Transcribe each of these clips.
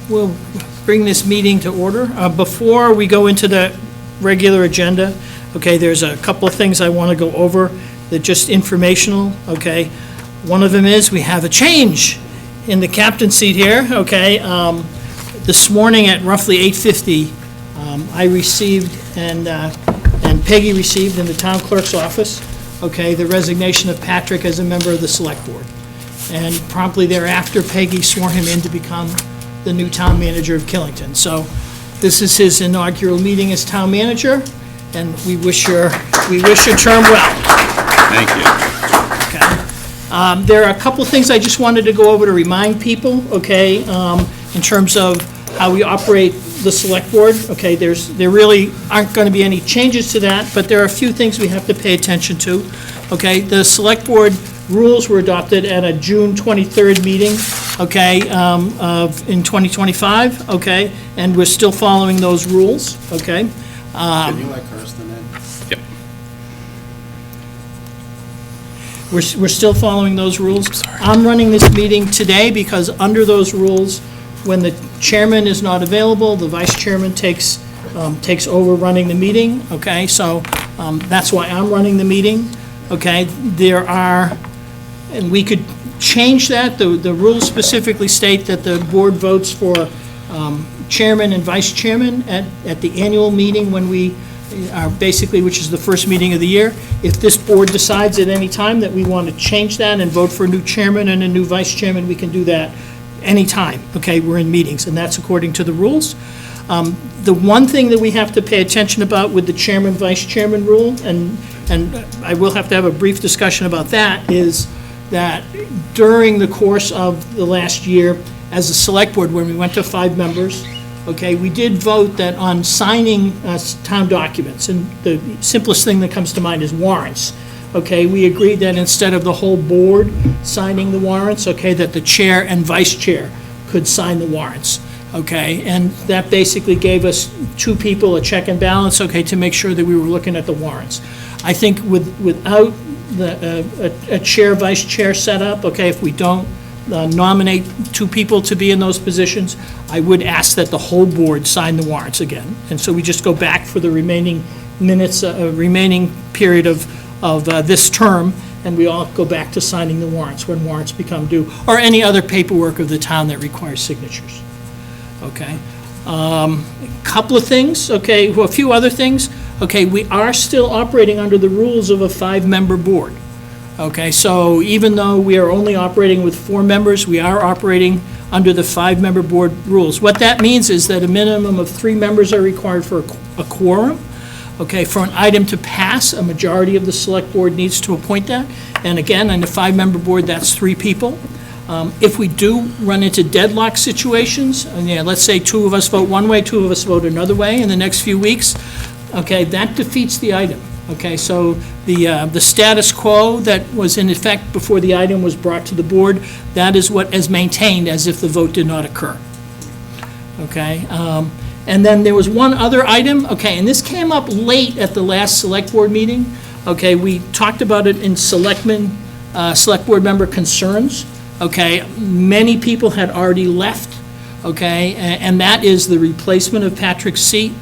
We'll bring this meeting to order. Before we go into the regular agenda, okay, there's a couple of things I want to go over that are just informational, okay? One of them is we have a change in the captain seat here, okay? This morning at roughly 8:50, I received and Peggy received in the town clerk's office, okay, the resignation of Patrick as a member of the Select Board. And promptly thereafter, Peggy swore him in to become the new town manager of Killington. So this is his inaugural meeting as town manager, and we wish your term well. Thank you. Okay. There are a couple things I just wanted to go over to remind people, okay, in terms of how we operate the Select Board. Okay, there really aren't going to be any changes to that, but there are a few things we have to pay attention to. Okay, the Select Board rules were adopted at a June 23rd meeting, okay, in 2025, okay, and we're still following those rules, okay. Can you let Kirsten in? Yep. We're still following those rules. I'm running this meeting today because under those rules, when the chairman is not available, the vice chairman takes over running the meeting, okay, so that's why I'm running the meeting, okay. There are, and we could change that. The rules specifically state that the board votes for chairman and vice chairman at the annual meeting when we are basically, which is the first meeting of the year. If this board decides at any time that we want to change that and vote for a new chairman and a new vice chairman, we can do that anytime, okay? We're in meetings, and that's according to the rules. The one thing that we have to pay attention about with the chairman, vice chairman rule, and I will have to have a brief discussion about that, is that during the course of the last year, as a select board, when we went to 5 members, okay, we did vote that on signing town documents, and the simplest thing that comes to mind is warrants, okay, we agreed that instead of the whole board signing the warrants, okay, that the chair and vice chair could sign the warrants, okay, and that basically gave us 2 people a check and balance, okay, to make sure that we were looking at the warrants. I think without a chair, vice chair setup, okay, if we don't nominate 2 people to be in those positions, I would ask that the whole board sign the warrants again. And so we just go back for the remaining minutes, remaining period of this term, and we all go back to signing the warrants when warrants become due, or any other paperwork of the town that requires signatures. Okay. A couple of things, okay, well, a few other things. Okay, we are still operating under the rules of a 5-member board. Okay, so even though we are only operating with 4 members, we are operating under the 5-member board rules. What that means is that a minimum of 3 members are required for a quorum. Okay, for an item to pass, a majority of the select board needs to appoint that. And again, on the 5-member board, that's 3 people. If we do run into deadlock situations, and yeah, let's say 2 of us vote one way, 2 of us vote another way in the next few weeks, okay, that defeats the item. Okay, so the status quo that was in effect before the item was brought to the board, that is what is maintained as if the vote did not occur. Okay, and then there was one other item, okay, and this came up late at the last select board meeting. Okay, we talked about it in select board member concerns. Okay, many people had already left, okay, and that is the replacement of Patrick's seat.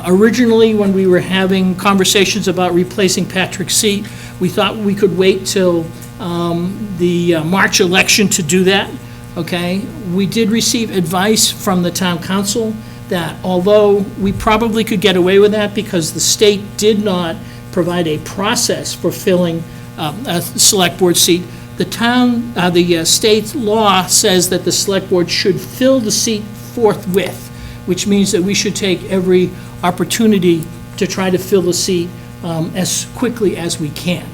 Originally, when we were having conversations about replacing Patrick's seat, we thought we could wait till the March election to do that, okay? We did receive advice from the town council that although we probably could get away with that because the state did not provide a process for filling a select board seat, the state law says that the select board should fill the seat forthwith, which means that we should take every opportunity to try to fill the seat as quickly as we can.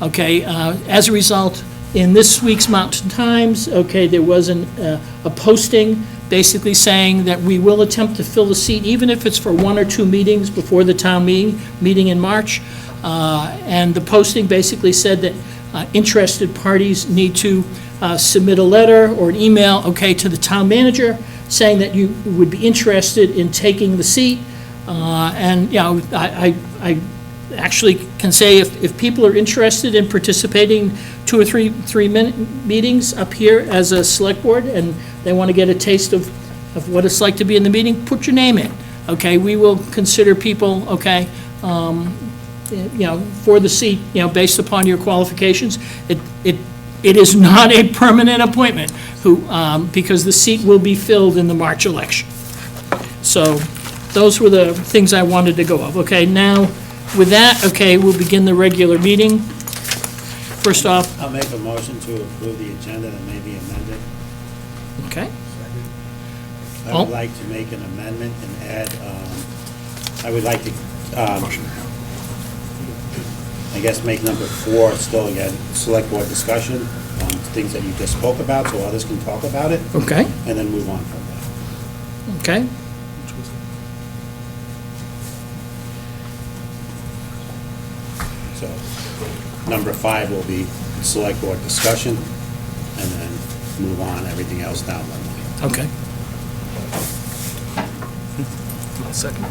Okay, as a result, in this week's Mountain Times, okay, there was a posting basically saying that we will attempt to fill the seat, even if it's for 1 or 2 meetings before the town meeting in March. And the posting basically said that interested parties need to submit a letter or an email, okay, to the town manager saying that you would be interested in taking the seat. And, you know, I actually can say if people are interested in participating 2 or 3 minute meetings up here as a select board and they want to get a taste of of what it's like to be in the meeting, put your name in, okay? We will consider people, okay, for the seat, based upon your qualifications. It is not a permanent appointment, because the seat will be filled in the March election. So those were the things I wanted to go of. Okay, now, with that, okay, we'll begin the regular meeting. First off, I'll make a motion to approve the agenda that may be amended. okay, I would like to make an amendment and add, I would like to, I guess, make number 4 still again, select board discussion on things that you just spoke about, so others can talk about it, okay, and then move on from that. okay. So, number 5 will be select board discussion, and then move on, everything else down the line. Okay. Second.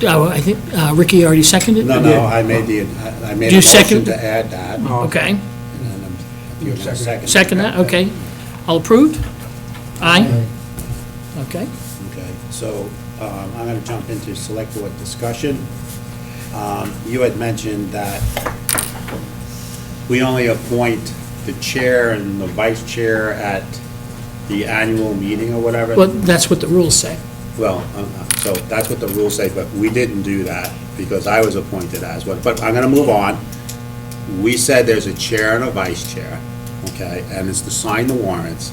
Oh, I think Ricky already seconded? No, I made Do a you motion second? to add that, and Okay, then if you're gonna second. second that, okay. All approved? Aye? Okay, Okay, so I'm going to jump into select board discussion. You had mentioned that we only appoint the chair and the vice chair at the annual meeting or whatever. well, that's what the rules say. Well, so that's what the rules say, but we didn't do that because I was appointed as one. But I'm going to move on. We said there's a chair and a vice chair, okay, and it's to sign the warrants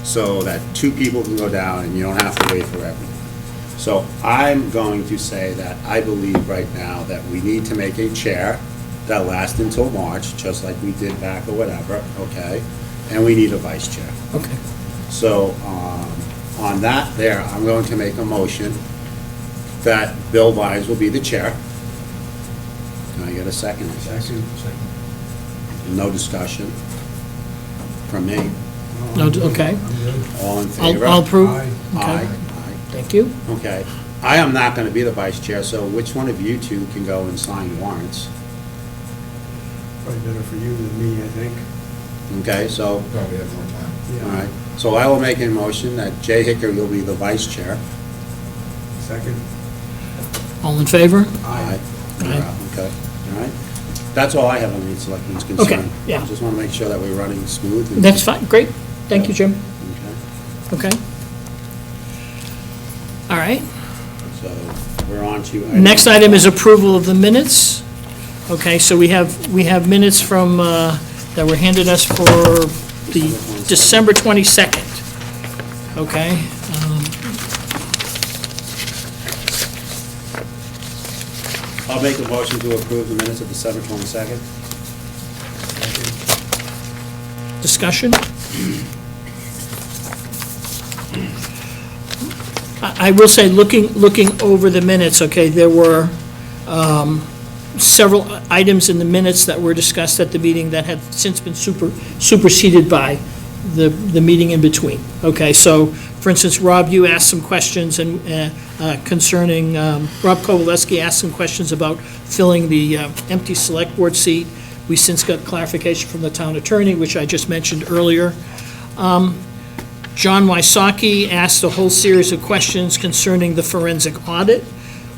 so that 2 people can go down and you don't have to wait for everyone. So I'm going to say that I believe right now that we need to make a chair that lasts until March, just like we did back or whatever, okay? And we need a vice chair. Okay, So on that there, I'm going to make a motion that Bill Vines will be the chair. Can I get a second? Second. No discussion from me. no, okay. All in favor? I'll approve. Aye. Aye. Okay, thank you. Aye. Okay. I am not going to be the vice chair, so which one of you 2 can go and sign warrants? Probably better for you than me, I think. Okay, so, Probably have more time. all right. So I will make a motion that Jay Hicker will be the vice chair. Second. All in favor? Aye. Aye. Okay, all right. That's all I have on the selectmen's concern. Okay, yeah. Just want to make sure that we're running smooth. and- That's fine, great. Thank you, Jim. Okay, Okay. All right. so we're on to. Next item is approval of the minutes. Okay, so we have minutes from, that were handed us for the December 22nd. Okay. I'll make a motion to approve the minutes of December 22nd. Discussion? I will say, looking over the minutes, okay, there were several items in the minutes that were discussed at the meeting that have since been superseded by the meeting in between. Okay, so, for instance, Rob, you asked some questions and concerning, Rob Kowaleski asked some questions about filling the empty select board seat. We since got clarification from the town attorney, which I just mentioned earlier. John Wysocki asked a whole series of questions concerning the forensic audit.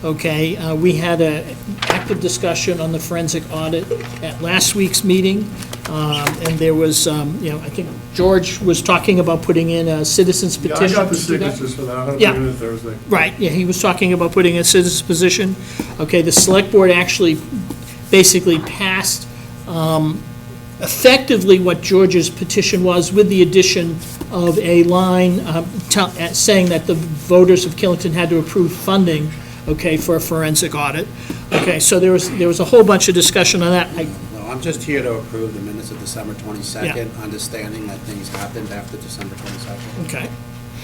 Okay, we had an active discussion on the forensic audit at last week's meeting, and there was, I think George was talking about putting in a citizen's Yeah, petition. I got the to do that. signatures for that. I'll Yeah. do it Thursday. Right, yeah, he was talking about putting a citizen's petition. Okay, the select board actually basically passed effectively what George's petition was, with the addition of a line saying that the voters of Killington had to approve funding, okay, for a forensic audit. Okay, so there was a whole bunch of discussion on that. No, I'm just here to approve the minutes of December 22nd, understanding that things happened after December 22nd. Okay,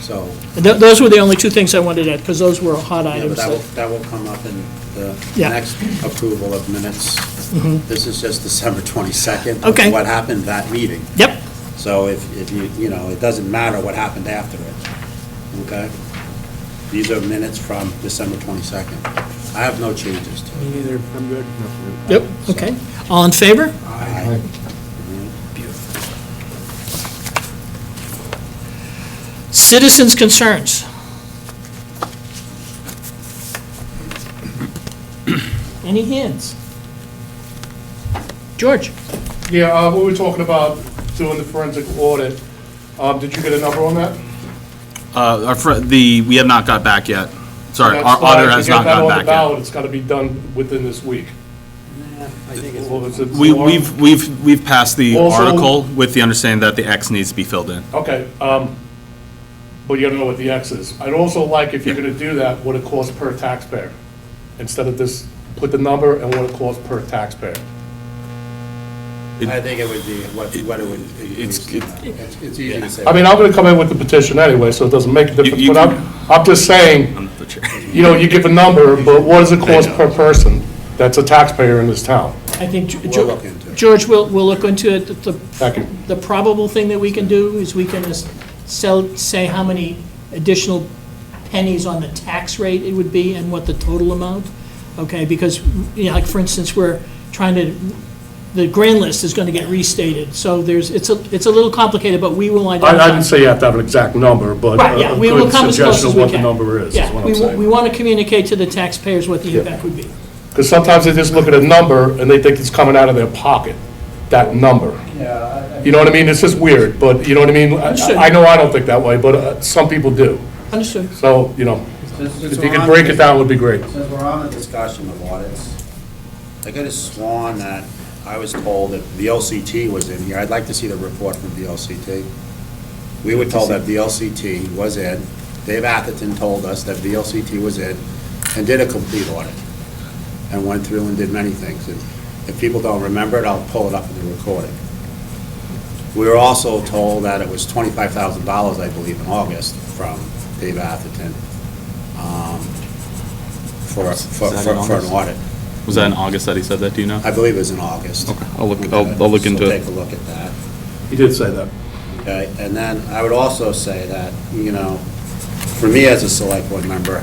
So, and those were the only 2 things I wanted to add, because those were hot yeah, items. but that will come up in the Yeah. next approval of minutes. This is just December 22nd. Okay. Of what happened that meeting. Yep, So if you it doesn't matter what happened after it, okay? These are minutes from December 22nd. I have no changes to it. Me neither. I'm good. yep, okay. All in favor? Aye. Citizens' concerns. Any hands? George? Yeah, we were talking about doing the forensic audit. Did you get a number on that? We have not got back yet. Sorry, That's our why auditor to has get not that got on the back ballot, yet. It's got to be done within this week. Well, is it more? We've passed the Also- article with the understanding that the X needs to be filled in. Okay, but you gotta know what the X is. I'd also like, if you're gonna do that, what it costs per taxpayer. Instead of this, put the number and what it costs per taxpayer. I think it would be, what it would, it's easy to say. I mean, I'm gonna come in with the petition anyway, so it doesn't make a difference, you but can- I'm just saying, I'm the chair. you know, you give a number, but what does it cost per person that's a taxpayer in this town? I think, We'll look into it. George, we'll look into it. Thank you. The probable thing that we can do is we can say how many additional pennies on the tax rate it would be and what the total amount, okay? Because, you know, like, for instance, we're trying to, the grand list is going to get restated, so it's a little complicated, but we will identify. I didn't say you have to have an exact number, but Right, yeah, a we will good come as close suggestion as of we what the can. number is Yeah, what we I'm saying. we want to communicate to the taxpayers what the impact would be. Because sometimes they just look at a number and they think it's coming out of their pocket, that number. You know what I mean? It's just weird, but you know what I mean? Understood. I know I don't think that way, but some people do. Understood. So, you know, if you could break it down, it would be great. Since we're on the discussion of audits, I could have sworn that I was told that VLCT was in here. I'd like to see the report from VLCT. We were told that VLCT was in. Dave Atherton told us that VLCT was in and did a complete audit and went through and did many things. And if people don't remember it, I'll pull it up in the recording. We were also told that it was $25,000, I believe, in August from Dave Atherton for that in an August? audit. Was that in August that he said that, do you know? I believe it was in August. Okay, I'll look into So it. take a look at that, He did say that. okay? And then I would also say that, you know, for me as a select board member,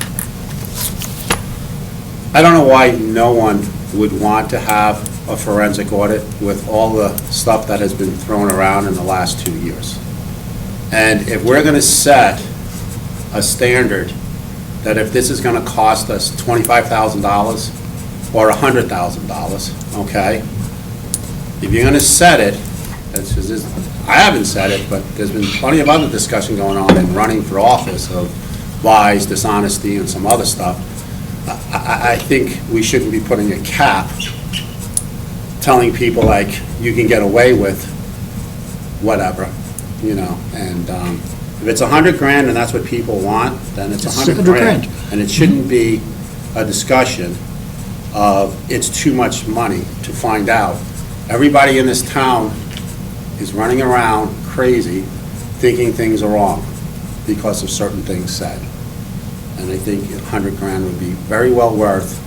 I don't know why no one would want to have a forensic audit with all the stuff that has been thrown around in the last 2 years. And if we're gonna set a standard that if this is gonna cost us $25,000 or $100,000, okay? If you're gonna set it, I haven't said it, but there's been plenty of other discussion going on in running for office of lies, dishonesty, and some other stuff. I think we shouldn't be putting a cap, telling people like, you can get away with whatever, you know, and if it's $100,000 and that's what people want, then it's It's $100,000. $100,000. And it shouldn't be a discussion of it's too much money to find out. Everybody in this town is running around crazy, thinking things are wrong because of certain things said. And I think $100,000 would be very well worth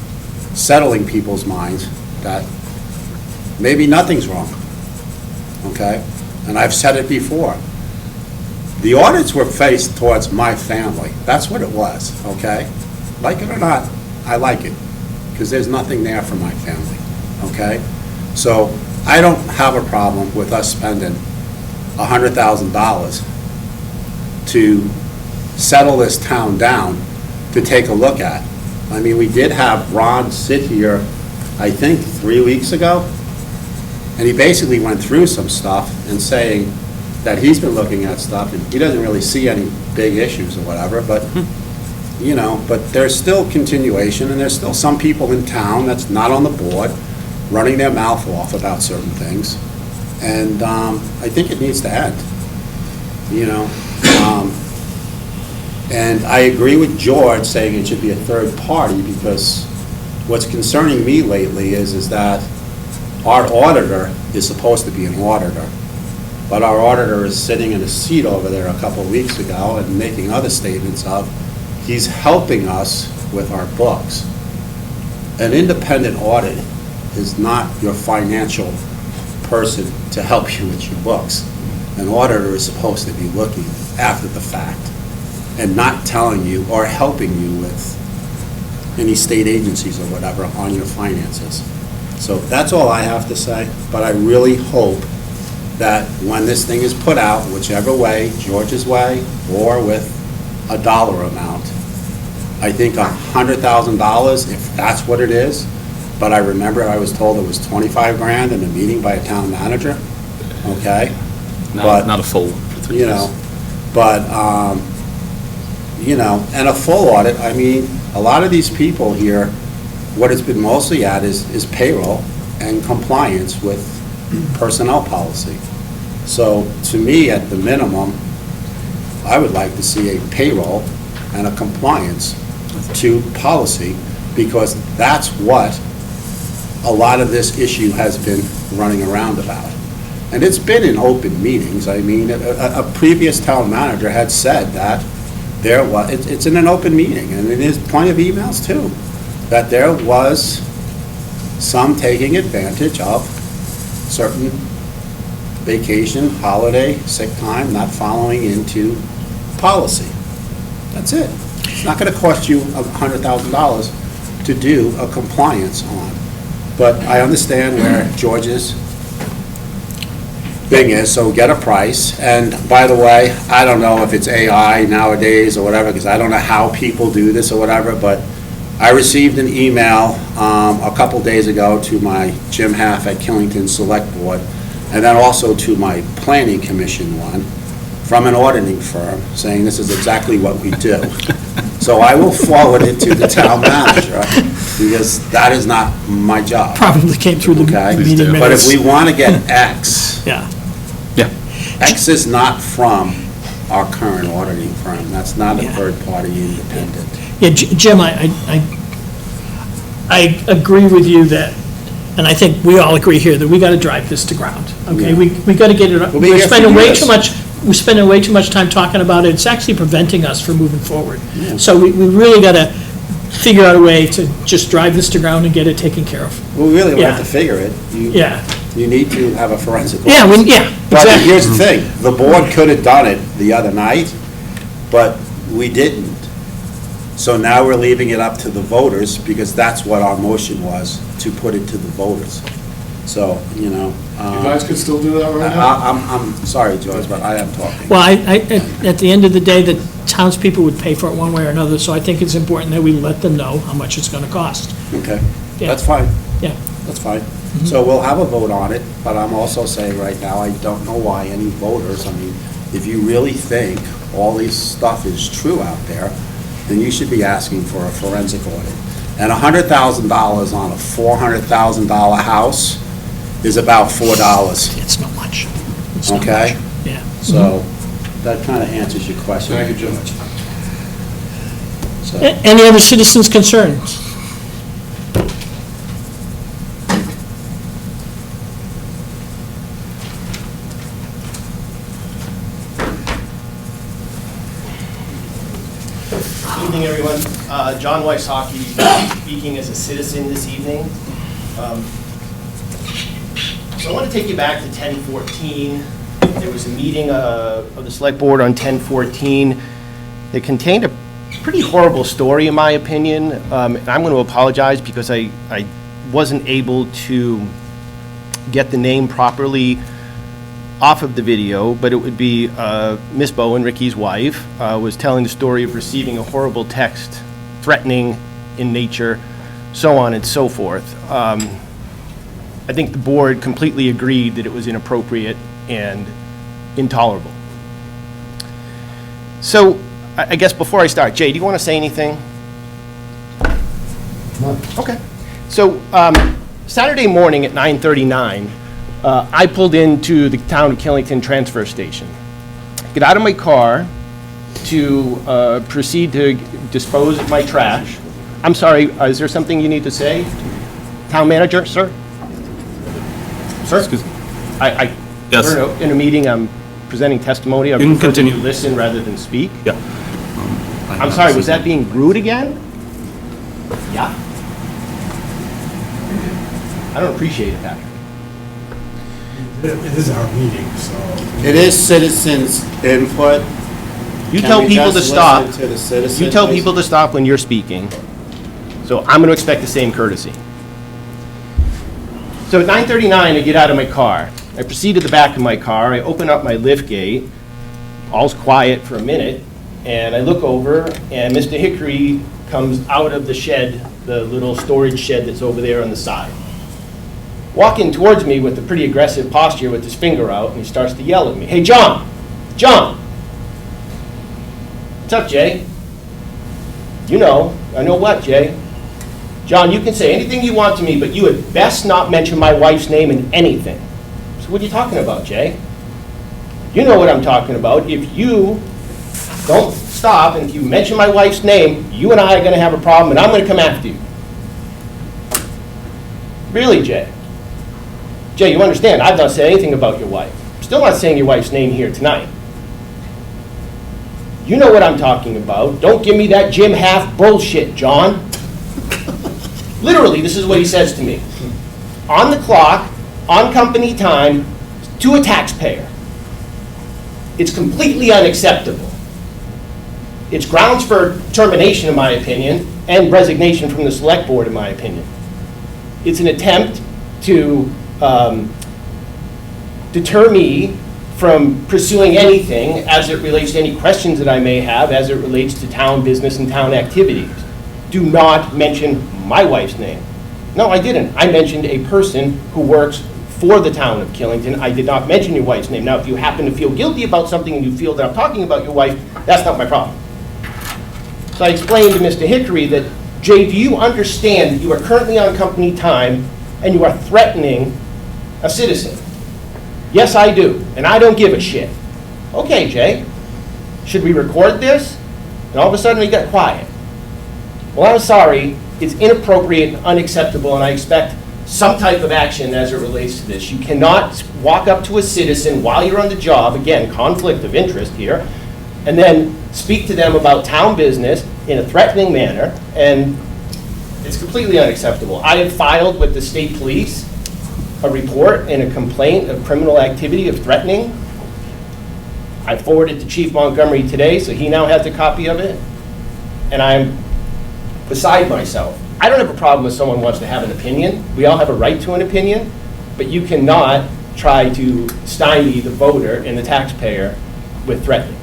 settling people's minds that maybe nothing's wrong, okay? And I've said it before. The audits were faced towards my family. That's what it was, okay? Like it or not, I like it, because there's nothing there for my family, okay? So I don't have a problem with us spending $100,000 to settle this town down to take a look at. I mean, we did have Ron sit here, I think, 3 weeks ago, and he basically went through some stuff and saying that he's been looking at stuff, and he doesn't really see any big issues or whatever, but, you know, but there's still continuation, and there's still some people in town that's not on the board running their mouth off about certain things, and I think it needs to end, you know. And I agree with George saying it should be a third party, because what's concerning me lately is that our auditor is supposed to be an auditor, but our auditor is sitting in a seat over there a couple of weeks ago and making other statements of, he's helping us with our books. An independent audit is not your financial person to help you with your books. An auditor is supposed to be looking after the fact and not telling you or helping you with any state agencies or whatever on your finances. So that's all I have to say, but I really hope that when this thing is put out, whichever way, George's way or with a dollar amount, I think $100,000, if that's what it is, but I remember I was told it was 25 grand in a meeting by a town manager, okay? But- Not a full one for 3 You years. know, but, and a full audit, I mean, a lot of these people here, what it's been mostly at is payroll and compliance with personnel policy. So, to me, at the minimum, I would like to see a payroll and a compliance to policy, because that's what a lot of this issue has been running around about. And it's been in open meetings. I mean, a previous town manager had said that there was, it's in an open meeting, and there's plenty of emails too, that there was some taking advantage of certain vacation, holiday, sick time, not following into policy. That's it. It's not gonna cost you $100,000 to do a compliance on. But I understand where George's thing is, so get a price. And by the way, I don't know if it's AI nowadays or whatever, because I don't know how people do this or whatever, but I received an email a couple days ago to my Jim Half at Killington Select Board, and then also to my Planning Commission one, from an auditing firm, saying this is exactly what we do. So I will forward it to the town manager, because that is not my job, Probably came through the okay? meeting But if minutes. we want to get X, Yeah. X is not from our current auditing firm. That's not a Yeah. third-party independent. Yeah, Jim, I agree with you that, and I think we all agree here, that we got to drive this to ground, okay? Yeah. We got to get it, We'll be here for years. we're spending way too much time talking about it. It's actually preventing us from moving forward. Yeah. So we really got to figure out a way to just drive this to ground and get it taken care of. We really don't have Yeah. to figure it. Yeah. You need to have a forensic. Yeah, audit. yeah, But exactly. here's the thing, the board could have done it the other night, but we didn't. So now we're leaving it up to the voters, because that's what our motion was, to put it to the voters. So, You guys could still do that right now? I'm sorry, George, but I am talking. Well, at the end of the day, the townspeople would pay for it one way or another, so I think it's important that we let them know how much it's going to cost. Okay, Yeah. that's fine. Yeah. That's fine. So we'll have a vote on it, but I'm also saying right now, I don't know why any voters, I mean, if you really think all this stuff is true out there, then you should be asking for a forensic audit. And $100,000 on a $400,000 house is about $4, It's not much. It's not okay? much. Yeah. So that kind of answers your question. Thank you, Jim. So, Any other citizens' concerns? Evening, everyone. John Wysocki, speaking as a citizen this evening. So I want to take you back to 1014. There was a meeting of the Select Board on 1014 that contained a pretty horrible story, in my opinion. And I'm going to apologize because I wasn't able to get the name properly off of the video, but it would be Miss Bowen, Ricky's wife, was telling the story of receiving a horrible text, threatening in nature, so on and so forth. I think the board completely agreed that it was inappropriate and intolerable. So, I guess before I start, Jay, do you want to say anything? No. Okay. So, Saturday morning at 9:39, I pulled into the town of Killington transfer station. Get out of my car to proceed to dispose of my trash. I'm sorry, is there something you need to say? Town manager, sir? Sir? Excuse me. Yes. We're in a meeting, I'm presenting testimony. I You can prefer that continue. you listen rather than speak. Yeah. I'm sorry, was that being rude again? Yeah? I don't appreciate it, Patrick. It is our meeting, so. it is citizens' input. You Can tell we people to just stop. listen to the citizens, You tell please? people to stop when you're speaking. So I'm going to expect the same courtesy. So at 9:39, I get out of my car. I proceed to the back of my car. I open up my lift gate. All's quiet for a minute. And I look over, and Mr. Hickory comes out of the shed, the little storage shed that's over there on the side. Walking towards me with a pretty aggressive posture with his finger out, and he starts to yell at me, "Hey, John! John!" "What's up, Jay?" "You know. I know what, Jay?" "John, you can say anything you want to me, but you had best not mention my wife's name in anything." "So what are you talking about, Jay?" "You know what I'm talking about. If you don't stop, and if you mention my wife's name, you and I are going to have a problem, and I'm going to come after you." "Really, Jay?" "Jay, you understand, I've not said anything about your wife. I'm still not saying your wife's name here tonight." "You know what I'm talking about. Don't give me that Jim Half bullshit, John." Literally, this is what he says to me. On the clock, on company time, to a taxpayer. It's completely unacceptable. It's grounds for termination, in my opinion, and resignation from the select board, in my opinion. It's an attempt to deter me from pursuing anything as it relates to any questions that I may have as it relates to town business and town activities. Do not mention my wife's name. No, I didn't. I mentioned a person who works for the town of Killington. I did not mention your wife's name. Now, if you happen to feel guilty about something and you feel that I'm talking about your wife, that's not my problem. So I explained to Mr. Hickory that, Jay, do you understand that you are currently on company time and you are threatening a citizen? Yes, I do, and I don't give a shit. Okay, Jay, should we record this? And all of a sudden, he got quiet. Well, I'm sorry, it's inappropriate and unacceptable, and I expect some type of action as it relates to this. You cannot walk up to a citizen while you're on the job, again, conflict of interest here, and then speak to them about town business in a threatening manner, and it's completely unacceptable. I have filed with the state police a report and a complaint of criminal activity of threatening. I forwarded to Chief Montgomery today, so he now has a copy of it, and I'm beside myself. I don't have a problem if someone wants to have an opinion. We all have a right to an opinion, but you cannot try to stymie the voter and the taxpayer with threatening.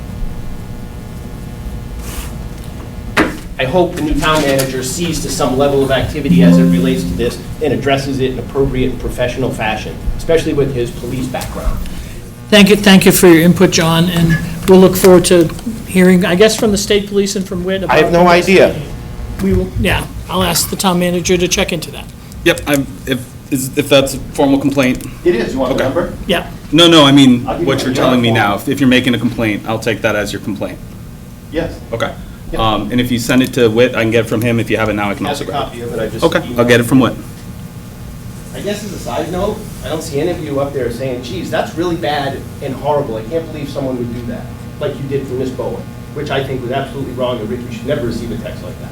I hope the new town manager sees to some level of activity as it relates to this and addresses it in appropriate and professional fashion, especially with his police background. Thank you for your input, John, and we'll look forward to hearing, I guess, from the state police and from Whit. I have no idea. We will, yeah, I'll ask the town manager to check into that. Yep, if that's a formal complaint. It is, you want the number? Yeah, No, I mean, I'll give what you you're the telling me form. now, if you're making a complaint, I'll take that as your complaint. Yes. Okay. Yep. And if you send it to Whit, I can get it from him. If you have it now, I can Has also a grab copy of it, I just. it. Okay, I'll get it from Whit. I guess as a side note, I don't see any of you up there saying, geez, that's really bad and horrible. I can't believe someone would do that, like you did for Miss Bowen, which I think was absolutely wrong, and Rick, you should never receive a text like that.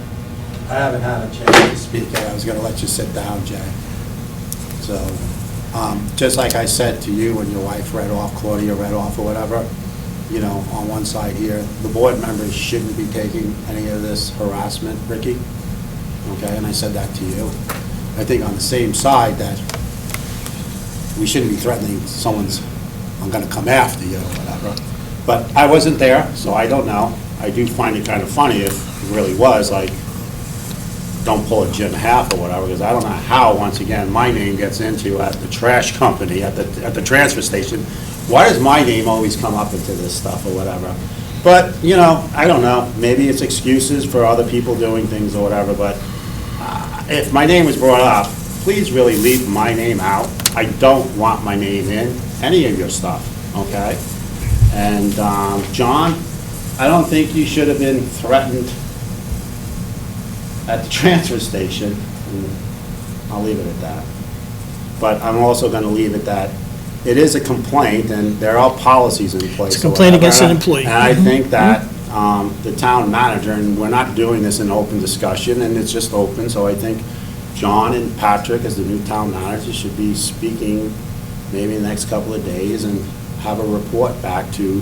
I haven't had a chance to speak yet. I was going to let you sit down, Jay. So, just like I said to you when your wife read off, Claudia read off or whatever, you know, on one side here, the board members shouldn't be taking any of this harassment, Ricky. Okay, and I said that to you. I think on the same side that we shouldn't be threatening someone's, I'm going to come after you or whatever. But I wasn't there, so I don't know. I do find it kind of funny if it really was, like, don't pull a Jim Half or whatever, because I don't know how, once again, my name gets into at the trash company, at the transfer station. Why does my name always come up into this stuff or whatever? But, you know, I don't know. Maybe it's excuses for other people doing things or whatever, but if my name was brought up, please really leave my name out. I don't want my name in any of your stuff, okay? And, John, I don't think you should have been threatened at the transfer station. I'll leave it at that. But I'm also going to leave it that it is a complaint, and there are policies in place. It's a complaint against an employee. And I think that the town manager, and we're not doing this in open discussion, and it's just open, so I think John and Patrick, as the new town manager, should be speaking maybe in the next couple of days and have a report back to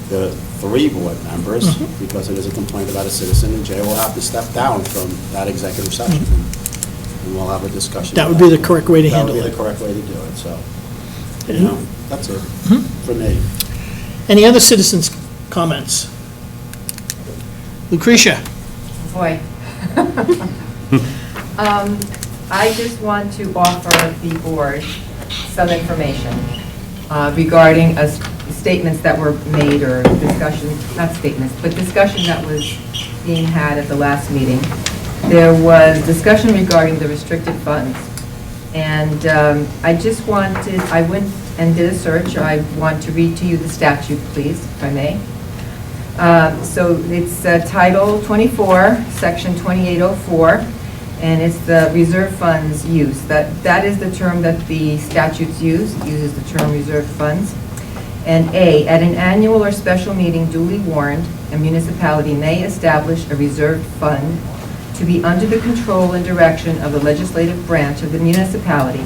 the 3 board members, because it is a complaint about a citizen, and Jay will have to step down from that executive session, and we'll have a discussion. That would be the correct way to handle That would it. be the correct way to do it, so, you know, that's it for me. Any other citizens' comments? Lucretia? Boy. I just want to offer the board some information regarding statements that were made, or discussion, not statements, but discussion that was being had at the last meeting. There was discussion regarding the restricted funds. And I just wanted, I went and did a search. I want to read to you the statute, please, if I may. So it's Title 24, Section 2804, and it's the reserve funds use. That is the term that the statutes uses the term reserve funds. And A, at an annual or special meeting duly warned, a municipality may establish a reserved fund to be under the control and direction of the legislative branch of the municipality.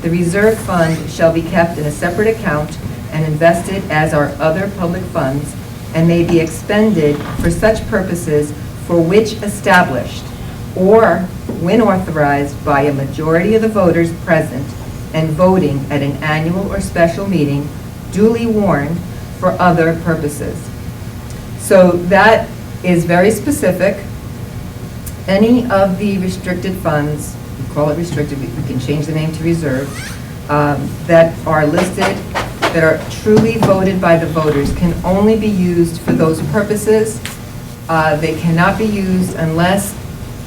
The reserve fund shall be kept in a separate account and invested as are other public funds, and may be expended for such purposes for which established, or when authorized by a majority of the voters present and voting at an annual or special meeting duly warned for other purposes. So that is very specific. Any of the restricted funds, we call it restricted, we can change the name to reserve, that are listed, that are truly voted by the voters, can only be used for those purposes. They cannot be used unless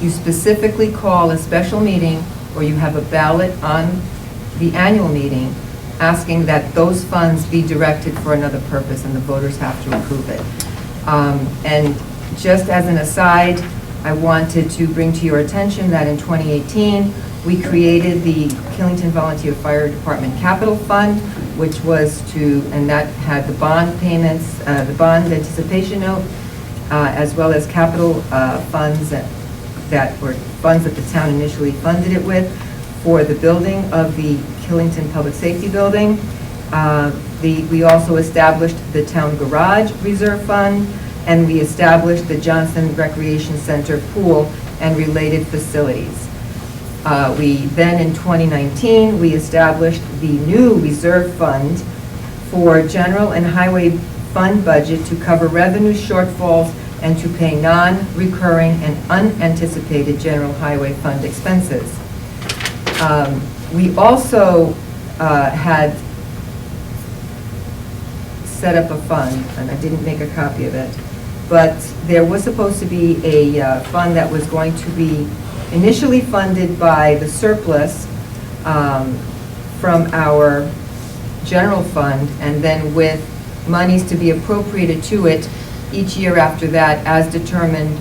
you specifically call a special meeting or you have a ballot on the annual meeting asking that those funds be directed for another purpose, and the voters have to approve it. And just as an aside, I wanted to bring to your attention that in 2018, we created the Killington Volunteer Fire Department Capital Fund, which was to, and that had the bond payments, the bond anticipation note, as well as capital funds that were funds that the town initially funded it with for the building of the Killington Public Safety Building. We also established the town garage reserve fund, and we established the Johnson Recreation Center pool and related facilities. We then, in 2019, we established the new reserve fund for general and highway fund budget to cover revenue shortfalls and to pay non-recurring and unanticipated general highway fund expenses. We also had set up a fund, and I didn't make a copy of it, but there was supposed to be a fund that was going to be initially funded by the surplus from our general fund, and then with monies to be appropriated to it each year after that, as determined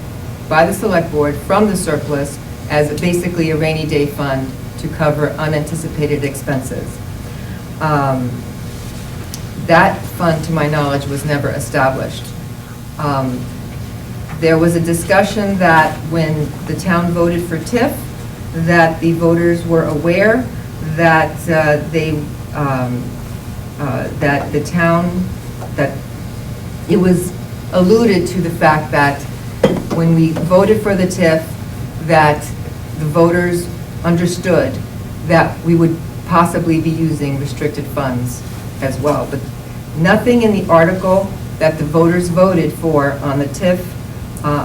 by the select board from the surplus, as basically a rainy day fund to cover unanticipated expenses. That fund, to my knowledge, was never established. There was a discussion that when the town voted for TIF, that the voters were aware that that the town, that it was alluded to the fact that when we voted for the TIF, that the voters understood that we would possibly be using restricted funds as well. But nothing in the article that the voters voted for on the TIF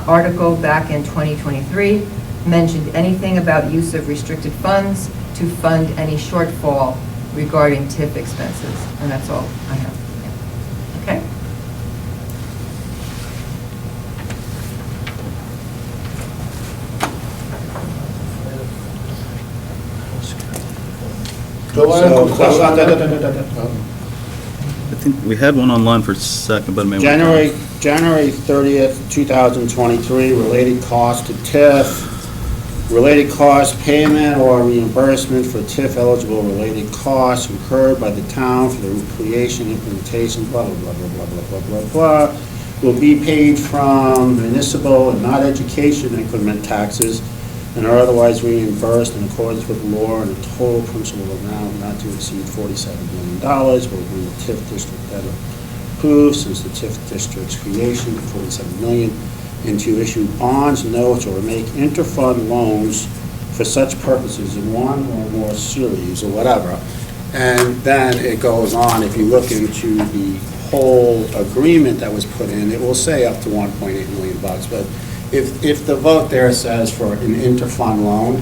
article back in 2023 mentioned anything about use of restricted funds to fund any shortfall regarding TIF expenses. And that's all I have. Okay? Go ahead. I think we had one online for a second, but maybe. January 30th, 2023, related cost to TIF, related cost payment or reimbursement for TIF eligible related costs incurred by the town for the creation, implementation, blah, blah, blah, blah, blah, blah, blah, blah, blah, will be paid from municipal and not education increment taxes and are otherwise reimbursed in accordance with law, and a total principal amount not to exceed $47 million will bring the TIF district that approved since the TIF district's creation, $47 million, and to issue bonds, notes, or make inter-fund loans for such purposes in one or more series or whatever. And then it goes on, if you look into the whole agreement that was put in, it will say up to 1.8 million bucks, but if the vote there says for an interfund loan,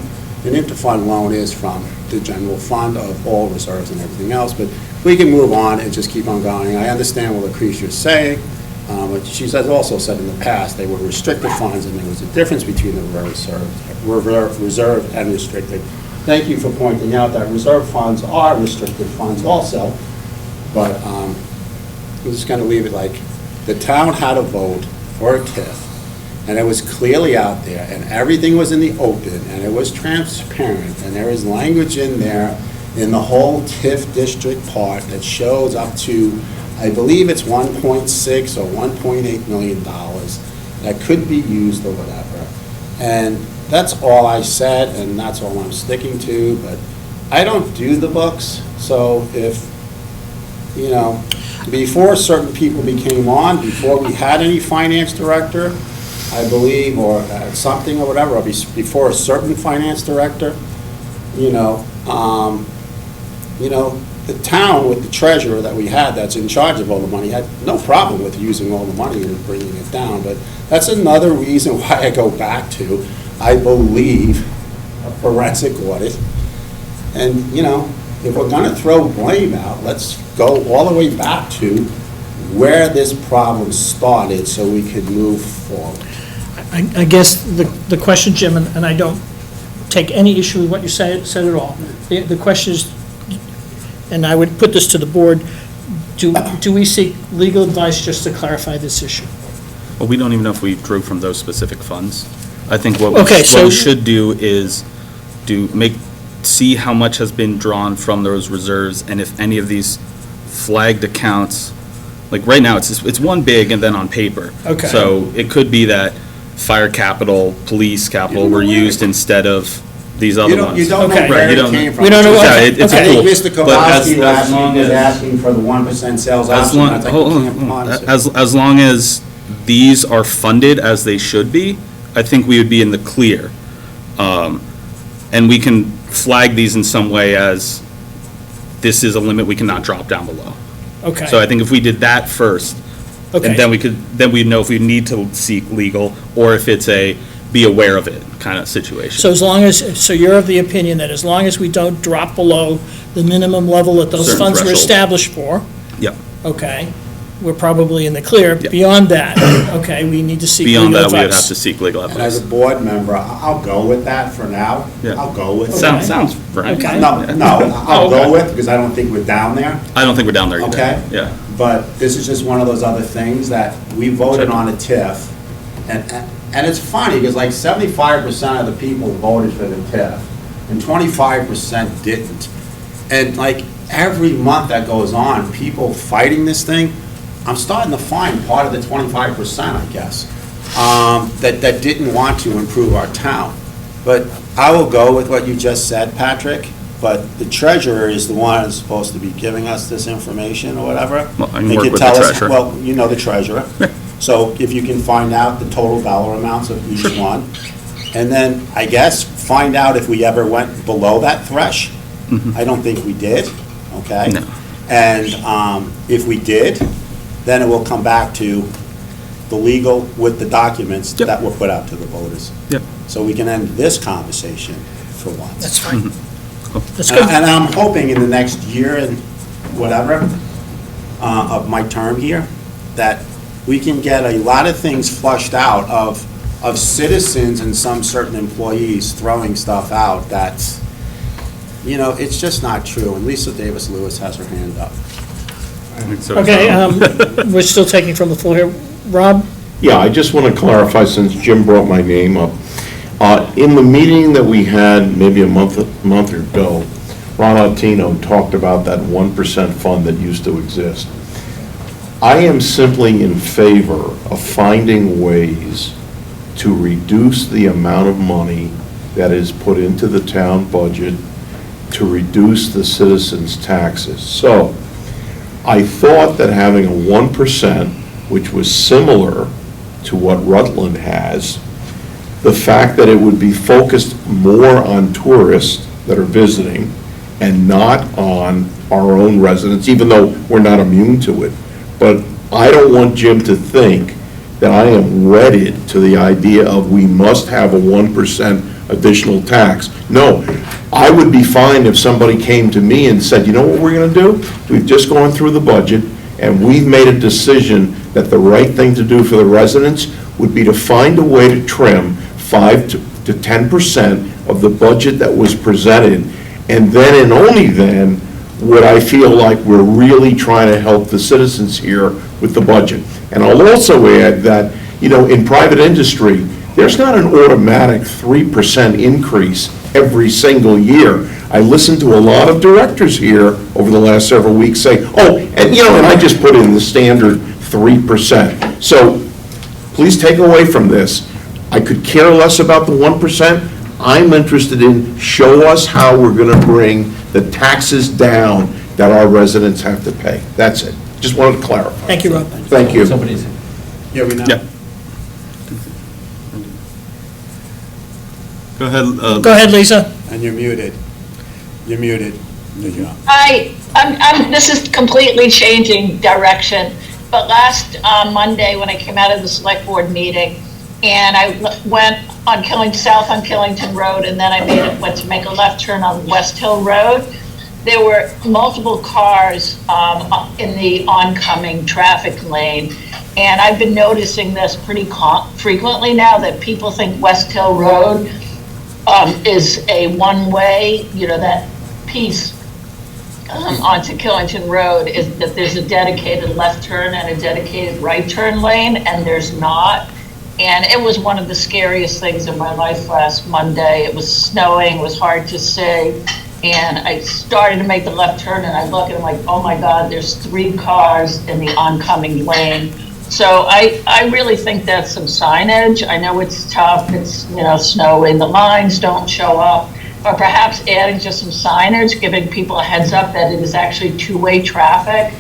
an interfund loan is from the general fund of all reserves and everything else, but we can move on and just keep on going. I understand what Lucretia's saying, but she has also said in the past they were restricted funds, and there was a difference between the reserve and restricted. Thank you for pointing out that reserve funds are restricted funds also, but I'm just going to leave it like, the town had a vote for a TIF, and it was clearly out there, and everything was in the open, and it was transparent, and there is language in there in the whole TIF district part that shows up to, I believe it's 1.6 or 1.8 million dollars that could be used or whatever. And that's all I said, and that's all I'm sticking to, but I don't do the books, so if, you know, before certain people became on, before we had any finance director, I believe, or something or whatever, or before a certain finance director, the town with the treasurer that we had that's in charge of all the money had no problem with using all the money and bringing it down. But that's another reason why I go back to, I believe, a forensic audit. And, if we're going to throw blame out, let's go all the way back to where this problem started so we could move forward. I guess the question, Jim, and I don't take any issue with what you said at all. The question is, and I would put this to the board, do we seek legal advice just to clarify this issue? Well, we don't even know if we drew from those specific funds. I think what Okay, so- we should do is see how much has been drawn from those reserves, and if any of these flagged accounts, like right now, it's one big and then on paper. Okay. So it could be that fire capital, police capital were used instead of these other ones. You don't know Okay. where Right, it came from. We don't know what- Yeah, it's I a think pool. Mr. But as Kowalski last long week was as- asking for the 1% sales As option. long, That's like, hold you on, can't promise it. as long as these are funded as they should be, I think we would be in the clear. And we can flag these in some way as, this is a limit we cannot drop down below. Okay. So I think if we did that first, Okay. and then we'd know if we need to seek legal, or if it's a be aware of it kind of situation. So you're of the opinion that as long as we don't drop below the minimum level that those Certain funds were threshold. established for, Yep. okay, we're probably in the clear. Yep. Beyond that, okay, we need to seek legal Beyond advice. that, we would have to seek legal And as a advice. board member, I'll go with that for now. Yeah. I'll go with it. Sounds right. Okay. No, I'll okay. go with, because I don't think we're down there. I don't think we're down there yet. Okay. Yeah. But this is just one of those other things that we voted on a TIF, and it's funny, because like 75% of the people voted for the TIF, and 25% didn't. And like every month that goes on, people fighting this thing, I'm starting to find part of the 25%, I guess, that didn't want to improve our town. But I will go with what you just said, Patrick, but the treasurer is the one that's supposed to be giving us this information or whatever. Well, I can They work could with the tell us- treasurer. Well, you know the treasurer. So if you can find out the total dollar amounts of each one, and then, I guess, find out if we ever went below that thresh. I don't think we did, okay? No. And if we did, then it will come back to the legal with the documents Yep. that were put out to the voters. Yep. So we can end this conversation for once. That's fine. That's And good. and I'm hoping in the next year and whatever of my term here, that we can get a lot of things flushed out of citizens and some certain employees throwing stuff out that's, it's just not true. And Lisa Davis Lewis has her hand up. So- Okay, we're still taking from the floor here. Rob? Yeah, I just want to clarify, since Jim brought my name up. In the meeting that we had maybe a month ago, Ron Altino talked about that 1% fund that used to exist. I am simply in favor of finding ways to reduce the amount of money that is put into the town budget to reduce the citizens' taxes. So I thought that having a 1%, which was similar to what Rutland has, the fact that it would be focused more on tourists that are visiting and not on our own residents, even though we're not immune to it, but I don't want Jim to think that I am wedded to the idea of we must have a 1% additional tax. No, I would be fine if somebody came to me and said, you know what we're gonna do? We've just gone through the budget, and we've made a decision that the right thing to do for the residents would be to find a way to trim 5 to 10% of the budget that was presented, and then and only then would I feel like we're really trying to help the citizens here with the budget. And I'll also add that, you know, in private industry, there's not an automatic 3% increase every single year. I listened to a lot of directors here over the last several weeks say, oh, and you know, and I just put in the standard 3%. So please take away from this, I could care less about the 1%. I'm interested in show us how we're going to bring the taxes down that our residents have to pay. That's it. Just wanted to clarify. Thank you, Rob. Thank you. Yeah, we know. Yeah. Go ahead. Go ahead, Lisa. And you're muted. You're muted. There you go. This is completely changing direction, but last Monday, when I came out of the select board meeting, and I went on south on Killington Road, and then I went to make a left turn on West Hill Road, there were multiple cars in the oncoming traffic lane. And I've been noticing this pretty frequently now, that people think West Hill Road is a one-way, you know, that piece onto Killington Road is that there's a dedicated left turn and a dedicated right turn lane, and there's not. And it was one of the scariest things in my life last Monday. It was snowing, it was hard to see. And I started to make the left turn, and I look and I'm like, oh my God, there's 3 cars in the oncoming lane. So I really think that's some signage. I know it's tough, it's, you know, snowing, the lines don't show up, but perhaps adding just some signage, giving people a heads up that it is actually two-way traffic,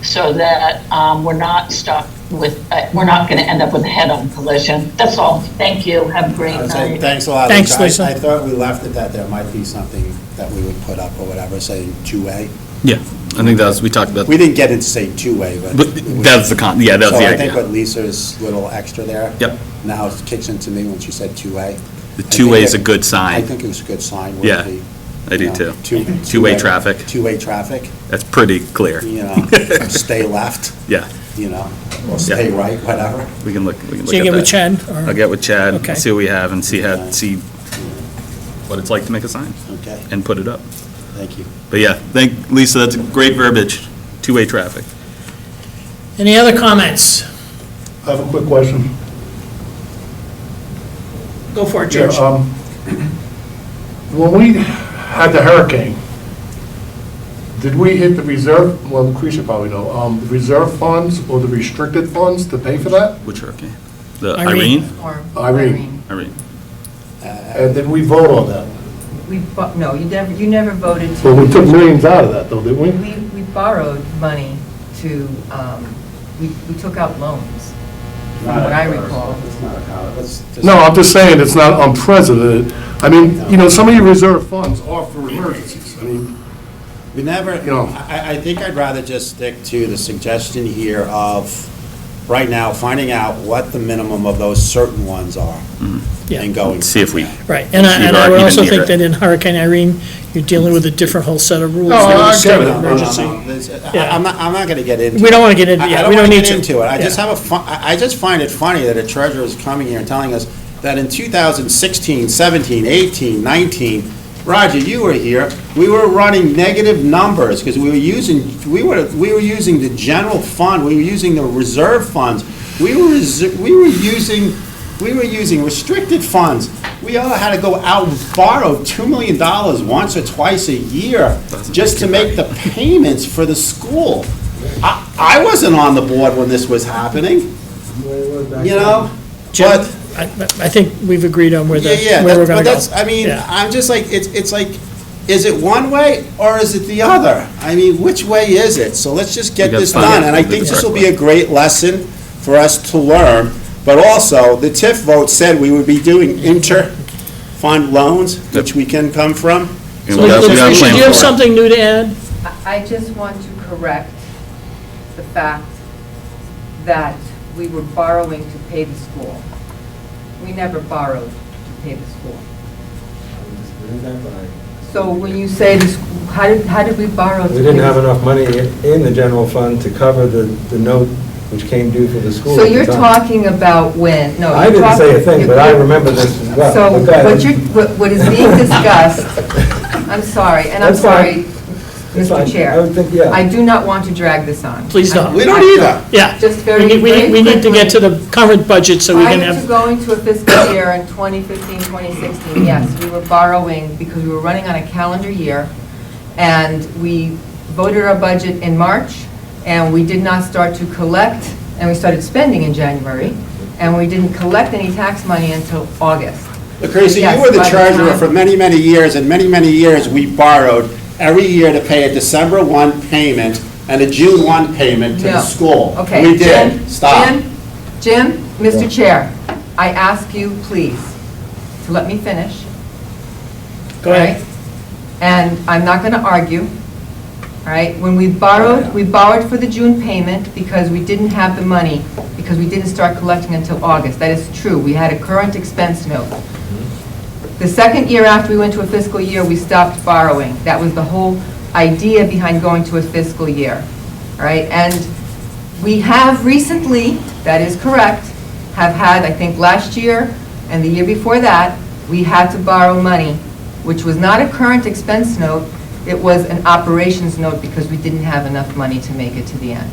so that we're not stuck with, we're not going to end up with a head-on collision. That's all. Thank you. Have a great night. Thanks a lot. Thanks, Lisa. I thought we left it that there might be something that we would put up or whatever, saying two-way. Yeah, I think we talked about. We didn't get into say two-way, but. But that's the that was the So idea. I think what Lisa's little extra there. Yep. Now it kicks into me when she said two-way. The two-way is a good sign. I think it was a good sign. Yeah, I do too. Two-way traffic. Two-way traffic, That's pretty clear. you know, stay left, Yeah, you know, or stay right, whatever. we can look So at you that. get with Chad? or- I'll get with Chad, Okay. see what we have, and see what it's like to make a sign Okay, and put it up. thank you. But yeah, Lisa, that's great verbiage, two-way traffic. Any other comments? I have a quick question. Go for it, George. When we had the hurricane, did we hit the reserve, well, Lucretia probably know, the reserve funds or the restricted funds to pay for that? Which hurricane? The Irene. Irene? Or Irene. And did we vote on that? No, you never voted to. Well, we took millions out of that, though, didn't we? We borrowed money to, we took out loans, from what I recall. No, I'm just saying, it's not unprecedented. I mean, you know, some of your reserve funds are for emergencies. I mean, We never, You know. I think I'd rather just stick to the suggestion here of, right now, finding out what the minimum of those certain ones are Yeah. and going. See if we, Right, and I would even also near think it. that in Hurricane Irene, you're dealing with a different whole set of rules. No, than I a get state it. No, no, no, emergency. no. There's- Yeah. I'm not gonna get into. We don't wanna get into- I yeah, don't we don't wanna need get to. into it. I just Yeah. I just find it funny that a treasurer is coming here and telling us that in 2016, 17, 18, 19, Roger, you were here, we were running negative numbers, because we were using the general fund, we were using the reserve funds, we were using restricted funds. We all had to go out and borrow $2 million once or twice a year just to make the payments for the school. I wasn't on the board when this was happening, you know? Jim, But, I think we've agreed on where yeah, we're but gonna go. that's, I mean, Yeah. I'm just like, it's like, is it one way or is it the other? I mean, which way is it? So let's just get We gotta this find done, out and I the think this will correct be a way. great lesson for us to learn. But also, the TIF vote said we would be doing inter-fund loans, which we can come from. And So, we got a Lucretia, plan do you have for it. something new to add? I just want to correct the fact that we were borrowing to pay the school. We never borrowed to pay the school. So when you say this, how did we borrow? We didn't have enough money in the general fund to cover the note which came due for the school. So at the you're time. talking about when, no. I you're didn't say a talking- thing, but I remember this as well. So But go ahead. what is being discussed, I'm sorry, and I'm That's fine. sorry, That's fine. Mr. Chair. I would think, yeah. I do not want to drag this on. Please don't. We don't either. Yeah. Just very, We need to get to the current budget so we can Prior to have, going to a fiscal year in 2015, 2016, yes, we were borrowing because we were running on a calendar year, and we voted our budget in March, and we did not start to collect, and we started spending in January, and we didn't collect any tax money until August. But Gracie, you Yes, were the by the treasurer time- for many, many years, and many, many years we borrowed every year to pay a December 1 payment and a June 1 payment to the No. school. Okay. We Jim, did. Stop. Jim, Mr. Chair, I ask you, please, to let me finish. go ahead. Right? And I'm not going to argue, all right? When we borrowed for the June payment because we didn't have the money, because we didn't start collecting until August. That is true. We had a current expense note. The second year after we went to a fiscal year, we stopped borrowing. That was the whole idea behind going to a fiscal year, all right? And we have recently, that is correct, have had, I think last year and the year before that, we had to borrow money, which was not a current expense note, it was an operations note because we didn't have enough money to make it to the end.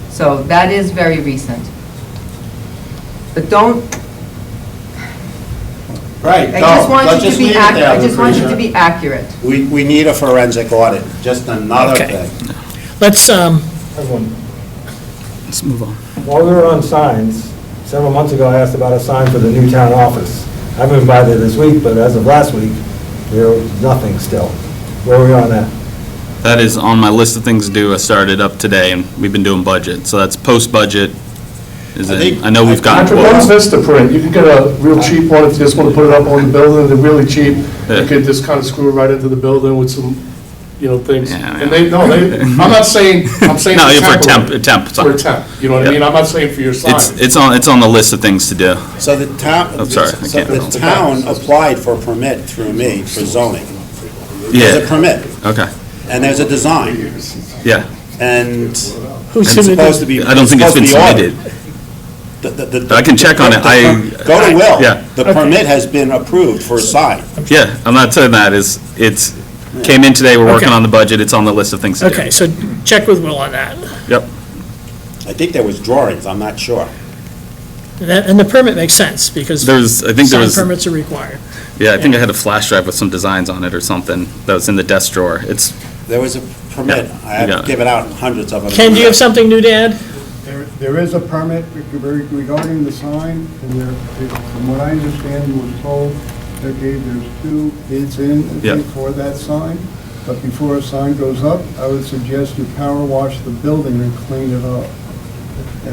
So that is very recent. But don't, Right, I no, just want let's you to just be leave it there, I just want you to Lucretia. be accurate. We need a forensic audit, just another Okay. thing. Let's, Everyone, Let's move on. while we were on signs, several months ago, I asked about a sign for the new town office. I haven't been by there this week, but as of last week, there was nothing still. Where are we on that? That is on my list of things to do. I started up today, and we've been doing budget, so that's post-budget. Is I it? think- I know we've gotten When's quotes. Vistaprint? You can get a real cheap one if you just want to put it up on the building, they're really cheap. Yeah. You could just kind of screw it right into the building with some, things. Yeah, And I'm not saying, I'm saying. No, yeah, for a temporary. temp. For a temp, you know what I Yeah. mean? I'm not saying for your sign. It's on the list of things to do. So the town, I'm sorry, I so can't- the town applied for a permit through me for zoning. There's a Yeah, permit, okay, and there's a design, yeah. and who's it's going supposed to to be. I don't think it's been supposed to be submitted. audited. I can check on it. Go to Will. Yeah. The permit has been approved for a sign. Yeah, I'm not saying that, it's, came in today, we're working Okay. on the budget, it's on the list of things to do. Okay, so check with Will on that. Yep, I think there was drawings, I'm not sure. And the permit makes sense, because I think there sign was, permits are required. yeah, I think I had a flash drive with some designs on it or something that was in the desk drawer. It's, There was a permit. Yeah, I have you got it. given out hundreds of them. Ken, do you have something new to add? There is a permit regarding the sign, and from what I understand, you was told that there's 2 bids in, I Yeah. think, for that sign. But before a sign goes up, I would suggest you power wash the building and clean it up.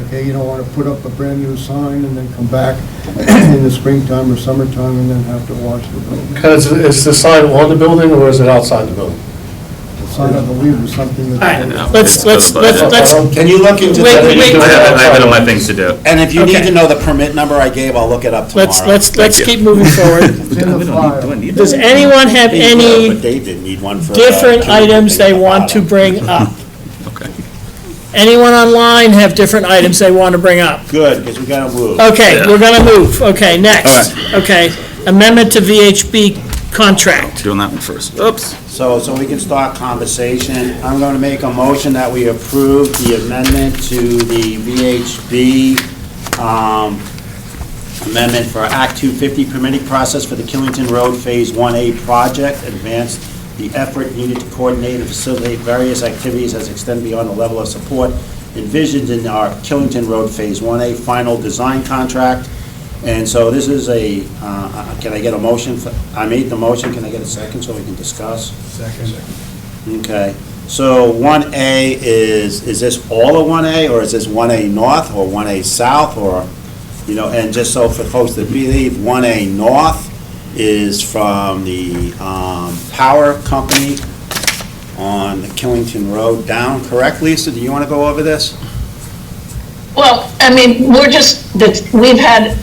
Okay, you don't want to put up a brand-new sign and then come back in the springtime or summertime and then have to wash the building. Because is the sign on the building or is it outside the building? The sign, I believe, is something All that... right, let's, Can you look into Wait, that? wait, wait. I have it on my things to do. And if you need Okay. to know the permit number I gave, I'll look it up tomorrow. let's keep moving forward. It's in the file. Does anyone have But any Dave didn't need one for. different items they want to bring up? Okay. Anyone online have different items they want to bring up? Good, because we gotta move. Okay, Yeah. we're gonna move. Okay, next. Okay, amendment to VHB contract. Doing that one first. Oops. So we can start conversation. I'm going to make a motion that we approve the amendment to the VHB amendment for Act 250 permitting process for the Killington Road Phase 1A project, advance the effort needed to coordinate and facilitate various activities as extend beyond the level of support envisioned in our Killington Road Phase 1A final design contract. And so this is a, can I get a motion? I made the motion, can I get a second so we can discuss? Second. Okay, so 1A is this all of 1A, or is this 1A North, or 1A South, or, and just so for folks that believe, 1A North is from the power company on the Killington Road down, correct, Lisa? Do you want to go over this? Well, I mean, we've had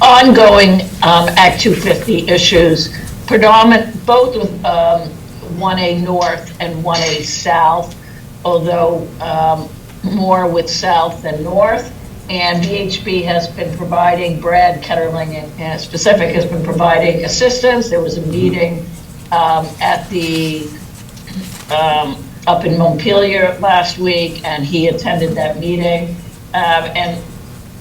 ongoing Act 250 issues, both with 1A North and 1A South, although more with South than North. And VHB has been providing, Brad Ketterling in specific has been providing assistance. There was a meeting at the, up in Montpelier last week, and he attended that meeting. And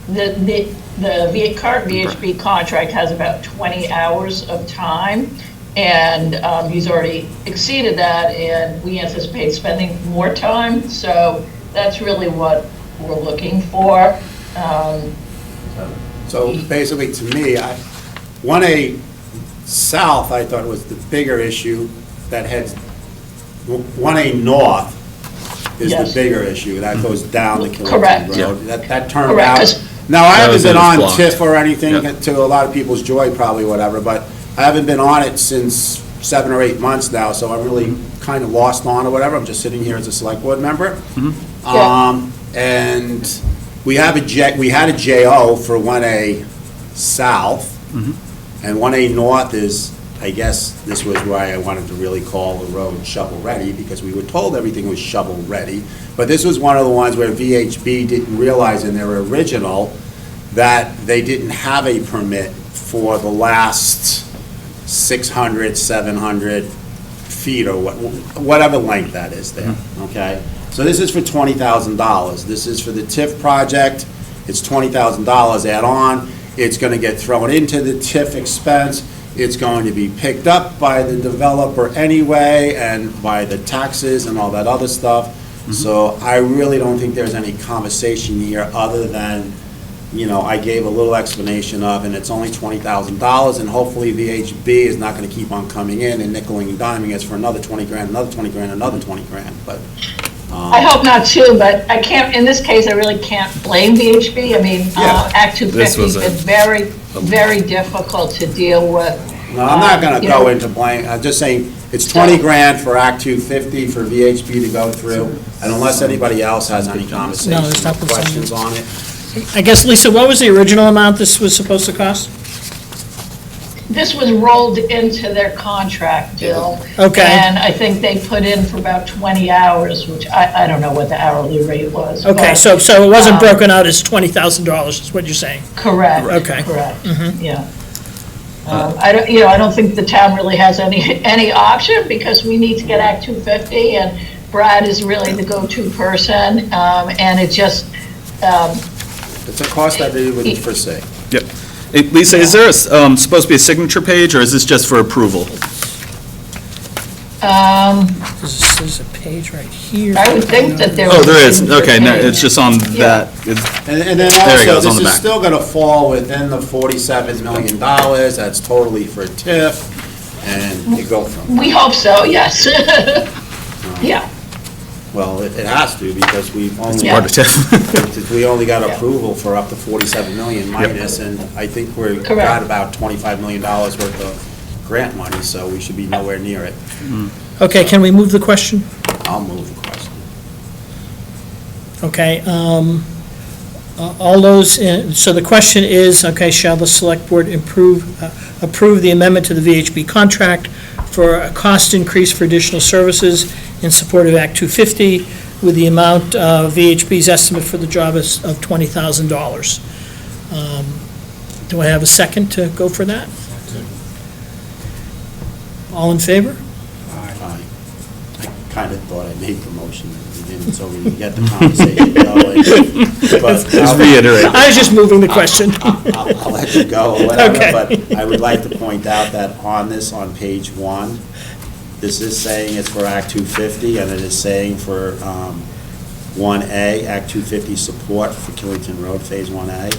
the current VHB contract has about 20 hours of time, and he's already exceeded that, and we anticipate spending more time. So that's really what we're looking for. So basically, to me, 1A South, I thought was the bigger issue that heads, 1A North is the Yes. bigger issue, that goes down the Killington Correct. Road. That turned Correct, out, 'cause- now, I haven't was been in on block. TIF or anything, Yep. to a lot of people's joy probably, whatever, but I haven't been on it since 7 or 8 months now, so I'm really kind of lost on or whatever. I'm just sitting here as a select board member. Yeah. And we had a JO for 1A South, and 1A North is, I guess, this was why I wanted to really call the road shovel-ready, because we were told everything was shovel-ready. But this was one of the ones where VHB didn't realize in their original that they didn't have a permit for the last 600, 700 feet, or whatever length that is there, okay? So this is for $20,000. This is for the TIF project. It's $20,000 add-on. It's going to get thrown into the TIF expense. It's going to be picked up by the developer anyway, and by the taxes and all that other stuff. So I really don't think there's any conversation here other than, you know, I gave a little explanation of, and it's only $20,000, and hopefully VHB is not going to keep on coming in and nickeling and diming us for another 20 grand, another 20 grand, another 20 grand, but. I hope not too, but I can't, in this case, I really can't blame VHB. I mean, Yeah. Act This 250 was has been very, very difficult to deal with. No, I'm not going to You go know- into blame, I'm just saying, it's 20 grand for Act 250 for VHB to go through, and unless anybody else has any conversations there's or nothing questions on it. I guess, Lisa, what was the original amount this was supposed to cost? This was rolled into their contract, Bill. Okay. And I think they put in for about 20 hours, which I don't know what the hourly rate was. Okay, but- so it wasn't um, broken out as $20,000, is what you're saying? Correct. Okay. Correct, yeah. I don't think the town really has any option, because we need to get Act 250, and Brad is really the go-to person, and it just, It's a cost that we would foresee. Yep. Hey, Lisa, is there supposed to be a signature page, or is this just for approval? There's a page right here. I would think that there Oh, was. there is, a okay, no, page. it's just on Yeah. that. It's- And then There you go, it's also, on the this is back. still going to fall within the $47 million, that's totally for TIF, and you go from, We hope so, yes. Yeah, well, it has to, because we've only, Yeah. Part of TIF. we only got Yeah. approval for up to 47 million minus, and I think we've Correct. got about $25 million worth of grant money, so we should be nowhere near it. Okay, can we move the question? I'll move the question. Okay, all those, so the question is, okay, shall the select board approve the amendment to the VHB contract for a cost increase for additional services in support of Act 250 with the amount of VHB's estimate for the job is of $20,000? Do I have a second to go for that? All in favor? Fine. I kind of thought I made the motion, and we didn't, so we can get the conversation going. But Just reiterate. I was just moving the question. I'll let you go or whatever, Okay. but I would like to point out that on this, on page 1, this is saying it's for Act 250, and it is saying for 1A, Act 250 support for Killington Road, Phase 1A.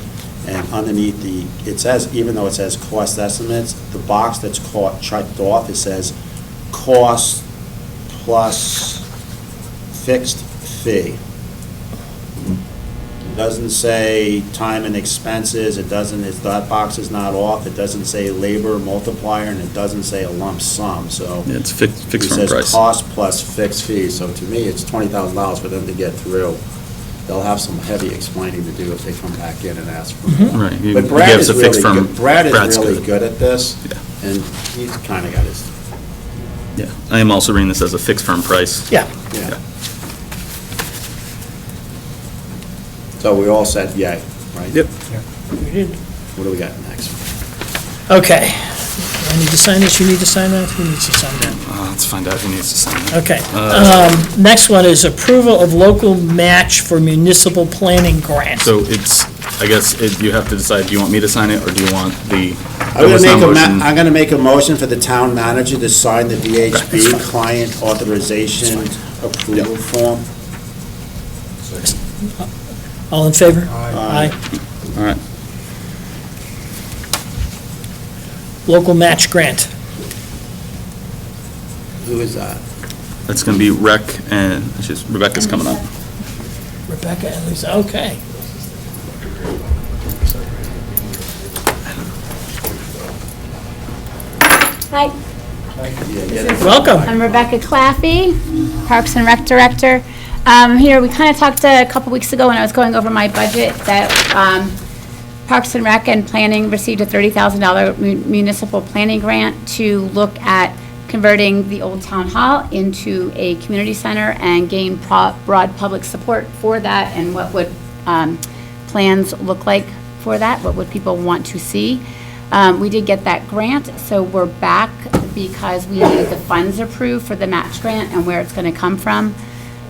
And underneath it says, even though it says cost estimates, the box that's checked off, it says cost plus fixed fee. It doesn't say time and expenses, that box is not off, it doesn't say labor multiplier, and it doesn't say a lump sum, so. It's fixed It from says price. cost plus fixed fee, so to me, it's $20,000 for them to get through. they'll have some heavy explaining to do if they come back in and ask for Mm-hmm. more. Right, you But give Brad us is a fixed really firm. good. Brad Brad's is really good. good at this, Yeah. and he's kind of got his, Yeah, I am also reading this as a fixed firm price. Yeah. yeah. So we all said yay, right? Yep. We did. What do we got next? Okay. I need to sign this, you need to sign that? Who needs to sign that? Let's find out who needs to sign it. Okay. Next one is approval of local match for municipal planning grant. So it's, I guess, you have to decide, do you want me to sign it, or do you want the? I'm gonna make a motion for the town manager to sign the VHB client authorization approval form. All in favor? Aye. All right. Local match grant. Who is that? That's going to be Rec, and Rebecca's coming up. Rebecca and Lisa, okay. Hi, Welcome. I'm Rebecca Claffey, Parks and Rec Director. Here, we kind of talked a couple weeks ago when I was going over my budget that Parks and Rec and Planning received a $30,000 municipal planning grant to look at converting the old town hall into a community center and gain broad public support for that, and what would plans look like for that, what would people want to see. We did get that grant, so we're back because we needed the funds approved for the match grant and where it's going to come from.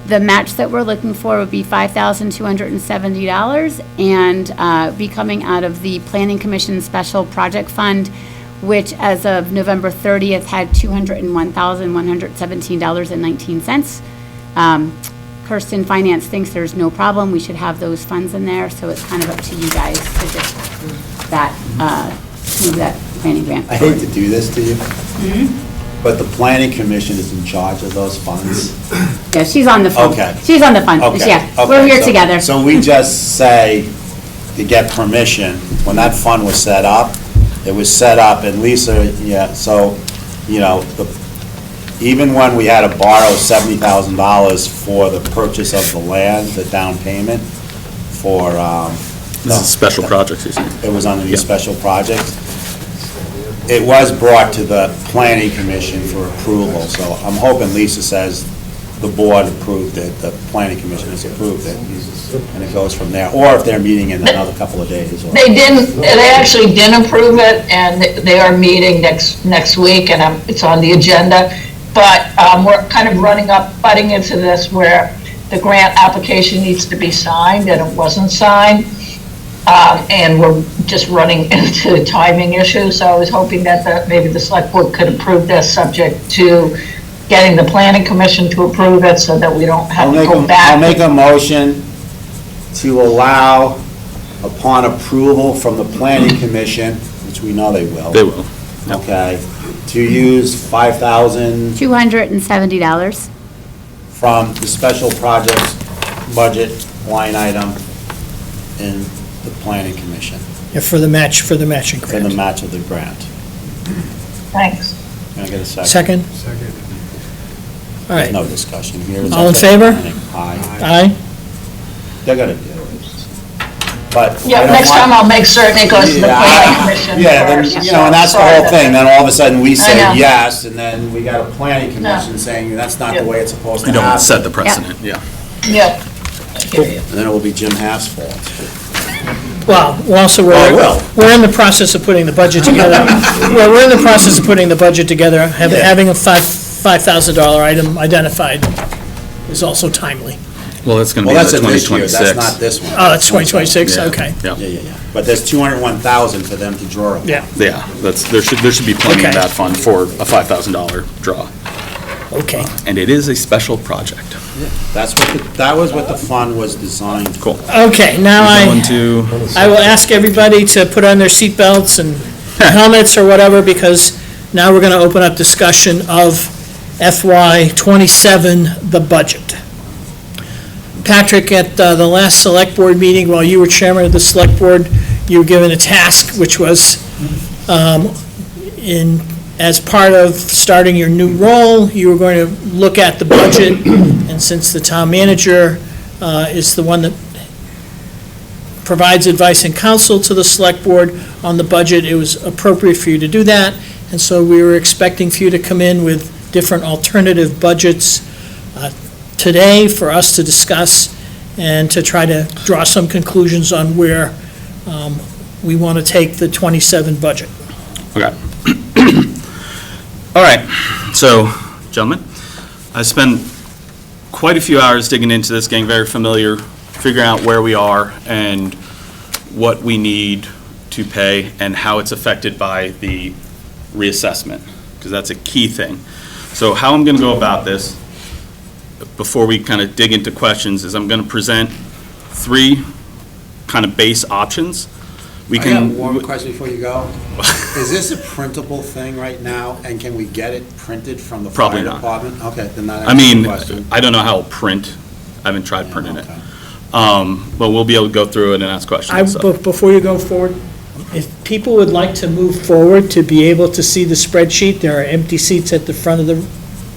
The match that we're looking for would be $5,270 and be coming out of the Planning Commission Special Project Fund, which as of November 30th had $201,117.19. Kirsten Finance thinks there's no problem. We should have those funds in there, so it's kind of up to you guys to just move that planning grant. I hate to do this to you, but the planning commission is in charge of those funds. Yeah, she's on the phone. Okay. She's on the phone. Okay, Yeah, okay, we're here so- together. So we just say to get permission, when that fund was set up, it was set up, and Lisa, yeah, so, you know, even when we had to borrow $70,000 for the purchase of the land, the down payment for, This is special projects, you see. it was under Yeah. these special projects. It was brought to the planning commission for approval, so I'm hoping Lisa says the board approved it, the planning commission has approved it, and it goes from there, or if they're meeting in another couple of days. Or- They actually didn't approve it, and they are meeting next week, and it's on the agenda. But we're kind of butting into this where the grant application needs to be signed, and it wasn't signed. And we're just running into timing issues, so I was hoping that maybe the select board could approve this, subject to getting the planning commission to approve it, so that we don't have to go back. I'll make a motion to allow, upon approval from the planning commission, which we know they will. They will. Yep. Okay, to use $5,000 $270. from the special projects budget line item in the planning commission, Yeah, for the matching for the grant. match of the grant. Thanks. Can I get a second? Second? All right. No discussion here. All in favor? Aye. Aye? They're gonna do it. But. Yeah, I don't next want- time I'll make certain it goes to the planning commission Yeah, then, first. you know, and that's the whole thing, then all of a sudden we say know. yes, and then we got a planning commission saying that's not the way it's supposed to You don't happen. set the precedent, yeah. Yep. And then it will be Jim Half's fault. Well, also, Well, it will. we're in the process of putting the budget together. Well, we're in the process of putting the budget together. Having a $5,000 item identified is also timely. Well, that's going to Well, be that's the in this year, 2026. that's not this one. Oh, that's 2026, Yeah. okay. Yeah, Yeah. But there's 201,000 for them to draw upon. Yeah, yeah, there should be plenty in Okay. that fund for a $5,000 draw. okay. And it is a special project. That was what the fund was designed for. Cool. Okay, now Going to, I will ask everybody to put on their seatbelts and helmets or whatever, because now we're going to open up discussion of FY27, the budget. Patrick, at the last Select Board meeting, while you were chairman of the Select Board, you were given a task, which was, as part of starting your new role, you were going to look at the budget, and since the town manager is the one that provides advice and counsel to the Select Board on the budget. It was appropriate for you to do that, and so we were expecting for you to come in with different alternative budgets today for us to discuss and to try to draw some conclusions on where we want to take the '27 budget. Okay. All right, so, gentlemen, I spent quite a few hours digging into this, getting very familiar, figuring out where we are and what we need to pay and how it's affected by the reassessment, because that's a key thing. So how I'm going to go about this, before we kind of dig into questions, is I'm going to present 3 kind of base options. I got one question before you go. Is this a printable thing right now, and can we get it printed from the fire department? Okay, then that answers the question. I don't know how it'll print. I haven't tried printing it. Okay. But we'll be able to go through it and ask questions. Before you go forward, if people would like to move forward to be able to see the spreadsheet, there are empty seats at the front of the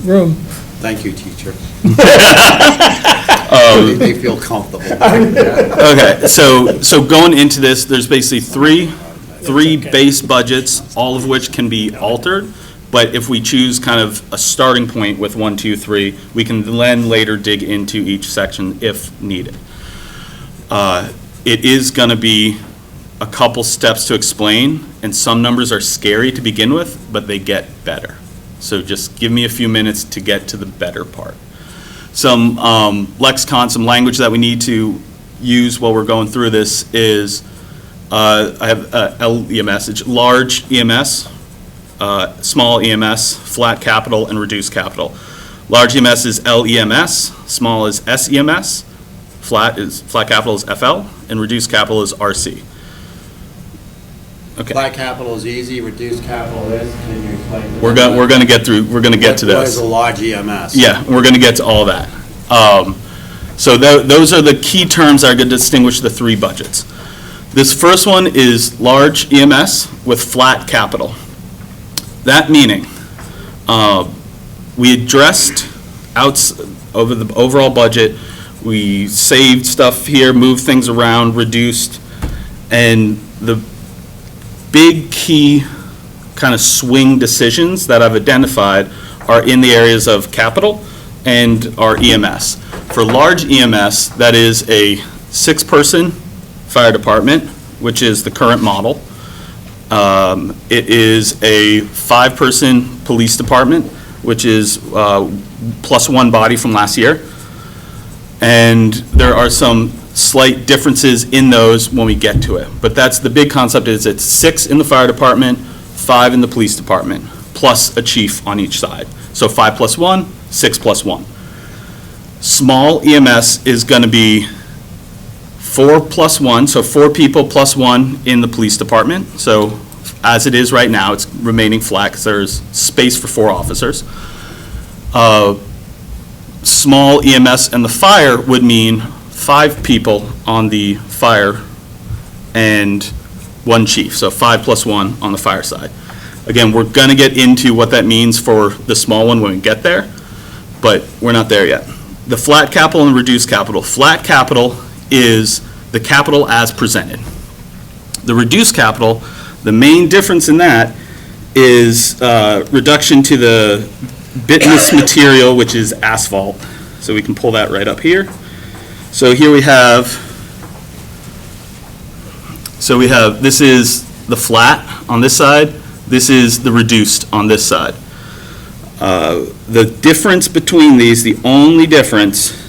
room. Thank you, teacher. They feel comfortable. Okay, so going into this, there's basically three base budgets, all of which can be altered, but if we choose kind of a starting point with 1, 2, 3, we can then later dig into each section if needed. It is going to be a couple steps to explain, and some numbers are scary to begin with, but they get better. So just give me a few minutes to get to the better part. Some lexicon, some language that we need to use while we're going through this is, I have LEMS, it's large EMS, small EMS, flat capital, and reduced capital. Large EMS is LEMS, small is SEMS, flat capital is FL, and reduced capital is RC. Okay. Flat capital is easy, reduced capital is, can you explain? We're going to get to this. What is a large EMS? Yeah, we're going to get to all that. So those are the key terms that are going to distinguish the 3 budgets. This first one is large EMS with flat capital. That meaning, we addressed over the overall budget, we saved stuff here, moved things around, reduced, and the big key kind of swing decisions that I've identified are in the areas of capital and our EMS. For large EMS, that is a 6-person fire department, which is the current model. It is a 5-person police department, which is plus 1 body from last year. And there are some slight differences in those when we get to it. But that's the big concept, is it's 6 in the fire department, 5 in the police department, plus a chief on each side. So 5 plus 1, 6 plus 1. Small EMS is going to be 4 plus 1, so 4 people plus 1 in the police department. So as it is right now, it's remaining flat because there's space for 4 officers. Small EMS and the fire would mean 5 people on the fire and 1 chief, so 5 plus 1 on the fire side. Again, we're going to get into what that means for the small one when we get there, but we're not there yet. The flat capital and reduced capital. Flat capital is the capital as presented. The reduced capital, the main difference in that is reduction to the bituminous material, which is asphalt. So we can pull that right up here. So here we have, this is the flat on this side, this is the reduced on this side. The difference between these, the only difference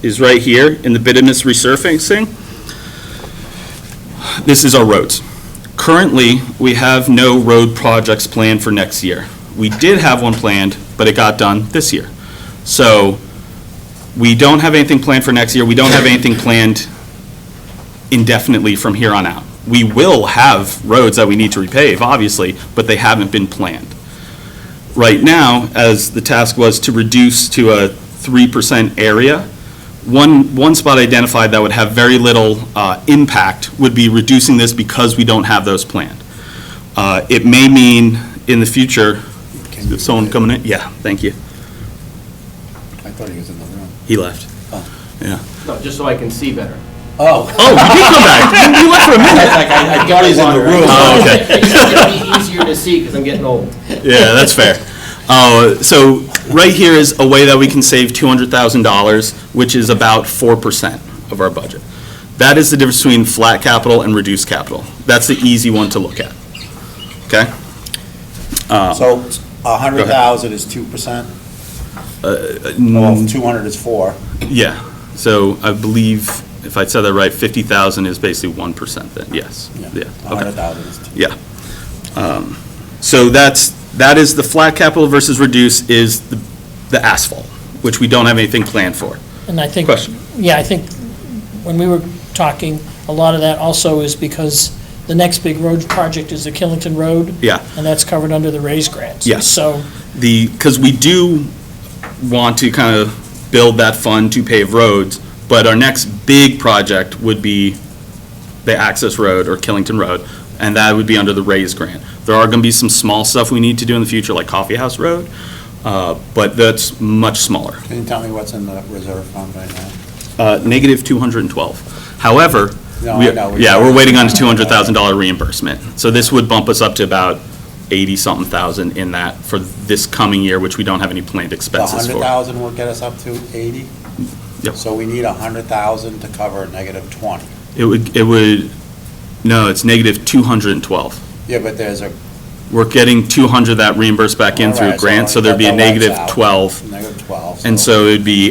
is right here in the bituminous resurfacing. This is our roads. Currently, we have no road projects planned for next year. We did have one planned, but it got done this year. So we don't have anything planned for next year. We don't have anything planned indefinitely from here on out. We will have roads that we need to repave, obviously, but they haven't been planned. Right now, as the task was to reduce to a 3% area, one spot identified that would have very little impact would be reducing this because we don't have those planned. It may mean in the future, is someone coming in? Yeah, thank you. I thought he was in the room. He left. Oh. Yeah. No, just so I can see better. Oh. Oh, you did come back. You left for a minute. I thought he's in the room. Oh, okay. It'll be easier to see because I'm getting old. Yeah, that's fair. So right here is a way that we can save $200,000, which is about 4% of our budget. That is the difference between flat capital and reduced capital. That's the easy one to look at. Okay? So 100,000 is 2%? Well, 200 is 4. Yeah. So I believe, if I said that right, 50,000 is basically 1% then, yes. Yeah. Okay. 100,000 is 2. Yeah. So that is the flat capital versus reduce is the asphalt, which we don't have anything planned for. And I think, Question. yeah, I think when we were talking, a lot of that also is because the next big road project is the Killington Road. Yeah. And that's covered under the raise grants. Yes. So, Because we do want to kind of build that fund to pave roads, but our next big project would be the Access Road or Killington Road, and that would be under the raise grant. There are going to be some small stuff we need to do in the future, like Coffee House Road, but that's much smaller. Can you tell me what's in the reserve fund right now? Negative 212. However, No, I know. we're waiting on a $200,000 reimbursement. So this would bump us up to about 80-something thousand in that for this coming year, which we don't have any planned The expenses for. 100,000 will get us up to 80? Yep. So we need 100,000 to cover negative 20. It would, no, it's negative 212. Yeah, but there's a. We're getting 200 that reimbursed back in through a Alright, grant, so there'd be a that lets negative out. 12. Negative 12. And so it'd be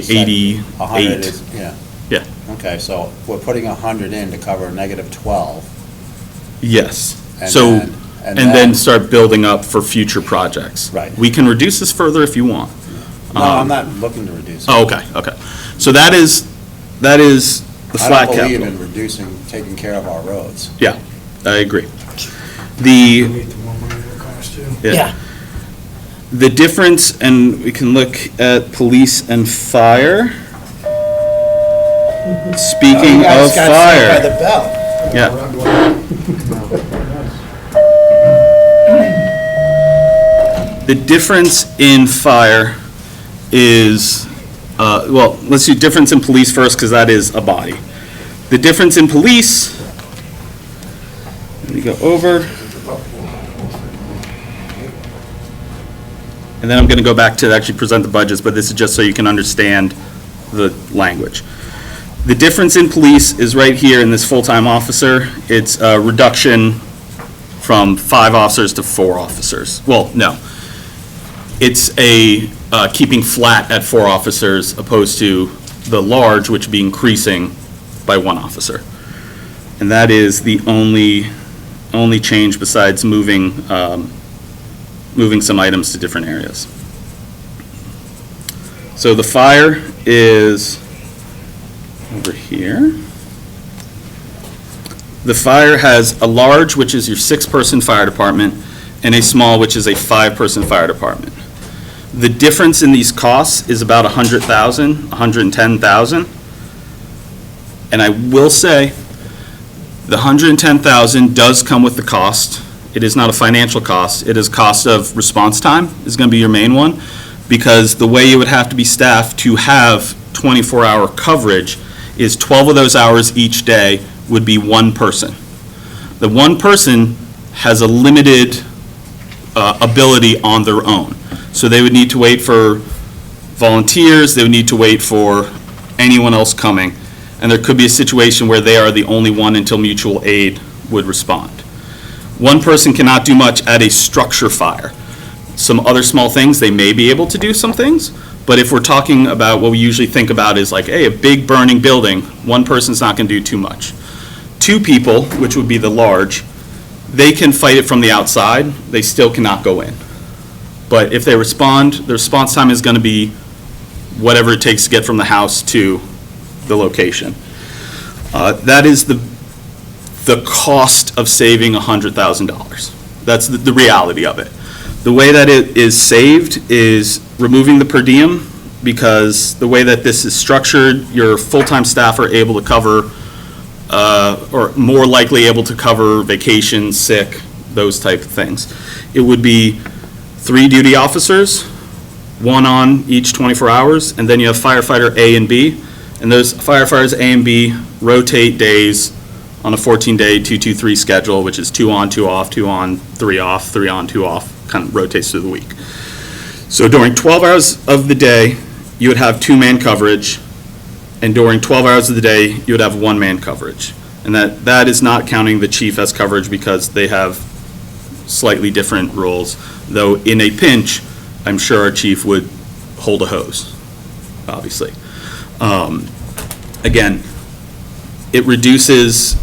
100 88. is, yeah. Yeah, Okay, so we're putting 100 in to cover negative 12. yes. And So, then- and and then then- start building up for future projects. Right. We can reduce this further if you want. No, I'm not looking to reduce it. Oh, okay, okay. So that is the flat I don't believe capital. in reducing, taking care of our roads. Yeah, I agree. yeah. The difference, and we can look at police and fire. Speaking of fire. the bell. Yeah. The difference in fire is, well, let's do difference in police first, because that is a body. The difference in police, let me go over. And then I'm going to go back to actually present the budgets, but this is just so you can understand the language. The difference in police is right here in this full-time officer. It's a reduction from 5 officers to 4 officers. Well, no. It's a keeping flat at 4 officers opposed to the large, which would be increasing by 1 officer. And that is the only change besides moving some items to different areas. So the fire is over here. The fire has a large, which is your 6-person fire department, and a small, which is a 5-person fire department. The difference in these costs is about $100,000, $110,000. And I will say, the $110,000 does come with the cost. It is not a financial cost. It is cost of response time is going to be your main one, because the way you would have to be staffed to have 24-hour coverage is 12 of those hours each day would be 1 person. The 1 person has a limited ability on their own. So they would need to wait for volunteers, they would need to wait for anyone else coming, and there could be a situation where they are the only one until mutual aid would respond. 1 person cannot do much at a structure fire. Some other small things, they may be able to do some things, but if we're talking about what we usually think about is like, hey, a big burning building, 1 person's not going to do too much. 2 people, which would be the large, they can fight it from the outside, they still cannot go in. But if they respond, the response time is going to be whatever it takes to get from the house to the location. That is the cost of saving $100,000. That's the reality of it. The way that it is saved is removing the per diem, because the way that this is structured, your full-time staff are able to cover, or more likely able to cover vacation, sick, those type of things. It would be 3 duty officers, 1 on each 24 hours, and then you have firefighter A and B. And those firefighters A and B rotate days on a 14-day 2-2-3 schedule, which is 2 on, 2 off, 2 on, 3 off, 3 on, 2 off, kind of rotates through the week. So during 12 hours of the day, you would have 2-man coverage, and during 12 hours of the day, you would have 1-man coverage. And that is not counting the chief as coverage because they have slightly different roles, though in a pinch, I'm sure our chief would hold a hose, obviously. Again, it reduces,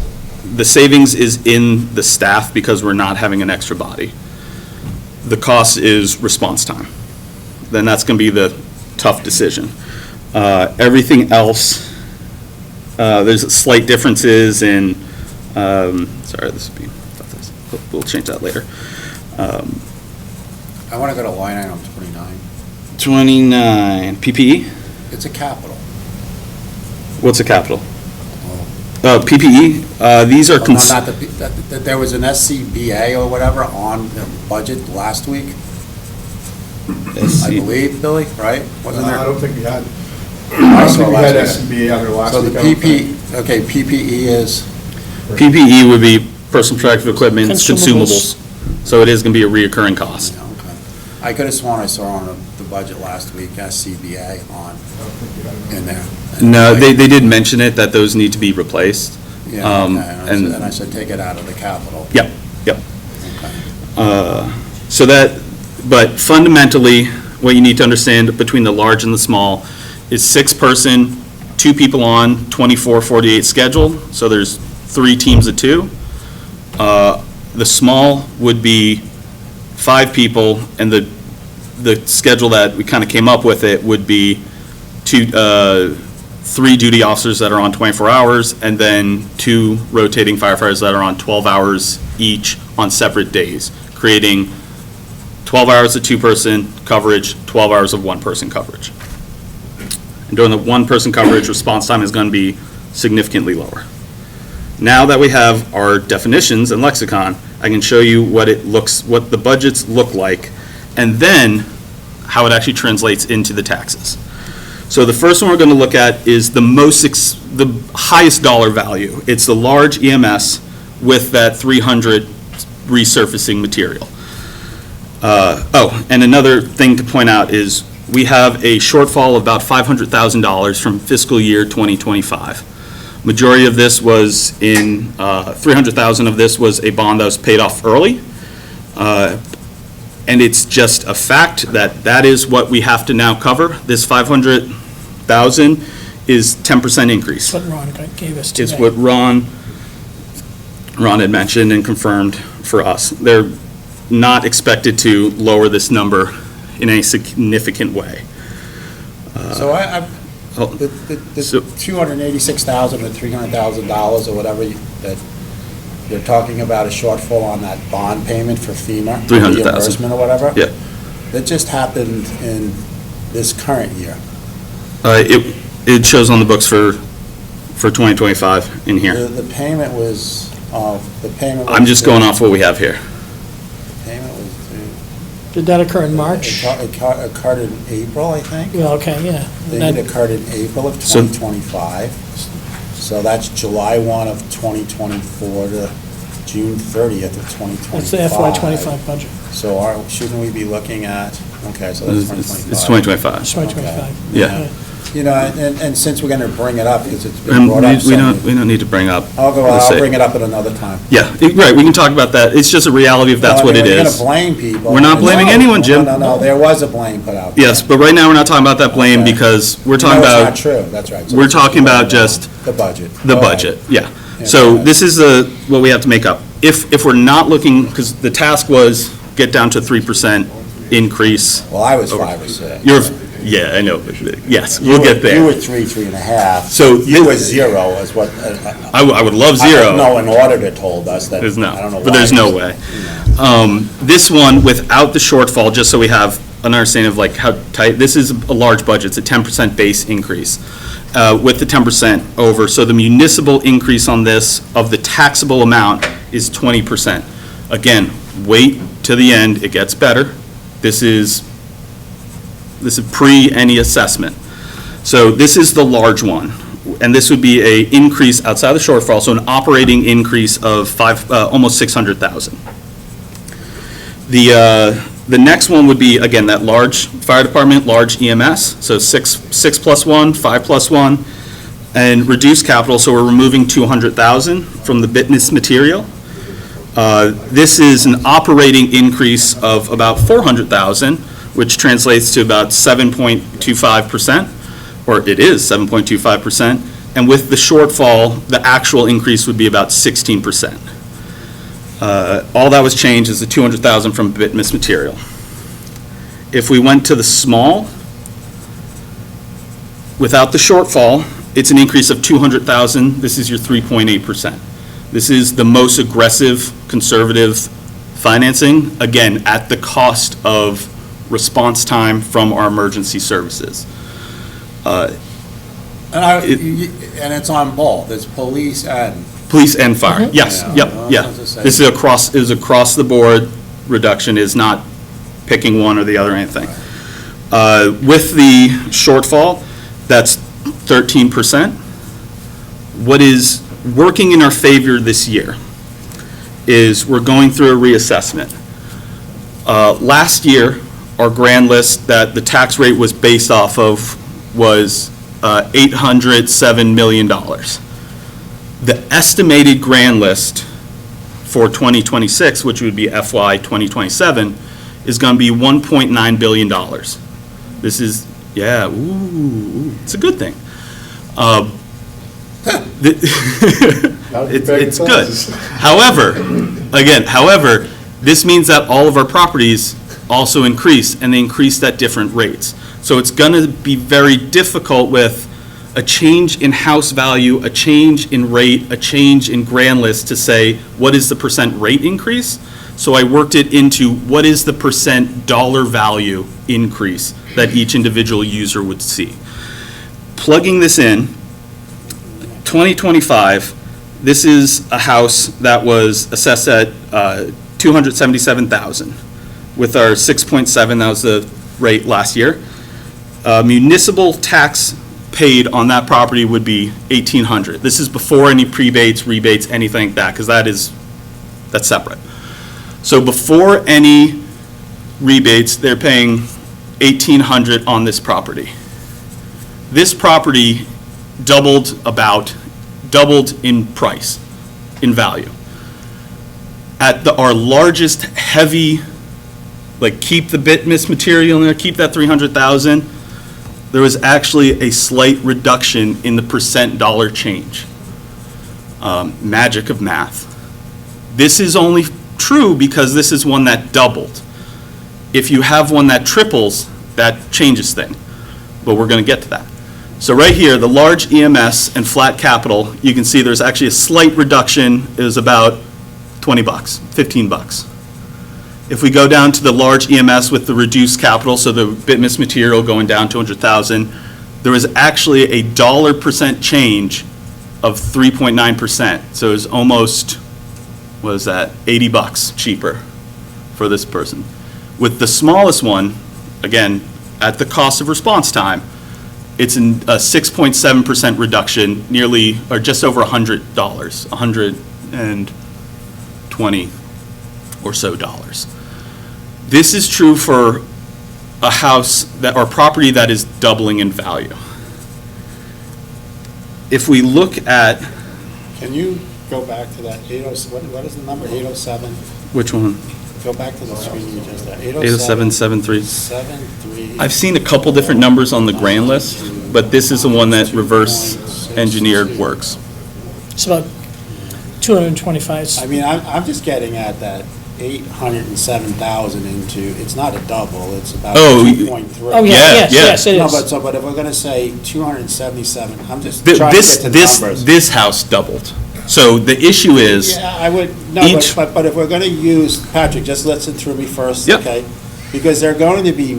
the savings is in the staff because we're not having an extra body. The cost is response time. Then that's going to be the tough decision. Everything else, there's slight differences in, sorry, this would be, we'll change that later. I want to go to line item 29. 29, PPE? It's a capital. What's a capital? PPE, these are. Oh, no, not there was an SCBA or whatever on the budget last week, I believe, Billy, right? Wasn't there? I don't think we had, I think we had last week. SCBA on there last So week. the I don't think. okay, PPE is, PPE would be personal protective equipment, Consumables. consumables. So it is going to be a reoccurring cost. yeah, okay. I could have sworn I saw on the budget last week, SCBA on, in there. No, they did mention it, that those need to be replaced. Yeah, okay, and- and I said, take it out of the capital. Yep, yep. Okay. So that, but fundamentally, what you need to understand between the large and the small is 6-person, 2 people on, 24-48 schedule, so there's 3 teams of 2. The small would be 5 people, and the schedule that we kind of came up with it would be 3 duty officers that are on 24 hours, and then 2 rotating firefighters that are on 12 hours each on separate days, creating 12 hours of 2-person coverage, 12 hours of 1-person coverage. And during the 1-person coverage, response time is going to be significantly lower. Now that we have our definitions and lexicon, I can show you what the budgets look like, and then how it actually translates into the taxes. So the first one we're going to look at is the highest dollar value. It's the large EMS with that 300 resurfacing material. And another thing to point out is we have a shortfall of about $500,000 from fiscal year 2025. Majority of this was in, $300,000 of this was a bond that was paid off early. And it's just a fact that is what we have to now cover. This $500,000 is 10% increase. What Ron gave us today. Is what Ron had mentioned and confirmed for us. They're not expected to lower this number in any significant way. So the So- $286,000 or $300,000 or whatever that you're talking about a shortfall on that bond payment for FEMA? $300,000. Reimbursement or whatever? Yeah. That just happened in this current year. It shows on the books for 2025 in here. The payment was, I'm just going off what we have here. The payment was due. Did that occur in March? It occurred in April, I think. Well, okay, yeah. I think it occurred in April of So- 2025. So that's July 1 of 2024 to June 30th of 2025. That's the FY25 budget. So shouldn't we be looking at, okay, so that's 2025. It's 2025. That's FY25. Yeah. You know, and since we're going to bring it up, because it's been And brought up. we don't need to bring up. I'll the bring it up at another time. Yeah, right, we can talk about that. It's just a reality if that's what it We're going is. to blame people. We're not blaming anyone, Jim. No, there was a blame put out. Yes, but right now, we're not talking about that blame Okay. because we're No, talking it's about. not true, that's right. So We're let's talking just about just the budget. the Go ahead. budget, yeah. Yeah, So go ahead. this is what we have to make up. If we're not looking, because the task was get down to 3% increase. Well, I was 5 or 6. Yeah, I know, yes, we'll get there. You were 3, 3.5. So You were 0 is what. I would love I 0. don't know, an auditor told us that. There's I don't know no, but why. there's no way. This one, without the shortfall, just so we have an understanding of like how tight, this is a large budget, it's a 10% base increase. With the 10% over, so the municipal increase on this of the taxable amount is 20%. Again, wait to the end, it gets better. This is pre any assessment. So this is the large one, and this would be a increase outside the shortfall, so an operating increase of almost 600,000. The next one would be, again, that large fire department, large EMS, so 6 plus 1, 5 plus 1, and reduced capital, so we're removing 200,000 from the business material. This is an operating increase of about 400,000, which translates to about 7.25%, or it is 7.25%, and with the shortfall, the actual increase would be about 16%. All that was changed is the 200,000 from business material. If we went to the small, without the shortfall, it's an increase of 200,000. This is your 3.8%. This is the most aggressive conservative financing, again, at the cost of response time from our emergency services. And it's on both, it's police and. Police and fire, yes, Yeah. yep. This is across the board reduction, is not picking one or the other or anything. With the shortfall, that's 13%. What is working in our favor this year is we're going through a reassessment. Last year, our grand list that the tax rate was based off of was $807 million. The estimated grand list for 2026, which would be FY 2027, is going to be $1.9 billion. This is, yeah, it's a good thing. It's good. However, this means that all of our properties also increase, and they increased at different rates. So it's going to be very difficult with a change in house value, a change in rate, a change in grand list to say, what is the percent rate increase? So I worked it into what is the percent dollar value increase that each individual user would see. Plugging this in, 2025, this is a house that was assessed at $277,000. With our 6.7, that was the rate last year. Municipal tax paid on that property would be $1,800. This is before any prebates, rebates, anything like that, because that's separate. So before any rebates, they're paying $1,800 on this property. This property doubled in price, in value. At our largest heavy, like keep the bitmess material in there, keep that 300,000, there was actually a slight reduction in the percent dollar change. Magic of math. This is only true because this is one that doubled. If you have one that triples, that changes things. But we're going to get to that. So right here, the large EMS and flat capital, you can see there's actually a slight reduction. It was about 20 bucks, 15 bucks. If we go down to the large EMS with the reduced capital, so the bitmess material going down 200,000, there was actually a $1 change of 3.9%. So it was almost, what is that, 80 bucks cheaper for this person. With the smallest one, again, at the cost of response time, it's a 6.7% reduction, nearly, or just over $100, $120 or so dollars. This is true for a house that, or property that is doubling in value. If we look at, Can you go back to that 80, what is the number, 807? which one? Go back to the screen you just had. 80773. 73. I've seen a couple different numbers on the grand list, but this is the one that reverse engineered works. It's about 225. I mean, I'm just getting at that 807,000 into, it's not a double, it's about Oh, 2.3. Oh, Yeah, yes, yeah. yes, it No, is. but if we're gonna say 277, I'm just trying to get to numbers. This house doubled. So the issue is, Yeah, I would, no, each- but if we're gonna use, Patrick, just listen through me first, Yep. okay? Because there are going to be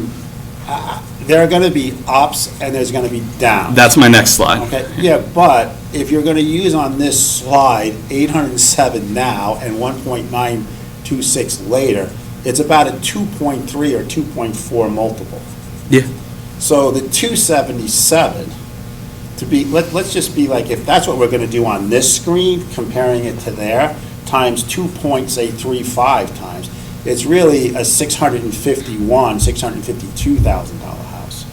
ups and there's gonna be downs. that's my next slide. Okay, yeah, but if you're gonna use on this slide 807 now and 1.926 later, it's about a 2.3 or 2.4 multiple. Yeah. So the 277 let's just be like, if that's what we're gonna do on this screen, comparing it to there, times 2.35 times, it's really a $652,000 house.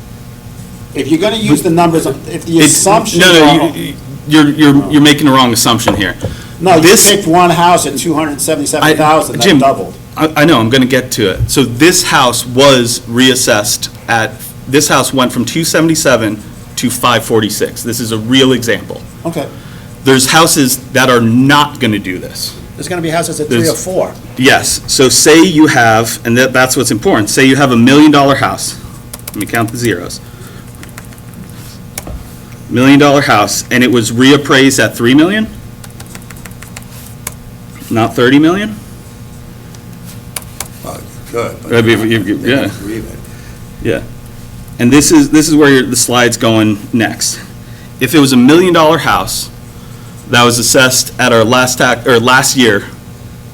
If you're gonna use the numbers, if the assumption. You're making the wrong assumption here. No, you This- picked one house at 277,000, that Jim, doubled. I know, I'm gonna get to it. So this house was reassessed this house went from 277 to 546. This is a real example. Okay. There's houses that are not gonna do this. There's gonna be houses at 3 or There's- 4. Yes, so say you have, and that's what's important, say you have $1 million house. Let me count the zeros. $1 million house, and it was reappraised at 3 million? Not 30 million? Well, good. I mean, yeah. Leave it. Yeah. And this is where the slide's going next. If it was $1 million house that was assessed at our last year,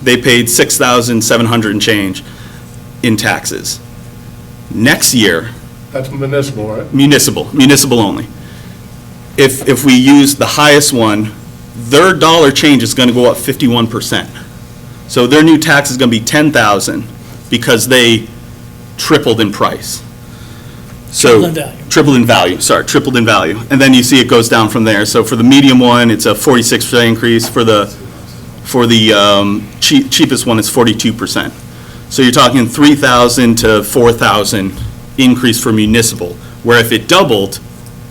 they paid $6,700 and change in taxes. Next year, That's municipal, right? municipal only. If we use the highest one, their dollar change is gonna go up 51%. So their new tax is gonna be $10,000 because they tripled in price. So tripled in value, tripled in value. And then you see it goes down from there. So for the medium one, it's a 46% increase. For the cheapest one, it's 42%. So you're talking 3,000 to 4,000 increase for municipal, where if it doubled,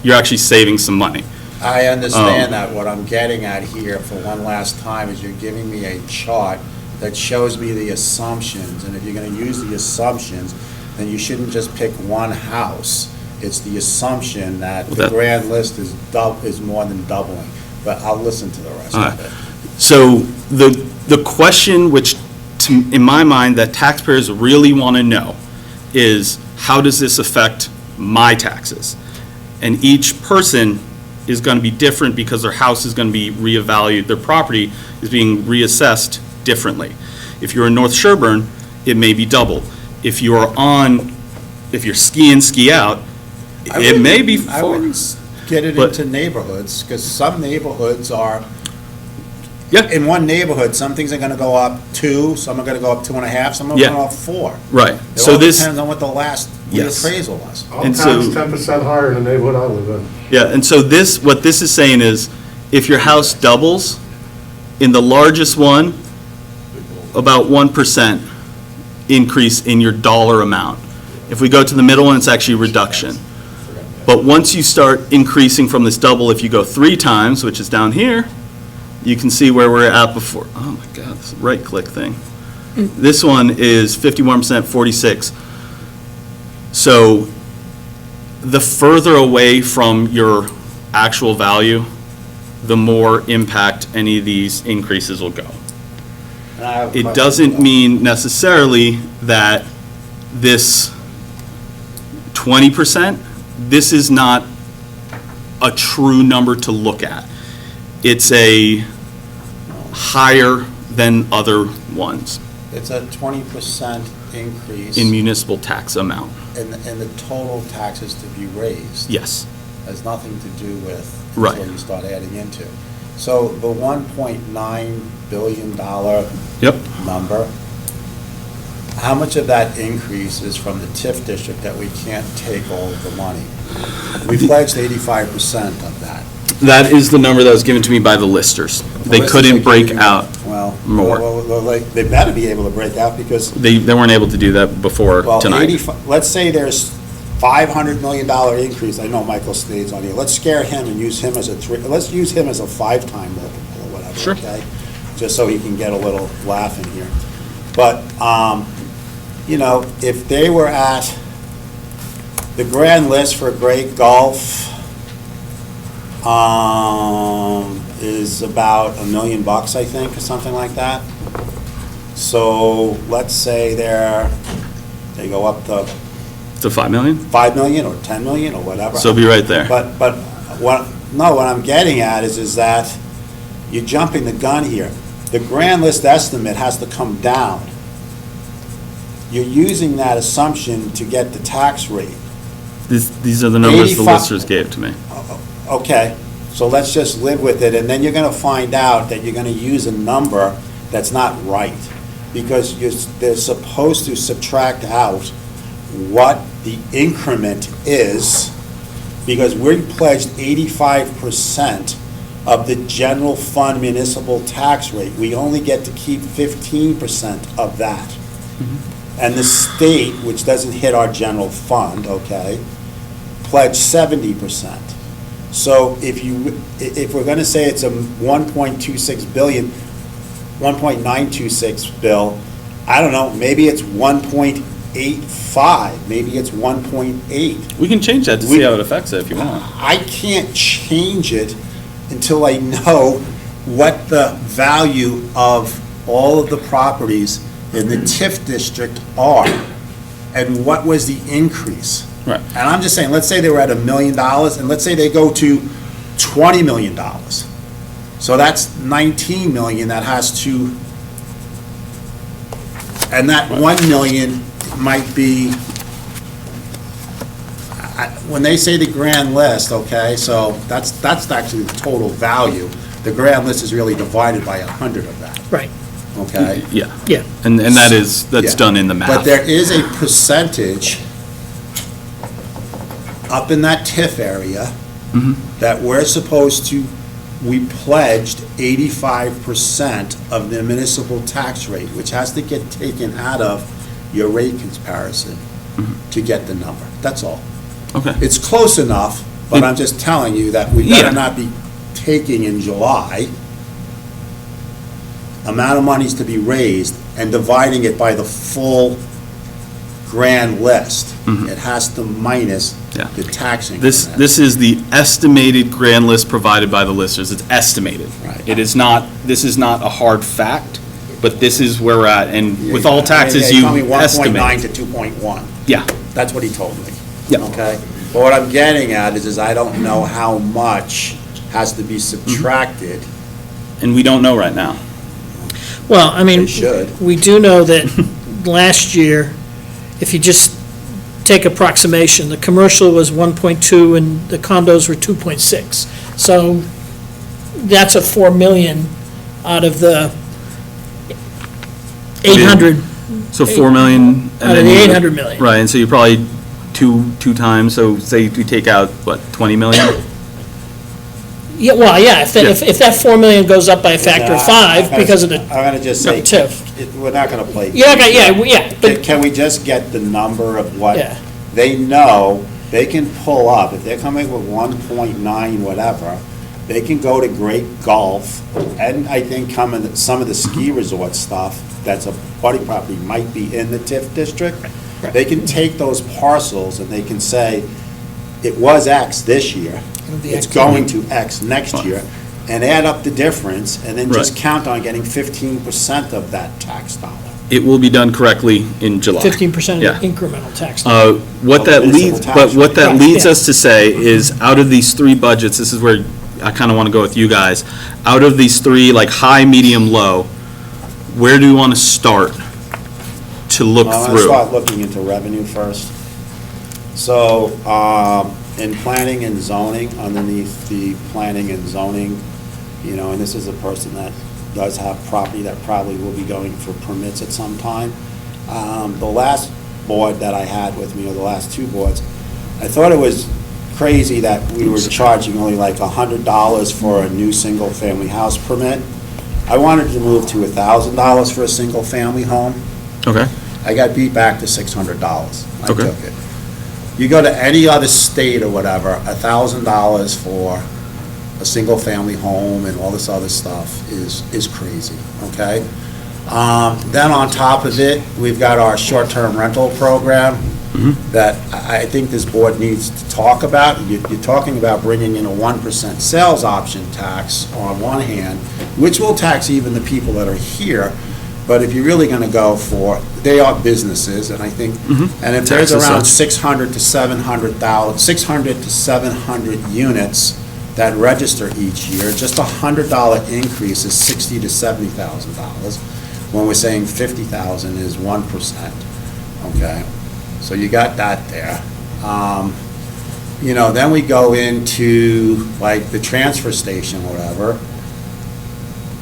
you're actually saving some money. I understand that. What I'm getting at here for one last time is you're giving me a chart that shows me the assumptions, and if you're gonna use the assumptions, then you shouldn't just pick one house. It's the assumption that the grand list is more than doubling, but I'll listen to the rest of it. So the question which, in my mind, that taxpayers really want to know is, how does this affect my taxes? And each person is going to be different because their house is going to be reevaluated, their property is being reassessed differently. If you're in North Sherburne, it may be double. If you're ski in, ski out, it may be 4. I wouldn't get it But- into neighborhoods, because some neighborhoods are, Yeah. in one neighborhood, some things are gonna go up 2, some are gonna go up 2.5, some are Yeah. gonna go up 4. Right. It So all this, depends on what the last Yes. reappraisal was. All And towns so- 10% higher in the neighborhood I live in. yeah, and so what this is saying is, if your house doubles, in the largest one, about 1% increase in your dollar amount. If we go to the middle one, it's actually a reduction. But once you start increasing from this double, if you go 3 times, which is down here, you can see where we're at before. Oh my God, this right-click thing. This one is 51%, 46. So the further away from your actual value, the more impact any of these increases will go. And I have a It question, doesn't though. mean necessarily that this 20%, this is not a true number to look at. It's a higher than other ones It's a 20% increase in municipal tax amount. in the total taxes to be raised. Yes. Has nothing to do with Right. until you start adding into. So the $1.9 billion Yep. number, how much of that increase is from the TIF district that we can't take all of the money? We pledged 85% of that. That is the number that was given to me by the listers. They Listers couldn't are break giving- out Well, more. They better be able to break out because, They weren't able to do that before well, tonight. let's say there's $500 million increase. I know Michael Stade's on here. Let's scare him and use him as let's use him as a 5-time multiple or whatever, Sure. okay? Just so he can get a little laugh in here. But, if they were at the grand list for Great Gulf, is about $1 million, I think, or something like that. So let's say they go up to To 5 million? 5 million or 10 million or whatever. So it'll be right there. But what I'm getting at is that you're jumping the gun here. The grand list estimate has to come down. You're using that assumption to get the tax rate. These are the numbers the 85 listers gave to me. Okay, so let's just live with it, and then you're gonna find out that you're gonna use a number that's not right, because they're supposed to subtract out what the increment is, because we pledged 85% of the general fund municipal tax rate. We only get to keep 15% of that. And the state, which doesn't hit our general fund, okay, pledged 70%. So if we're gonna say it's a 1.26 billion, 1.926 bill, I don't know, maybe it's 1.85, maybe it's 1.8. We can change that to see how it affects it if you want. I can't change it until I know what the value of all of the properties in the TIF district are, and what was the increase. Right. And I'm just saying, let's say they were at $1 million, and let's say they go to $20 million. So that's 19 million that has to, and that 1 million might be, when they say the grand list, okay, so that's actually the total value. The grand list is really divided by 100 of that, Right, okay? Yeah. yeah. And that's Yeah. done in the math. But there is a percentage up in that TIF area that we're supposed to, we pledged 85% of the municipal tax rate, which has to get taken out of your rate comparison to get the number. That's all. Okay. It's close enough, but I'm just telling you that we better not be taking in July amount of monies to be raised and dividing it by the full grand list. It has to minus Yeah. the tax increment. This is the estimated grand list provided by the listers. It's estimated. Right. It is not, this is not a hard fact, but this is where we're at. And with all taxes, He you told me 1.9 estimate. to 2.1. Yeah. That's what he told me. Yeah. Okay? But what I'm getting at is I don't know how much has to be subtracted. And we don't know right now. Well, I mean, They should. we do know that last year, if you just take approximation, the commercial was 1.2 and the condos were 2.6. So that's a 4 million out of the 800, So 4 million. and out of then the you- 800 million. Right, and so you're probably two times, so say we take out, what, 20 million? Yeah, well, yeah, if Yeah. if that 4 million goes up by a factor of 5 because of the I'm gonna just say, TIF. we're not gonna play. Yeah, okay, yeah, but, Can we just get the number of what yeah, they know they can pull up? If they're coming with 1.9 whatever, they can go to Great Gulf, and I think some of the ski resort stuff, that's a buddy property, might be in the TIF district. They can take those parcels and they can say, it was X this year, it's going to X next year, and add up the difference, and then just Right. count on getting 15% of that tax dollar. It will be done correctly in July. 15% Yeah. of the incremental tax. What that municipal leads, tax but what rate. that Right, leads yeah. us to say is, out of these three budgets, this is where I kind of want to go with you guys. Out of these three, like high, medium, low, where do we want to start to look I'm gonna through? start looking into revenue first. So, in planning and zoning, underneath the planning and zoning, and this is a person that does have property that probably will be going for permits at some time. The last board that I had with me, or the last two boards, I thought it was crazy that we were charging only like $100 for a new single-family house permit. I wanted to move to $1,000 for a single-family home. Okay, I got beat back to $600. I Okay. took it. You go to any other state or whatever, $1,000 for a single-family home and all this other stuff is crazy, okay? Then on top of it, we've got our short-term rental program that I think this board needs to talk about. You're talking about bringing in a 1% sales option tax on one hand, which will tax even the people that are here. But if you're really going to go for, they are businesses, and I think, and if there's Tax as around such. 600 to 700 units that register each year, just a $100 increase is $60,000 to $70,000. When we're saying 50,000 is 1%, okay? So you got that there. You know, then we go into, like, the transfer station or whatever.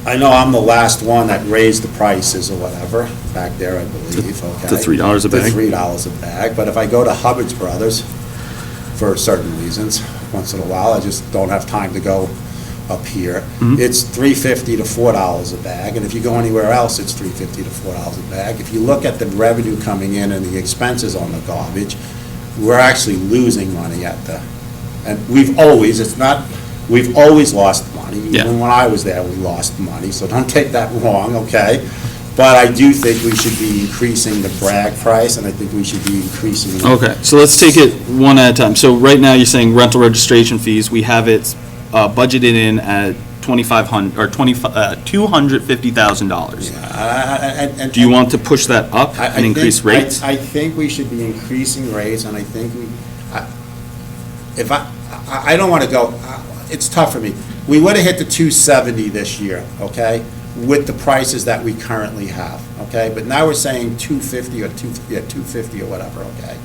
I know I'm the last one that raised the prices or whatever, back there, I believe, okay? To $3 a bag? To $3 a bag, but if I go to Hubbard's Brothers, for certain reasons, once in a while, I just don't have time to go up here, it's $3.50 to $4 a bag, and if you go anywhere else, it's $3.50 to $4 a bag. If you look at the revenue coming in and the expenses on the garbage, we're actually losing money at the, and we've always lost money. Yeah. Even when I was there, we lost money, so don't take that wrong, okay? But I do think we should be increasing the brag price, and I think we should be increasing. Okay, so let's take it one at a time. So right now, you're saying rental registration fees, we have it budgeted in at $250,000. And Do you want to push that up and increase rates? I think we should be increasing rates, and I think I don't want to go, it's tough for me. We would have hit the 270 this year, okay, with the prices that we currently have, okay? But now we're saying 250 or 250 or whatever, okay?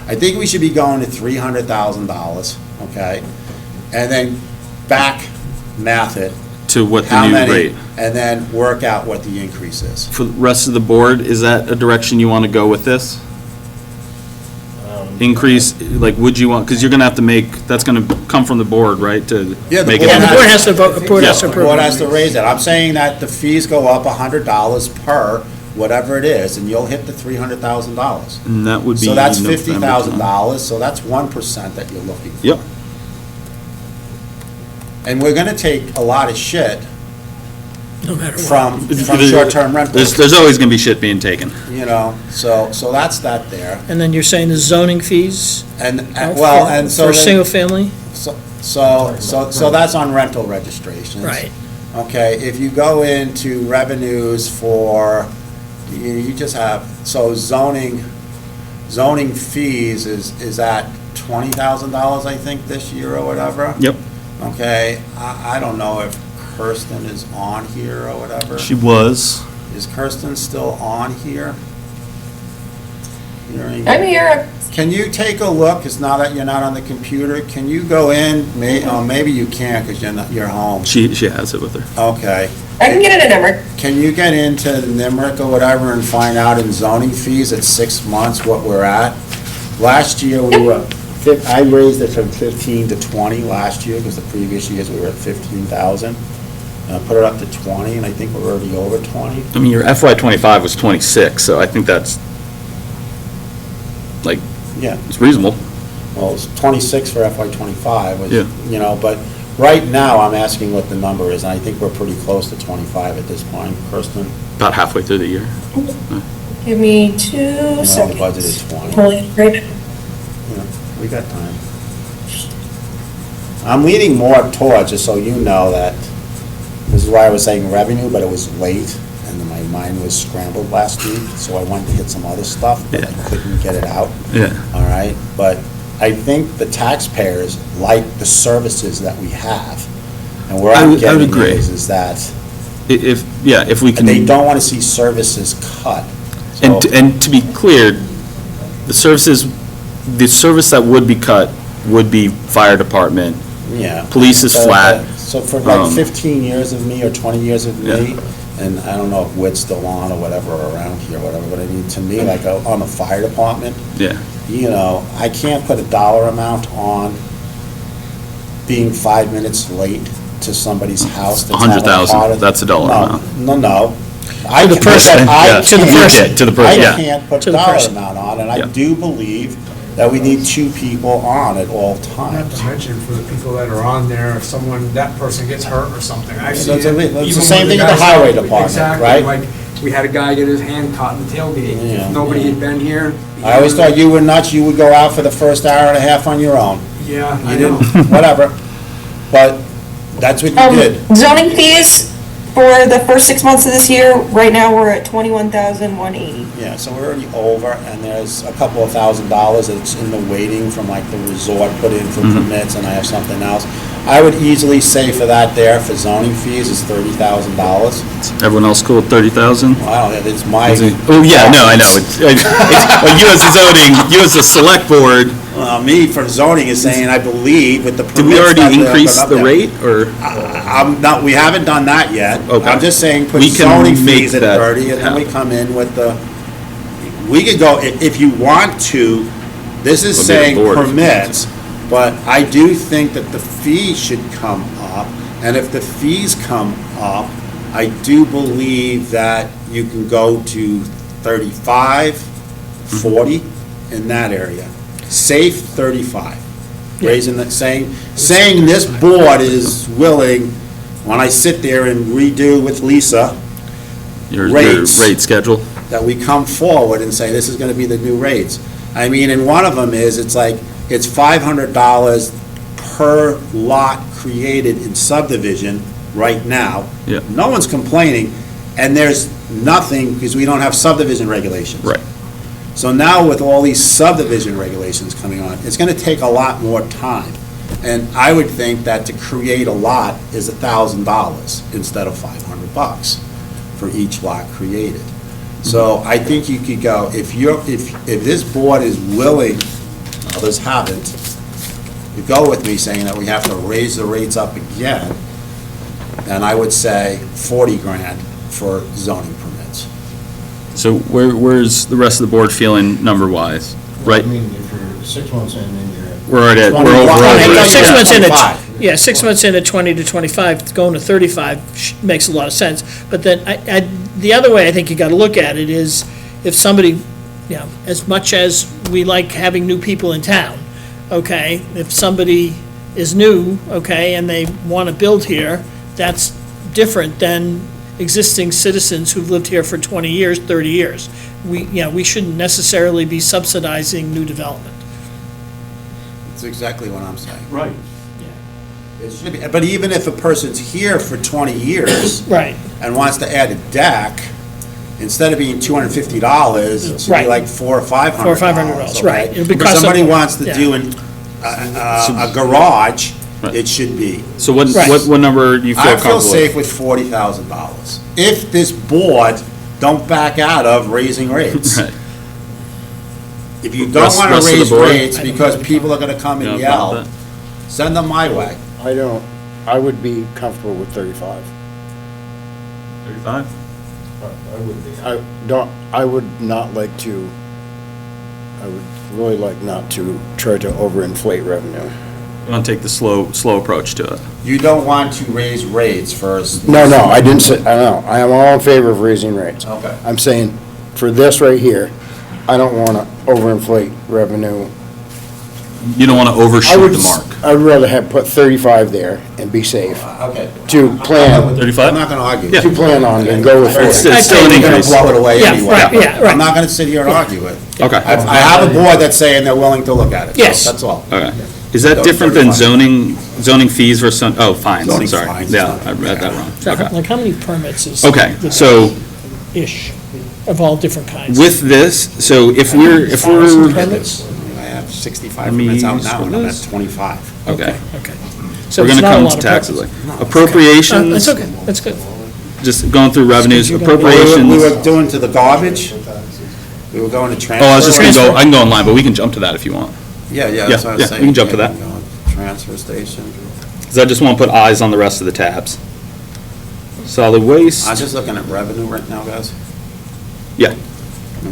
I think we should be going to $300,000, okay? And then back math it. To what the How new many, rate? and then work out what the increase is. For the rest of the board, is that a direction you want to go with this? Increase, like, would you want, because you're going to have to make, that's going to come from the board, right, to Yeah, the make board it? Yeah, the board has to vote, the board has to The approve. board has to raise it. I'm saying that the fees go up $100 per, whatever it is, and you'll hit the $300,000. And that would be So that's November $50,000, so that's 1% that you're looking for. Yep. And we're gonna take a lot of shit No matter what. from short-term rentals, There's always going to be shit being taken. you know, so that's that there. And then you're saying the zoning fees? And, well, and so. For then- single family? So that's on rental registrations. Right. Okay, if you go into revenues for, you just have, so zoning fees is at $20,000, I think, this year or whatever. Yep. Okay, I don't know if Kirsten is on here or whatever. She was. Is Kirsten still on here? I'm here. Can you take a look, because now that you're not on the computer, can you go in, maybe you can't because you're home. She has it with her. Okay. I can get it in Emmer. Can you get into NIMRIC or whatever and find out in zoning fees at 6 months what we're at? Last year, I raised it from 15 to 20 last year, because the previous years we were at 15,000. And I put it up to 20, and I think we're already over 20. I mean, your FY25 was 26, so I think that's, like, Yeah, it's reasonable. well, it's 26 for FY25, was, Yeah. you know, but right now, I'm asking what the number is, and I think we're pretty close to 25 at this point, Kirsten. About halfway through the year. Give me 2 Well, the seconds. budget is 20. Holy crap. Yeah, we got time. I'm leaning more towards, just so you know, that, this is why I was saying revenue, but it was late, and my mind was scrambled last week, so I wanted to hit some other stuff, but I couldn't get it out. Yeah. All right, but I think the taxpayers like the services that we have, and where I I'm would getting agree. is that If we can. they don't want to see services cut. So- And to be clear, the service that would be cut would be fire department. Yeah. Police is flat. So for like Um, 15 years of me or 20 years of me, Yeah. and I don't know if Whit's still on or whatever, or around here, whatever, but I mean, to me, like on the fire department, Yeah. you know, I can't put a dollar amount on being 5 minutes late to somebody's house. that's having a 100,000, party. that's a dollar No, amount. No. To the person. Yeah, To the you person. did, to the person, I yeah. can't put To a the dollar person. amount on, and I Yeah. do believe that we need 2 people on at all Not times. to mention for the people that are on there, if that person gets hurt or something. I've That's seen what I mean. it It's the even same when thing at the guys- highway department, Exactly, right? like, we had a guy get his hand caught in the tailgate. Yeah. If nobody had been here. I always thought you were nuts, you would go out for the first hour and a half on your own. Yeah, I You know. didn't, whatever. But that's what you did. Zoning fees for the first 6 months of this year, right now, we're at 21,180. Yeah, so we're already over, and there's a couple of $1,000s that's in the waiting from like the resort put in for permits, and I have something else. I would easily say for that there, for zoning fees, is $30,000. Everyone else cool with 30,000? Wow, it's my. Oh, yeah, no, I know. Well, you as a zoning, you as a select board, Me for zoning is saying, I believe with the permits. did we already that they're increase put up the there. rate, or? I'm not, we haven't done that yet. Okay. I'm just saying, put We can zoning make fees at that 30, and then we happen. come in with the, we could go, if you want to, this is We'll be saying bored. permits, but I do think that the fee should come up, and if the fees come up, I do believe that you can go to 35, 40, in that area. Safe, 35. Raising that, saying this board is willing, when I sit there and redo with Lisa, Your rates. rate schedule? that we come forward and say, this is gonna be the new rates. I mean, and one of them is, it's like, it's $500 per lot created in subdivision right now. Yeah. No one's complaining, and there's nothing, because we don't have subdivision regulations. Right. So now with all these subdivision regulations coming on, it's gonna take a lot more time. And I would think that to create a lot is $1,000 instead of $500 for each lot created. So I think you could go, if this board is willing, others haven't, you go with me saying that we have to raise the rates up again, then I would say 40 grand for zoning permits. So where's the rest of the board feeling number-wise? Right, I mean, if you're 6 months in, then you're at. we're already at, we're 21. over. Right, No, yeah, 6 months in 25. at, 6 months in at 20 to 25, going to 35 makes a lot of sense. But then, the other way I think you gotta look at it is, if somebody, as much as we like having new people in town, okay, if somebody is new, okay, and they wanna build here, that's different than existing citizens who've lived here for 20 years, 30 years. We shouldn't necessarily be subsidizing new development. That's exactly what I'm saying. Right. It should be, but even if a person's here for 20 years. Right. And wants to add a deck, instead of being $250, it should be Right. like $400 or $500. $400 or $500, right. Okay? It'll be If cost somebody of- wants to yeah. do a garage, Right. it should be. So what Right. what number do you feel I comfortable feel with? safe with $40,000. If this board don't back out of raising rates. Right. If you don't Rest want to of the raise board? rates because people are going to come You and have a problem yell, with send them my way. I would be comfortable with 35. 35? I would be. I would not like to, I would really like not to try to overinflate revenue. You want to take the slow approach to it? You don't want to raise rates first. No, I didn't say, I know, I am all in favor of raising rates. Okay. I'm saying, for this right here, I don't want to overinflate revenue. You don't want to I overshoot would the mark. I'd rather have put 35 there and be safe, Okay. to plan, 35? I'm not going to argue. Yeah. to plan on and go with It's 40. still an You're going increase. to blow it away Yeah, anyway. right, yeah, right. I'm not going to sit here and argue it. Okay, I have a board that's saying they're willing to look at it. so Yes. That's all. okay. Is that different than zoning fees versus, fines, I'm Zoning sorry. fines, Yeah, not- I read that wrong. Okay. Like, how many permits is? Okay, so Ish, of all different kinds. with this, so if we're, 1,000 permits? I have 65 Let me permits out use now, and for I'm at this. 25. okay. Okay. So We're it's going to not a come lot to of taxes. permits. Appropriations. That's okay, that's good. Just going through revenues, You're gonna- We appropriations. were doing to the garbage. We were going to transfer. Oh, I was just going to go, I can go online, but we can jump to that if you want. Yeah, Yeah, that's what I was yeah, saying. we can jump to that. we can go Transfer station. Because I just want to put eyes on the rest of the tabs. Solid waste. I'm just looking at revenue right now, guys. Yeah.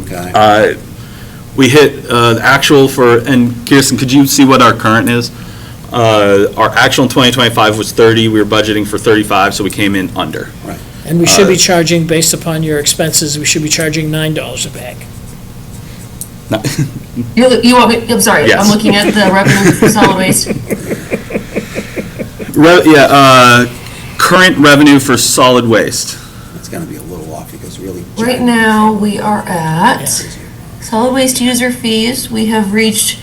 Okay. We hit the actual for, and Kirsten, could you see what our current is? Our actual in 2025 was 30, we were budgeting for 35, so we came in under. Right. And we should be charging, based upon your expenses, we should be charging $9 a bag. You want me, I'm sorry, Yes. I'm looking at the revenue for solid waste. Current revenue for solid waste. It's gonna be a little off because really. Right now, we are at solid waste user fees, we have reached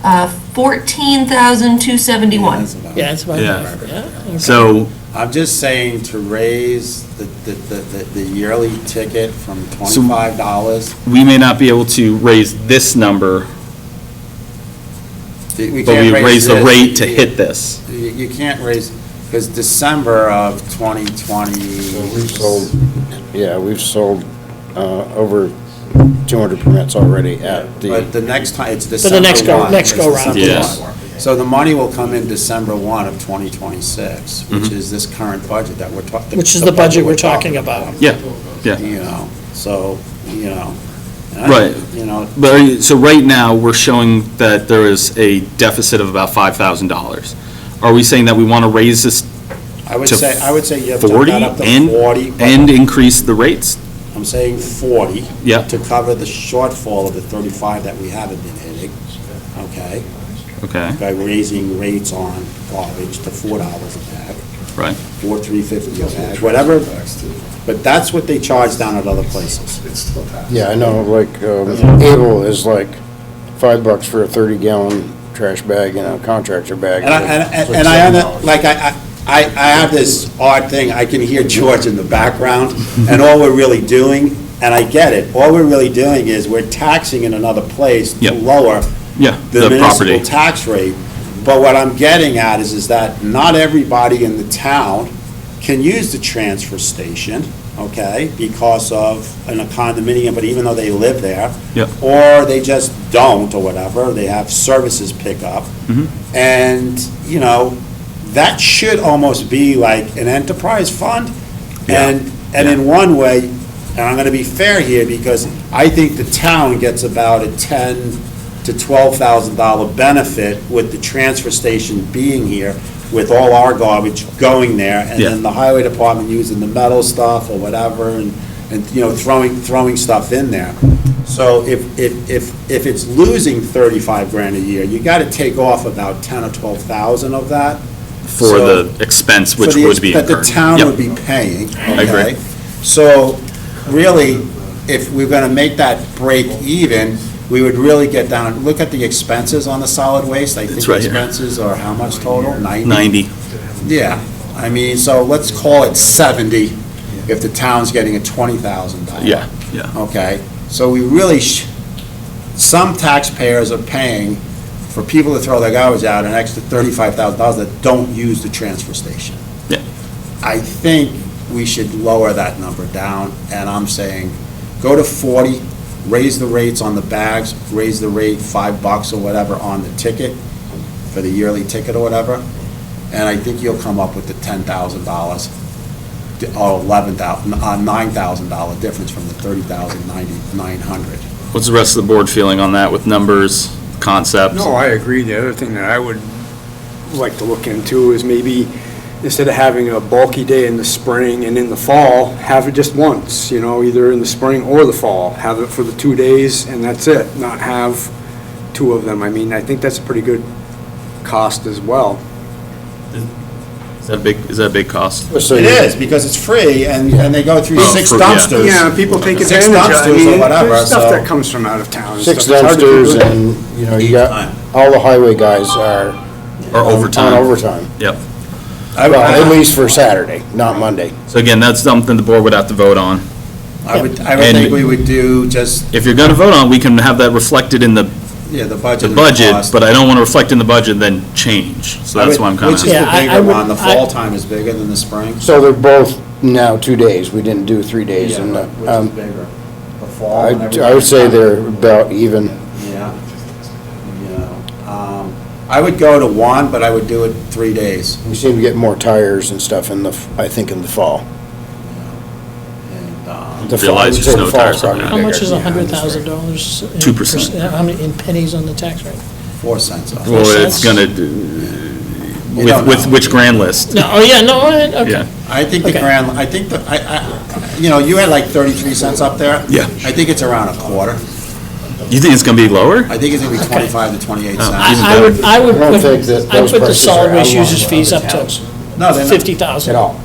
$14,271. Yeah, it's about, Yeah. yeah. okay. So, I'm just saying to raise the yearly ticket from $25. we may not be able to raise this number We but can't we raise the this. rate to hit this. You can't raise, because December of 2020. We've sold over 200 permits already at But the next time, it's For the December 1. next It's go-round. December Yes. 1. So the money will come in December 1 of 2026, which is this current budget that we're talking. Which is the budget we're talking about. Yeah, yeah. You know, so, you know. and I- Right. You know, But, so right now, we're showing that there is a deficit of about $5,000. Are we saying that we want to raise this I would to say you have to 40 that up to and, 40. but and increase the rates? I'm saying 40. Yeah. To cover the shortfall of the 35 that we haven't been hitting, okay? Okay, By raising rates on garbage to $4 a bag, right. or $3.50 a bag, whatever. But that's what they charge down at other places. Yeah, I know, like, Able is like $5 for a 30-gallon trash bag and a contractor bag. And I have this odd thing, I can hear George in the background, and all we're really doing, and I get it, all we're really doing is we're taxing in another place to Yep. lower Yeah, the the municipal property. tax rate. But what I'm getting at is that not everybody in the town can use the transfer station, okay, because of in a condominium, but even though they live there. Yep. Or they just don't, or whatever, they have services pick up. Mhm. And, you know, that should almost be like an enterprise fund. Yeah. And in one way, and I'm gonna be fair here, because I think the town gets about a $10,000 to $12,000 benefit with the transfer station being here, with all our garbage going there, and Yeah. then the highway department using the metal stuff or whatever, and you know, throwing stuff in there. So if it's losing 35 grand a year, you gotta take off about 10 or 12,000 of that. For So- the expense for which the would be That incurred. the town Yep. would be paying, I agree. okay? So, really, if we're gonna make that break even, we would really get down, look at the expenses on the solid waste. I think It's the right here. expenses are how much total? 90? 90. Yeah, I mean, so let's call it 70 if the town's getting a $20,000. Yeah, yeah. Okay, so we really, some taxpayers are paying for people to throw their garbage out an extra $35,000 that don't use the transfer station. Yeah. I think we should lower that number down, and I'm saying, go to 40, raise the rates on the bags, raise the rate $5 or whatever on the ticket, for the yearly ticket or whatever, and I think you'll come up with the $10,000, or $9,000 difference from the $30,900. What's the rest of the board feeling on that with numbers, concepts? No, I agree. The other thing that I would like to look into is maybe, instead of having a bulky day in the spring and in the fall, have it just once, you know, either in the spring or the fall. Have it for the 2 days and that's it, not have two of them. I mean, I think that's a pretty good cost as well. Is that a big cost? It is, because it's free, and they go through Oh, 6 for- yeah. dumpsters. Yeah, people take Six advantage of it. I dumpsters or mean, whatever, there's stuff so- that comes from out of town. and 6 stuff. It's hard to do dumpsters it. and, you know, you got, all the highway guys are Or overtime? on overtime. Yep. Well, at least for Saturday, not Monday. So again, that's something the board would have to vote on. I would And- think we would do just, If you're gonna vote on, it, we can have that reflected in the yeah, the budget. the and budget, cost. but I don't want to reflect in the budget and then change. So that's why I'm kind Which is of, the Yeah, I bigger would- one, the fall time is bigger than the spring? So they're both now 2 days. We didn't do 3 days. Yeah, And but which is bigger? The fall and I everything? would say they're about even. Yeah. I would go to 1, but I would do it 3 days. We seem to get more tires and stuff in the, I think, in the fall. And, The fall- Realize I would your say the snow fall's tires are probably bad. How much bigger. is $100,000? 2%. How many, in pennies on the tax rate? 4 cents off. well, it's gonna, You don't with know. which grand list? No, oh, yeah, no, okay. Yeah. I think the Okay. grand, I think that, you know, you had like 33 cents up there. Yeah. I think it's around a quarter. You think it's gonna be lower? I think it's gonna be 25 to 28 Oh. cents. I would I don't think that I'd those put the prices solid are waste outlaw users fees up to No, they're not. 50,000. At all.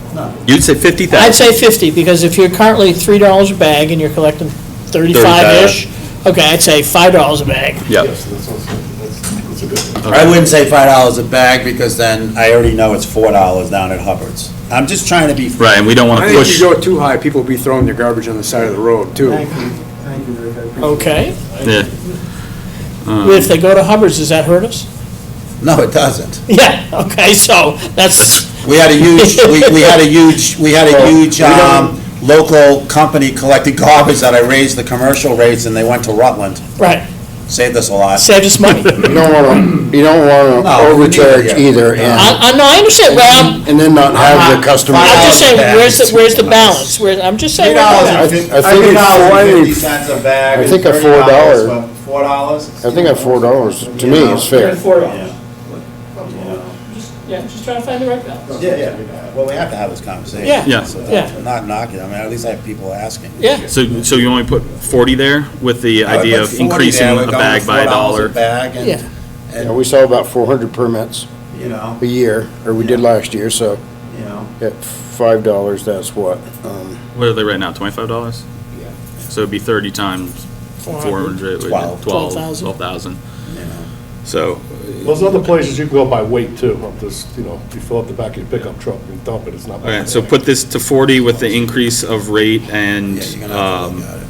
You'd say 50,000? I'd say 50, because if you're currently $3 a bag and you're collecting 35-ish, okay, I'd say $5 a bag. Yep. I wouldn't say $5 a bag, because then I already know it's $4 down at Hubbard's. I'm just trying to be. Right, and we don't want I to think if push. you go too high, people will be throwing their garbage on the side of the road, too. Thank you, thank you, Rick. I appreciate it. Okay. Yeah. If they go to Hubbard's, does that hurt us? No, it doesn't. Yeah, okay, so that's, We had a huge, we had a huge, local company collecting garbage that I raised the commercial rates and they went to Rutland. right, Saved us a lot. saved us money. You don't wanna No, overcharge yeah. either, and No, I understand, well, and then not have the customer. I'm just saying, where's the balance? I'm just saying. I think $3.50 a bag. I think and at $30, $4. $4? I think at $4, to me, is fair. $4. Yeah, just trying to find the right balance. Yeah. Well, we have to have this conversation. Yeah. Yeah. So Yeah. I'm not knocking, I mean, at least I have people asking. Yeah. So you only put 40 there with the I would idea put of 40 increasing there, we're a going bag to by a $4 dollar? a bag and, Yeah. Yeah, we saw about 400 permits you know, a year, or we did last year, so you know. at $5, that's what? What are they right now, $25? Yeah. So it'd be 30 times 400, 12,000. 12,000. You know. So, There's other places you can go by weight too, of this, you know, you fill up the back of your pickup truck and dump it, it's not. okay, so put this to 40 with the increase of rate and, Yeah, you're gonna have to look at it.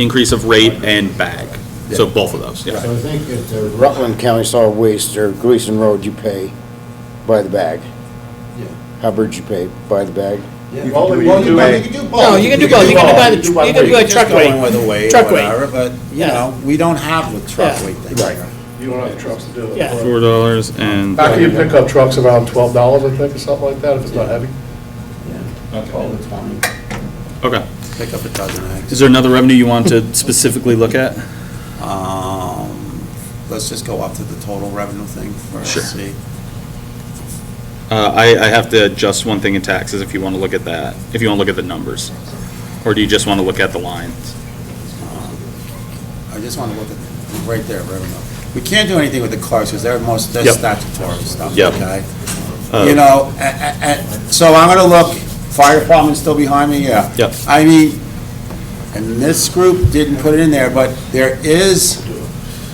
increase of rate and bag. So both of those, yeah. So I think at the Rutland County Solid Waste, or Gleason Road, you pay by the bag. Yeah. Hubbard, you pay by the bag. Yeah. Well, Well, you you can do can do both. No, you can do both, you can do by the, You can do by you can do by weight. truck Just going with weight. the weight or Truck weight. whatever, but, you Yeah. know, we don't have the truck Yeah. weight thing. Right. You don't have the trucks to do it. Yeah. $4 and, Back of your pickup truck's around $12, I think, or something like that, if it's not heavy. Yeah. 12 to 20. okay. Pick up a dozen eggs. Is there another revenue you want to specifically look at? Let's just go up to the total revenue thing first, Sure. see. I have to adjust one thing in taxes if you want to look at that, if you want to look at the numbers. Or do you just want to look at the lines? I just want to look at, right there, revenue. We can't do anything with the clerks, because they're Yep. statutory stuff, Yep. okay? You know, so I'm gonna look, fire department's still behind me, yeah. Yep. I mean, and this group didn't put it in there, but there is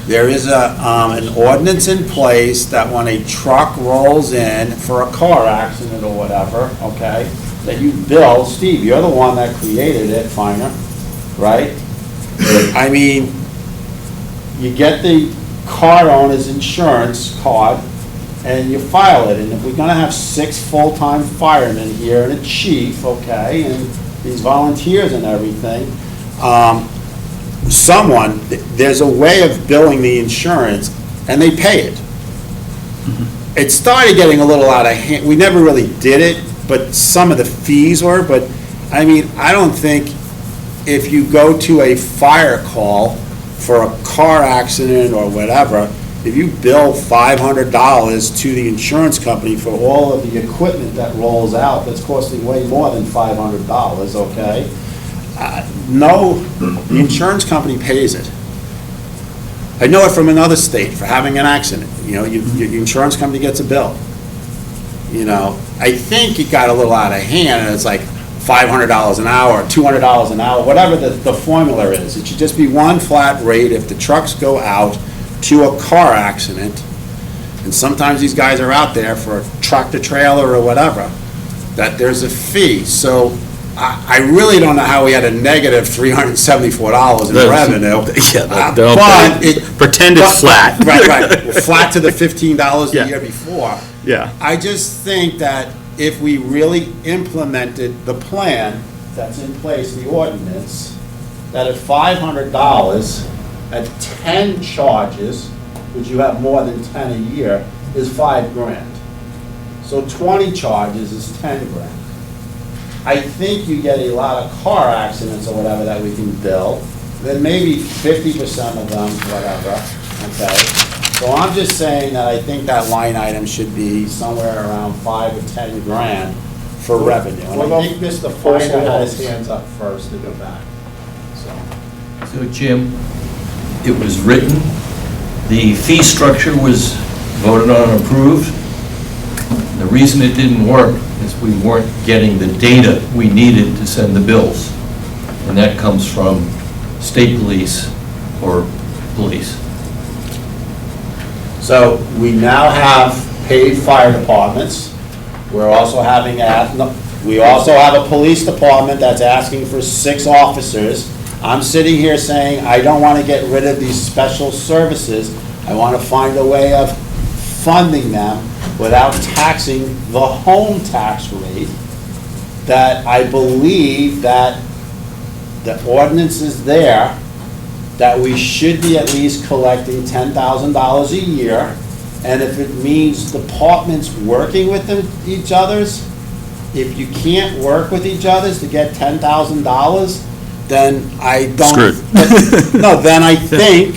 an ordinance in place that when a truck rolls in for a car accident or whatever, okay, that you bill, Steve, you're the one that created it, Finer, right? I mean, you get the car owner's insurance card and you file it, and if we're gonna have 6 full-time firemen here and a chief, okay, and these volunteers and everything, there's a way of billing the insurance, and they pay it. It started getting a little out of hand, we never really did it, but some of the fees were, but, I mean, I don't think if you go to a fire call for a car accident or whatever, if you bill $500 to the insurance company for all of the equipment that rolls out, that's costing way more than $500, okay? No, the insurance company pays it. I know it from another state, for having an accident, you know, your insurance company gets a bill. You know, I think it got a little out of hand, and it's like $500 an hour, $200 an hour, whatever the formula is. It should just be one flat rate if the trucks go out to a car accident, and sometimes these guys are out there for a tractor trailer or whatever, that there's a fee. So I really don't know how we had a negative $374 in revenue. Yeah, but it- pretend it's flat. Right, We're flat to the $15 Yeah. the year before. Yeah. I just think that if we really implemented the plan that's in place, the ordinance, that at $500, at 10 charges, which you have more than 10 a year, is $5,000. So 20 charges is 10 grand. I think you get a lot of car accidents or whatever that we can bill, then maybe 50% of them, whatever, okay? So I'm just saying that I think that line item should be somewhere around 5 or 10 grand for revenue. And I think Mr. Finer had his hands up first to go back, so. So Jim, it was written, the fee structure was voted on and approved. The reason it didn't work is we weren't getting the data we needed to send the bills. And that comes from state police or police. So we now have paid fire departments. We're also having, we also have a police department that's asking for 6 officers. I'm sitting here saying, I don't want to get rid of these special services. I want to find a way of funding them without taxing the home tax rate, that I believe that the ordinance is there, that we should be at least collecting $10,000 a year, and if it means departments working with each other's, if you can't work with each other's to get $10,000, then I don't. Screwed. No, then I think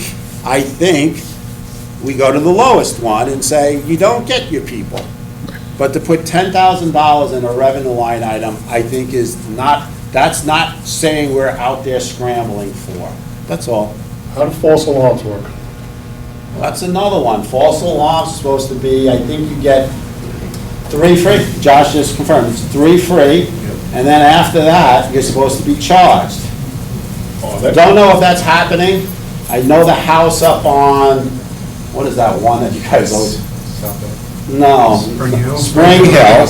we go to the lowest one and say, you don't get your people. But to put $10,000 in a revenue line item, I think that's not saying we're out there scrambling for. That's all. How do false alarms work? That's another one. False alarms is supposed to be, I think you get 3 free. Josh just confirmed, it's 3 free, and then after that, you're supposed to be charged. Don't know if that's happening. I know the house up on, what is that one that you guys always? No. Spring Hill? Spring Hill.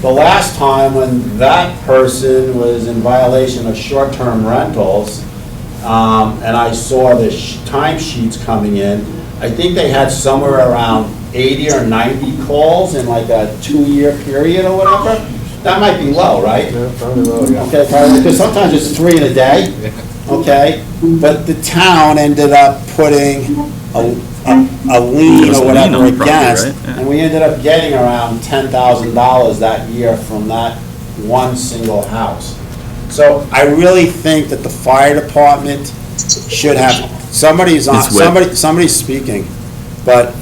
The last time when that person was in violation of short-term rentals, and I saw the timesheets coming in, I think they had somewhere around 80 or 90 calls in like a 2-year period or whatever. That might be low, right? Yeah, probably low, yeah. Okay, because sometimes it's 3 in a day, okay? But the town ended up putting a lien or whatever against, and we ended up getting around $10,000 that year from that one single house. So I really think that the fire department should have, somebody's speaking, but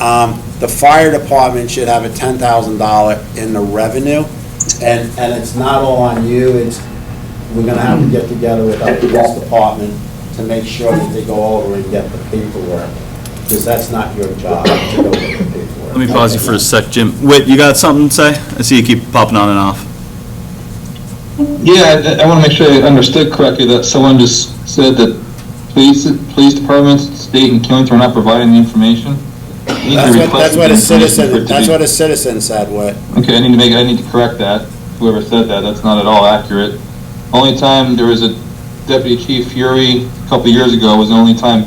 the fire department should have a $10,000 in the revenue, and it's not all on you, we're gonna have to get together with our police department to make sure that they go over and get the paperwork, because that's not your job to go get the paperwork. Let me pause you for a sec, Jim. Whit, you got something to say? I see you keep popping on and off. Yeah, I want to make sure I understood correctly that someone just said that police departments, state and Killington are not providing the information. That's what a citizen said, Whit. Okay, I need to correct that. Whoever said that, that's not at all accurate. Only time there was a Deputy Chief Fury a couple of years ago was the only time,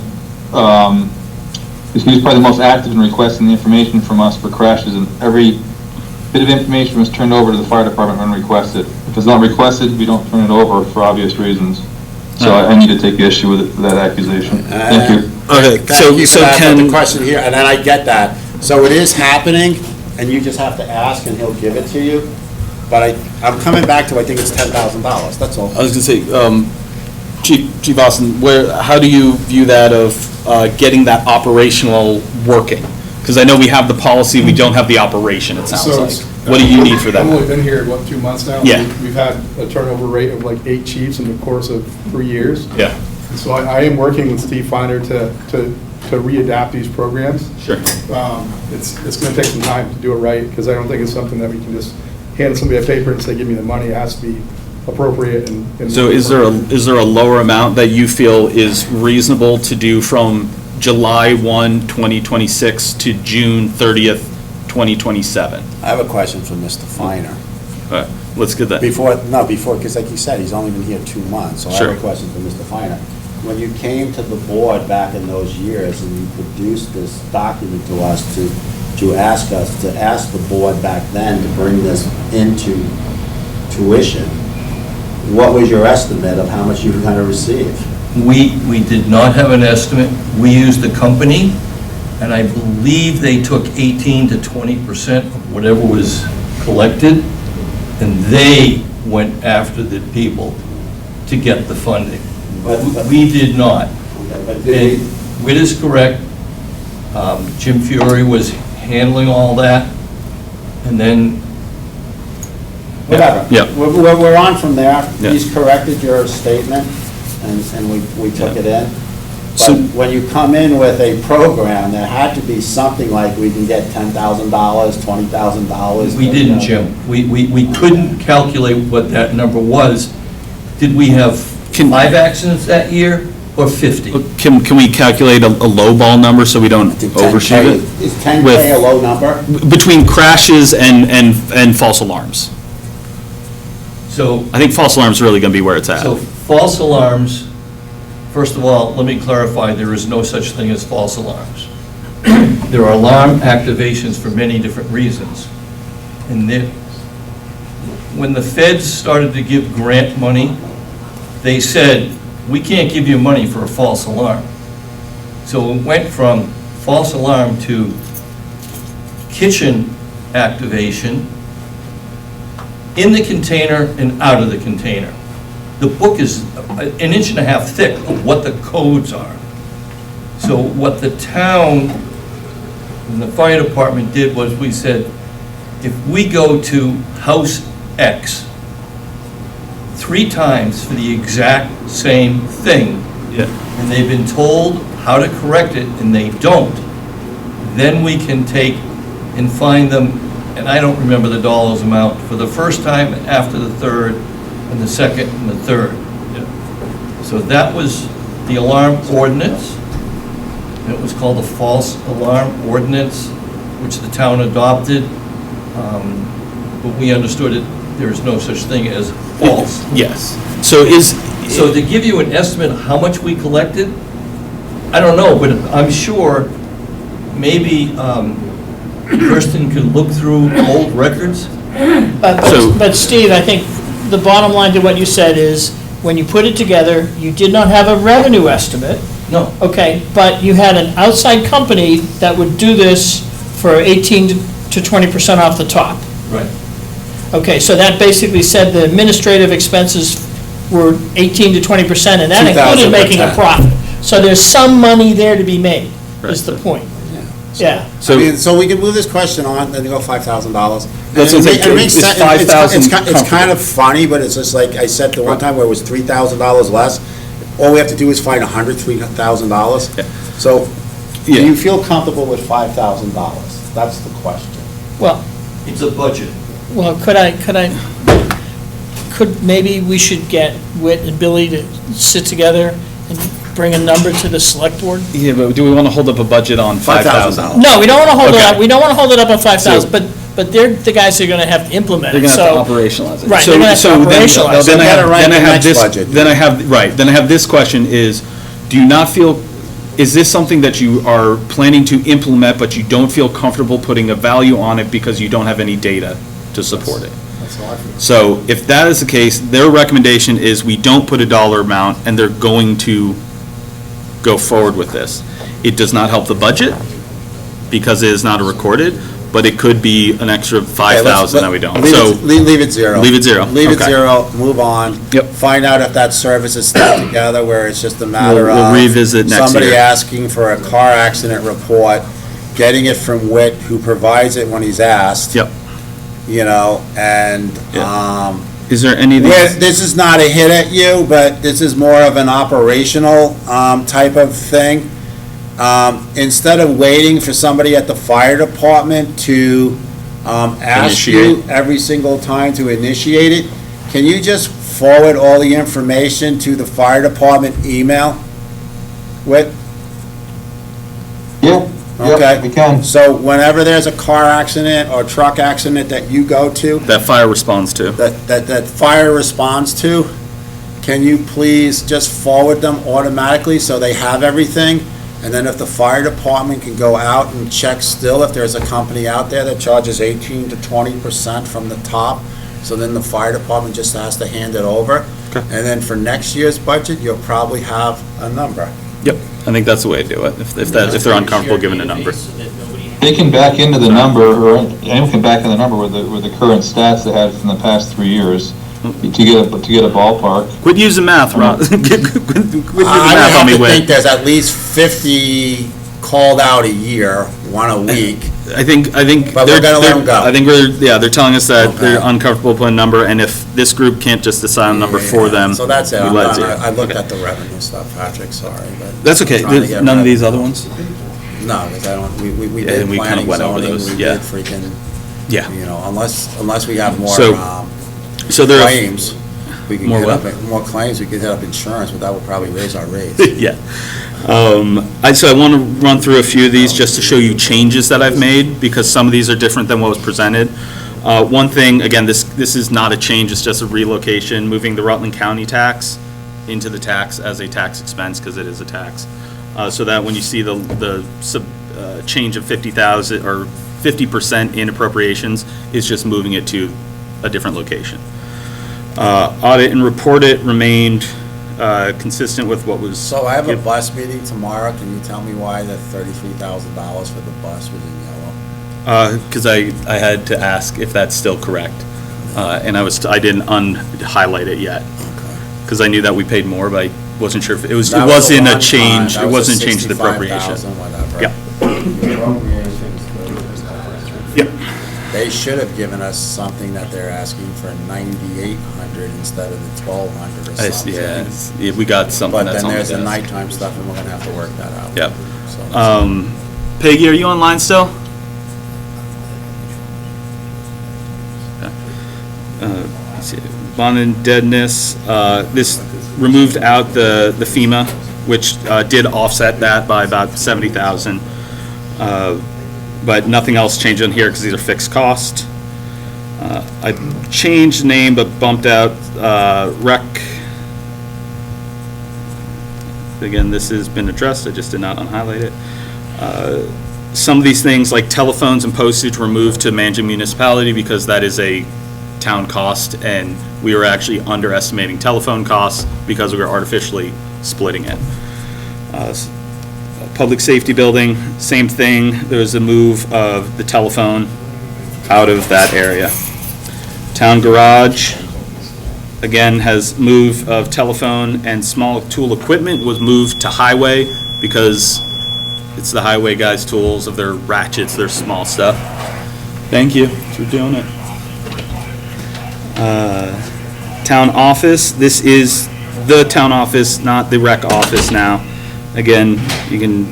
he was probably the most active in requesting the information from us for crashes, and every bit of information was turned over to the fire department when requested. If it's not requested, we don't turn it over for obvious reasons. So I need to take issue with that accusation. Thank you. Okay, Thank you for that, but the question here, and then I get that. So it is happening, and you just have to ask, and he'll give it to you. But I'm coming back to, I think it's $10,000, that's all. I was gonna say, Chief Austin, how do you view that of getting that operational working? Because I know we have the policy, we don't have the operation, it sounds like. What do you need for that? I've only been here, 2 months now? Yeah. We've had a turnover rate of like 8 chiefs in the course of 3 years. Yeah. And so I am working with Steve Feiner to readapt these programs. Sure. It's gonna take some time to do it right, because I don't think it's something that we can just hand somebody a paper and say, give me the money. It has to be appropriate and. So is there a lower amount that you feel is reasonable to do from July 1, 2026 to June 30th, 2027? I have a question for Mr. Feiner. All right, let's get that. Before, because like you said, he's only been here 2 months, so I have a question for Mr. Feiner. When you came to the board back in those years and you produced this document to us to ask the board back then to bring this into tuition, what was your estimate of how much you were going to receive? We did not have an estimate. We used the company, and I believe they took 18 to 20% of whatever was collected, and they went after the people to get the funding. But we did not. And Whit is correct. Jim Fury was handling all that, and then. Whatever. Yeah. We're on from there. Yeah. He's corrected your statement, and we took it in. So But when you come in with a program, there had to be something like we can get $10,000, $20,000. We didn't, Jim. We couldn't calculate what that number was. Did we have 5 accidents that year or 50? can we calculate a low ball number so we don't overshoot it? Is 10K a low number? Between crashes and false alarms. So I think false alarms are really going to be where it's at. So false alarms, first of all, let me clarify, there is no such thing as false alarms. there are alarm activations for many different reasons. And when the feds started to give grant money, they said, we can't give you money for a false alarm. So it went from false alarm to kitchen activation, in the container and out of the container. The book is an inch and a half thick of what the codes are. So what the town and the fire department did was we said, if we go to house X 3 times for the exact same thing, and they've been told how to correct it and they don't, then we can take and find them, and I don't remember the dollars amount, for the first time after the third, and the second and the third. So that was the alarm ordinance. And it was called the false alarm ordinance, which the town adopted. But we understood it, there is no such thing as false. Yes. So to give you an estimate of how much we collected, I don't know, but I'm sure maybe Kirsten could look through old records. But Steve, I think the bottom line to what you said is, when you put it together, you did not have a revenue estimate. No. Okay, but you had an outside company that would do this for 18 to 20% off the top. Right. Okay, so that basically said the administrative expenses were 18 to 20%, and that included making a profit. So there's some money there to be made, is the point. Yeah. So we can move this question on, then go $5,000. That's what I'm saying. It makes Is sense. 5,000 It's kind of funny, but it's just like I said the one time where it was $3,000 less. All we have to do is find $103,000. So, do you feel comfortable with $5,000? That's the question. Well, it's a budget. Well, could maybe we should get Whit and Billy to sit together and bring a number to the select board? Yeah, but do we want to hold up a budget on $5,000? No, we don't want to hold it Okay. up, we don't want to hold it up on 5,000, So- but they're the guys who are going to have to implement it, They're so. going to have to operationalize it. Right, they're going to have to operationalize it. Then I have this, budget. then I have this question is, do you not feel, is this something that you are planning to implement, but you don't feel comfortable putting a value on it because you don't have any data to support it? That's how I feel. So if that is the case, their recommendation is we don't put a dollar amount, and they're going to go forward with this. It does not help the budget, because it is not a recorded, but it could be an extra 5,000 that we don't. So Leave it zero. Leave it zero. Leave it Okay. zero, move on. Yep. Find out if that service is still together, where it's just a matter We'll of. revisit next Somebody year. asking for a car accident report, getting it from Whit, who provides it when he's asked. Yep. You know, and, Is there any of these? this is not a hit at you, but this is more of an operational, type of thing. Instead of waiting for somebody at the fire department to, ask you Initiate. every single time to initiate it, can you just forward all the information to the fire department email? With? Yeah, Okay. we can. So whenever there's a car accident or truck accident that you go to, That fire responds to. that fire responds to, can you please just forward them automatically so they have everything? And then if the fire department can go out and check still if there's a company out there that charges 18 to 20% from the top, so then the fire department just has to hand it over. Okay. And then for next year's budget, you'll probably have a number. Yep, I think that's the way to do it, if they're uncomfortable giving a number. They can back into the number, or anyone can back in the number with the current stats they had from the past 3 years to get a ballpark. Quit using math, Ron. Quit using I math on have me, to think Whit. there's at least 50 called out a year, one a week. I think. But we're gonna let them go. I think they're telling us that Okay. they're uncomfortable putting a number, and if this group can't just decide on a number for them. So that's it. we I'm let done. zero. I looked Okay. at the revenue stuff, Patrick, sorry, but. That's okay, I'm trying to get none of these revenue. other ones? No, because I don't, we Yeah, did we kinda planning, went over zoning, those, we yeah. did freaking, Yeah. you know, unless we have more, So there are. claims, we can More hit what? up, more claims, we could hit up insurance, but that would probably raise our rates. Yeah. So I want to run through a few of these just to show you changes that I've made, because some of these are different than what was presented. One thing, again, this is not a change, it's just a relocation, moving the Rutland County tax into the tax as a tax expense, because it is a tax. So that when you see the change of 50,000 or 50% in appropriations is just moving it to a different location. Audit and report it remained consistent with what was. So I have a bus meeting tomorrow. Can you tell me why the $33,000 for the bus was in yellow? Because I had to ask if that's still correct. And I didn't highlight it yet. Because I knew that we paid more, but I wasn't sure if it was, it wasn't a change, it wasn't a change to the appropriation. Whatever. Yep. They should have given us something that they're asking for 9,800 instead of the 1,200 or something. Yeah, we got something But that's then on the there's the desk. nighttime stuff, and we're gonna have to work that out. Yep. So- Peggy, are you online still? Let's see. Bond indebtedness, this removed out the FEMA, which did offset that by about 70,000. But nothing else changed on here because these are fixed cost. I changed the name but bumped out rec. Again, this has been addressed, I just did not unhighlight it. Some of these things like telephones and postage were moved to managing municipality because that is a town cost, and we were actually underestimating telephone costs because we were artificially splitting it. Public safety building, same thing. There was a move of the telephone out of that area. Town garage, again, has move of telephone and small tool equipment was moved to highway because it's the highway guys' tools of their ratchets, their small stuff. Thank you for doing it. Town office, this is the town office, not the rec office now. Again, you can,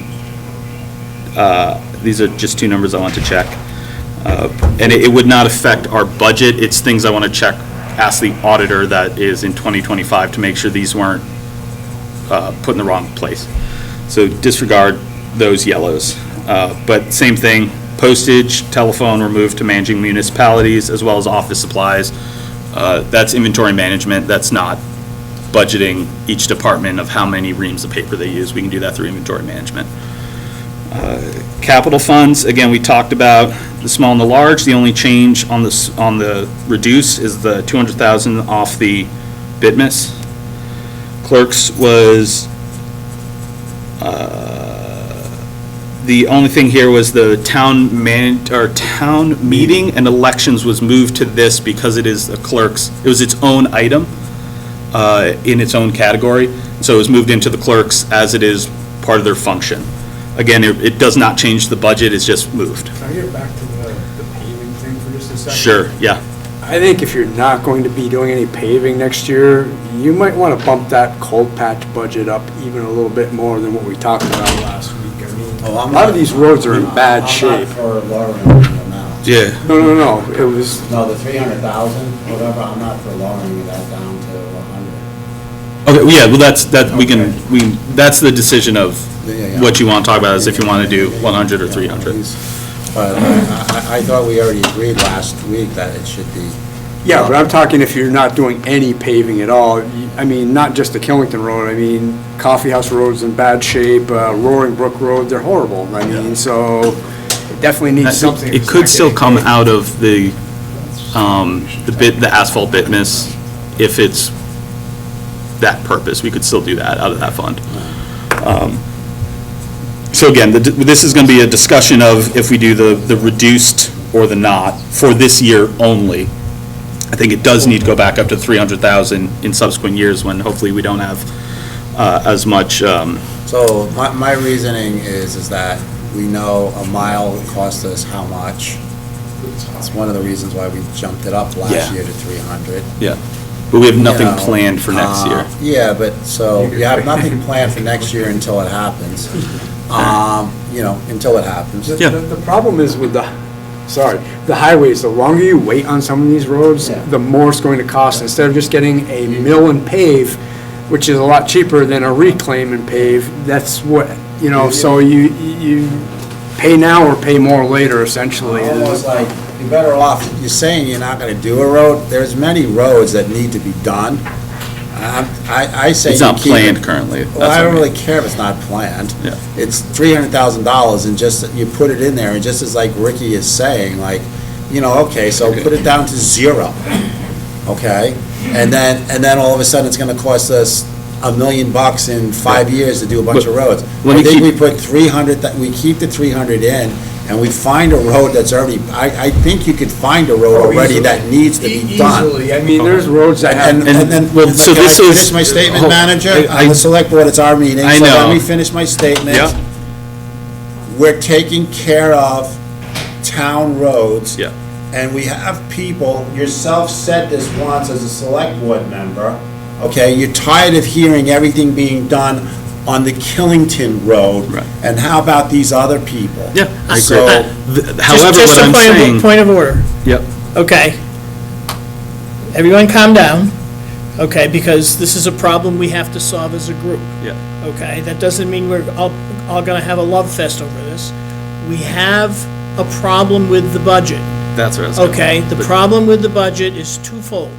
these are just two numbers I want to check. And it would not affect our budget. It's things I want to check, ask the auditor that is in 2025 to make sure these weren't put in the wrong place. So disregard those yellows. But same thing, postage, telephone were moved to managing municipalities as well as office supplies. That's inventory management. That's not budgeting each department of how many reams of paper they use. We can do that through inventory management. Capital funds, again, we talked about the small and the large. The only change on the reduce is the 200,000 off the BITMIS. Clerks was the only thing here was the town meeting and elections was moved to this because it is the clerks. It was its own item in its own category. So it was moved into the clerks as it is part of their function. Again, it does not change the budget, it's just moved. Can I get back to the paving thing for just a second? Sure, yeah. I think if you're not going to be doing any paving next year, you might want to bump that cold patch budget up even a little bit more than what we talked about last week. I mean, a lot of these roads are in bad shape. I'm not for lowering the amount. Yeah. No, it was. No, the 300,000, whatever, I'm not for lowering that down to 100. Okay, well, yeah, well, that's the decision of Yeah. what you want to talk about, is if you want to do 100 or 300. But I thought we already agreed last week that it should be. Yeah, but I'm talking if you're not doing any paving at all. I mean, not just the Killington Road, I mean, Coffee House Road's in bad shape, Roaring Brook Road, they're horrible. I mean, so it definitely needs something. It could still come out of the asphalt BITMIS if it's that purpose. We could still do that out of that fund. So again, this is going to be a discussion of if we do the reduced or the not for this year only. I think it does need to go back up to 300,000 in subsequent years when hopefully we don't have as much. So my reasoning is that we know a mile cost us how much. It's one of the reasons why we jumped it up last year to 300. Yeah, but we have nothing planned for next year. Yeah, but so you have nothing planned for next year until it happens. Until it happens. The problem is with the highways, the longer you wait on some of these roads, the more it's going to cost. Instead of just getting a mill and pave, which is a lot cheaper than a reclaim and pave, that's what, so you pay now or pay more later, essentially. Almost like, you're better off, you're saying you're not gonna do a road, there's many roads that need to be done. I say. It's you not keep planned it- currently. Well, That's I don't what I really care if it's not planned. Yeah. It's $300,000 and just, you put it in there, and just as like Ricky is saying, like, okay, so put it down to 0, okay? And then all of a sudden, it's gonna cost us $1 million in 5 years to do a bunch of roads. let me I think keep- we put 300, we keep the 300 in, and we find a road that's already, I think you could find a road already that needs to be done. Easily, I mean, there's roads that have. And then, well, so can I this is- finish my statement, hold- manager? I- On the select board, it's our meeting, I so let know. me finish my statement. Yeah. We're taking care of town roads. Yeah. And we have people, yourself said this once as a select board member, okay, you're tired of hearing everything being done on the Killington Road. Right. And how about these other people? Yeah, I agree. So, However, Just what a I'm saying. point of order. Yep. Okay. Everyone calm down, okay, because this is a problem we have to solve as a group. Yeah. Okay, that doesn't mean we're all gonna have a love fest over this. We have a problem with the budget, That's what I was going. okay? The problem with the budget is twofold,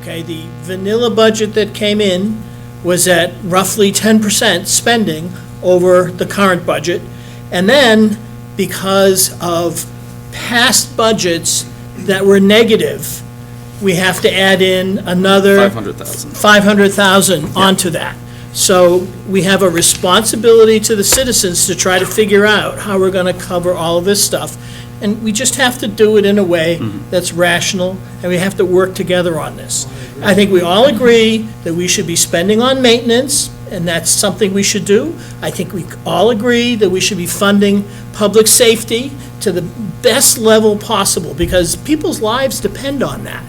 okay? The vanilla budget that came in was at roughly 10% spending over the current budget. And then, because of past budgets that were negative, we have to add in another 500,000. 500,000 onto that. So we have a responsibility to the citizens to try to figure out how we're going to cover all of this stuff. And we just have to do it in a way that's rational, and we have to work together on this. I think we all agree that we should be spending on maintenance, and that's something we should do. I think we all agree that we should be funding public safety to the best level possible, because people's lives depend on that,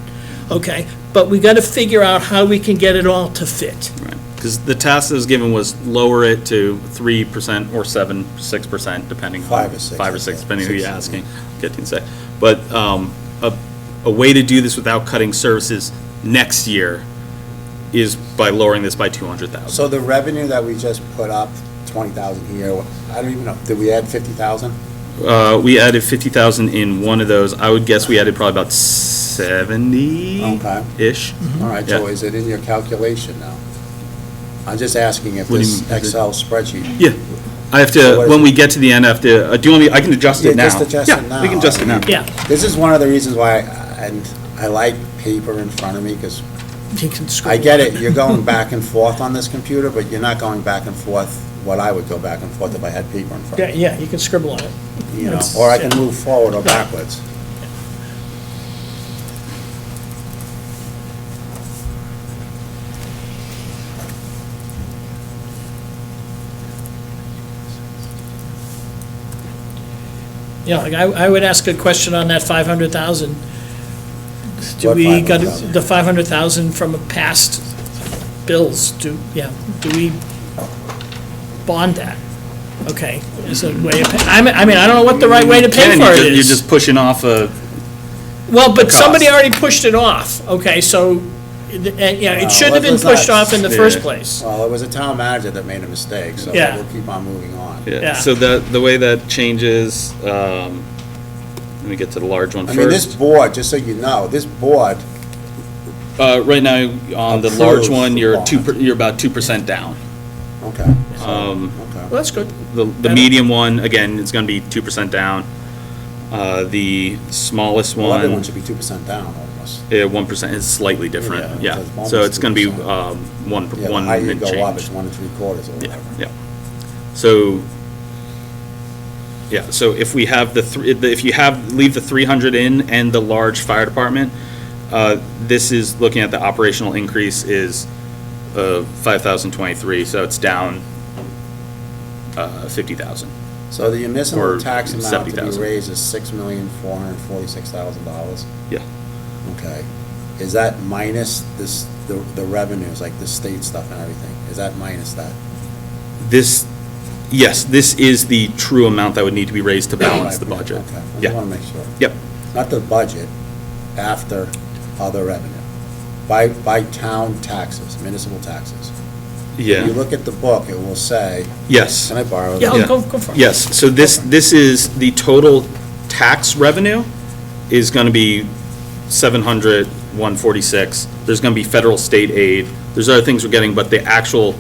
okay? But we got to figure out how we can get it all to fit. Right. Because the task that was given was lower it to 3% or 6%, depending on. 5 or 6. 5 or 6, depending who you're asking, get to say. But a way to do this without cutting services next year is by lowering this by 200,000. So the revenue that we just put up, 20,000 here, I don't even know, did we add 50,000? We added 50,000 in one of those. I would guess we added probably about 70-ish. All right, so Yeah. is it in your calculation now? I'm just asking if What do you this mean, is it- Excel spreadsheet. Yeah. I have So to, what is when it? we get to the end, I have to, do you want me, I can adjust it now. Yeah, just adjust it now. Yeah, we can adjust it now. Yeah. This is one of the reasons why, and I like paper in front of me, because You can I scribble. get it, you're going back and forth on this computer, but you're not going back and forth what I would go back and forth if I had paper in front of me. Yeah, you can scribble on it. You know, It's- or I can yeah. move forward or backwards. Yeah, like I would ask a question on that 500,000. Do What we got 500,000? the 500,000 from past bills? Do we bond that? Okay, is a way of, I mean, I don't know what the right way to pay Ken, for it You're is. just pushing off a, Well, but cost. somebody already pushed it off, okay, so, yeah, it shouldn't have been let's not- pushed off in the Yeah. first place. Well, it was a town manager that made a mistake, so Yeah. we'll keep on moving on. yeah. Yeah. So the way that changes, let me get to the large one I mean, this first. board, just so you know, this board, Right now, on the large Approved one, you're bond. you're about 2% down. okay. so, Um, okay. Well, that's good. The Better. medium one, again, is gonna be 2% down. The smallest Well, everyone one, should be 2% down almost. 1% is slightly different, Yeah, yeah. it's So almost it's gonna be, 2%. one Yeah, the and higher you go up, change. it's 1 3/4 or Yeah, whatever. yeah. So, yeah, so if we have if you leave the 300 in and the large fire department, this is, looking at the operational increase is 5,023, so it's down 50,000. So the municipal Or tax amount to 70,000. be raised is $6,446,000. Yeah. Okay. Is that minus this, the revenues, like the state stuff and everything? Is that minus that? Yes, this is the true amount that would need to be raised to balance the budget. Okay, I Yeah. just want to make sure. Yep. Not the budget, after other revenue. By town taxes, municipal taxes. If you Yeah, look at the book, it will say, yes. can I borrow that? Yeah, Yeah. go for it. Yes, so this is, the total tax revenue is gonna be 700, 146. There's gonna be federal state aid. There's other things we're getting, but the actual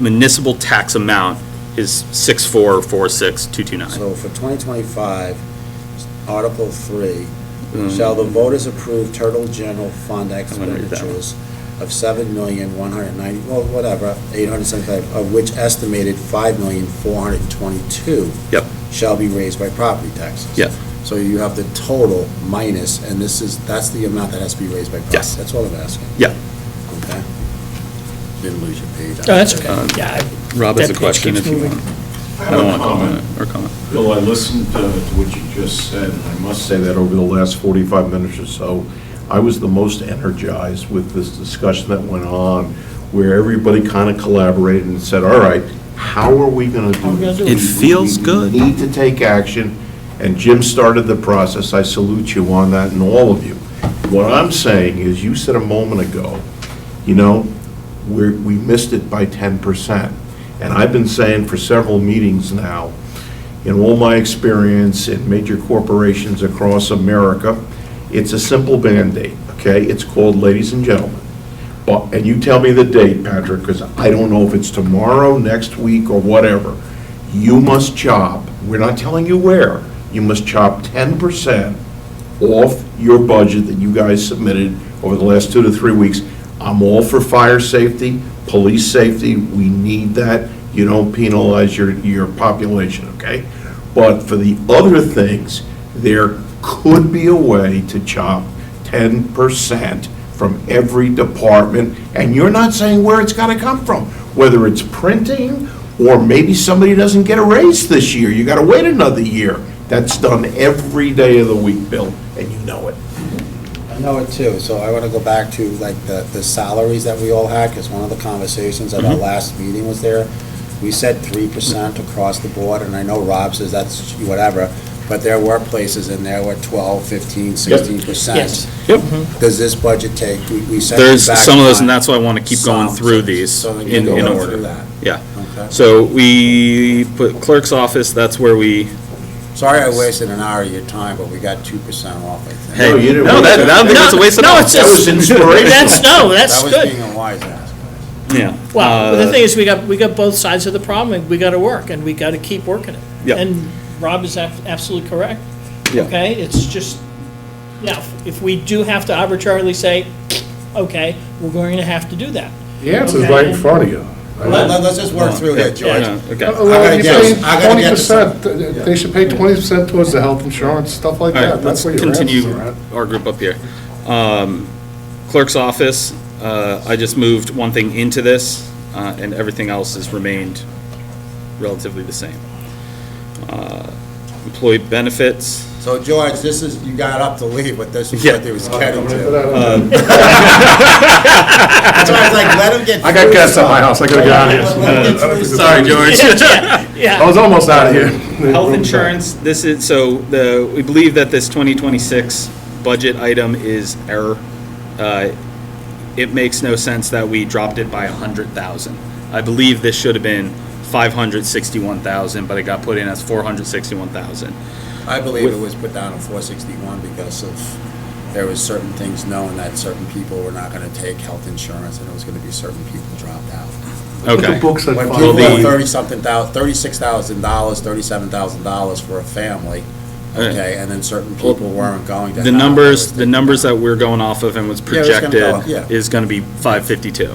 municipal tax amount is 6446229. So for 2025, Article 3, shall the voters approve total general fund gonna read that one. expenditures of $7,190,000, well, whatever, 875, of which estimated $5,422,000 Yep. shall be raised by property taxes. Yep. So you have the total minus, and that's the amount that has to be raised by property. Yes. That's all I'm asking. Yeah. Okay? Didn't lose your page. Oh, that's okay. Yeah. Rob has a that page question keeps if you moving. want. I have a comment. Bill, I listened to what you just said, and I must say that over the last 45 minutes or so, I was the most energized with this discussion that went on, where everybody kind of collaborated and said, all right, how are we going to do this? It feels good. We need to take action, and Jim started the process. I salute you on that, and all of you. What I'm saying is, you said a moment ago, you know, we missed it by 10%. And I've been saying for several meetings now, in all my experience in major corporations across America, it's a simple Band-Aid, okay? It's called, ladies and gentlemen. And you tell me the date, Patrick, because I don't know if it's tomorrow, next week, or whatever. You must chop, we're not telling you where, you must chop 10% off your budget that you guys submitted over the last 2 to 3 weeks. I'm all for fire safety, police safety, we need that. You don't penalize your population, okay? But for the other things, there could be a way to chop 10% from every department, and you're not saying where it's gotta come from, whether it's printing, or maybe somebody doesn't get a raise this year, you gotta wait another year. That's done every day of the week, Bill, and you know it. I know it too, so I want to go back to like the salaries that we all had, because one of the conversations at our last meeting was there. We said 3% across the board, and I know Rob says that's whatever, but there were places in there where 12, 15, 16%. Yes. Yep. Does this budget take, we said. There's back some of those, on and that's why I want to keep going some, through these so then in you go order. through that. Yeah. Okay. So we put clerk's office, that's where we, Sorry I wasted an hour of your time, but we got 2% off, I think. hey, No, you didn't no, waste I don't think that's a waste of No, time. it's That was inspirational. That's That was good. being a wise ass. Yeah. Well, the thing is, we got both sides of the problem, and we gotta work, and we gotta keep working it. Yeah. And Rob is absolutely correct. Yeah. Okay, it's just, yeah, if we do have to arbitrarily say, okay, we're going to have to do that. The answer's Okay. right in front of you. Let's just work through here, George. Yeah, okay. gotta You get- pay I gotta get this- 20%, they should pay 20% towards the health insurance, stuff like All that. right, let's That's where your answers continue are at. our group up here. Clerk's office, I just moved one thing into this, and everything else has remained relatively the same. Employee benefits, So George, this is, you got up to leave, but this is Yeah. what they was getting to. But, That's why I was like, let him get through. I got guests at my some. house, I gotta get out of Let him get here. through some. sorry, George. I was almost out of here. Health insurance, this is, so we believe that this 2026 budget item is error. It makes no sense that we dropped it by 100,000. I believe this should have been 561,000, but it got put in as 461,000. I believe it was put down to 461 because of, there was certain things known that certain people were not gonna take health insurance, and it was gonna be certain people dropped out. Okay. The book said When five. people Well, get the- $36,000, $37,000 for a family, okay, and then certain people weren't going to. The have numbers, those the numbers that we're going off of and what's Yeah, it's gonna projected go up, yeah. is gonna be 552.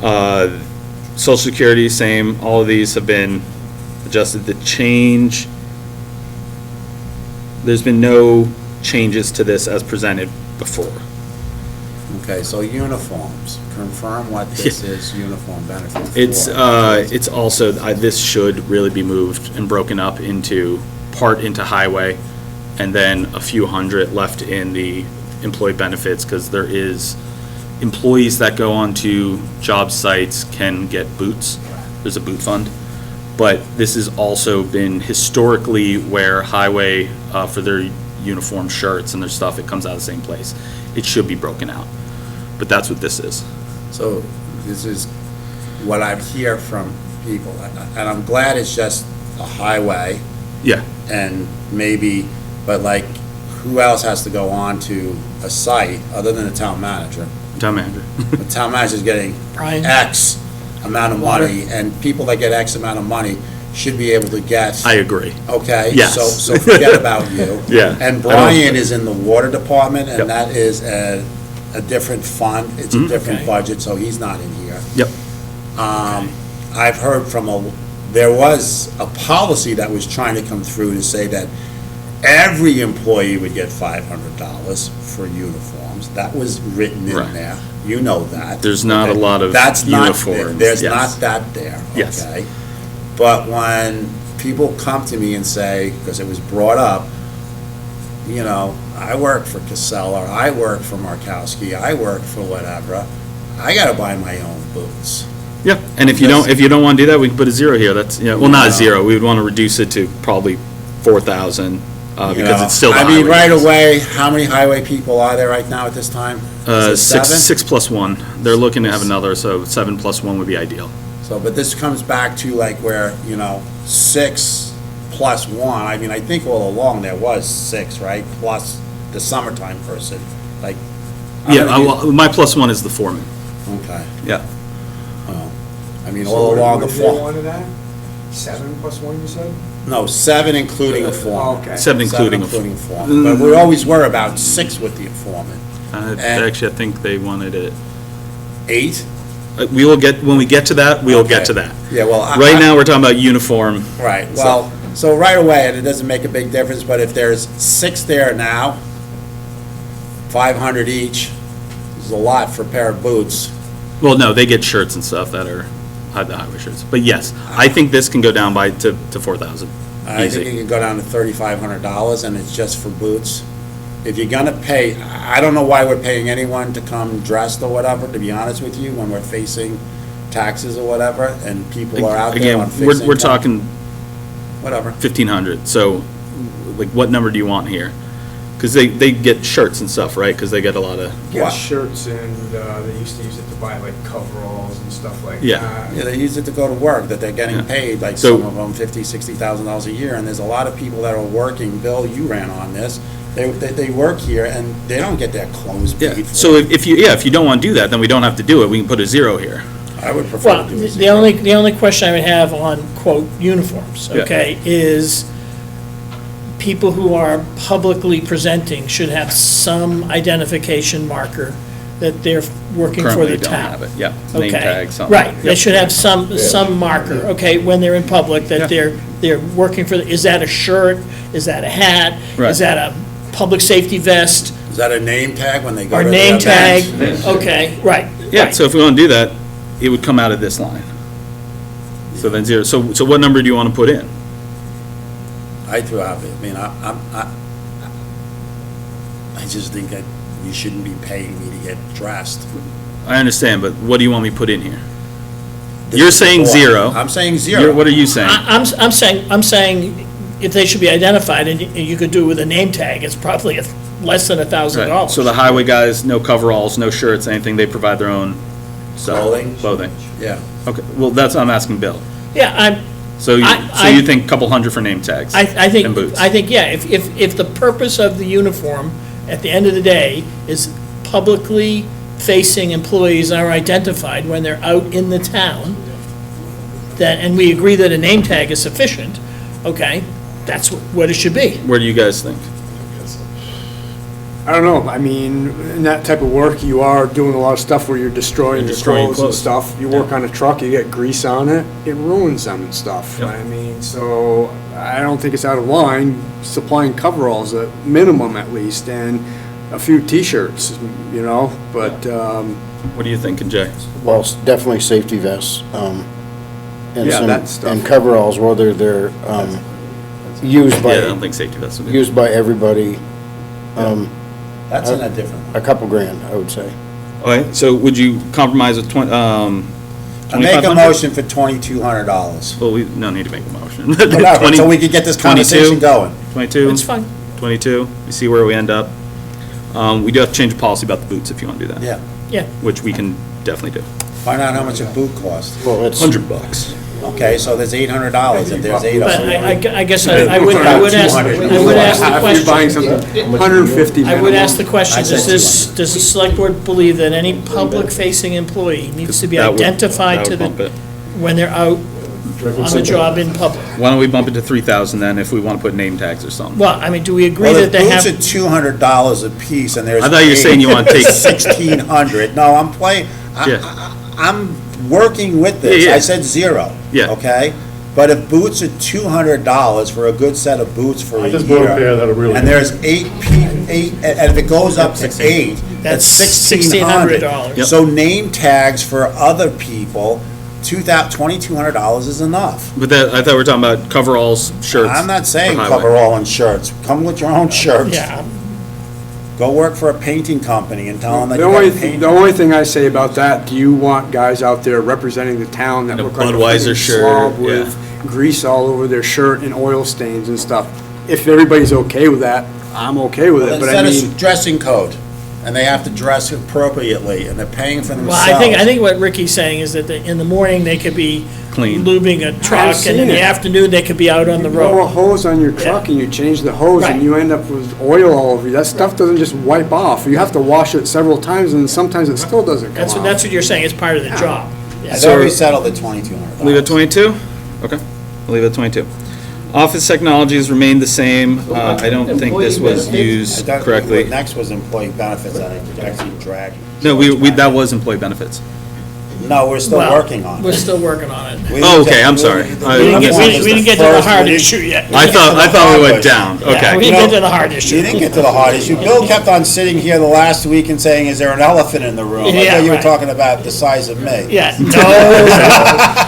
Okay. Social Security, same, all of these have been adjusted. The change, there's been no changes to this as presented before. Okay, so uniforms, confirm what this is, uniform benefit for. It's also, this should really be moved and broken up into, part into highway, and then a few hundred left in the employee benefits, because there is, employees that go onto job sites can get boots. There's a boot fund. But this has also been historically where highway, for their uniform shirts and their stuff, it comes out of the same place. It should be broken out. But that's what this is. So this is what I hear from people, and I'm glad it's just a highway Yeah. and maybe, but like, who else has to go on to a site other than the town manager? Town manager. The town manager's getting Brian? X amount of money, and people that get X amount of money should be able to get. I agree. Okay? Yes. So forget about you. Yeah. And Brian is in the water department, and Yep. that is a different fund, it's a different Okay. budget, so he's not in here. Yep. I've heard there was a policy that was trying to come through to say that every employee would get $500 for uniforms. That was written in Right. there. You know that. There's not a lot of That's not- uniforms, There's yes. not that there, Yes. okay? But when people come to me and say, because it was brought up, you know, I work for Casella, I work for Markowski, I work for whatever, I gotta buy my own boots. Yeah, and if you don't want to do that, we can put a zero here. That's, well, not a zero. We would want to reduce it to probably 4,000, You because know, it's still the I mean, highway right guys. away, how many highway people are there right now at this time? Is it 7? 6 plus 1. They're looking to have another, so 7 plus 1 would be ideal. So, but this comes back to like where, 6 plus 1, I mean, I think all along there was 6, right? Plus the summertime person, like. I'm Yeah, gonna use- my plus 1 is the foreman. Okay. Yeah. I mean, all along the foreman. of that? 7 plus 1, you said? No, 7 including a foreman. Okay. 7 including a Including a foreman. But we always were about 6 with the foreman. Actually, I think they wanted it. 8? We will get, when we get to that, we'll get to that. Yeah, well. Right now, we're talking about uniform. Right, well, so right away, and it doesn't make a big difference, but if there's 6 there now, 500 each, is a lot for a pair of boots. Well, no, they get shirts and stuff that are the highway shirts. But yes, I think this can go down to 4,000. I think Easy. it can go down to $3,500, and it's just for boots. If you're gonna pay, I don't know why we're paying anyone to come dressed or whatever, to be honest with you, when we're facing taxes or whatever, and people are out there Again, on fixed we're income. talking Whatever. 1,500. So, like, what number do you want here? Because they get shirts and stuff, right? Because they get a lot of. Get shirts and, they used to use it to buy like coveralls and stuff like that. Yeah. Yeah, they use it to go to work, that they're getting Yeah. paid, like So- some of them $50,000, $60,000 a year, and there's a lot of people that are working, Bill, you ran on this, they work here, and they don't get their clothes Yeah. paid for. So if you don't want to do that, then we don't have to do it. We can put a 0 here. I would prefer Well, to do it. the only question I would have on, quote, uniforms, Yeah. okay, is people who are publicly presenting should have some identification marker that they're working for Currently the don't town. have it. Yeah. Name Okay. tag, something. Right, they Yep. should have some marker, okay, when they're in public, that they're working for, is that a shirt? Is that a hat? Right. Is that a public safety vest? Is that a name tag when they go Or to the name tag? event? Okay, right. Yeah, right. so if we want to do that, it would come out of this line. So then 0. So what number do you want to put in? I threw out, I mean, I just think that you shouldn't be paying me to get dressed. I understand, but what do you want me to put in here? This You're is saying before. 0. I'm saying 0. What are you saying? I'm saying if they should be identified, and you could do it with a name tag, it's probably less than Right. $1,000. So the highway guys, no coveralls, no shirts, anything, they provide their own stuff. Clothing. Yeah. Okay, well, that's, I'm asking Bill. Yeah, So you think a couple hundred for name tags? I think, And boots? I think, yeah, if the purpose of the uniform, at the end of the day, is publicly facing employees are identified when they're out in the town, that, and we agree that a name tag is sufficient, okay, that's what it should be. Where do you guys think? I don't know, I mean, in that type of work, you are doing a lot of stuff where you're destroying your clothes and stuff. You work on a truck, you get grease on it, it ruins them and stuff. Yep. I mean, so I don't think it's out of line supplying coveralls at minimum at least, and a few T-shirts, but, What are you thinking, Jay? Well, definitely safety vests, and Yeah, that stuff. and coveralls, whether they're, used Yeah, I don't by, think safety vests would be. used by everybody. That's in a different one. A couple grand, I would say. Okay, so would you compromise with I make a 2,500? motion for $2,200. Well, we don't need to make a motion. Whatever, so we could get this conversation 22? going. 22? It's fine. 22, we see where we end up. We do have to change the policy about the boots if you want to do that. Yeah. Yeah, Which we can definitely do. Find out how much a boot costs. Well, it's $100. Okay, so there's $800 if there's 8 of But them. I guess I would ask the If you're buying question. something, 150 I would ask the question, I said does the select board believe that any public-facing employee needs to be That would- identified that to would the, bump it. when they're out on the job in public? Why don't we bump it to 3,000 then if we want to put name tags or something? Well, I mean, do we agree Well, that the they boots have? are $200 a piece, and there's. I thought you were saying you want to take- 1,600. No, I'm playing, Yeah. I'm working with this. Yeah, yeah. I said 0. Yeah. Okay? But if boots are $200 for a good set of boots for a I year. just bought a pair that are really And there's 8, and if it goes up to 8, that's $1,600. $1,600. So name tags for other people, $2,200 is enough. But that, I thought we were talking about coveralls, shirts. I'm not saying for highway. coverall and shirts. Come with your own shirts. Yeah, Go work for a painting company and tell them that The you got only, to paint. the only thing I say about that, do you want guys out there representing the town that In a look like a Budweiser freaking shirt, slob with grease all over their shirt and oil stains and stuff? If everybody's okay with that, I'm okay with it, but I Instead mean, of dressing code, and they have to dress appropriately, and they're paying for well, themselves. I think what Ricky's saying is that in the morning, they could be Clean. lubing a truck, and in seen the it. afternoon, they could be out on the you blow a road. hose on your truck and you change the hose Right. and you end up with oil all over you. That stuff doesn't just wipe off. You have to wash it several times and sometimes it still doesn't come off. That's what you're saying, it's part of the job. I thought we settled at $2,200. Leave it 22? Okay, we'll leave it 22. Office technologies remain the same. I don't think this was used I thought correctly. Next was employee benefits, that I actually dragged. No, that was employee benefits. No, we're still Well, working on it. We're still working on it. We Oh, didn't okay, get- I'm sorry. we- I- the We didn't uniform get, was we didn't the get to the first- hard we didn't- issue yet. I thought we went hard down. Yeah, Okay. we You didn't know, get to the hard issue. You didn't get to the hard issue. Bill kept on sitting here the last week and saying, is there an elephant in the room? I Yeah, thought you were right. talking about the size of me. Yeah, no.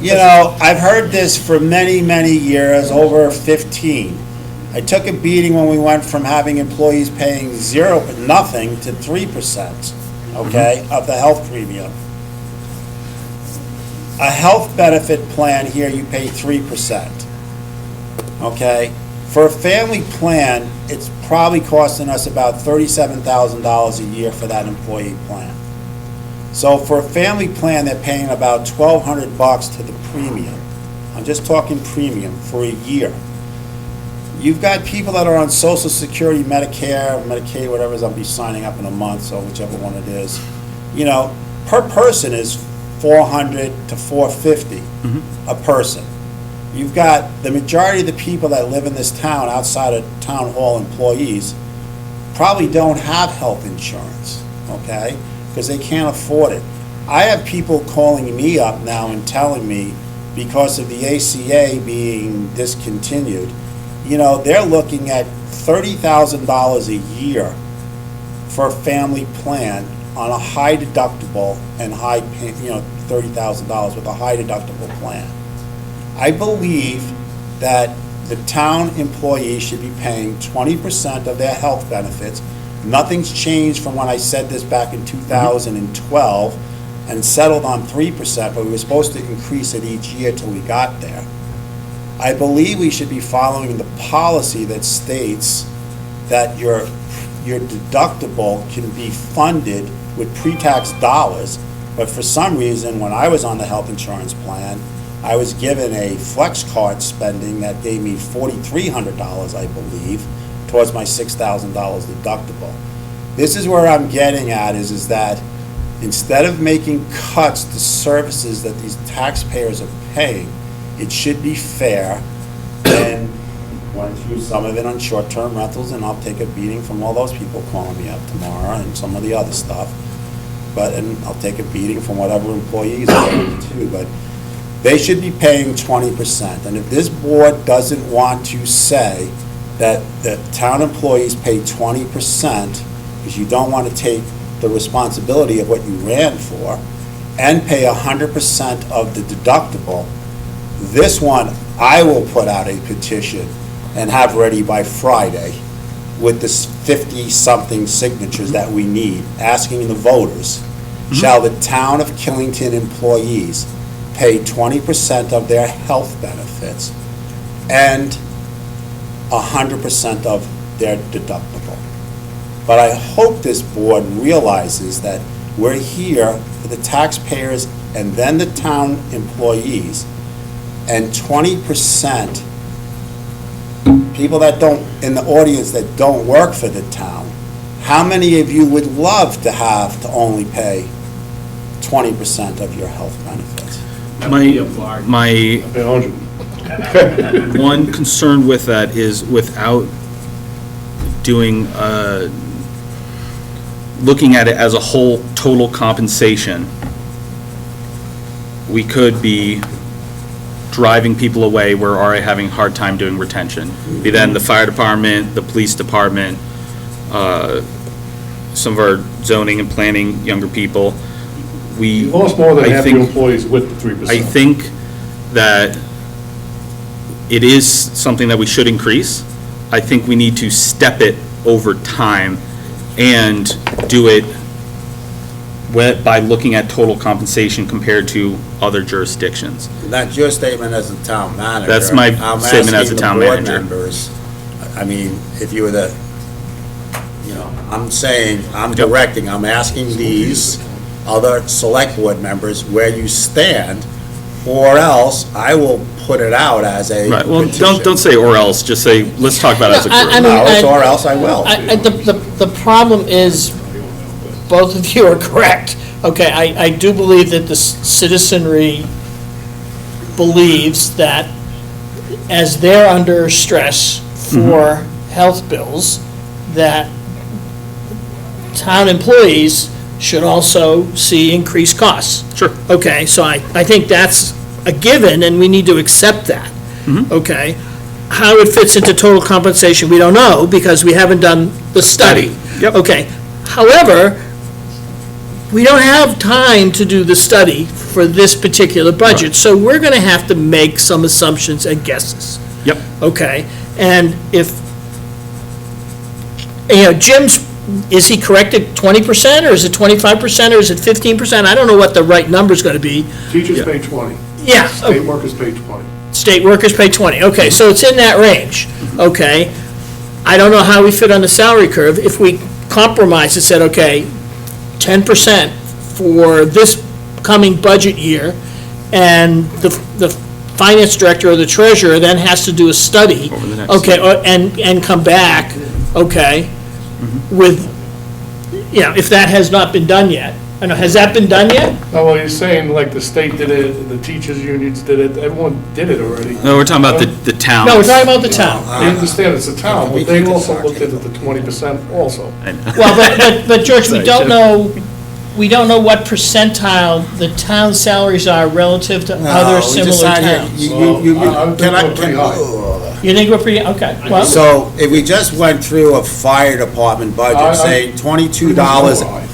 You know, I've heard this for many, many years, over 15. I took a beating when we went from having employees paying nothing to 3%, okay, of the health premium. A health benefit plan here, you pay 3%, okay? For a family plan, it's probably costing us about $37,000 a year for that employee plan. So for a family plan, they're paying about $1,200 to the premium. I'm just talking premium for a year. You've got people that are on Social Security, Medicare, Medicaid, whatever it is, I'll be signing up in a month, so whichever one it is. You know, per person is $400 to $450 a person. You've got the majority of the people that live in this town, outside of town hall employees, probably don't have health insurance, okay? Because they can't afford it. I have people calling me up now and telling me, because of the ACA being discontinued, you know, they're looking at $30,000 a year for a family plan on a high deductible and high, you know, $30,000 with a high deductible plan. I believe that the town employees should be paying 20% of their health benefits. Nothing's changed from when I said this back in 2012 and settled on 3%, but we were supposed to increase it each year till we got there. I believe we should be following the policy that states that your deductible can be funded with pre-tax dollars, but for some reason, when I was on the health insurance plan, I was given a flex card spending that gave me $4,300, I believe, towards my $6,000 deductible. This is where I'm getting at, is that instead of making cuts to services that these taxpayers are paying, it should be fair, and went through some of it on short-term rentals, and I'll take a beating from all those people calling me up tomorrow and some of the other stuff. And I'll take a beating from whatever employees are doing too, but they should be paying 20%. And if this board doesn't want to say that the town employees pay 20%, because you don't want to take the responsibility of what you ran for, and pay 100% of the deductible, this one, I will put out a petition and have ready by Friday with this 50-something signatures that we need, asking the voters, shall the town of Killington employees pay 20% of their health benefits and 100% of their deductible? But I hope this board realizes that We're here for the taxpayers and then the town employees. And 20% people that don't, in the audience that don't work for the town, how many of you would love to have to only pay 20% of your health benefits? My one concern with that is without doing, looking at it as a whole total compensation, we could be driving people away. We're already having a hard time doing retention. Be that in the fire department, the police department, some of our zoning and planning younger people. We lost more than half your employees with the 3%. I think that it is something that we should increase. I think we need to step it over time and do it by looking at total compensation compared to other jurisdictions. That's your statement as a town manager. That's my statement as a town manager. I'm asking the board members, I mean, if you were the, I'm saying, I'm directing, I'm asking these other select board members where you stand, or else I will put it out as a Right, well, petition. don't say or else, just say, let's talk about it as a group. No, it's or else I will. The problem is, both of you are correct. Okay, I do believe that the citizenry believes that as they're under stress for health bills, that town employees should also see increased costs. Sure. Okay, so I think that's a given, and we need to accept that. Okay? How it fits into total compensation, we don't know, because we haven't done the study. Yep. Okay, however, we don't have time to do the study for this particular budget, so we're gonna have to make some assumptions and guesses. Yep. Okay, and if, Jim's, is he correct at 20%, or is it 25%, or is it 15%? I don't know what the right number's gonna be. Teachers pay 20. Yeah. State workers pay 20. State workers pay 20, okay, so it's in that range, okay? I don't know how we fit on the salary curve. If we compromise and said, okay, 10% for this coming budget year, and the finance director or the treasurer then has to do a study, Over the next okay, and come back, okay, with, if that has not been done yet. I know, has that been done yet? No, well, you're saying like the state did it, the teachers' unions did it, everyone did it already. No, we're talking about the town. No, we're talking about the town. I understand it's a town, but they also looked at it the 20% also. Well, but George, we don't know what percentile the town salaries are relative to other similar towns. You think we're pretty, okay, well. So if we just went through a fire department budget, saying $22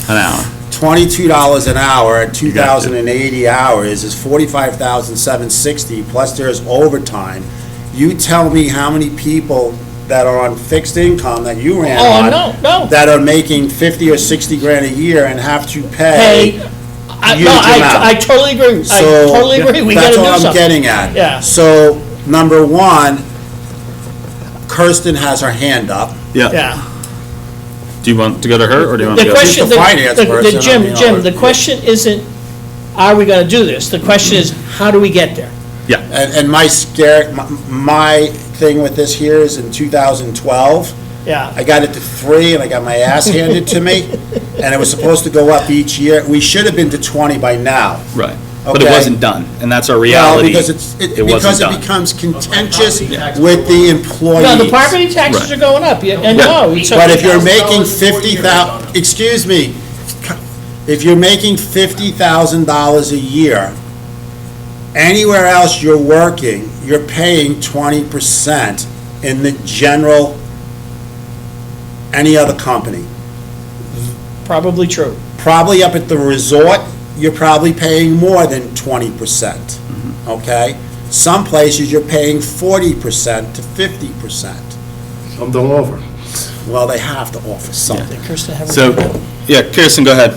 An hour. $22 an hour at 2,080 hours is $45,760, plus there's overtime. You tell me how many people that are on fixed income that you ran on. No. That are making 50 or 60 grand a year and have to pay I totally agree. I totally agree. We gotta do That's all I'm something. getting at. Yeah. So, number one, Kirsten has her hand up. Yeah. Do you want to go to her, or do you want to The go? question, She's the finance person, Jim, the question isn't, are we gonna do this? The question is, how do we get there? Yeah. And my thing with this here is in 2012, Yeah. I got it to 3 and I got my ass handed to me, and it was supposed to go up each year. We should have been to 20 by now. Right. But it Okay. wasn't done, and that's our reality. Well, because wasn't done. it becomes contentious with the employees. No, the property taxes Right. are going up, and no. it's But if you're okay. making 50,000, excuse me, if you're making $50,000 a year, anywhere else you're working, you're paying 20% in the general, any other company. Probably true. Probably up at the resort, you're probably paying more than 20%, okay? Some places you're paying 40% to 50%. Some don't offer. Well, they have to offer something. Kirsten, have a- So, yeah, Kirsten, go ahead.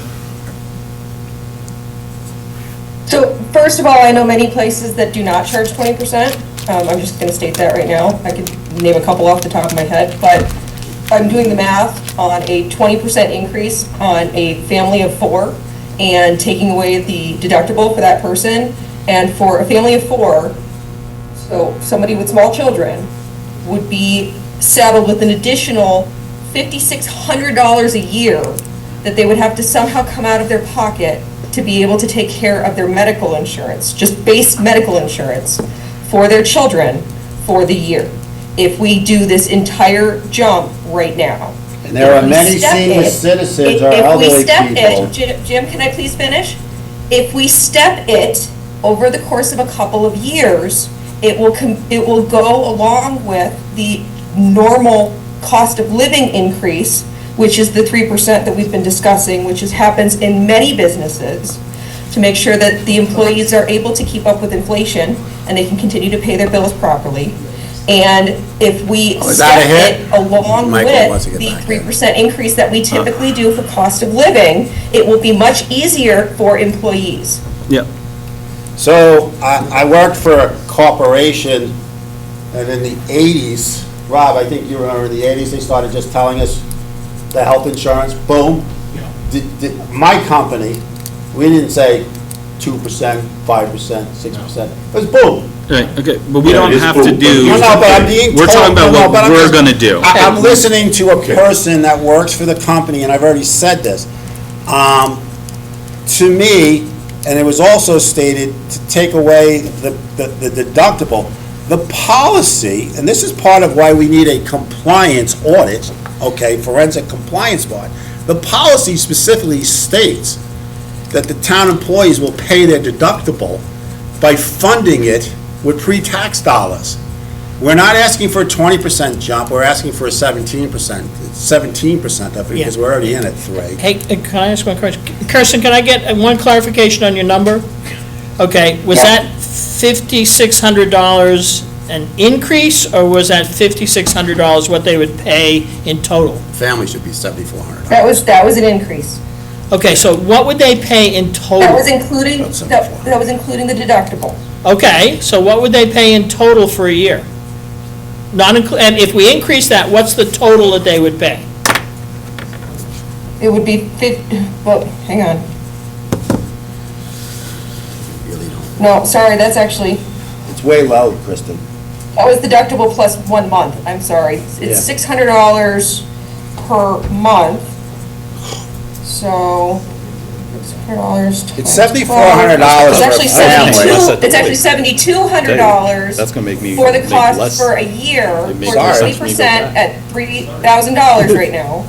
So, first of all, I know many places that do not charge 20%. I'm just going to state that right now. I could name a couple off the top of my head, but I'm doing the math on a 20% increase on a family of 4 and taking away the deductible for that person. And for a family of 4, so somebody with small children would be saddled with an additional $5,600 a year that they would have to somehow come out of their pocket to be able to take care of their medical insurance, just base medical insurance for their children for the year, if we do this entire jump right now. And there are If we many step senior it- citizens or if we elderly step people. it- Jim, can I please finish? If we step it over the course of a couple of years, it will go along with the normal cost of living increase, which is the 3% that we've been discussing, which happens in many businesses, to make sure that the employees are able to keep up with inflation and they can continue to pay their bills properly. And if we is that a step hit? it along Michael wants to with get the back 3% increase that we typically do for cost of living, it will be much easier for employees. Yeah. So I worked for a corporation, and in the 80s, Rob, I think you remember in the 80s, they started just telling us the health insurance, boom. My company, we didn't say 2%, 5%, 6%, it was boom. Right, okay, but we don't it is have to boom. do, No, no, but I'm being we're talking told- about no, no, but what I'm we're just- gonna do. I'm listening to a person that works for the company, and I've already said this. To me, and it was also stated to take away the deductible, the policy, and this is part of why we need a compliance audit, okay, forensic compliance board. The policy specifically states that the town employees will pay their deductible by funding it with pre-tax dollars. We're not asking for a 20% jump, we're asking for a 17% of it, because we're already in at 3. Hey, can I ask one question? Kirsten, can I get one clarification on your number? Okay, was that $5,600 an increase, or was that $5,600 what they would pay in total? Family should be $7,400. That was an increase. Okay, so what would they pay in total? That was including, that was including the deductible. Okay, so what would they pay in total for a year? And if we increase that, what's the total that they would pay? It would be well, hang on. No, sorry, that's actually, It's way low, Kristen. that was deductible plus 1 month, I'm sorry. It's $600 per month, so $600 times It's $7,400 It's actually for a family. It's actually $7,200 That's gonna make me for the make cost less. for a year, It makes for more sense for me to go 20% back. at $3,000 right now,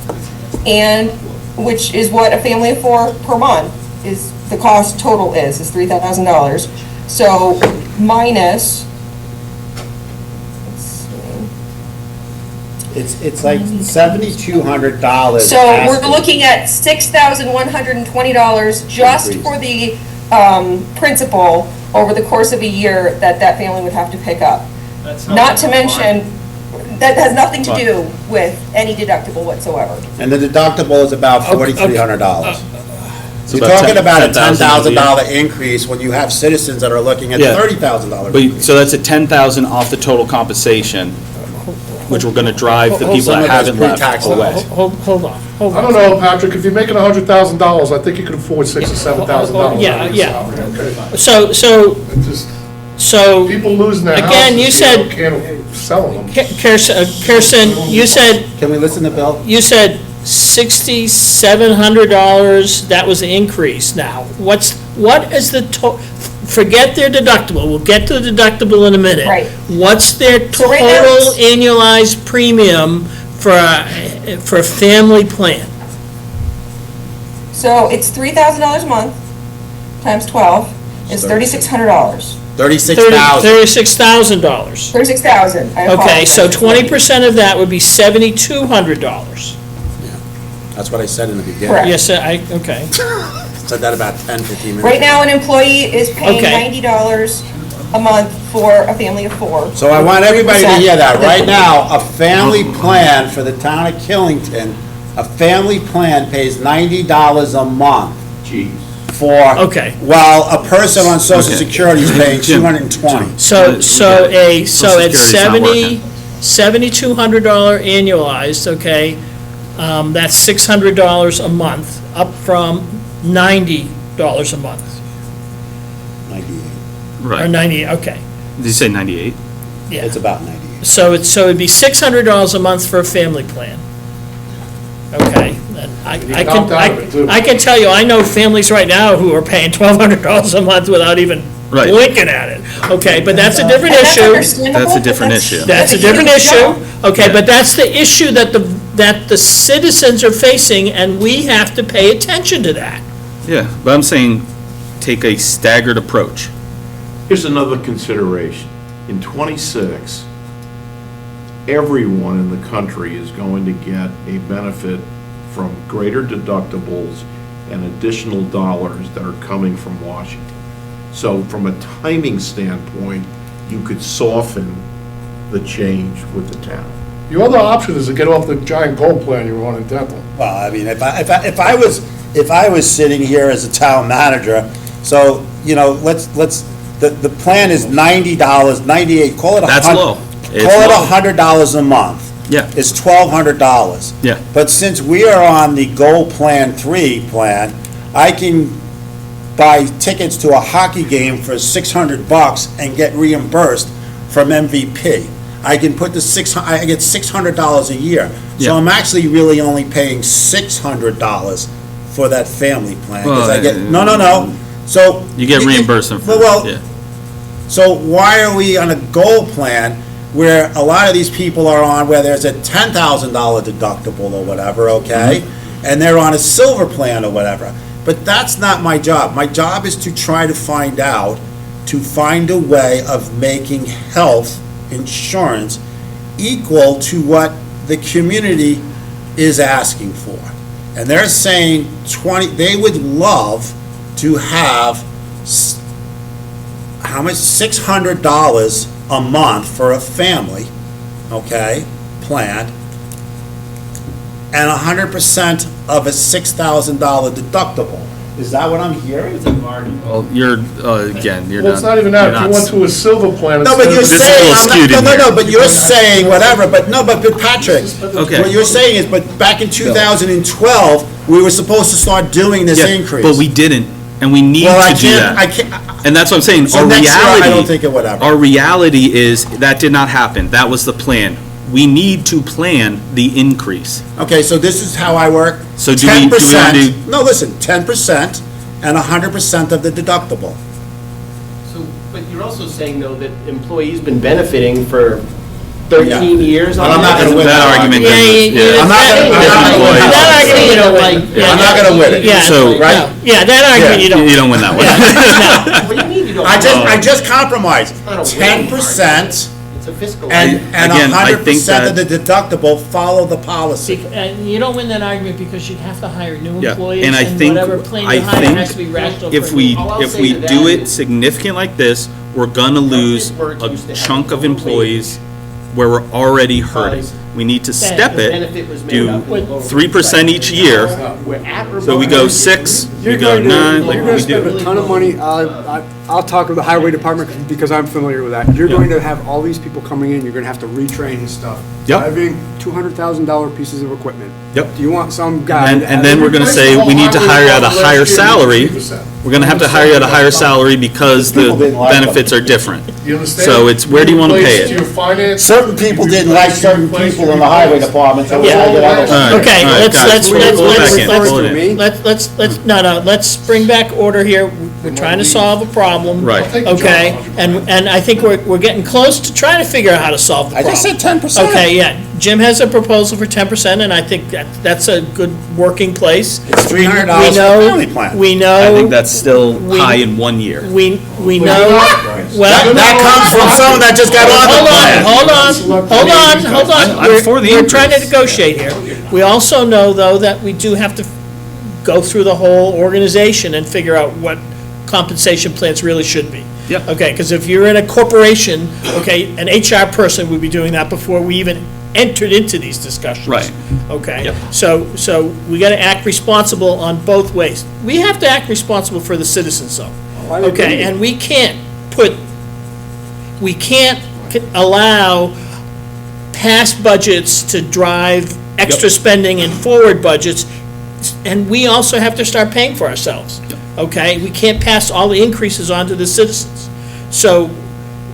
and, which is what a family of 4 per month is, the cost total is $3,000. So minus, let's see. It's like $7,200. So we're looking at $6,120 just Increase. for the principal over the course of a year that that family would have to pick up. Not to mention, that has nothing to do with any deductible whatsoever. And the deductible is about $4,300. It's You're about talking about a $10,000 $10,000 increase when you have citizens that are looking at Yeah. $30,000. But, so that's a 10,000 off the total compensation, which we're gonna drive the Hold people some that of those haven't left pre-tax away. Hold on. I don't know, Patrick, if you're making $100,000, I think you could afford $6,000 or $7,000. Yeah, out of your yeah. salary, okay? So, People losing their houses. again, you said, Can't sell them. Kirsten, you said, Can we listen to Bill? you said $6,700, that was the increase now. What is the forget their deductible, we'll get to the deductible in a minute. Right. What's their So right now total it's- annualized premium for a family plan? So it's $3,000 a month times 12 is $3,600. $36,000. $36,000. $36,000. I Okay, so apologize. 20% of that would be $7,200. That's what I said in the beginning. Correct. Yes, okay. Said that about 10, 15 minutes. Right now, an employee is paying Okay. $90 a month for a family of 4. So I want everybody to 3%. hear that. Right now, a family plan for the town of Killington, a family plan pays $90 a month. Jeez. For, Okay. while a person on social Okay. security is paying Jim. $220. So at Social Security's not working. $7,200 annualized, okay, that's $600 a month, up from 90 $600 a month, 98. or Right. 90, okay. Did you say 98? Yeah. It's about 98. So it'd be $600 a month for a family plan. Okay, and I opt out of it, too. can tell you, I know families right now who are paying $1,200 a month without even Right. blinking at it. Okay, but that's a different And that's issue. understandable, That's a but different issue. That's a huge different issue. jump. Okay, Yeah. but that's the issue that the citizens are facing, and we have to pay attention to that. Yeah, but I'm saying, take a staggered approach. Here's another consideration. In '26, everyone in the country is going to get a benefit from greater deductibles and additional dollars that are coming from Washington. So from a timing standpoint, you could soften the change with the town. Your other option is to get off the giant gold plan you were on in dental. Well, I mean, if I was sitting here as a town manager, so, you know, the plan is $90, 98, call it That's low. It's Call it low. $100 a month. Yeah. It's $1,200. Yeah. But since we are on the Gold Plan 3 plan, I can buy tickets to a hockey game for $600 and get reimbursed from MVP. I can put I get $600 a year. So Yeah. I'm actually really only paying $600 for that family plan. 'Cause I get, no. So. You get reimbursement for Well, it, yeah. so why are we on a gold plan where a lot of these people are on, where there's a $10,000 deductible or whatever, okay? And they're on a silver plan or whatever. But that's not my job. My job is to try to find a way of making health insurance equal to what the community is asking for. And they're saying they would love to have, how much? $600 a month for a family, okay, plan, and 100% of a $6,000 deductible. Is that what I'm hearing? Well, you're, again, you're not. Well, it's not even that. you're If you not went to a silver plan. No, but you're This is a saying, little skewed in no, here. but you're saying whatever, but Patrick, Okay. what you're saying is, but back in 2012, we were supposed to start doing this Yeah, increase. But we didn't, and we need Well, to do that. I can't, And that's what I'm saying, So our next year, I reality. don't think it would happen. Our reality is, that did not happen, that was the plan. We need to plan the increase. okay, so this is how I work. So do we wanna 10%, no, listen, 10% and 100% of the deductible. So, but you're also saying, though, that employees been benefiting for 13 years on But I'm not this? gonna win That argument doesn't- yeah. I'm not gonna- That argument you don't win. I'm not gonna win it. Yeah, So- no, yeah, that argument you don't. You don't win that one. What do you mean you don't? I just compromised, not a winning 10% It's a fiscal. and Again, I think 100% of the that- deductible, follow the policy. And you don't win that argument because you'd have to hire new Yeah, employees, and I and think, whatever plan I you hire think has to be rational. if for we, everyone. All I'll if say we to do that it is- significant like this, we're gonna lose Words a used to have chunk of no employees where we're already hurting. Because We need to step the it, benefit was made do up in lower 3% each year, We're at or so we go 6, we go 9, like You're we gonna spend do. a ton of money, I'll talk with the highway department because I'm familiar with that. You're Yeah. going to have all these people coming in, you're gonna have to retrain and stuff. Yep. Driving $200,000 pieces of equipment. Yep. Do you want some guy? And then we're gonna say, we need to hire at a higher salary. We're gonna have to hire at a higher salary because the People didn't like them. benefits are different. You understand? So it's, where do you wanna pay Replace your it? finance- Certain people didn't like certain people in the highway department, so we had to get other. All right, Okay, all right, let's, guys, let's, pull it back in, let's, pull it in. let's bring back order here. We're trying to solve a problem. Right. Okay, and I think we're getting close to trying to figure out how to solve the I problem. just said 10%. Okay, yeah, Jim has a proposal for 10%, and I think that's a good working place. It's $300 We for know- a family plan. We know. I think that's still we- high in 1 year. We know, well. That comes from someone that just got on the plan. Hold on. I'm for the We're trying to increase. negotiate here. We also know, though, that we do have to go through the whole organization and figure out what compensation plans really should be. Yep. Okay, because if you're in a corporation, okay, an HR person would be doing that before we even entered into these discussions. Right. Okay? Yep. So we got to act responsible on both ways. We have to act responsible for the citizens, though. Okay, and we can't allow past budgets to drive extra spending in forward budgets and we also have to start paying for ourselves, okay? We can't pass all the increases on to the citizens. So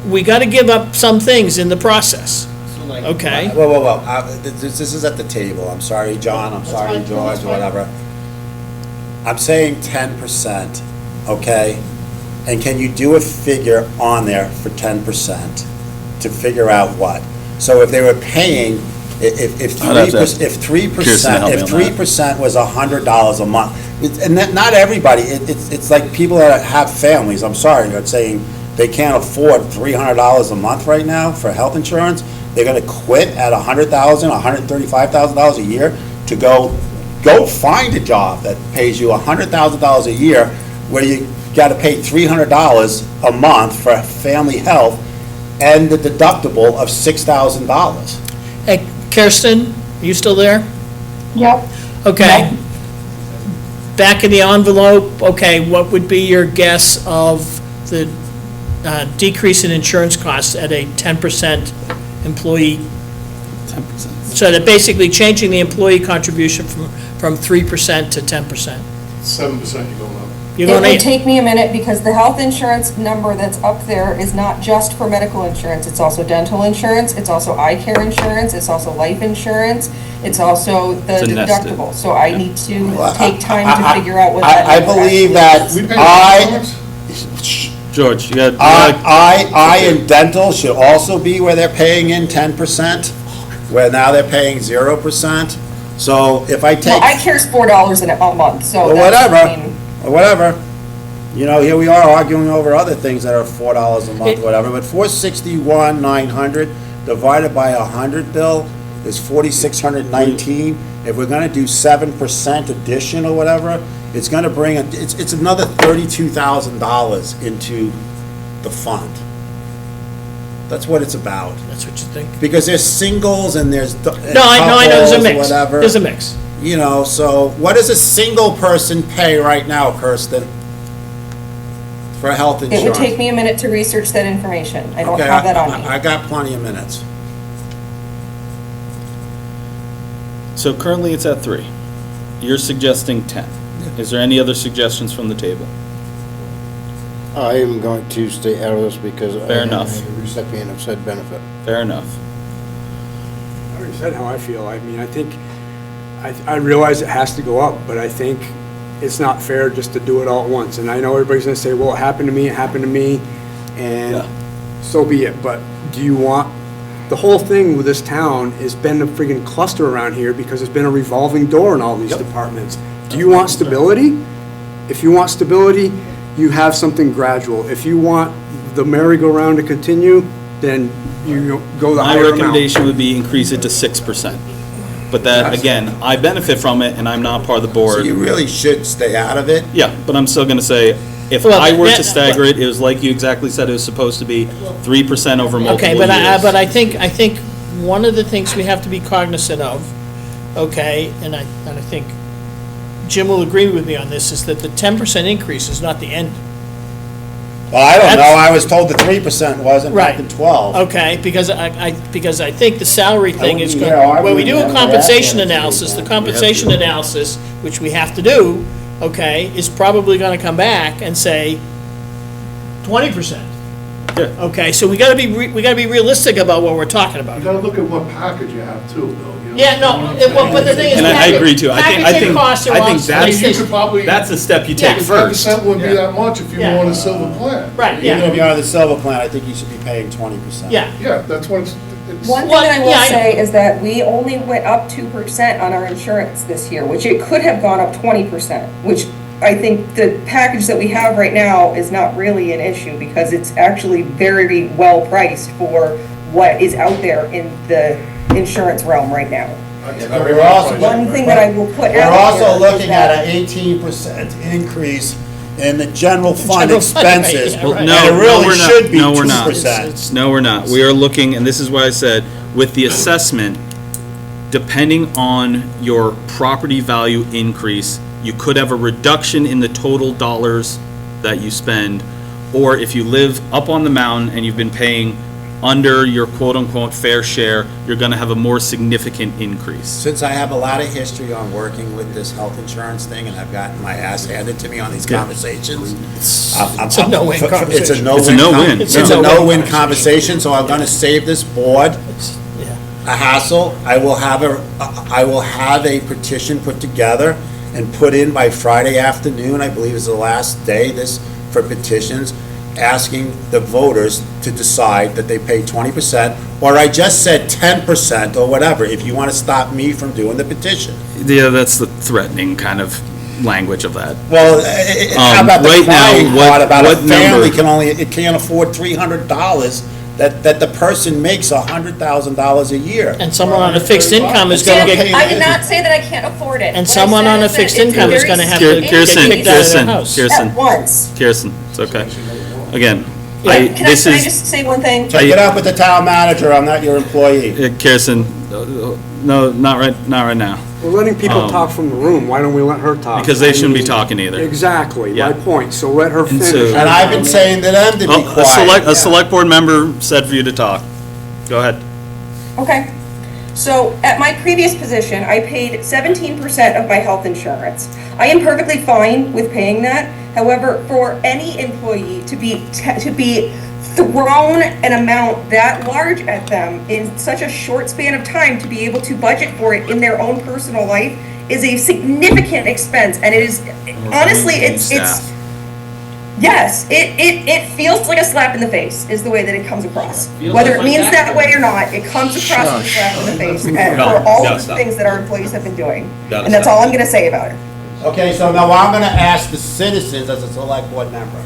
we got to give up some things in the process, okay? Whoa, this is at the table. I'm sorry, John, I'm sorry, George, or whatever. I'm saying 10%, okay? And can you do a figure on there for 10% to figure out what? So if they were paying, if 3% was $100 a month, and not everybody, it's like people that have families, I'm sorry, they're saying they can't afford $300 a month right now for health insurance. They're gonna quit at $100,000, $135,000 a year to go find a job that pays you $100,000 a year, where you gotta pay $300 a month for family health and the deductible of $6,000. Hey, Kirsten, are you still there? Yep. Okay. Back in the envelope, okay, what would be your guess of the decrease in insurance costs at a 10% employee? 10%. So they're basically changing the employee contribution from 3% to 10%. 7% you're going up. You're It going would to, take me a minute because the health insurance number that's up there is not just for medical insurance. It's also dental insurance, it's also eye care insurance, it's also life insurance, it's also the It's a nested. deductible. So I need to take time to figure out what that I number believe actually that is. George, you got, eye and dental should also be where they're paying in 10%, where now they're paying 0%. So if I take. Well, eye care's $4 a month, so Or that's, whatever, I mean, or whatever. You know, here we are arguing over other things that are $4 a month, whatever, but 461,900 divided by 100, Bill, is 4,619. If we're gonna do 7% addition or whatever, it's gonna bring, it's another $32,000 into the fund. That's what it's about. that's what you think? Because there's singles and there's No, I know, there's a couples, mix. whatever. There's a mix. You know, so what does a single person pay right now, Kirsten, for health it insurance? would take me a minute to research that information. I don't Okay, have that on me. I got plenty of minutes. so currently it's at 3. You're suggesting 10. Is there any other suggestions from the table? I am going to stay out of this because I Fair am enough. a recipient of said benefit. Fair enough. I already said how I feel. I mean, I think, I realize it has to go up, but I think it's not fair just to do it all at once. And I know everybody's gonna say, well, it happened to me, and so be it. But do you want, the whole thing with this town has been a friggin' cluster around here because it's been a revolving door in all these departments. Do you want stability? If you want stability, you have something gradual. If you want the merry-go-round to continue, then you go the My higher amount. recommendation would be increase it to 6%. But that, again, I benefit from it and I'm not part of the So board. you really should stay out of it. Yeah, but I'm still gonna say, if Well, I were that- to stagger it, it was like you exactly said it was supposed to be 3% over multiple Okay, years. but I think one of the things we have to be cognizant of, okay, and I think Jim will agree with me on this, is that the 10% increase is not the end. Well, I don't know, That's- I was told the 3% wasn't back in 12. Okay, because I think the salary thing is, wouldn't be here when we do a arguing that. compensation We're asking analysis, the it. compensation analysis, which we have to do, okay, is probably gonna come back and say 20%. Yeah. Okay, so we gotta be realistic about what we're talking about. You gotta look at what package you have too, Bill. you know? Yeah, no, but the thing is. And I agree too. I packaging think costs are I all think places. You could probably. that's the step you take Yeah. first. 10% wouldn't be that much if you Yeah. were on a silver plan. Right, Even if yeah, you're on the silver plan, I think you should be paying 20%. yeah. Yeah, that's what it's. One thing Well, I will yeah, I know. say is that we only went up 2% on our insurance this year, which it could have gone up 20%, which I think the package that we have right now is not really an issue because it's actually very well priced for what is out there in the insurance realm right now. Yeah, but we're also. One thing that I will put We're out also there is looking that- at an 18% increase in the general fund General fund, right, expenses. yeah, Well, right. And no, it no, really we're not. should be No, we're not. 2%. No, we're not. We are looking, and this is why I said, with the assessment, depending on your property value increase, you could have a reduction in the total dollars that you spend, or if you live up on the mountain and you've been paying under your quote-unquote fair share, you're gonna have a more significant increase. Since I have a lot of history on working with this health insurance thing, and I've gotten my ass handed to me on these Yeah. conversations. It's a no-win It's a conversation. no-win. It's a no-win. It's a no-win conversation, so I'm gonna save this board a hassle. I will have a petition put together and put in by Friday afternoon, I believe is the last day for petitions, asking the voters to decide that they pay 20%, or I just said 10% or whatever, if you want to stop me from doing the petition. Yeah, that's the threatening kind of language of that. Well, how about the right now, crying part about a what family number- can't afford $300, that the person makes $100,000 a year? And someone on a fixed income is gonna get. I did not say that I can't afford it. And What I someone said on a is that fixed it's income is very gonna have to get Kirsten, kicked out of their house. At once. Kirsten, it's okay. Again, Can I this just is, say one thing? Take it up with the town manager, I'm not your employee. Kirsten, no, not right now. We're letting people Um, talk from the room, why don't we let her talk? Because they shouldn't be talking either. Exactly, Yeah. my point, so let her And finish. so- And I've been saying to them to be Oh, quiet. a select board member said for you to talk. Go ahead. Okay. So at my previous position, I paid 17% of my health insurance. I am perfectly fine with paying that. However, for any employee to be thrown an amount that large at them in such a short span of time to be able to budget for it in their own personal life is a significant expense. And it is, honestly, it's, yes, it feels like a slap in the face is the way that it comes across. Whether it means that way or not, it comes across as a slap in the face for all of the things that our employees have been doing. And that's all I'm gonna say about it. Okay, so now I'm gonna ask the citizens as a select board member,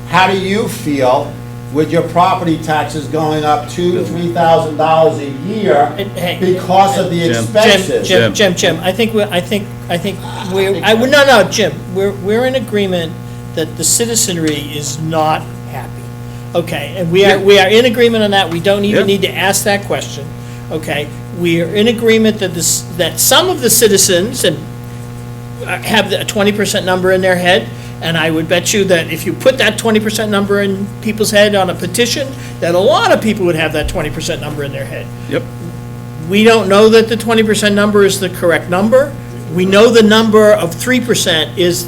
how do you feel with your property taxes going up $2,000-3,000 a year because of the expenses? Jim, I think Jim, we're in agreement that the citizenry is not happy. Okay, and we are in agreement on that, we don't even need to ask that question, okay? We are in agreement that some of the citizens have a 20% number in their head, and I would bet you that if you put that 20% number in people's head on a petition, that a lot of people would have that 20% number in their head. Yep. We don't know that the 20% number is the correct number. We know the number of 3% is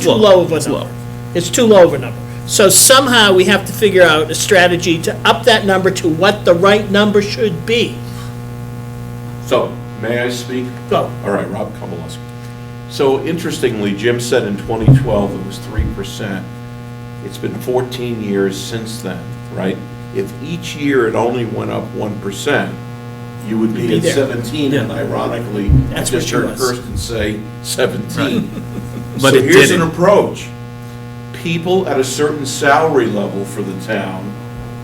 too low of a number. It's too low of a number. So somehow we have to figure out a strategy to up that number to what the right number should be. So, may I speak? Go. All right, Rob Kowalski. So interestingly, Jim said in 2012 it was 3%. It's been 14 years since then, right? If each year it only went up 1%, you would be at there. 17, and ironically, I That's just what she heard was. Kirsten say 17. But So it here's didn't. an approach. People at a certain salary level for the town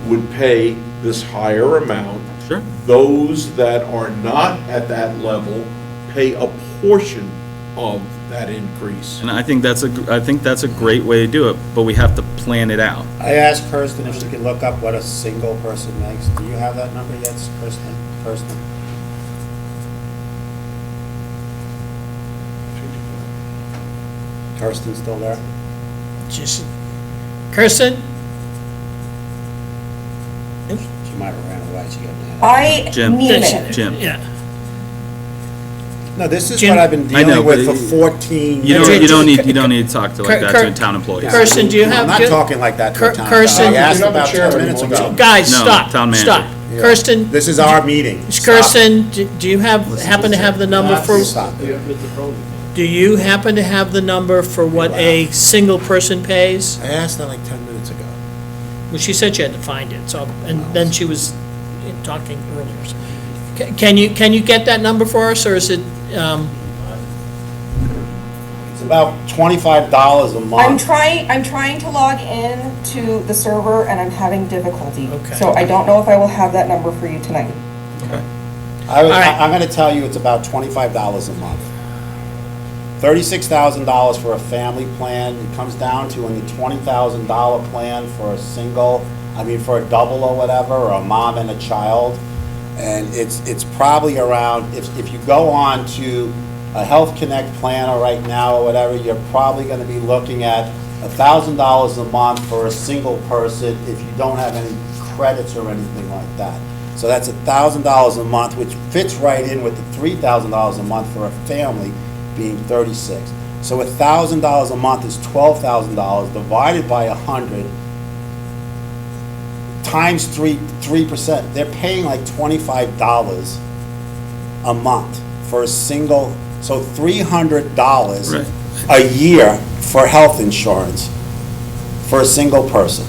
would pay this higher amount. Sure. Those that are not at that level pay a portion of that increase. And I think that's a great way to do it, but we have to plan it out. I asked Kirsten if she could look up what a single person makes. Do you have that number yet, Kirsten? Kirsten's still there? Kirsten? She might have ran away, she got mad. I Jim. need a minute. Jim. Yeah. No, this is Jim- what I've been I know, dealing with but for 14 You years. don't need to talk to like that to town employees. Kirsten, do you have? I'm not talking like that to a town. Kirsten- I asked You're not the about chair 10 minutes anymore. ago. Guys, No, stop, town manager. stop. Yeah. Kirsten, This is our meeting. Stop. Kirsten, do you happen to have the number for, Stop it. do you happen to have the number for what a single person pays? I asked that like 10 minutes ago. Well, she said she had to find it, so, and then she was talking earlier. So, Can you get that number for us, or is it, It's about $25 a I'm month. trying to log in to the server and I'm having difficulty. Okay. So I don't know if I will have that number for you tonight. right. I'm gonna tell you it's about $25 a month. $36,000 for a family plan, it comes down to in the $20,000 plan for a for a double or whatever, or a mom and a child. And it's probably around, if you go on to a Health Connect planner right now or whatever, you're probably gonna be looking at $1,000 a month for a single person if you don't have any credits or anything like that. So that's $1,000 a month, which fits right in with the $3,000 a month for a family being 36. So $1,000 a month is $12,000 divided by 100 times 3%. They're paying like $25 a month for a single, so $300 a year for health insurance for a single person.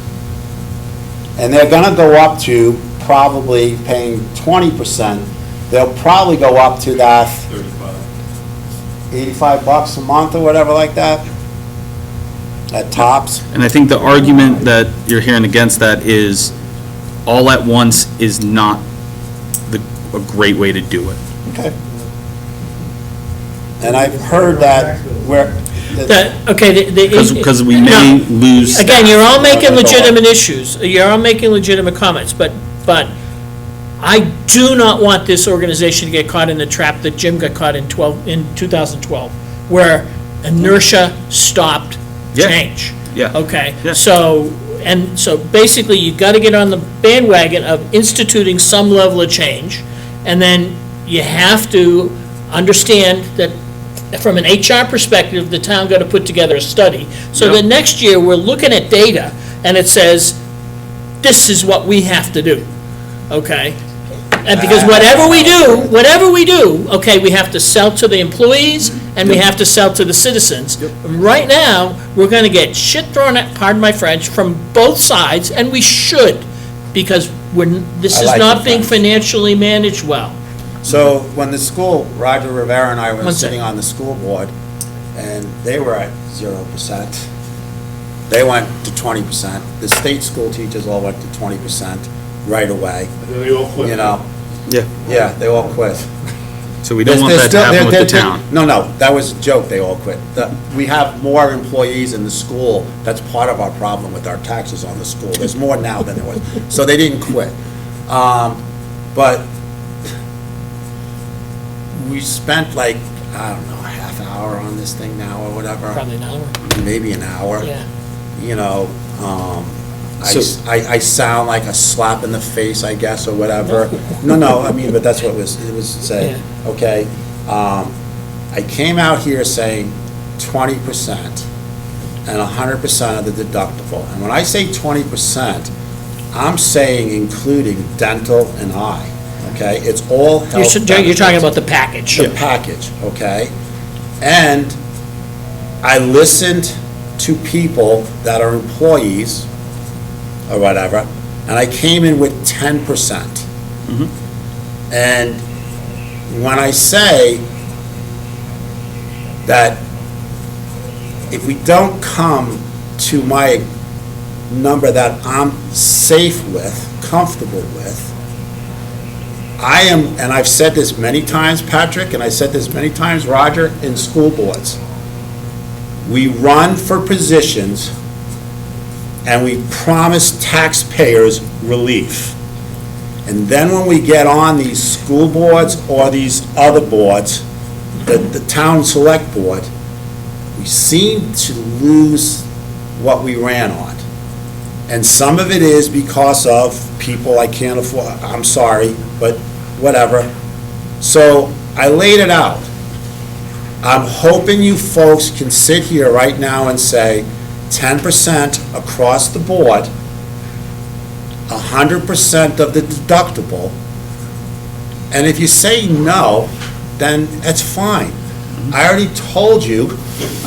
And they're gonna go up to probably paying 20%. They'll probably go up to that 85 bucks a month or whatever like that, at tops. And I think the argument that you're hearing against that is all at once is not a great way to do it. Okay. And I've heard that where. Because we may lose. Again, you're all making legitimate issues, you're all making legitimate comments, but I do not want this organization to get caught in the trap that Jim got caught in 2012, where inertia stopped change. Yeah. Okay? Yeah. So basically, you've got to get on the bandwagon of instituting some level of change, and then you have to understand that from an HR perspective, the town got to put together a study. So that next year, we're looking at data, and it says, this is what we have to do, okay? And because whatever we do, okay, we have to sell to the employees, and we have to sell to the citizens. Right now, we're gonna get shit thrown at, pardon my French, from both sides, and we should, because this is not being financially managed well. So when the school, Roger Rivera and I were sitting on the school board, and they were at 0%. They went to 20%. The state school teachers all went to 20% right away. And then they all quit. You know? Yeah, they all quit. So we don't want that to happen with the town. No, that was a joke, they all quit. We have more employees in the school, that's part of our problem with our taxes on the school. There's more now than there was. So they didn't quit. But we spent like, I don't know, a half hour on this thing now or whatever. Probably an hour. Maybe an hour. Yeah. You know, I sound like a slap in the face, I guess, or whatever. No, I mean, but that's what it was said, okay? I came out here saying 20% and 100% of the deductible. And when I say 20%, I'm saying including dental and eye, okay? It's all health benefits. You're talking about the package. The package, okay? And I listened to people that are employees or whatever, and I came in with 10%. And when I say that if we don't come to my number that I'm safe with, comfortable with, I am, and I've said this many times, Patrick, and I said this many times, Roger, in school boards, we run for positions and we promise taxpayers relief. And then when we get on these school boards or these other boards, the town select board, we seem to lose what we ran on. And some of it is because of people I can't afford, I'm sorry, but whatever. So I laid it out. I'm hoping you folks can sit here right now and say 10% across the board, 100% of the deductible, and if you say no, then it's fine. I already told you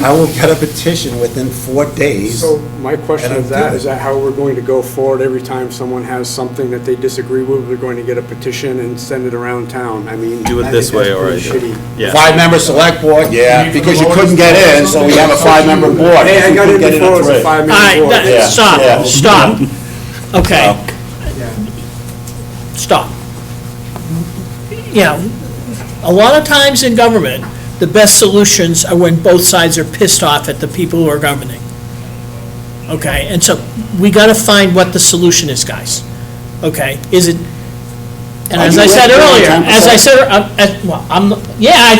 I will get a petition within 4 days. So my question And is I'm that, good. is that how we're going to go forward every time someone has something that they disagree with? We're going to get a petition and send it around town? I mean. Do it I this think way that's or pretty I do. shitty. Yeah. 5-member select board, yeah, because you couldn't get in, so we have a 5-member board. Hey, I You got couldn't it get before, it at was a 3. 5-member All right, board. Yeah, yeah. stop. Okay. Stop. You know, a lot of times in government, the best solutions are when both sides are pissed off at the people who are governing. Okay, and so we gotta find what the solution is, guys. Okay, is it, and as I said earlier, I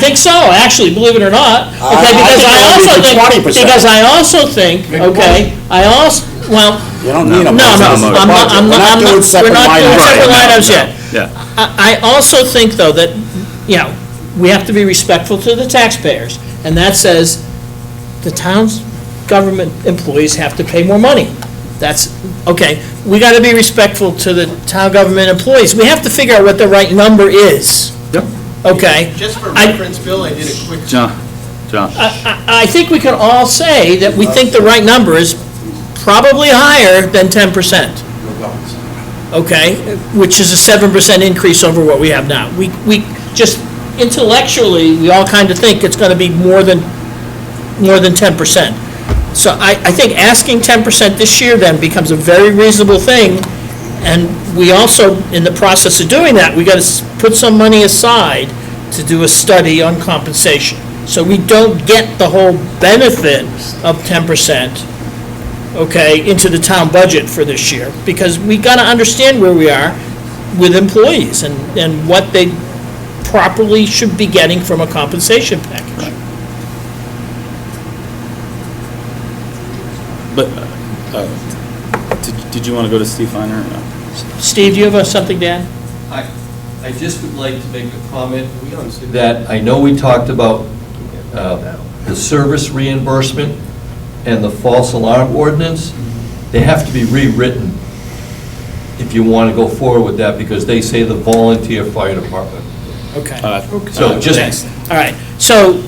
think so, actually, believe it or not. Okay, because I also think, Make a You don't need a No, motion. no, This is the I'm not, budget. I'm We're not, I'm doing not, we're separate not line doing items. separate line items yet. Yeah. I also think, though, that, we have to be respectful to the taxpayers, and that says the town's government employees have to pay more money. That's, okay, we gotta be respectful to the town government employees. We have to figure out what the right number is. Yep. Okay? Just for I- reference, Bill, I did a quick. John. I think we can all say that we think the right number is probably higher than 10%. Okay, which is a 7% increase over what we have now. We just intellectually, we all kind of think it's gonna be more than 10%. So I think asking 10% this year then becomes a very reasonable thing, and we also, in the process of doing that, we gotta put some money aside to do a study on compensation. So we don't get the whole benefit of 10%, okay, into the town budget for this year, because we gotta understand where we are with employees and what they properly should be getting from a compensation package. But, did you want to go to Steve Feiner or no? Steve, do you have something to add? I just would like to make a comment that I know we talked about the service reimbursement and the false alarm ordinance. They have to be rewritten if you want to go forward with that, because they say the volunteer fire department. Okay. So just, All right, so,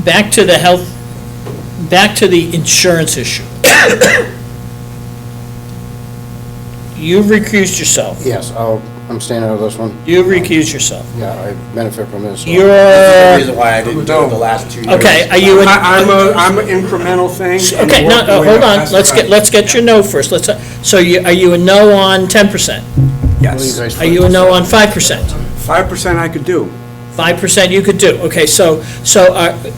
back to the the insurance issue. You've recused yourself. Yes, I'm staying out of this one. You've recused yourself. Yeah, I benefit from this. so- You're, That's the reason why I didn't do it the last 2 years. okay, are you, I'm an incremental thing. and okay, no, work the way hold it on, has to let's get your no first, so are you a no on 10%? Yes. Are you a no on 5%? 5% I could do. 5% you could do, okay, so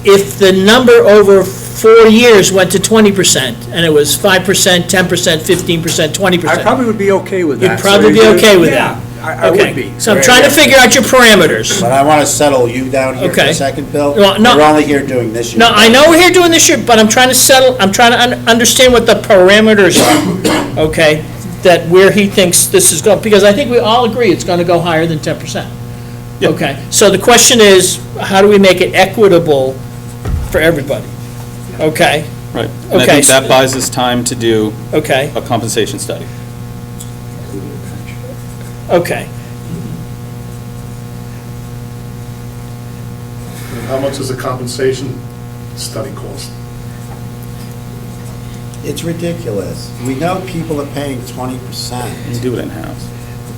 if the number over 4 years went to 20%, and it was 5%, 10%, 15%, 20%. I probably would be okay with that. You'd probably be okay with Yeah, that? I would Okay, be. so I'm trying to figure out your parameters. But I want to settle you down here for Okay. a second, Bill. Well, no. We're only here doing this year. No, I know we're here doing this year, but I'm trying to understand what the parameters are, okay, that where he thinks this is going, because I think we all agree it's going to go higher than 10%. Okay, so the question is, how do we make it equitable for everybody? Okay? Right. And I Okay, think so- that buys us time to do Okay, a compensation study. okay. How much does a compensation study cost? It's ridiculous. We know people are paying 20%. You do it in-house.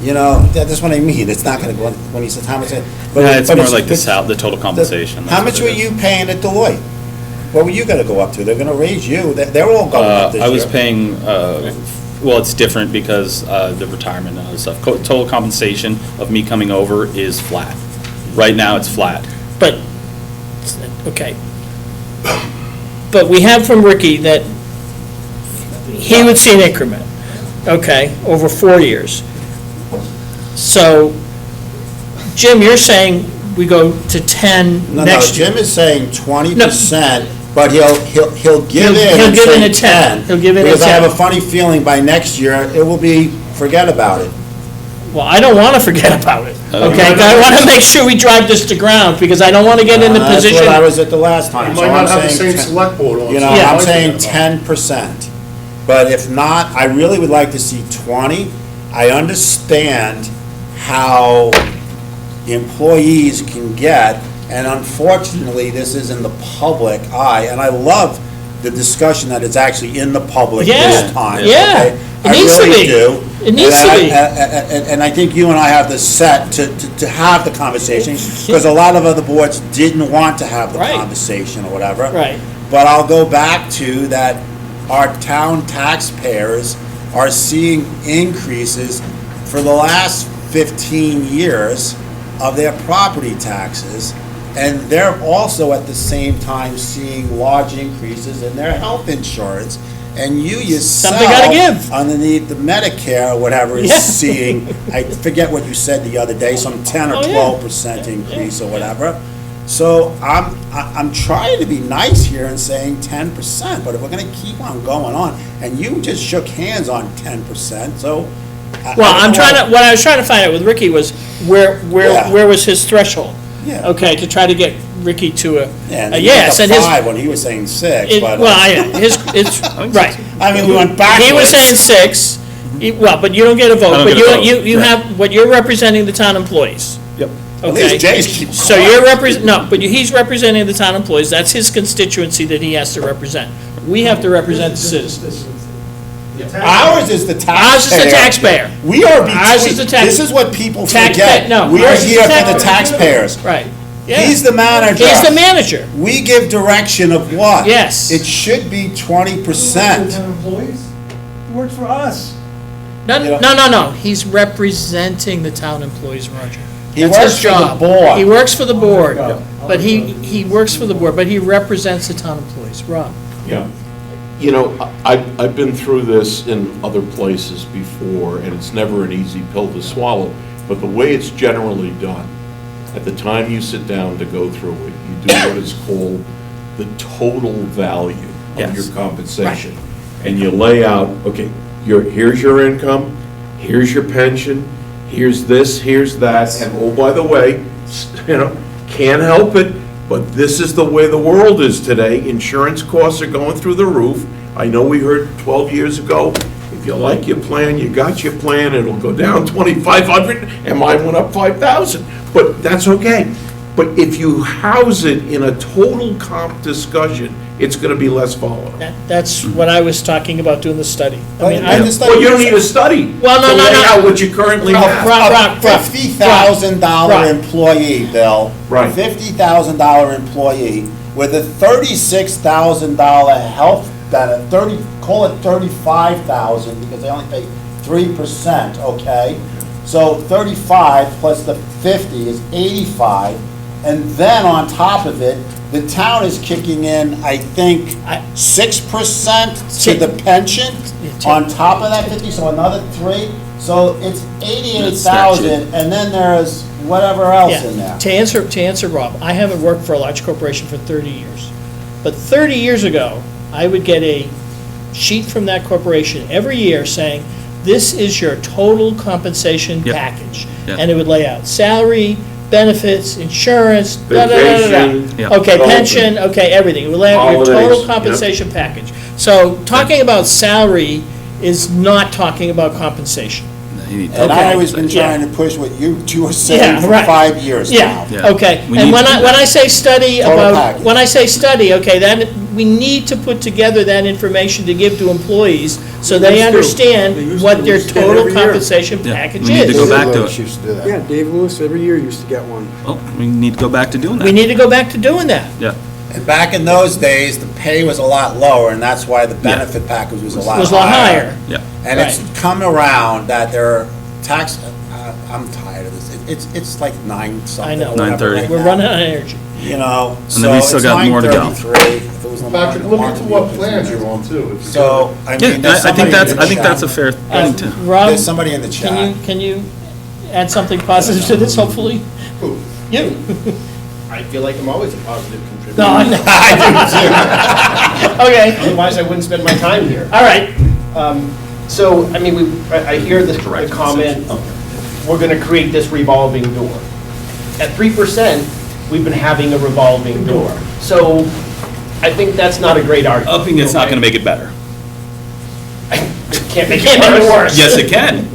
You know, that's what I mean. It's not going to go, when he says how much. Yeah, it's more like the total compensation. How much were you paying at Deloitte? What were you going to go up to? They're going to raise you. They're all going up this year. I was paying, well, it's different because the retirement and other stuff. Total compensation of me coming over is flat. Right now, it's flat. But, okay. But we have from Ricky that he would see an increment, okay, over 4 years. So, Jim, you're saying we go to 10 No, next year? Jim is saying 20%, but he'll give in He'll and give in say at 10. He'll give in at Because I 10. have a funny feeling by next year, it will be, forget about it. Well, I don't want to forget about it, okay? I want to make sure we drive this to ground, because I don't want to get in the position. That's what I was at the last time. You so might not I'm have the saying same 10. select board on. You know, Yeah. I'm saying 10%. But if not, I really would like to see 20. I understand how employees can get, and unfortunately, this is in the public eye, and I love the discussion that it's actually in the public this time. Yeah, okay? it needs to I really be. do. It needs to be. And I think you and I have this set to have the conversation, because a lot of other boards didn't want to have the Right. conversation or whatever. Right. But I'll go back to that our town taxpayers are seeing increases for the last 15 years of their property taxes, and they're also at the same time seeing large increases in their health insurance, and you yourself, Something gotta give. underneath the Medicare or whatever, is Yeah. seeing, I forget what you said the other day, some 10 or Oh, yeah. 12% increase or whatever. So I'm trying to be nice here and saying 10%, but if we're gonna keep on going on, and you just shook hands on 10%, so. Well, what I was trying to find out with Ricky was where was his threshold? Yeah. Okay, to try to get Ricky to a Yeah, yes, and his. 5 when he was saying 6, but. It's, right. I mean, we went backwards. He was saying 6, well, but you don't get a vote, but you right. have, what you're representing the town employees. Yep. At Okay, least Jay's keep so you're he's representing the town employees, that's his constituency that he has to represent. We have to represent the citizens. Ours is the taxpayer. Ours is the taxpayer. We are Ours is the between, this is what people Taxpayer- forget. no, We are ours is here the for the taxpayer. taxpayers. Right. Yeah. He's the manager. He's the manager. We give direction of what? Yes. It should be 20%. employees, works for us. No, he's representing the town employees, Roger. He That's works his for the job. board. He works for the board, but he works for the board, but he represents the town employees. Rob? Yeah. You know, I've been through this in other places before, and it's never an easy pill to swallow, but the way it's generally done, at the time you sit down to go through it, you do what is called the total value of your compensation. And you lay out, okay, here's your income, here's your pension, here's this, here's that, and oh, by the way, can't help it, but this is the way the world is today. Insurance costs are going through the roof. I know we heard 12 years ago, if you like your plan, you got your plan, it'll go down $2,500, and mine went up $5,000. But that's okay. But if you house it in a total comp discussion, it's gonna be less volatile. That's what I was talking about doing the study. Well, you don't need a study. Well, no. Lay out what you currently have. Rob, $50,000 employee, Bill. Right. $50,000 employee with a $36,000 health benefit, call it $35,000 because they only pay 3%, okay? So 35 plus the 50 is 85, and then on top of it, the town is kicking in, I think, 6% to the pension on top of that 50, so another 3. So it's 88,000, and then there's whatever else in there. To answer Rob, I haven't worked for a large corporation for 30 years. But 30 years ago, I would get a sheet from that corporation every year saying, this is your total compensation package. Yep. And it would lay out salary, benefits, insurance, Vacation. Okay, pension, okay, everything. It would lay out your Holidays, total compensation package. So talking about salary is not talking about compensation. And I've always been trying to push what you were saying for 5 years now. Okay, and when I say study okay, then we need to put together that information to give to employees so they understand what their total compensation package is. We need to go back to it. Used to do that. Yeah, Dave Lewis every year used to get one. Well, we need to go back to doing that. We need to go back to doing that. Yeah. And back in those days, the pay was a lot lower, and that's why the benefit package was a lot higher. Yeah. And it's come around that their tax, I'm tired of this. It's like 9 something. I know. or whatever 9:30. right We're now. running out of energy. You know, And then we still got more to go. 9:33. If it was on Patrick, the look market, into what it'd be plans different. you're on too. So, I mean, Yeah, there's I think somebody in the that's a chat. fair thing to. Rob, There's somebody in the chat. can you add something positive to this, hopefully? Who? You. I feel like I'm always a positive contributor. No, I know. Okay, Otherwise, I wouldn't spend my time here. all right. So, I mean, I hear the comment, we're gonna create this revolving door. At 3%, we've been having a revolving door. So, I think that's not a great argument. Upping it's not gonna make it better. It can't make Can't make it it worse. Yes, it can.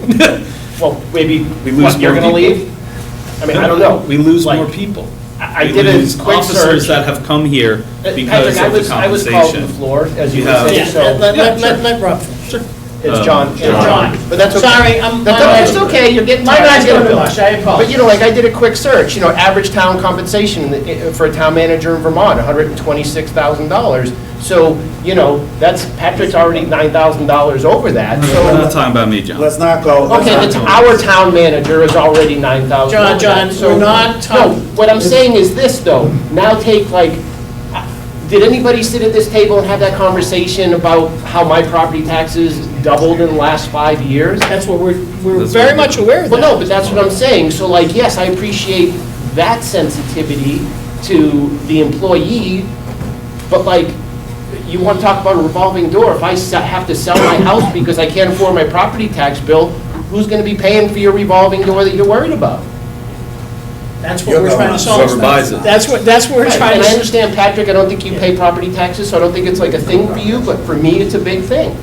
Well, maybe, We lose what, you're more gonna people. leave? I mean, I don't know. We lose Like, more people. I We did lose a quick officers search. that have come here because Patrick, of the I was called to the compensation. floor, as you You were have- saying, so. Let Rob finish. It's John. John. But that's okay. Sorry, I'm. It's okay, you're getting My tired. guy's I get gonna it, Bill. blush, I apologize. But, you know, like, I did a quick search, you know, average town compensation for a town manager in Vermont, $126,000. So, you know, Patrick's already $9,000 over that, We're not so. talking about me, John. Let's not go. let's Okay, not go. our town manager is already $9,000. over John, that, so- we're not talking. No, what I'm saying is this, though, now take, like, did anybody sit at this table and have that conversation about how my property taxes doubled in the last 5 years? That's what we're That's very what much aware of that. Well, no, but that's what I'm saying. So like, yes, I appreciate that sensitivity, to the employee, but like, you want to talk about a revolving door, if I have to sell my house because I can't afford my property tax bill, who's going to be paying for your revolving door that you're worried about? That's what we're trying to solve. Whoever buys it. That's what we're Right, trying and to. I understand, Patrick, I don't think you pay property taxes, so I don't think it's like a thing for you, but for me, it's a big thing.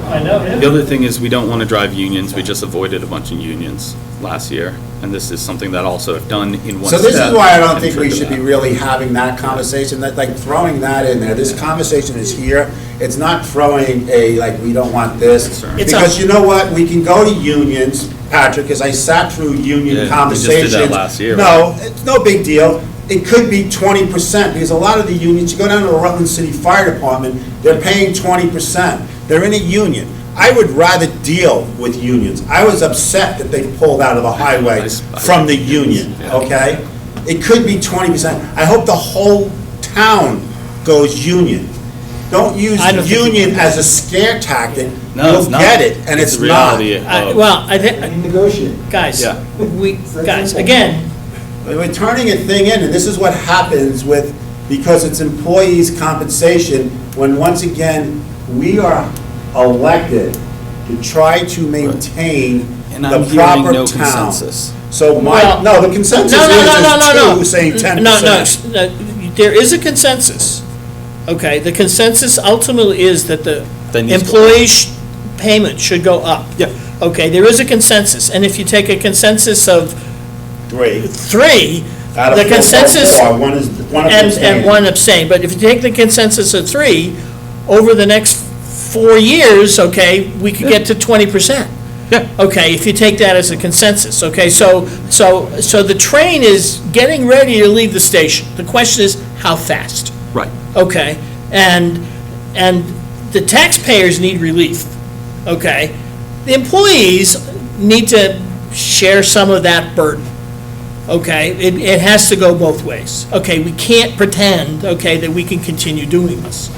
I know, The other thing is, we don't want to drive unions. We just avoided a bunch of unions last year, and this is something that also, if done in one So step. this is why I don't can think we trigger should be that. really having that conversation, that, like, throwing that in there. This conversation is here. It's not throwing a, like, we don't want this. It's Because you know what? We can go to unions, Patrick, because I sat through union Yeah, we just conversations. did that last year, No, it's no big deal. It could be 20%, because a lot of the unions, you go down to the Rutland City Fire Department, they're paying 20%. They're in a union. I would rather deal with unions. I was upset that they pulled out of the highway from the union, okay? It could be 20%. I hope the whole town goes union. Don't use I don't think union as a scare tactic. No, it's You'll not. get it, and It's it's the not. reality of- Well, I think, Negotiate. guys, Yeah. guys, again, We're turning a thing in, and this is what happens with, because it's employees' compensation, when once again, we are elected to try to maintain And the I'm hearing proper no town. consensus. So Well, no, the consensus no, is two saying 10%. No, there is a consensus, okay? The consensus ultimately is that the That needs to go employee's payment should go up. Yeah. Okay, there is a consensus, and if you take a consensus of three, Out of the four, consensus, one and one abstain, but if you take the consensus of three, over the next 4 years, okay, we could get to 20%. Yeah. Okay, if you take that as a consensus, okay, so the train is getting ready to leave the station. The question is, how fast? Right. Okay, and the taxpayers need relief, okay? The employees need to share some of that burden, okay? It has to go both ways. Okay, we can't pretend, okay, that we can continue doing this.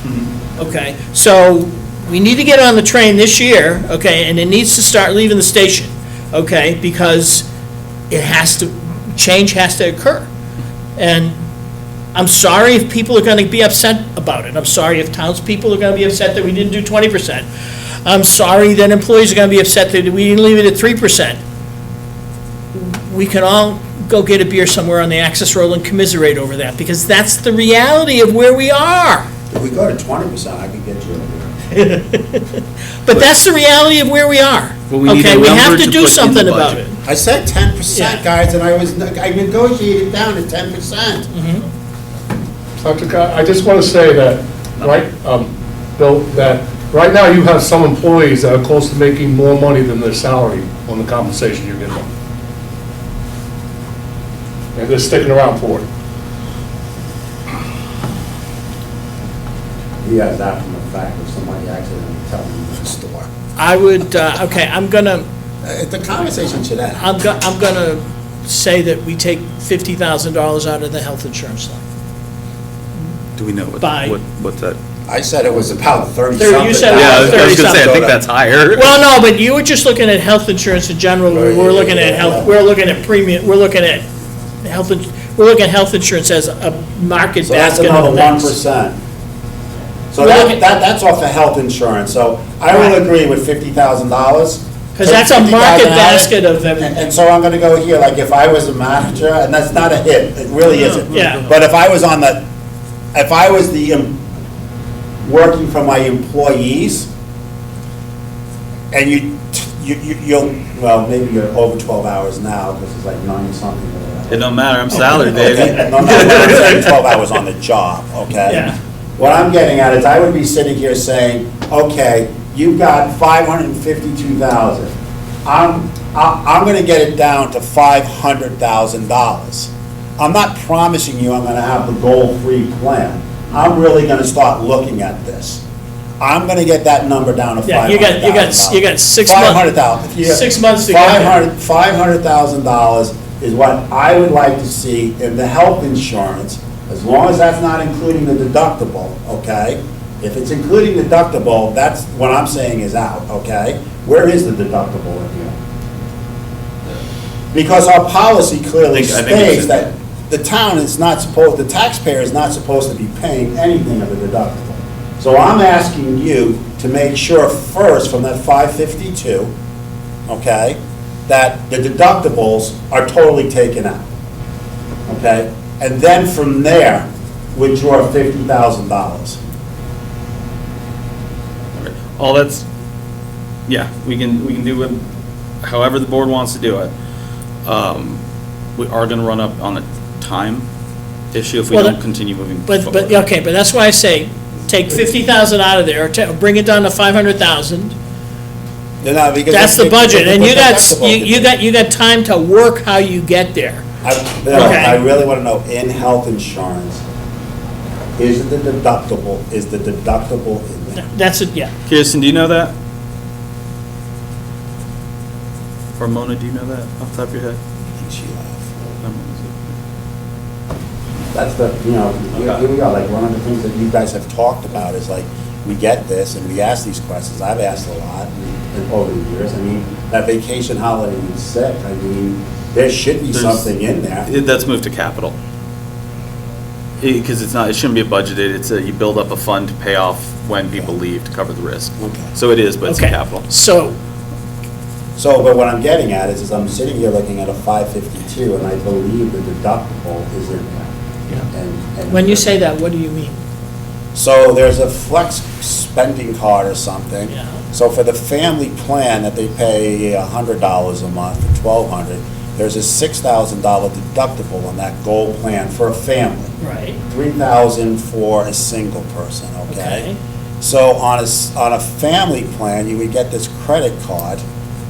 Okay, so we need to get on the train this year, okay, and it needs to start leaving the station, okay, because change has to occur. And I'm sorry if people are gonna be upset about it. I'm sorry if townspeople are gonna be upset that we didn't do 20%. I'm sorry that employees are gonna be upset that we didn't leave it at 3%. We can all go get a beer somewhere on the access road and commiserate over that, because that's the reality of where we are. If we go to 20%, I could get you a beer. But that's the reality of where we are. But we need a Okay, we have number to to do put in something the about budget. it. I said 10%, Yeah. guys, and I negotiated down to 10%. Dr. Scott, I just want to say that, right, Bill, that right now you have some employees that are close to making more money than their salary on the compensation you're getting. And they're sticking around for it. He has that from the fact of somebody accidentally telling him in the store. I would, okay, I'm gonna, The conversation should end. I'm gonna say that we take $50,000 out of the health insurance line. Do we know By- what's that? I said it was about 30 Thirty, something. you said Yeah, I was gonna 30-something. say, I think that's higher. Well, no, but you were just looking at health insurance in general, we're looking at health, we're looking at premium, we're looking at health insurance as a market So that's basket another of events. 1%. So Well, that's off the health insurance, so I will agree with $50,000. Because that's a market basket of everything. And so I'm gonna go here, like if I was a manager, and that's not a hit, it really isn't. Yeah. But if I was working for my employees, and you'll, well, maybe you're over 12 hours now, because it's like 9-something or whatever. It don't matter, I'm salaried, baby. Okay, no, I'm saying 12 hours on the job, okay? Yeah. What I'm getting at is I would be sitting here saying, okay, you've got 552,000. I'm gonna get it down to $500,000. I'm not promising you I'm gonna have the goal-free plan. I'm really gonna start looking at this. I'm gonna get that number down to Yeah, $500,000. you got 6 months. 500,000. 6 months to get there. $500,000 is what I would like to see in the health insurance, as long as that's not including the deductible, okay? If it's including the deductible, that's what I'm saying is out, okay? Where is the deductible in here? Because our policy clearly I think it's states in that the town is not supposed, the taxpayer is not supposed to be paying anything of the deductible. So I'm asking you to make sure first from that 552, okay, that the deductibles are totally taken out, okay? And then from there, withdraw $50,000. All that's, yeah, we can do it however the board wants to do it. We are gonna run up on a time issue if we Well, don't continue moving forward. But, okay, but that's why I say, take 50,000 out of there, bring it down to 500,000. That's the budget, and you got time to work how you get there. I really want to know, in health insurance, is the deductible in there? That's it, yeah. Kirsten, do you know that? Or Mona, do you know that off the top of your head? I think she left. That's the, here we go, like, one of the things that you guys have talked about is like, we get this and we ask these questions. I've asked a lot over the years. I mean, that vacation holiday and sick, I mean, there should be something in there. That's moved to capital. Because it shouldn't be budgeted, you build up a fund to pay off when people leave to cover the risk. Okay. So it is, but it's Okay. capital. But what I'm getting at is I'm sitting here looking at a 552, and I believe the deductible is in there. And When you say that, what do you mean? So there's a flex spending card or something. Yeah. So for the family plan that they pay $100 a month, $1,200, there's a $6,000 deductible on that gold plan for a family. Right. $3,000 for a single person, okay? Okay. So on a family plan, you would get this credit card,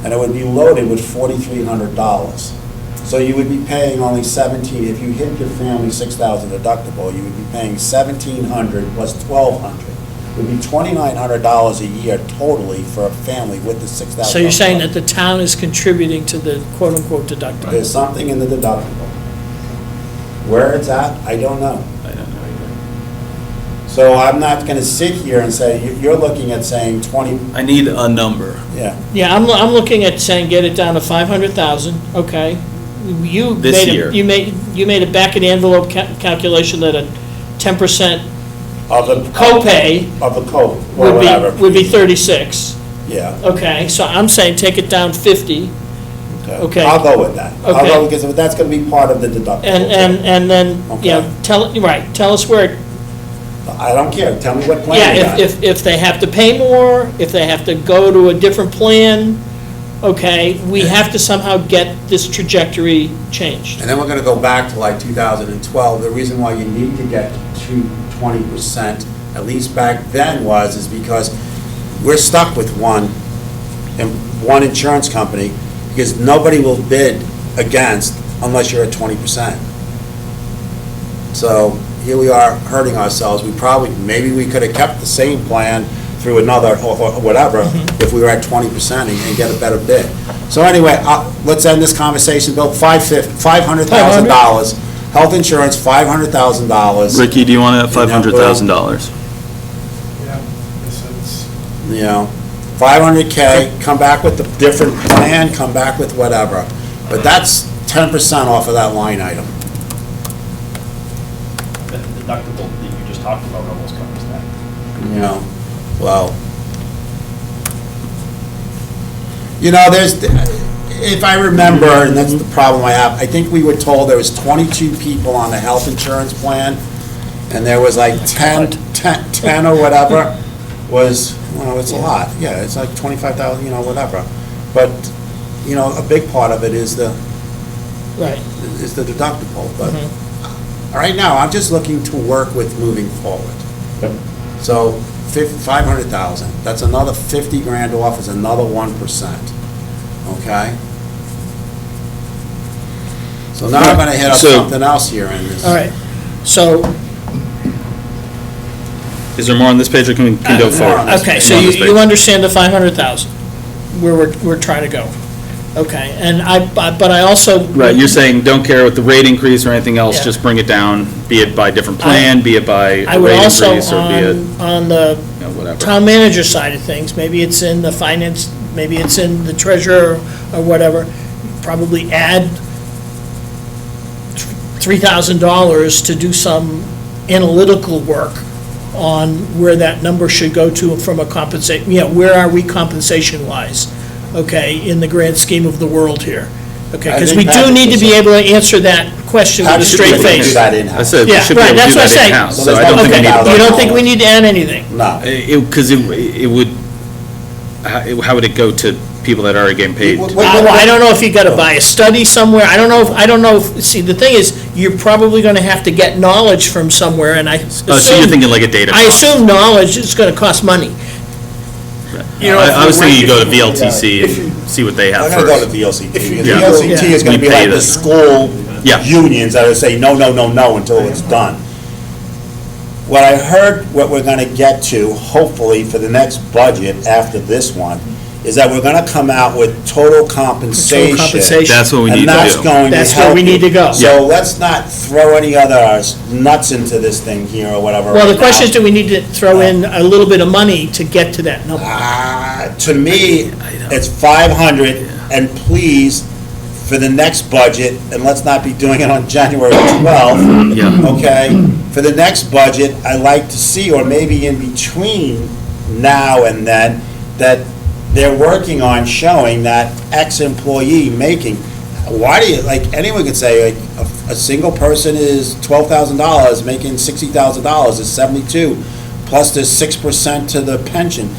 and it would be loaded with $4,300. So you would be paying only if you hit your family $6,000 deductible, you would be paying $1,700 plus $1,200. It would be $2,900 a year totally for a family with the $6,000. So you're saying that the town is contributing to the quote-unquote deductible? There's something in the deductible. Where it's at, I don't know. I don't know either. So I'm not gonna sit here and say, you're looking at saying 20, I need a number. yeah. Yeah, I'm looking at saying get it down to 500,000, okay? You This made a- year. You made a back-of-the-envelope calculation that a 10% Of the copay Of the code, or whatever. would be 36. Yeah, Okay, so I'm saying take it down 50, Okay. I'll go with that. I'll Okay. go, because that's gonna be part of the deductible. and then, you know, Okay. tell us where, I don't care, tell me what plan you yeah, got. if they have to pay more, if they have to go to a different plan, okay, we have to somehow get this trajectory changed. And then we're gonna go back to like 2012. The reason why you need to get to 20%, at least back then, is because we're stuck with one insurance company, because nobody will bid against unless you're at 20%. So here we are hurting ourselves. Maybe we could have kept the same plan through another, or whatever, if we were at 20% and get a better bid. So anyway, let's end this conversation, Bill. $500,000. Health insurance, $500,000. Ricky, do you want to $500,000? You know, 500K, come back with the different plan, come back with whatever. But that's 10% off of that line item. The deductible that you just talked about almost covers that. You know, well, you know, if I remember, and that's the problem I have, I think we were told there was 22 people on the health insurance plan, and there was like 10 or whatever was, well, it's a lot, yeah, it's like 25,000, you know, whatever. But, you know, a big part of it is the deductible, but right now, I'm just looking to work with moving forward. So, 500,000, that's another 50 grand off, is another 1%, okay? So now I'm gonna hit up something else here in this. All right, so, Is there more on this page, or can we go forward? okay, so you understand the 500,000, where we're trying to go. Okay, and but I also. Right, you're saying don't care with the rate increase or anything else, Yeah. just bring it down, be it by different plan, be it by I a would rate also, increase, or be it, on the you know, whatever. town manager side of things, maybe it's in the finance, maybe it's in the treasurer or whatever, probably add $3,000 to do some analytical work on where that number should go to from a compensation, where are we compensation-wise, okay, in the grand scheme of the world here? Okay, I because think we do Patrick need to was be saying- able to answer that question with a straight We can face. do that in-house. I said we Yeah, should be right, able to that's do what that I'm saying. in-house, So so I there's don't think we Okay, need to. you don't think we need to add anything? No. Because it would, how would it go to people that are already getting paid? I don't know if you gotta buy a study somewhere, I don't know if, see, the thing is, you're probably gonna have to get knowledge from somewhere, and I assume. Oh, so you're thinking like a data I cost. assume knowledge is gonna cost money. I was thinking you go to VLTC and see what they have I'm first. gonna go to VLCT, because Yeah. VLCT is gonna We be pay like the them. school Yeah. unions that would say, no, no, no, no, until it's done. What I heard, what we're gonna get to, hopefully, for the next budget after this one, is that we're gonna come out with total compensation. That's what we need to And that's do. going to That's where help we need you. to go. So let's not throw any other nuts into this thing here or whatever. Well, the right question now. is, do we need to throw in a little bit of money to get to that number? To me, it's 500, and please, for the next budget, and let's not be doing it on January 12th, Yeah. okay? For the next budget, I'd like to see, or maybe in between now and then, that they're working on showing that ex-employee making, why do you, like, anyone could say, like, a single person is $12,000, making $60,000 is 72, plus there's 6% to the pension.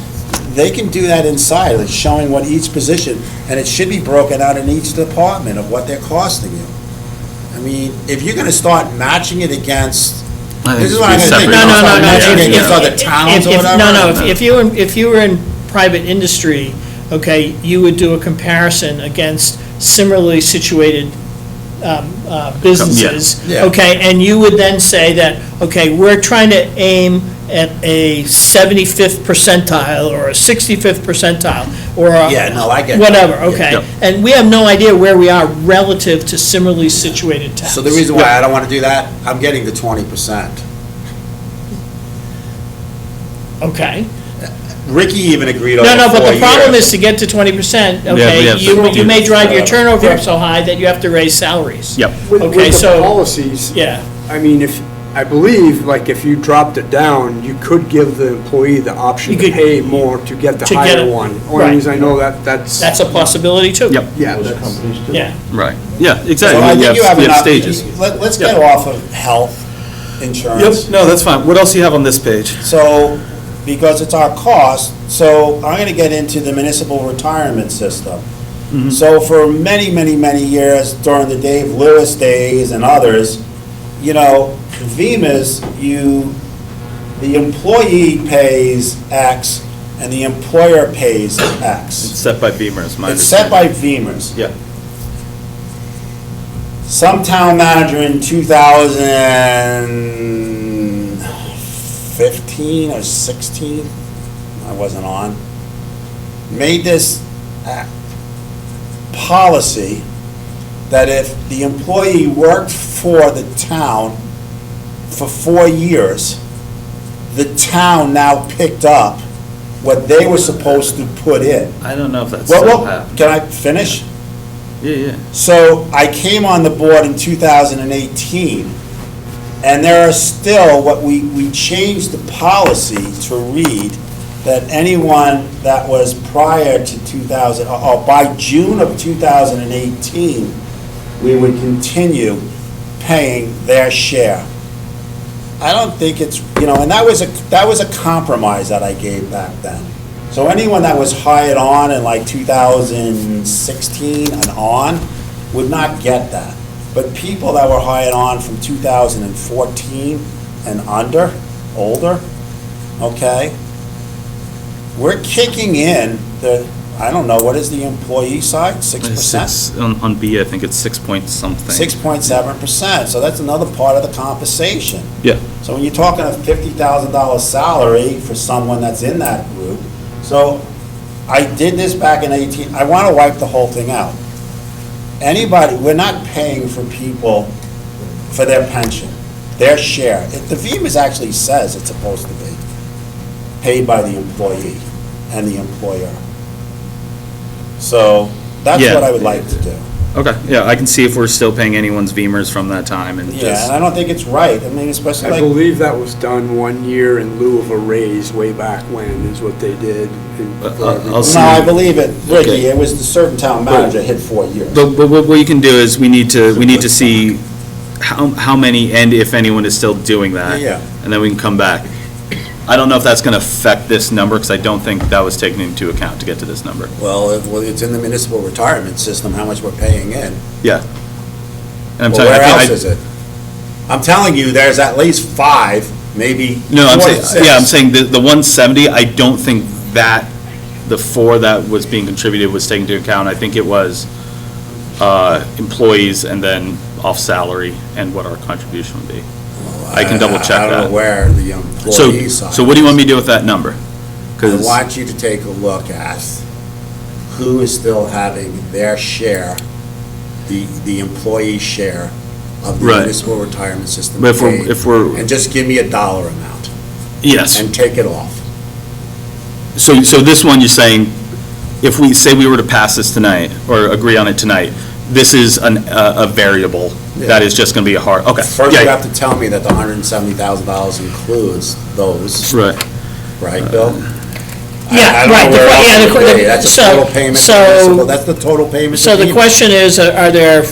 They can do that inside, like showing what each position, and it should be broken out in each department of what they're costing you. I mean, if you're gonna start matching it against, I think this is it what I'm should be gonna think. separate. No, Start matching it if- against other if- towns or if- whatever. No, if you were in private industry, okay, you would do a comparison against similarly situated businesses, Yeah. okay, and you would then say that, okay, we're trying to aim at a 75th percentile, or a 65th percentile, or a. Yeah, no, I get that. Whatever, Yeah. okay. Yep. And we have no idea where we are relative to similarly situated towns. So the reason why I don't wanna do that, I'm getting the 20%. Okay. Ricky even agreed over No, 4 no, but the problem years. is to get to 20%, we okay, have you to- may drive your turnover up so high that you have to raise salaries. Yep. Okay, With the so- policies, Yeah, I mean, I believe, like, if you dropped it down, you could give the employee the option You to could- pay more to get the to get higher it, one. right. Only reason I know that's. that's a possibility too. Yep. Yeah, Those that's, companies do. Yeah. Right, yeah, So exactly. I You think you have have enough, stages. let's get Yep. off of health insurance. Yep, no, that's fine. What else do you have on this page? So, because it's our cost, so I'm gonna get into the municipal retirement system. So for many, many, many years, during the Dave Lewis days and others, VEMA's, the employee pays X and the employer pays It's X. set by Beamer's, my It's set understanding. by VEMA's. Yeah. Some town manager in 2015 or 16, I wasn't on, made this policy that if the employee worked for the town for 4 years, the town now picked up what they were supposed to put in. I don't know if that's Well, still happening. can I finish? Yeah. So I came on the board in 2018, and there are still, we changed the policy to read that anyone that was prior to 2000, or by June of 2018, we would continue paying their share. I don't think it's, and that was a compromise that I gave back then. So anyone that was hired on in like 2016 and on would not get that. But people that were hired on from 2014 and older, okay, we're kicking in I don't know, what is the employee side, 6%? On B, I think it's 6 point something. 6.7%, so that's another part of the compensation. Yeah. So when you're talking a $50,000 salary for someone that's in that group, so I did this back in 18, I want to wipe the whole thing out. Anybody, we're not paying for people for their pension, their share. The VEMA's actually says it's supposed to be paid by the employee and the employer. So that's Yeah. what I would like to do. Okay, yeah, I can see if we're still paying anyone's VEMR's from that time and Yeah, just. and I don't think it's right. I mean, especially I like, believe that was done 1 year in lieu of a raise way back when, is what they did. I'll see. no, I believe it, Ricky, Okay. it was the certain town manager hit 4 years. But what you can do is, we need to see how many, and if anyone is still doing that. Yeah. And then we can come back. I don't know if that's gonna affect this number, because I don't think that was taken into account to get to this number. Well, it's in the municipal retirement system, how much we're paying in. Yeah. And I'm Well, telling you, where I else is it? I'm telling you, there's at least 5, maybe No, 4 to I'm 6. saying, I'm saying the 170, I don't think that, the 4 that was being contributed was taken into account. I think it was employees and then off salary and what our contribution would be. I can double check I that. don't know where the employee side. So what do you want me to do with that number? I want you to take a look at who is still having their share, the employee share of the Right. municipal retirement system But paid, if we're, and just give me a dollar amount yes. and take it off. So this one, you're saying, if we say we were to pass this tonight, or agree on it tonight, this is a variable, that is just gonna be a hard, okay. First, Yeah. you have to tell me that the $170,000 includes those. Right. Right, Bill? Yeah, I don't know right, where else it would be. That's a so- total payment to so- municipal. That's the total payment. So to the people. question is, are there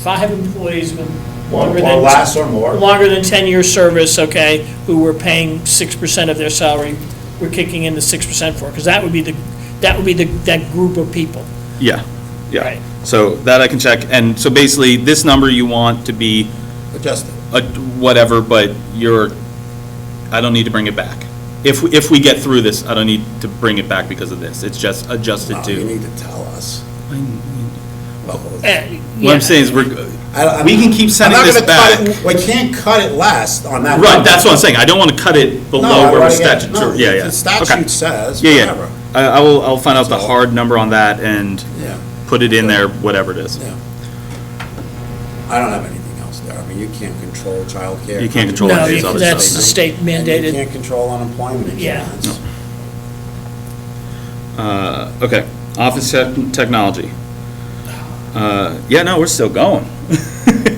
5 employees with longer Or than... less or more. Longer than 10-year service, okay, who we're paying 6% of their salary, we're kicking in the 6% for? Because that would be that group of people. Yeah, yeah. Right. So that I can check, and so basically, this number you want to be Adjusted. Whatever, but I don't need to bring it back. If we get through this, I don't need to bring it back because of this, it's just adjusted No, to. you need to tell us. What I'm saying is, we can keep sending this back. We can't cut it less on that. Right, number. that's what I'm saying, I don't want to cut it below No, where right, we're yeah, statutory, no, yeah, yeah. the statute Okay. says, Yeah, whatever. yeah. I'll find out the hard number on that and Yeah. put it in there, whatever it is. Yeah. I don't have anything else there. I mean, you can't control childcare. You can't control No, any of these other that's stuff. state And you mandated. can't control unemployment Yeah. insurance. Okay, office technology. Yeah, no, we're still going.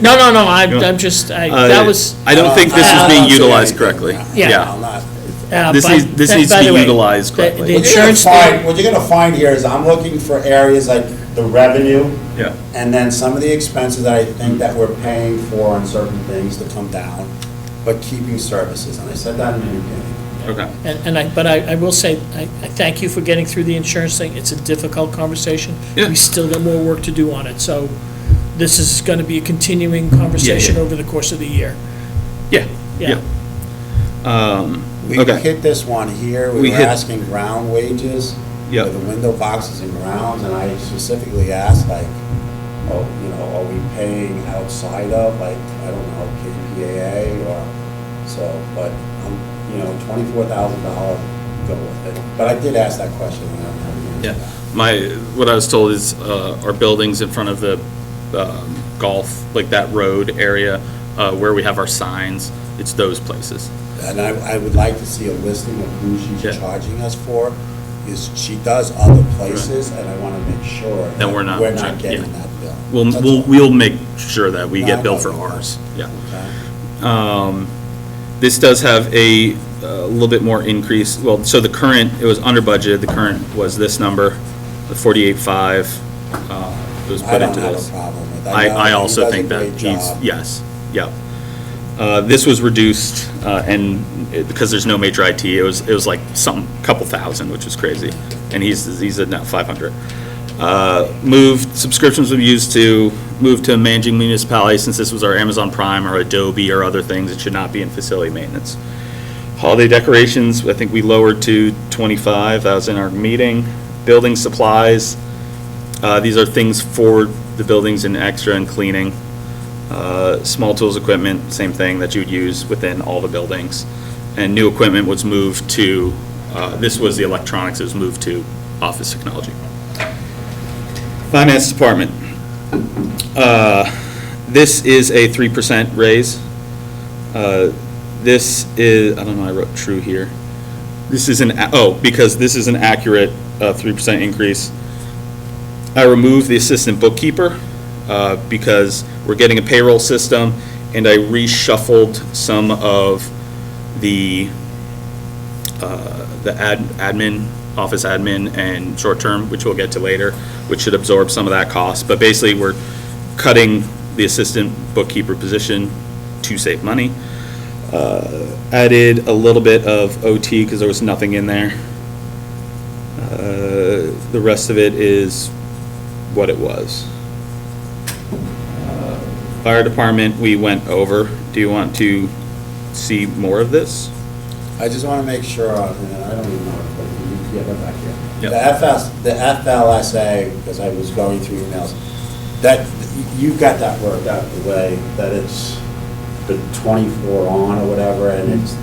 No, I'm just, that was... I don't think this is being utilized correctly. Yeah. I'm not. This needs to be utilized correctly. The insurance... What you're gonna find here is I'm looking for areas like the revenue, Yeah. and then some of the expenses that I think that we're paying for on certain things to come down, but keeping services, and I said that in the beginning. Okay. But I will say, I thank you for getting through the insurance thing. It's a difficult conversation. Yeah. We still got more work to do on it, so this is going to be a continuing conversation over the course of the year. Yeah, Yeah. We Okay. hit this one here, we We were hit- asking ground wages. Yep. For the window boxes and grounds, and I specifically asked, like, oh, are we paying outside of, like, I don't know, KPAA or, so, but, $24,000, go with it. But I did ask that question, and I don't have an answer. Yeah, what I was told is, our buildings in front of the, golf, like that road area, where we have our signs, it's those places. And I would like to see a listing of who she's Yeah. charging us for, because she does other places, and I want to make sure That we're not getting yeah. that bill. That's all. We'll make sure that we No, get I billed know for you will. ours, yeah. Okay. This does have a little bit more increase, well, so the current, it was under budget, the current was this number, the 48.5, was I put don't into have this. a problem with that. I know he also does a think that great he's, job. yes, yeah. This was reduced, because there's no major IT, it was like couple thousand, which was crazy, and he's at now 500. Moved, subscriptions we used to move to managing municipality, since this was our Amazon Prime or Adobe or other things, it should not be in facility maintenance. Holiday decorations, I think we lowered to 25, that was in our meeting. Building supplies, these are things for the buildings and extra and cleaning. Small tools equipment, same thing that you would use within all the buildings. And new equipment was moved to, this was the electronics, it was moved to office technology. Finance Department. This is a 3% raise. This is, I don't know, I wrote true here. This is because this is an accurate 3% increase. I removed the assistant bookkeeper. because we're getting a payroll system, and I reshuffled some of the admin, office admin and short-term, which we'll get to later, which should absorb some of that cost. But basically, we're cutting the assistant bookkeeper position to save money. Added a little bit of OT because there was nothing in there. The rest of it is what it was. Fire department, we went over. Do you want to see more of this? I just want to make sure, and I don't even know, but you get it back here. Yep. The FLSA, because I was going through emails, that, you got that worked out the way that it's the 24 on or whatever, and it's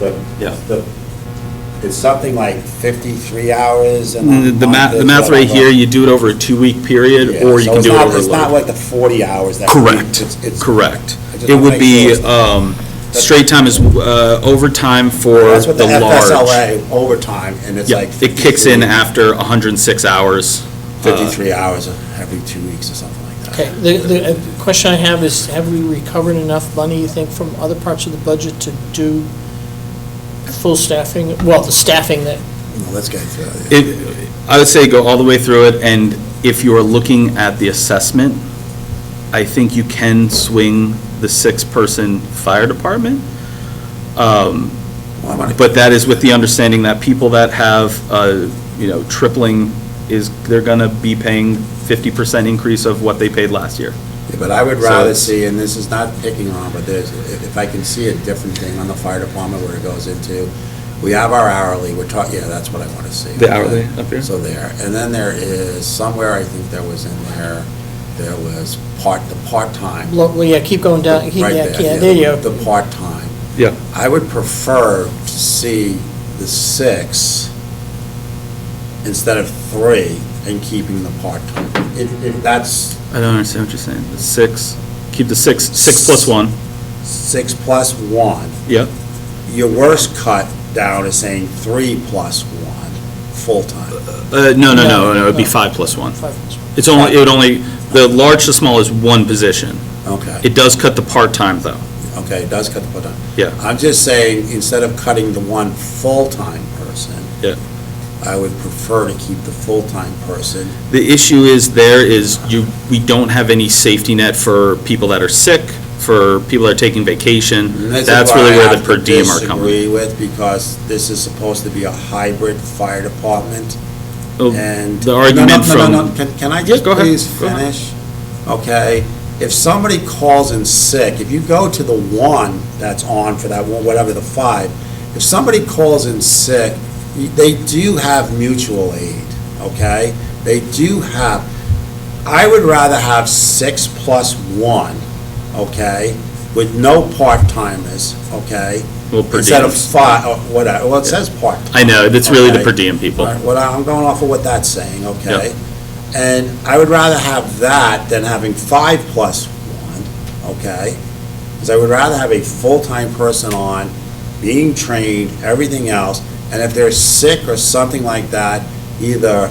it's something like 53 hours and The math right here, you do it over a 2-week period, Yeah, or you so can do it over a It's not little. like the 40 hours that. Correct, It's correct. I just It wanna would make be, sure straight time is overtime for That's what the the large. FSLA overtime, and it's Yeah, like. it kicks in after 106 hours. 53 hours every 2 weeks or something like that. Okay, the question I have is, have we recovered enough money, you think, from other parts of the budget to do full staffing, well, the staffing that, No, let's get through it. I would say go all the way through it, and if you're looking at the assessment, I think you can swing the 6-person fire department. But that is with the understanding that people that have, tripling they're gonna be paying 50% increase of what they paid last year. Yeah, but I would So rather it's- see, and this is not picking on, but if I can see a different thing on the fire department where it goes into, we have our hourly, that's what I want to see. The hourly up here? So there, and then there is, somewhere I think there was in there was the part-time. well, yeah, keep going down, Right there you go. The part-time. Yeah. I would prefer to see the 6 instead of 3 and keeping the part-time. If that's. I don't understand what you're saying. The 6, keep the 6 plus 1. 6 plus 1. Yep. Your worst cut down is saying 3 plus 1, full-time. No, it'd be 5 plus 1. The large to small is 1 position. Okay. It does cut the part-time, though. Okay, it does cut the part-time. Yeah. I'm just saying, instead of cutting the 1 full-time person, Yeah. I would prefer to keep the full-time person. The issue is we don't have any safety net for people that are sick, for people that are taking vacation. And this is That's why really I where the have per to diem are coming. disagree with, because this is supposed to be a hybrid fire department. Oh, And. the argument from- No, can I just go ahead. please Go ahead. finish? Okay, if somebody calls in sick, if you go to the 1 that's on for that one, whatever the 5, if somebody calls in sick, they do have mutual aid, okay? They do have, I would rather have 6 plus 1, okay, with no part-timers, okay? Well, per Instead of diems. 5, or whatever, well, it says part-time. I know, that's really the Okay. per diem people. All right, well, I'm going off of what that's saying, okay? Yep. And I would rather have that than having 5 plus 1, okay? Because I would rather have a full-time person on, being trained, everything else, and if they're sick or something like that, either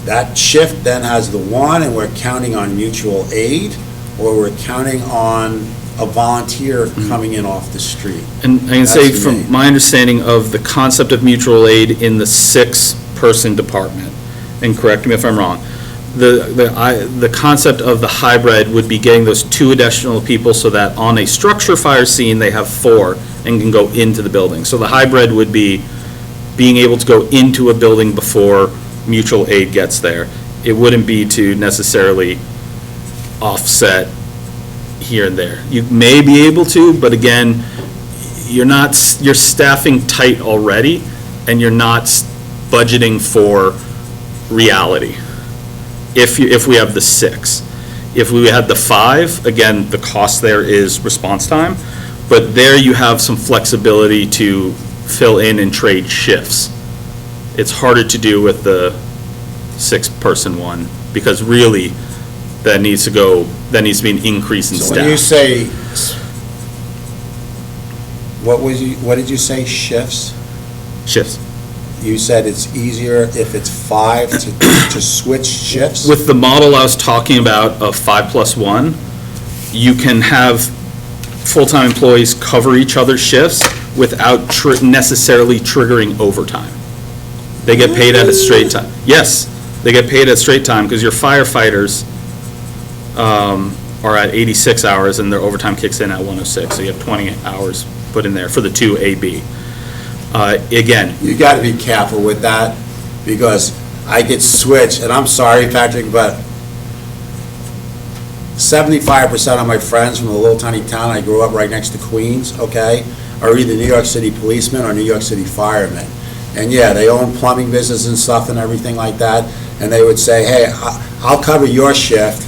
that shift then has the 1 and we're counting on mutual aid, or we're counting on a volunteer coming in off the street. And I can say, That's from me. my understanding of the concept of mutual aid in the 6-person department, and correct me if I'm wrong, the concept of the hybrid would be getting those 2 additional people so that on a structure fire scene, they have 4 and can go into the building. So the hybrid would be being able to go into a building before mutual aid gets there. It wouldn't be to necessarily offset here and there. You may be able to, but again, you're staffing tight already, and you're not budgeting for reality. If we have the 6. If we had the 5, again, the cost there is response time, but there you have some flexibility to fill in and trade shifts. It's harder to do with the 6-person one, because really, that needs to be an increase in So staff. when you say, what did you say, shifts? Shifts. you said it's easier if it's 5 to switch shifts? With the model I was talking about of 5+1, you can have full-time employees cover each other's shifts without necessarily triggering overtime. They get paid at a straight time. Yes, they get paid at straight time because your firefighters are at 86 hours and their overtime kicks in at 106. So you have 20 hours put in there for the 2 AB. Again. You got to be careful with that because I get switched, and I'm sorry, Patrick, but 75% of my friends from the little tiny town, I grew up right next to Queens, okay, are either New York City policemen or New York City firemen. And yeah, they own plumbing business and stuff and everything like that, and they would say, hey, I'll cover your shift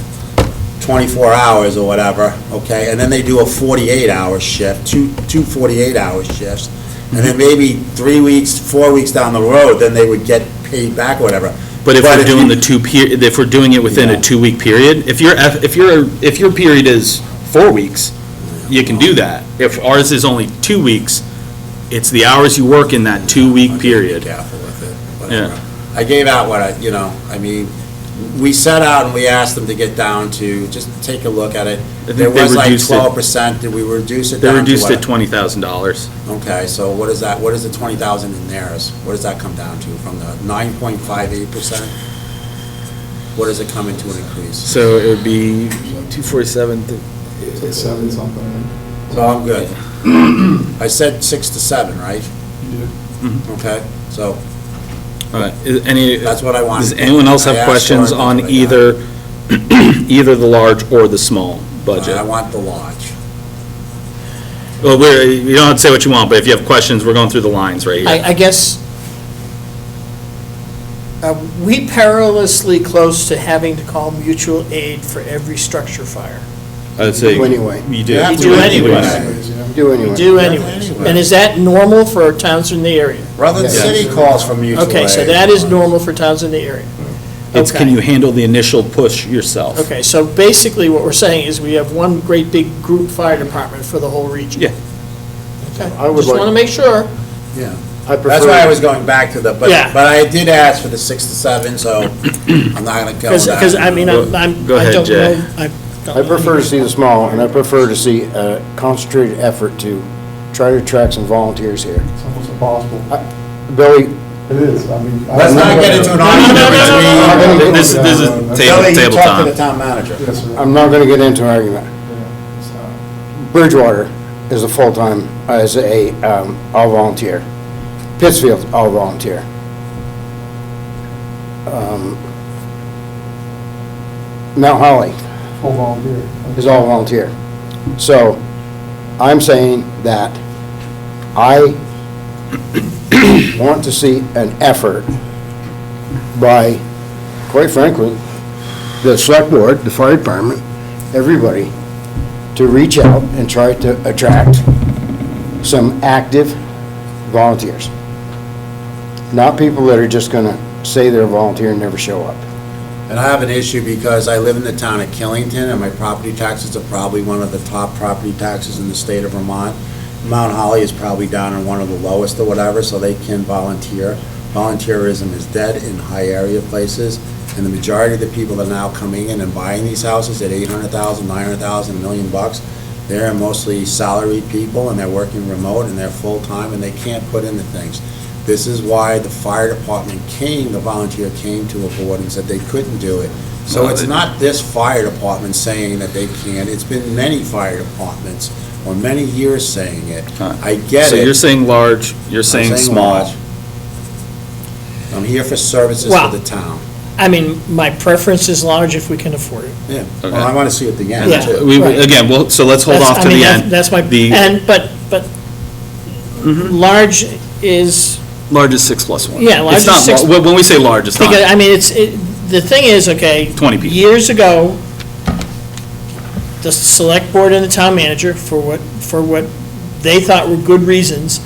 24 hours or whatever, okay, and then they do a 48-hour shift, two 48-hour shifts, and then maybe 3 weeks, 4 weeks down the road, then they would get paid back or whatever. But if we're doing if we're doing it within a 2-week period, if your period is 4 weeks, you can do that. If ours is only 2 weeks, it's the hours you work in that 2-week period. Careful with it, Yeah. whatever. I gave out what I mean, we set out and we asked them to get down to, just take a look at it. There was like 12%, did we reduce it down to They reduced what? it $20,000. Okay, so what is that, what is the 20,000 in theirs? What does that come down to, from the 9.58%? What does it come into an increase? So it would be 247. It's 7 something. So I'm good. I said 6 to 7, right? You did. Okay, so All right, that's what I wanted. Does anyone else I have asked questions for it, on that's what I got. either the large or the small budget? I want the large. Well, you don't have to say what you want, but if you have questions, we're going through the lines right here. I guess, are we perilously close to having to call mutual aid for every structure fire? I'd say. Do anyway. You do. You do anyways. Do anyway. We do anyways. And is that normal for towns in the area? Rutland City calls for mutual aid. Okay, so that is normal for towns in the area. It's Okay. can you handle the initial push yourself? Okay, so basically what we're saying is we have one great big group fire department for the whole region. Yeah. Okay, I would just like- want to make sure. Yeah. I prefer. That's why I was going back to but Yeah. I did ask for the 6 to 7, so I'm not gonna go with that. Because, I mean, I Go ahead, don't Jay. know. I prefer to see the small, and I prefer to see a concentrated effort to try to attract some volunteers here. It's almost impossible. Billy, It is, I mean. Let's not get into an argument between. This is Billy, you table talk to time. the town manager. Yes, sir. I'm not gonna get into an argument. Yeah, it's not. Bridgewater is a full-time, is a, all volunteer. Pittsfield, all volunteer. Mount Holly Full volunteer. is all volunteer. So, I'm saying that I want to see an effort by, quite frankly, the select board, the fire department, everybody, to reach out and try to attract some active volunteers. Not people that are just gonna say they're a volunteer and never show up. And I have an issue because I live in the town of Killington, and my property taxes are probably one of the top property taxes in the state of Vermont. Mount Holly is probably down in one of the lowest or whatever, so they can volunteer. Volunteerism is dead in high area places, and the majority of the people that are now coming in and buying these houses at $800,000, $900,000, $1 million bucks, they're mostly salaried people, and they're working remote, and they're full-time, and they can't put in the things. This is why the fire department the volunteer came to a board and said they couldn't do it. So it's not this fire department saying that they can't, it's been many fire departments or many years saying it. I get it. So you're saying large, you're saying small. large. I'm here for services Well, for the town. I mean, my preference is large if we can afford it. Yeah, Okay. well, I want to see at the end, Yeah. too. Right. Again, well, so let's hold That's- off I to mean, the that- end. That's my, but large is, Large is 6+1. Yeah, large It's not is 6. When we say large, it's not. because, I mean, the thing is, okay. 20 people. Years ago, the select board and the town manager, for what they thought were good reasons,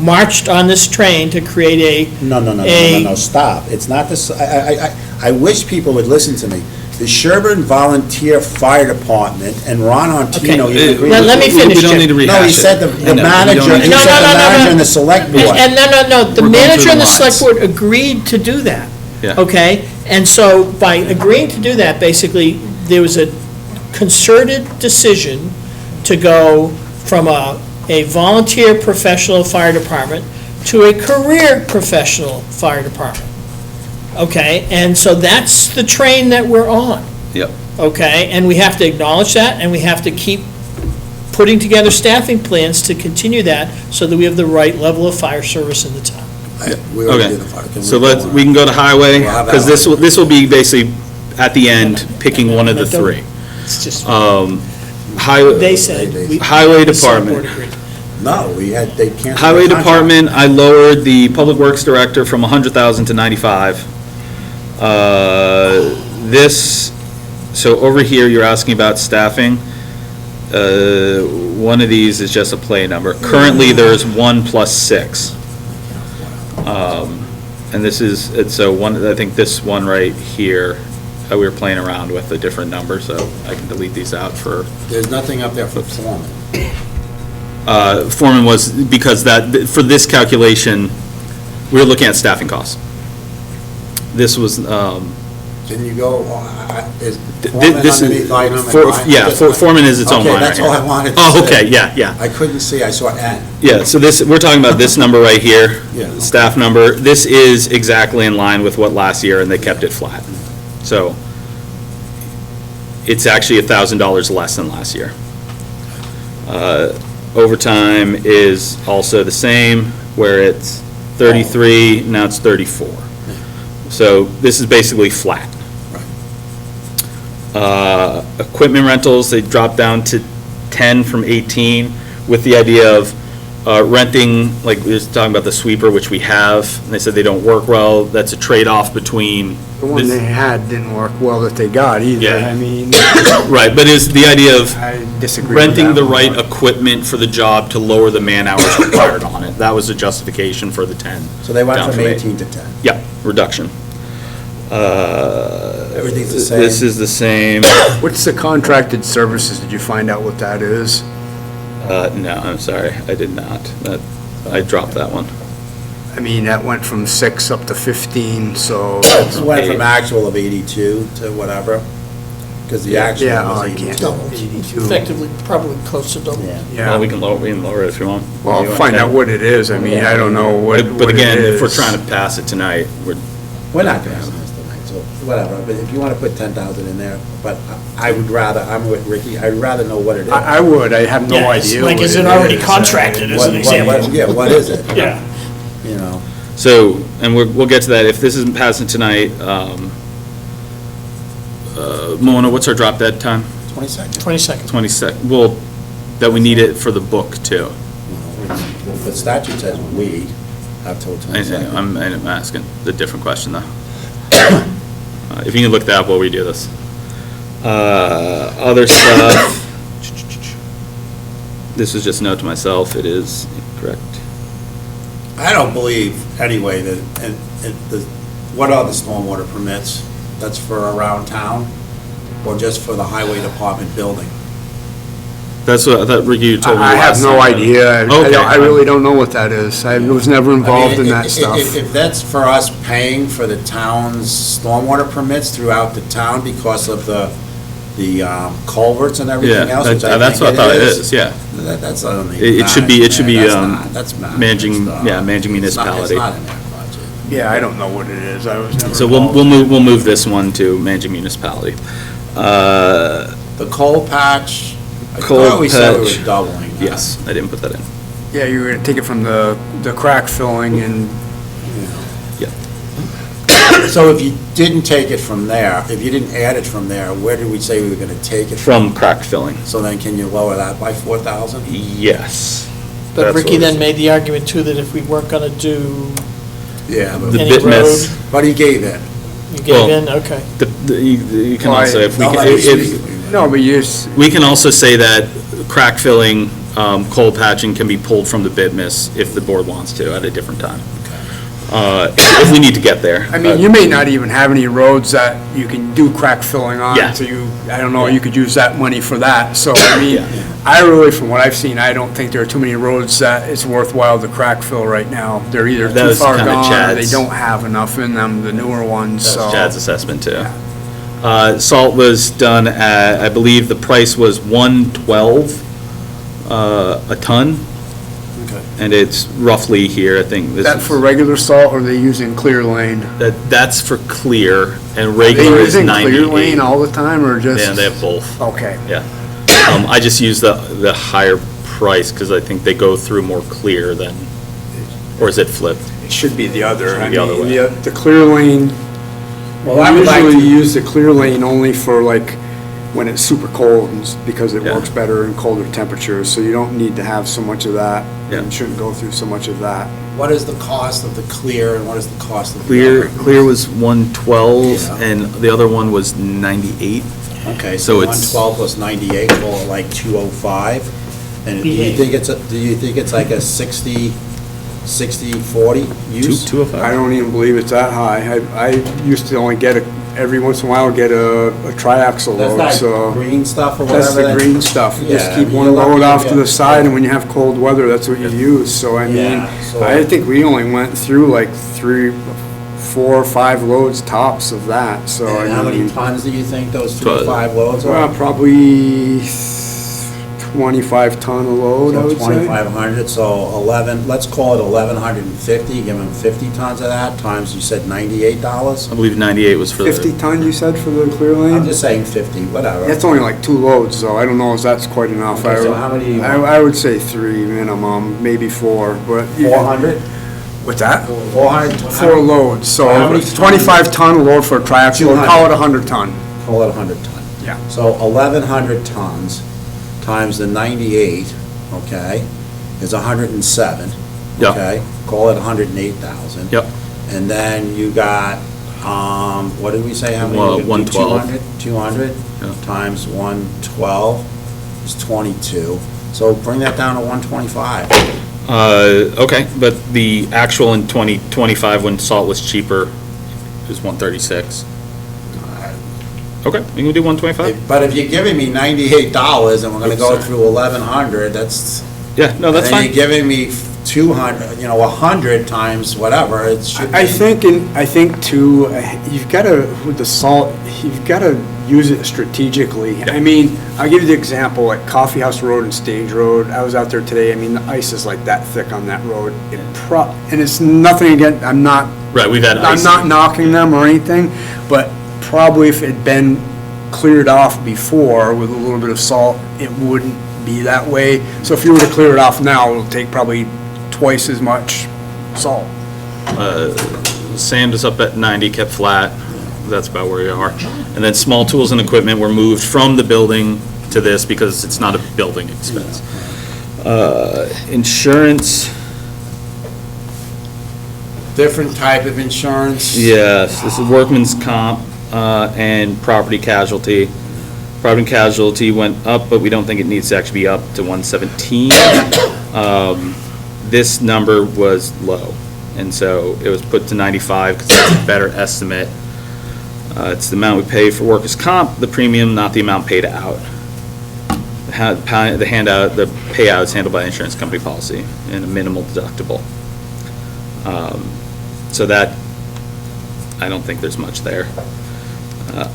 marched on this train to create No, stop. It's not this, I wish people would listen to me. the Sherburne Volunteer Fire Department, and Ron Antino Okay, even agreed. let me finish, We don't Jim. need to rehash it. No, he said the I know, we manager, don't need he to- said the No, manager and the select board. And no, the We're going manager through and the the select lines. board agreed to do that. Yeah. Okay? And so by agreeing to do that, basically, there was a concerted decision to go from a volunteer professional fire department to a career professional fire department. Okay? And so that's the train that we're on. Yep. Okay? And we have to acknowledge that, and we have to keep putting together staffing plans to continue that so that we have the right level of fire service in the town. We already Okay, did the fire. Can so go let's, on? we can go to highway, We'll have that because one. this will be basically, at the end, picking one of the three. It's just, Highway. they said. we- Highway the select Department. board agreed. No, they canceled. Highway the contract. Department, I lowered the Public Works Director from 100,000 to 95. So over here, you're asking about staffing. One of these is just a play number. Currently, there's 1 plus 6. And this is, I think this one right here, we were playing around with a different number, so I can delete these out for. There's nothing up there for foreman. Foreman was, because for this calculation, we were looking at staffing costs. This was, Can you go, is this foreman is, underneath item and for- line? yeah, foreman is its own line Okay, right that's all here. I wanted to Oh, say. okay, yeah. I couldn't see, I saw N. Yeah, so we're talking about this number right here, Yeah. staff number. This is exactly in line with what last year, and they kept it flat. So it's actually $1,000 less than last year. Overtime is also the same, where it's 33, now it's 34. So this is basically flat. Equipment rentals, they dropped down to 10 from 18, with the idea of renting, like we were talking about the sweeper, which we have, and they said they don't work well. That's a trade-off between. The one they had didn't work well that they got either. Yeah. I mean, Right, but it's the idea of I disagree with renting that the one. right equipment for the job to lower the man hours required on it. That was the justification for the 10. So they went down from eight. 18 to 10. Yeah, reduction. Everything's the same. This is the same. What's the contracted services? Did you find out what that is? No, I'm sorry, I did not. I dropped that one. I mean, that went from 6 up to 15, so. This went from actual of 82 to whatever, because the actual Yeah, was I 82. can't. 82. Effectively, probably closer to double. Well, Yeah. we can lower it if you want. Well, You want find 10? out what it is. I mean, I don't know what But it again, if we're is. trying to pass it tonight, We're not going to have this tonight, so whatever, but if you want to put 10,000 in there, but I would rather, I'm with Ricky, I'd rather know what it is. I would, I have no Yeah, it's idea. like, what is it already is. contracted, as What- an what- example? Yeah, what is it? Yeah. You know, so, and we'll get to that. If this isn't passing tonight, Mona, what's our drop dead time? 22nd. 22nd. 22nd, well, that we need it for the book too. The statute says we have till 22nd. I'm asking the different question though. If you can look that up while we do this. Other stuff. This is just a note to myself, it is correct. I don't believe, anyway, that, what are the stormwater permits? That's for around town, or just for the highway department building? That's what, I thought Ricky you told me I have last no time. idea. Okay. I really don't know what that is. I was never involved in that stuff. If that's for us paying for the town's stormwater permits throughout the town because of the culverts and everything Yeah, else, which I that's think what I thought it is, yeah. That's only. It should be, That's not. managing, It's, managing municipality. It's not in their budget. Yeah, I don't know what it is. I was never So involved. we'll move this one to managing municipality. The coal patch, I Coal thought we said we patch. were doubling that. Yes, I didn't put that in. Yeah, you were gonna take it from the crack filling and, So if you didn't take it from there, if you didn't add it from there, where did we say we were gonna take it from? From crack filling. So then can you lower that by 4,000? Yes. But That's Ricky what it then is. made the argument too that if we weren't gonna do, Yeah, The Any bit road? miss. but he gave in. you gave Well, in, okay. You can Well, also, if we No, can, let me if, speak. no, but you just, we can also say that crack filling, coal patching can be pulled from the bit miss if the board wants to at a different time. if we need to get there. I mean, you may not even have any roads that you can do crack filling on, Yeah. so I don't know, you could use that money for that. So, I mean, I really, from what I've seen, I don't think there are too many roads that it's worthwhile to crack fill right now. They're either That too was far kinda gone, or they Chad's. don't have enough in them, the newer ones, so. That's Chad's assessment too. Salt was done at, I believe the price was $112 a ton. And it's roughly here, I think. Is that for regular salt, or are they using clear lane? That's for clear, and Are regular they is using 98. clear lane all the time, or just? Yeah, they have both. Okay. Yeah. I just use the higher price because I think they go through more clear than, or is it flipped? It should be the other. I The other mean, way. the clear lane, Well, I would like usually to- use the clear lane only for like when it's super cold and because it Yeah. works better in colder temperatures, so you don't need to have so much of that. Yeah. And shouldn't go through so much of that. What is the cost of the clear and what is the cost of the Clear, other? clear was 112 Yeah. and the other one was 98. Okay, So so it's- 112 plus 98, call it like 205. And do you Behave. think it's like a 60-40 use? 205. I don't even believe it's that high. I used to only get every once in a while, get a triaxle That's load, not so. green stuff or whatever? That's the that- green stuff. You just Yeah, keep I mean, one you're lucky load to off to get- the side, and when you have cold weather, that's what you use. So, I mean, Yeah, so- I think we only went through like 3, 4, or 5 loads tops of that, so. And I how many mean, tons do you think those 3 to 5 loads Well, are? probably 25 ton a load, I So would say. 2,500, so 11, let's call it 1,150, give them 50 tons of that, times, you said $98? I believe 98 was for 50 the, ton, you said, for the clear lane? I'm just saying 50, whatever. That's only like 2 loads, though. I don't know if that's quite enough. Okay, so how many do you want? I would say 3 minimum, maybe 4, but. 400? What's that? 400? 4 loads, so How many it's 25 ton load for a triaxle, 200. call it 100 ton. Call it 100 ton. Yeah. So 1,100 tons times the 98, okay, is 107, Yeah. okay? Call it 108,000. Yep. And then you got, what did we say, how many? Well, You could do 112. 200 Yeah. times 112 is 22. So bring that down to 125. okay, but the actual in 2025 when salt was cheaper is 136. Okay, we can do 125? But if you're giving me $98 and we're gonna go Oops, sorry. through 1,100, that's. Yeah, no, that's And then fine. you're giving me 200, 100 times whatever, it should be. I think too, you've got to, with the salt, you've got to use it strategically. I mean, I'll give you the example, like Coffee House Road and Stage Road, I was out there today, I mean, the ice is like that thick on that road. And it's nothing against, I'm not. Right, we've had I'm ice. not knocking them or anything, but probably if it'd been cleared off before with a little bit of salt, it wouldn't be that way. So if you were to clear it off now, it'll take probably twice as much salt. Sand is up at 90, kept flat. That's about where we are. And then small tools and equipment were moved from the building to this because it's not a building expense. Insurance, Different type of insurance. yes, this is workman's comp and property casualty. Property and casualty went up, but we don't think it needs to actually be up to 117. This number was low, and so it was put to 95 because it's a better estimate. It's the amount we pay for workers' comp, the premium, not the amount paid out. The handout, the payout is handled by the insurance company policy and a minimal deductible. So that, I don't think there's much there.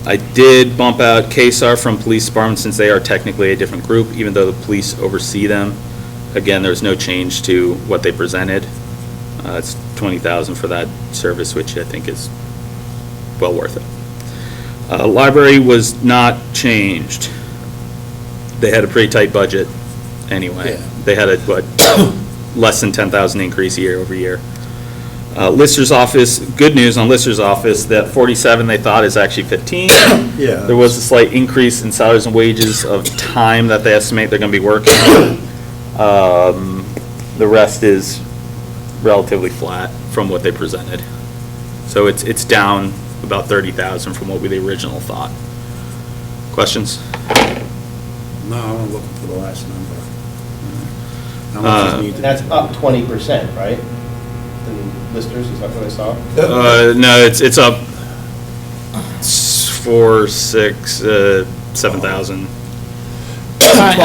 I did bump out KSAR from police department since they are technically a different group, even though the police oversee them. Again, there's no change to what they presented. It's $20,000 for that service, which I think is well worth it. Library was not changed. They had a pretty tight budget anyway. Yeah. They had a, less than 10,000 increase year over year. Lister's office, good news on Lister's office, that 47 they thought is actually 15. Yeah. There was a slight increase in salaries and wages of time that they estimate they're gonna be working. The rest is relatively flat from what they presented. So it's down about 30,000 from what we the original thought. Questions? No, I'm looking for the last number. How much is needed? That's up 20%, right? in listers, is that what I saw? No, it's up 4, 6, 7,000. All right,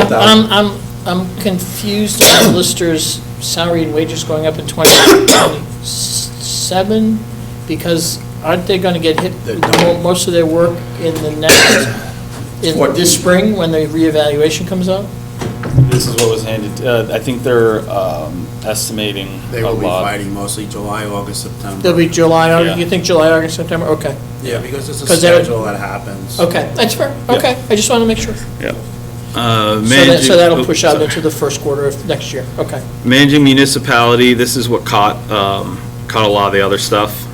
I'm confused about listers' salary and wages going up in 2027, because aren't they gonna get hit with most of their work in the next, in this spring, when the reevaluation comes out? This is what was handed, I think they're estimating They a will be lot. fighting mostly July, August, September. There'll be July, Yeah. you think July, August, September, okay. Yeah, because it's a 'Cause they're- schedule that happens. Okay, that's fair, okay, I just wanna make sure. Yeah. So that'll push out into the first quarter of next year, okay. Managing municipality, this is what caught a lot of the other stuff.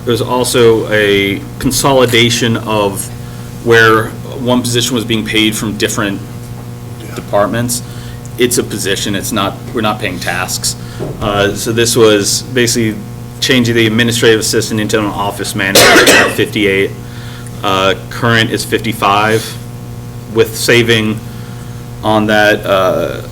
There's also a consolidation of where one position was being paid from different departments. It's a position, it's not, we're not paying tasks. So this was basically changing the administrative assistant into an office manager at 58. Current is 55, with saving on that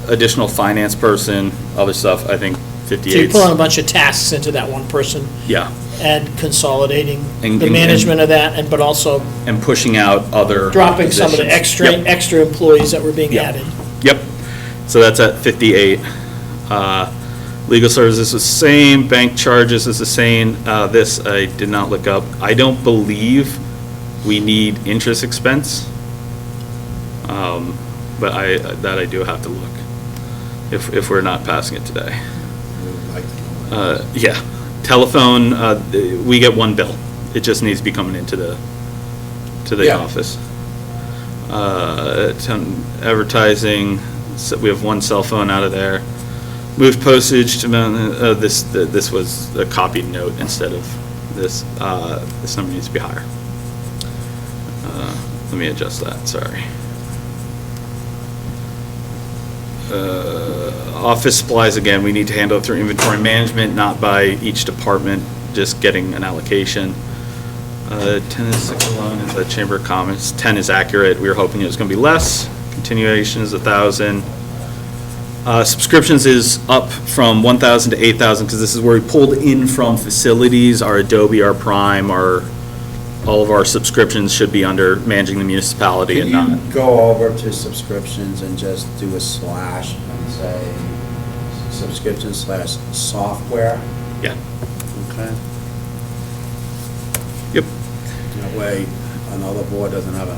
additional finance person, other stuff, I think So 58. you're pulling a bunch of tasks into that one person Yeah, and consolidating And- the and- management of that, but also and pushing out other dropping some of the positions. Yep. extra employees that were being Yep. added. Yep, so that's at 58. Legal services is the same, bank charges is the same. This I did not look up. I don't believe we need interest expense. But that I do have to look, if we're not passing it today. Yeah, telephone, we get one bill. It just needs to be coming into the Yeah. office. Advertising, so we have one cell phone out of there. Moved postage to, this was a copied note instead of this. This number needs to be higher. Let me adjust that, sorry. Office supplies, again, we need to handle it through inventory management, not by each department, just getting an allocation. 10 is 6 alone, is that Chamber of Commerce? 10 is accurate, we were hoping it was gonna be less. Continuation is 1,000. Subscriptions is up from 1,000 to 8,000, because this is where we pulled in from facilities, our Adobe, our Prime, all of our subscriptions should be under managing the municipality and not. Can you go over to subscriptions and just do a slash and say subscription/software? Yeah. Okay. Yep. That way, another board doesn't have a.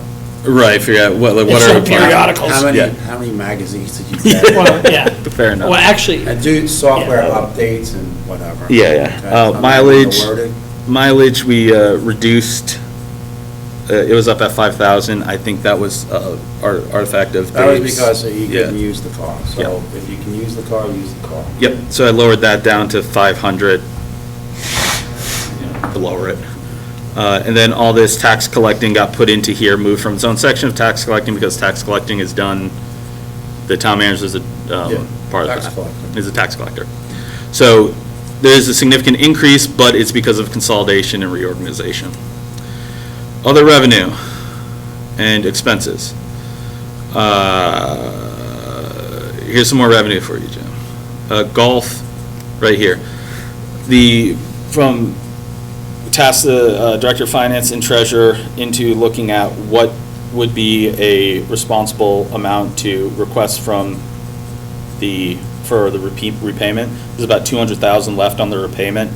Right, figure out what It's are some periodicals. How Yeah. many magazines did you get? Well, yeah. Fair enough. Well, actually, And do software Yeah. updates and whatever. Yeah, Okay, yeah. something Mileage, worded. mileage, we reduced, it was up at 5,000. I think that was artifact of That was Dave's. because he Yeah. couldn't use the car. So if you can use the car, use the car. Yep, so I lowered that down to 500, to lower it. And then all this tax collecting got put into here, moved from its own section of tax collecting, because tax collecting is done, the town manager is a part of tax that. collector. Is a tax collector. So there's a significant increase, but it's because of consolidation and reorganization. Other revenue and expenses. Here's some more revenue for you, Jim. Golf, right here. From task the Director of Finance and Treasurer into looking at what would be a responsible amount to request from for the repayment. There's about 200,000 left on the repayment.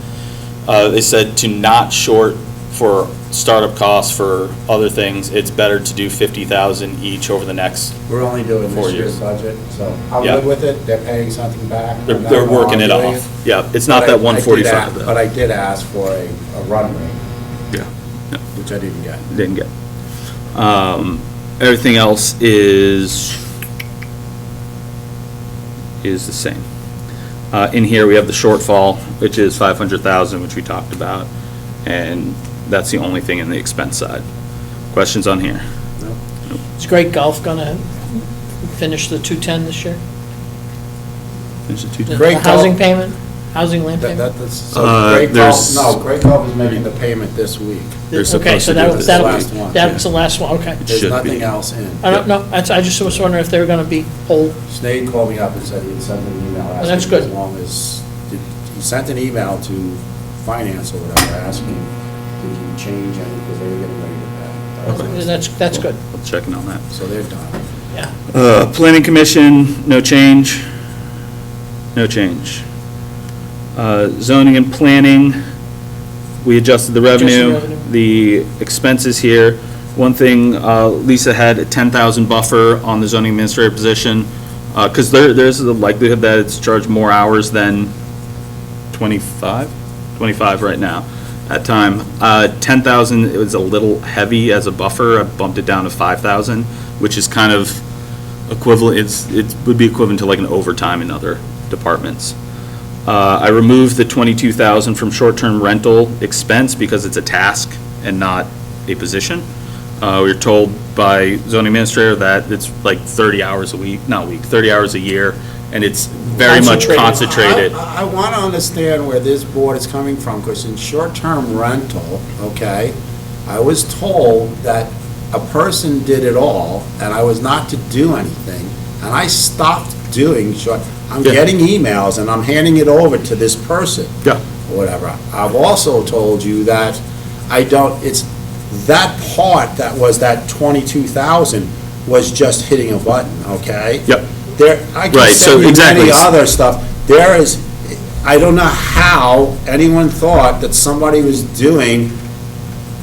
They said to not short for startup costs for other things, it's better to do 50,000 each over the next. We're only doing 4 this year's years. budget, so I'm Yeah. good with it. They're paying something back. I'm not They're gonna working it argue off. Yeah, it's not But that I did 145 ask- though. But I did ask for a run rate, Yeah. No. which I didn't get. Didn't get. Everything else is the same. In here, we have the shortfall, which is 500,000, which we talked about, and that's the only thing in the expense side. Questions on here? is Great Gulf gonna finish the 210 this year? Finish the The Great housing Gulf- payment, housing land payment? So Great there's- Gulf, no, Great Gulf is making the payment this week. They're Okay, supposed so to do that'll, this. that'll Last be, one, that's the last one, okay. There's Should nothing be. else in. I don't know, I just was wondering if they were gonna be whole. Snade called me up and said he'd send an email asking that's good. as long as, sent an email to finance or whatever, asking, did you change anything, because they were getting ready to pay. That's good. I'm checking on that. So they're done. Yeah. Planning Commission, no change. No change. Zoning and Planning, we adjusted the revenue. The expenses here. One thing, Lisa had a 10,000 buffer on the zoning administrator position, because there's a likelihood that it's charged more hours than 25 right now at time. 10,000, it was a little heavy as a buffer. I bumped it down to 5,000, which is kind of equivalent, it would be equivalent to like an overtime in other departments. I removed the 22,000 from short-term rental expense because it's a task and not a position. We were told by zoning administrator that it's like 30 hours a week, 30 hours a year, and it's very much concentrated. I want to understand where this board is coming from, because in short-term rental, okay, I was told that a person did it all, and I was not to do anything, and I stopped doing I'm getting emails, and I'm handing it over to this person. Yeah. Or whatever. I've also told you that it's that part that was that 22,000 was just hitting a button, okay? Yep. I can send you many other stuff. I don't know how anyone thought that somebody was doing.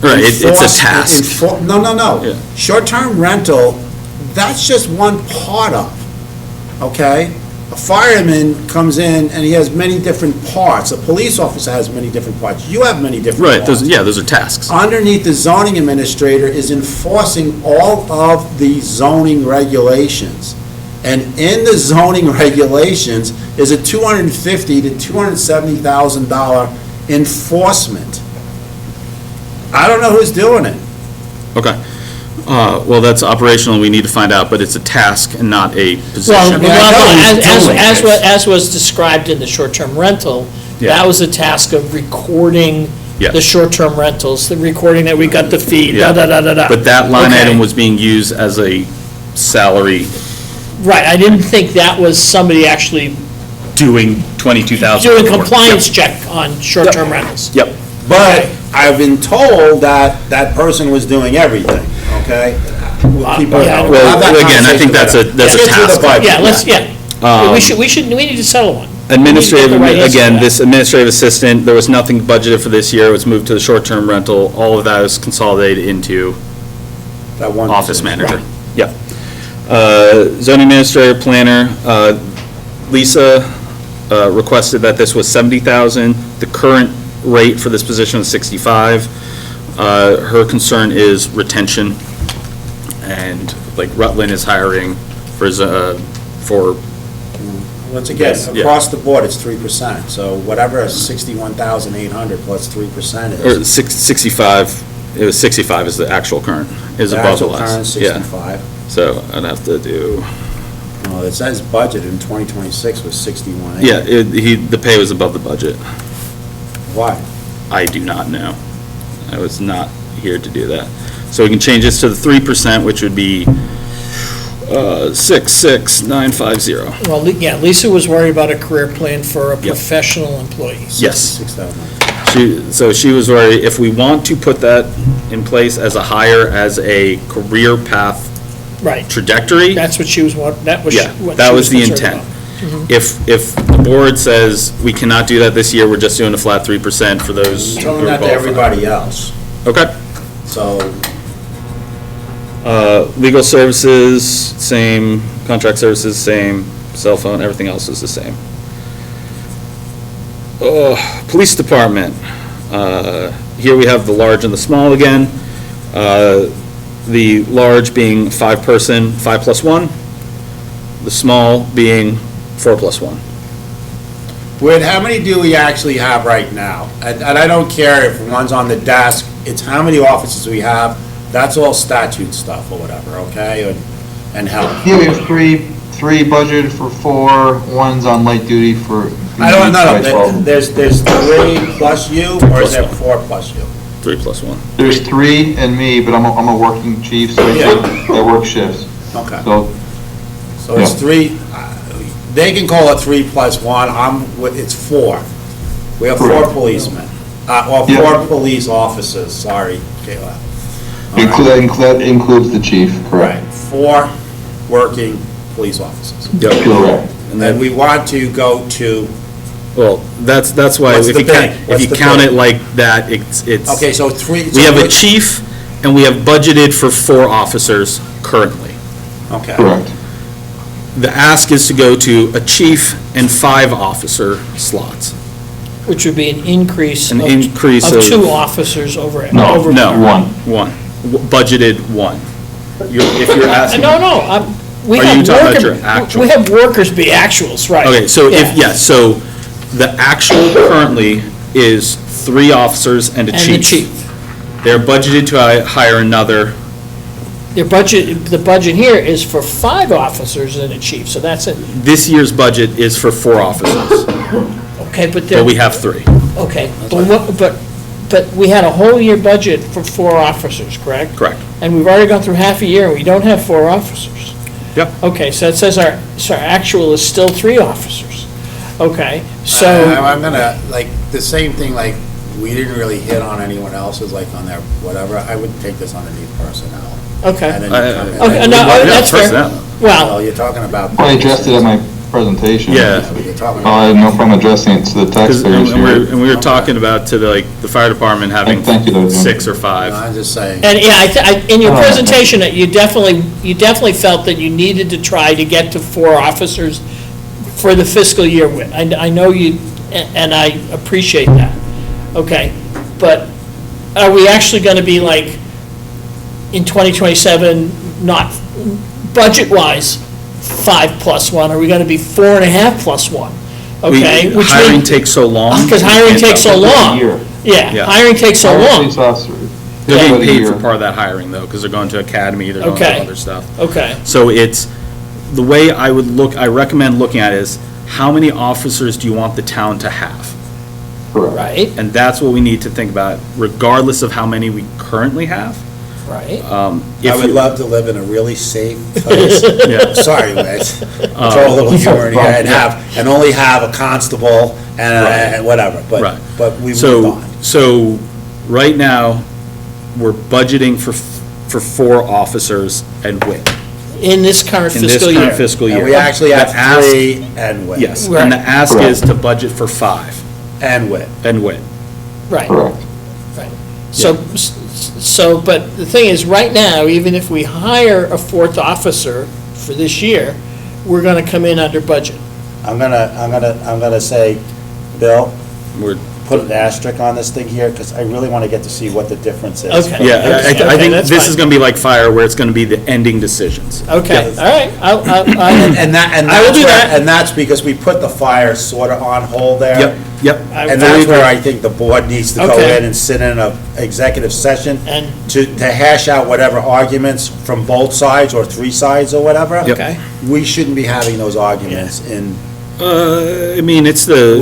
Right, it's a task. No. Yeah. Short-term rental, that's just one part of, okay? A fireman comes in and he has many different parts. A police officer has many different parts. You have many different parts. Right, those are tasks. Underneath, the zoning administrator is enforcing all of the zoning regulations. And in the zoning regulations is a $250,000 to $270,000 enforcement. I don't know who's doing it. Okay. Well, that's operational, we need to find out, but it's a task and not a position. As was described in the short-term rental, that was a task of recording the short-term rentals, the recording that we got the fee, da-da-da-da-da. But that line item was being used as a salary. Right, I didn't think that was somebody actually doing 22,000. doing compliance check on short-term rentals. Yep. But I've been told that that person was doing everything, okay? We'll keep on. Again, I think that's a task. We need to settle one. Administrative, again, this administrative assistant, there was nothing budgeted for this year, it was moved to the short-term rental, all of that was consolidated into that one office manager. Yep. Zoning administrator, planner, Lisa requested that this was 70,000. The current rate for this position is 65. Her concern is retention, and like Rutland is hiring for once again, across the board, it's 3%. So whatever 61,800 plus 3% is. Or 65. It was 65 is the actual current. Is above the last. Current 65. So I'd have to do. Well, it says budget in 2026 was 61. Yeah, the pay was above the budget. Why? I do not know. I was not here to do that. So we can change this to the 3%, which would be 66950. Well, Lisa was worried about a career plan for a professional employee. Yes. 6,000. So she was worried, if we want to put that in place as a hire, as a career path trajectory. That's what she was, that was the intent. If the board says we cannot do that this year, we're just doing a flat 3% for those. I'm telling that to everybody else. Okay. So. Legal services, same. Contract services, same. Cell phone, everything else is the same. Police department. Here we have the large and the small again. The large being 5-person, 5+1. The small being 4+1. Whit, how many do we actually have right now? And I don't care if one's on the desk, it's how many offices we have. That's all statute stuff or whatever, okay? And health. Yeah, we have three budgeted for 4, one's on light duty for. I don't know, there's 3 plus you, or is there 4 plus you? 3+1. There's 3 and me, but I'm a working chief, so I work shifts. Okay. So it's 3, they can call it 3+1, it's 4. We have 4 policemen, or 4 police officers, sorry, Kayla. That includes the chief, correct? Right, 4 working police officers. Correct. And then we want to go to, Well, that's why What's if the you count, bid? if What's you the count bid? it like that, it's. okay, so 3. We have a chief, and we have budgeted for 4 officers currently. Okay. Correct. The ask is to go to a chief and 5 officer slots. Which would be an increase An of increase of of- 2 officers over. No, over- one. Budgeted 1. If you're asking. No, we Are have you talking about worker- your actual? We have workers be actuals, right. Okay, so Yeah. so the actual currently is 3 officers and a chief. And the chief. They're budgeted to hire another. The budget here is for 5 officers and a chief, so that's it. This year's budget is for 4 officers, Okay, but but we have 3. Okay, but we had a whole year budget for 4 officers, correct? Correct. And we've already gone through half a year, and we don't have 4 officers. Yep. Okay, so it says our actual is still 3 officers. Okay, so, I'm gonna, like, the same thing, like, we didn't really hit on anyone else's, like, on their whatever, I would take this underneath personnel. okay. And then you come in- Okay, no, that's fair. personnel. Well, You're talking about. I addressed it in my presentation. Yeah. You're talking I about. have no problem addressing it to the 'Cause- taxpayers And here. we were talking about to the fire department having Thank you, though, Jim. 6 or 5. I'm just saying. and yeah, in your All right. presentation, you definitely felt that you needed to try to get to 4 officers for the fiscal year with. I know you, and I appreciate that. Okay, but are we actually going to be like, in 2027, not budget-wise, 5 plus 1? Are we going to be 4.5 plus 1? Okay? which Hiring mean- takes so long. Because hiring takes so long. Year. Yeah, Yeah. hiring takes so Hiring long. takes us- They're yeah, getting a paid year. for part of that hiring, though, because they're going to academy, they're going Okay. to other stuff. Okay, So it's, the way I recommend looking at it is, how many officers do you want the town to have? Correct. right, And that's what we need to think about, regardless of how many we currently have. right. I If would we- love to live in a really safe place. Yeah. Sorry, Rich. Throw a little humor in here and only have a constable and whatever, Right. but we moved So, on. so, right now, we're budgeting for 4 officers and WIP. In this current In this fiscal year. current fiscal year. And we actually have The ask- 3 and with. Yes, Right. and the ask Correct. is to budget for 5 And with. and WIP. Right, Correct. right. So, but the thing is, right now, even if we hire a 4th officer for this year, we're gonna come in under budget. I'm gonna say, Bill, We're, put an asterisk on this thing here, because I really want to get to see what the difference is. Okay. yeah, I Okay, think that's this fine. is gonna be like fire, where it's gonna be the ending decisions. Okay, all right, And I will do that. and that's because we put the fire sort of on hold there. Yep. And that's where I think the board needs to go Okay. in and sit in a executive session And- to hash out whatever arguments from both sides or 3 sides or whatever. Okay. We shouldn't be having those arguments in, I mean, it's the,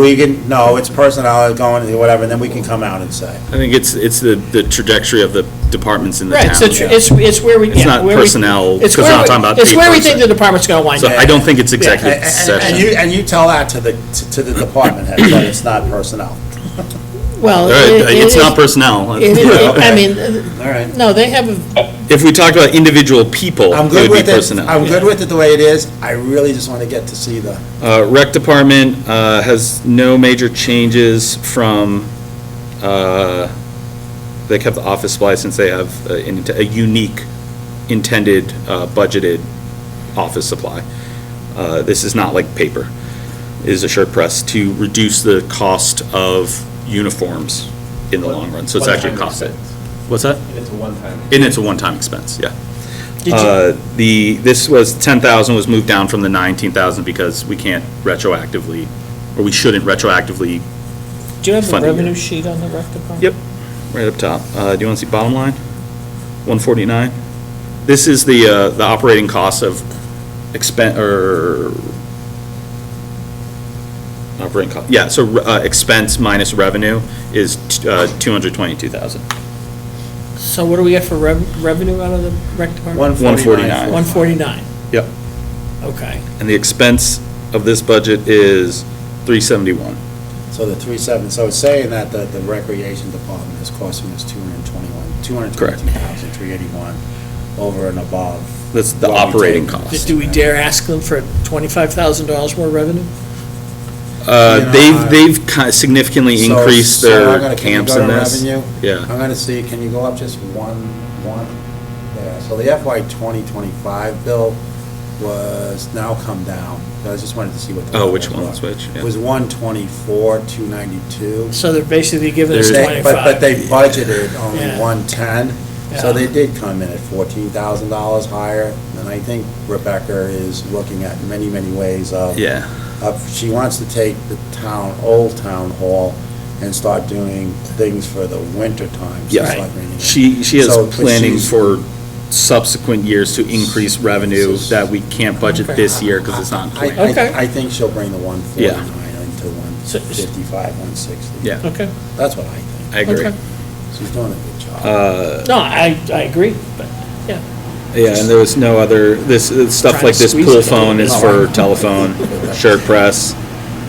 it's personnel going, whatever, and then we can come out and say. I think it's the trajectory of the departments in the Right, town. so it's where we. It's yeah, not where we- personnel, it's because we're where not we- talking about It's a where we person. think the department's gonna wind So up. I don't think it's executive And session. you tell that to the department head, that it's not personnel. Well, All right, it's not is- personnel. it is- I mean, All right. no, they have, If we talked about individual people, I'm it good would be with it, personnel. I'm good with it the way it is, I really just want to get to see the. Rec department has no major changes from, they kept the office supply since they have a unique intended budgeted office supply. This is not like paper. It is a shirt press to reduce the cost of uniforms in the long run. So it's actually a cost savings. What's that? It's a one-time. And it's a one-time expense, yeah. Did This was, 10,000 was moved down from the 19,000 because we can't retroactively, or we shouldn't retroactively. do you have the Funding revenue year. sheet on the rec department? Yep, right up top. Do you want to see bottom line? 149. This is the operating cost of operating cost, yeah, so expense minus revenue is 222,000. So what do we get for revenue out of the rec department? 149. 149, Yep. okay. And the expense of this budget is 371. So So the 370, so it's saying that the recreation department is costing us 222,381 over and above. That's the what we operating did. cost. Do we dare ask them for $25,000 more revenue? They've kind of significantly So- increased so I'm their gonna- can you camps go in to this. revenue? Yeah. I'm gonna see, can you go up just one? Yeah, so the FY 2025 bill was now come down. I just wanted to see what. the Oh, which numbers one's were. which? Yeah. It was 124,292. So they're basically giving us They- 25. But they budgeted only Yeah. 110, so Yeah. they did come in at $14,000 higher. And I think Rebecca is looking at many, many ways of. Yeah. She wants to take the old town hall and start doing things for the winter time. so Yeah. it's like raining. She is So, but planning she's- for subsequent years to increase revenue that we can't budget this year because it's not I, planned. I think she'll bring the 149 into 155, 160. Yeah. Okay. That's what I think. I agree. Okay. She's doing a good job. No, I agree, but, yeah. Yeah, and there was no other, stuff Trying like to this squeeze pool it a phone little is bit. for telephone, shirt press.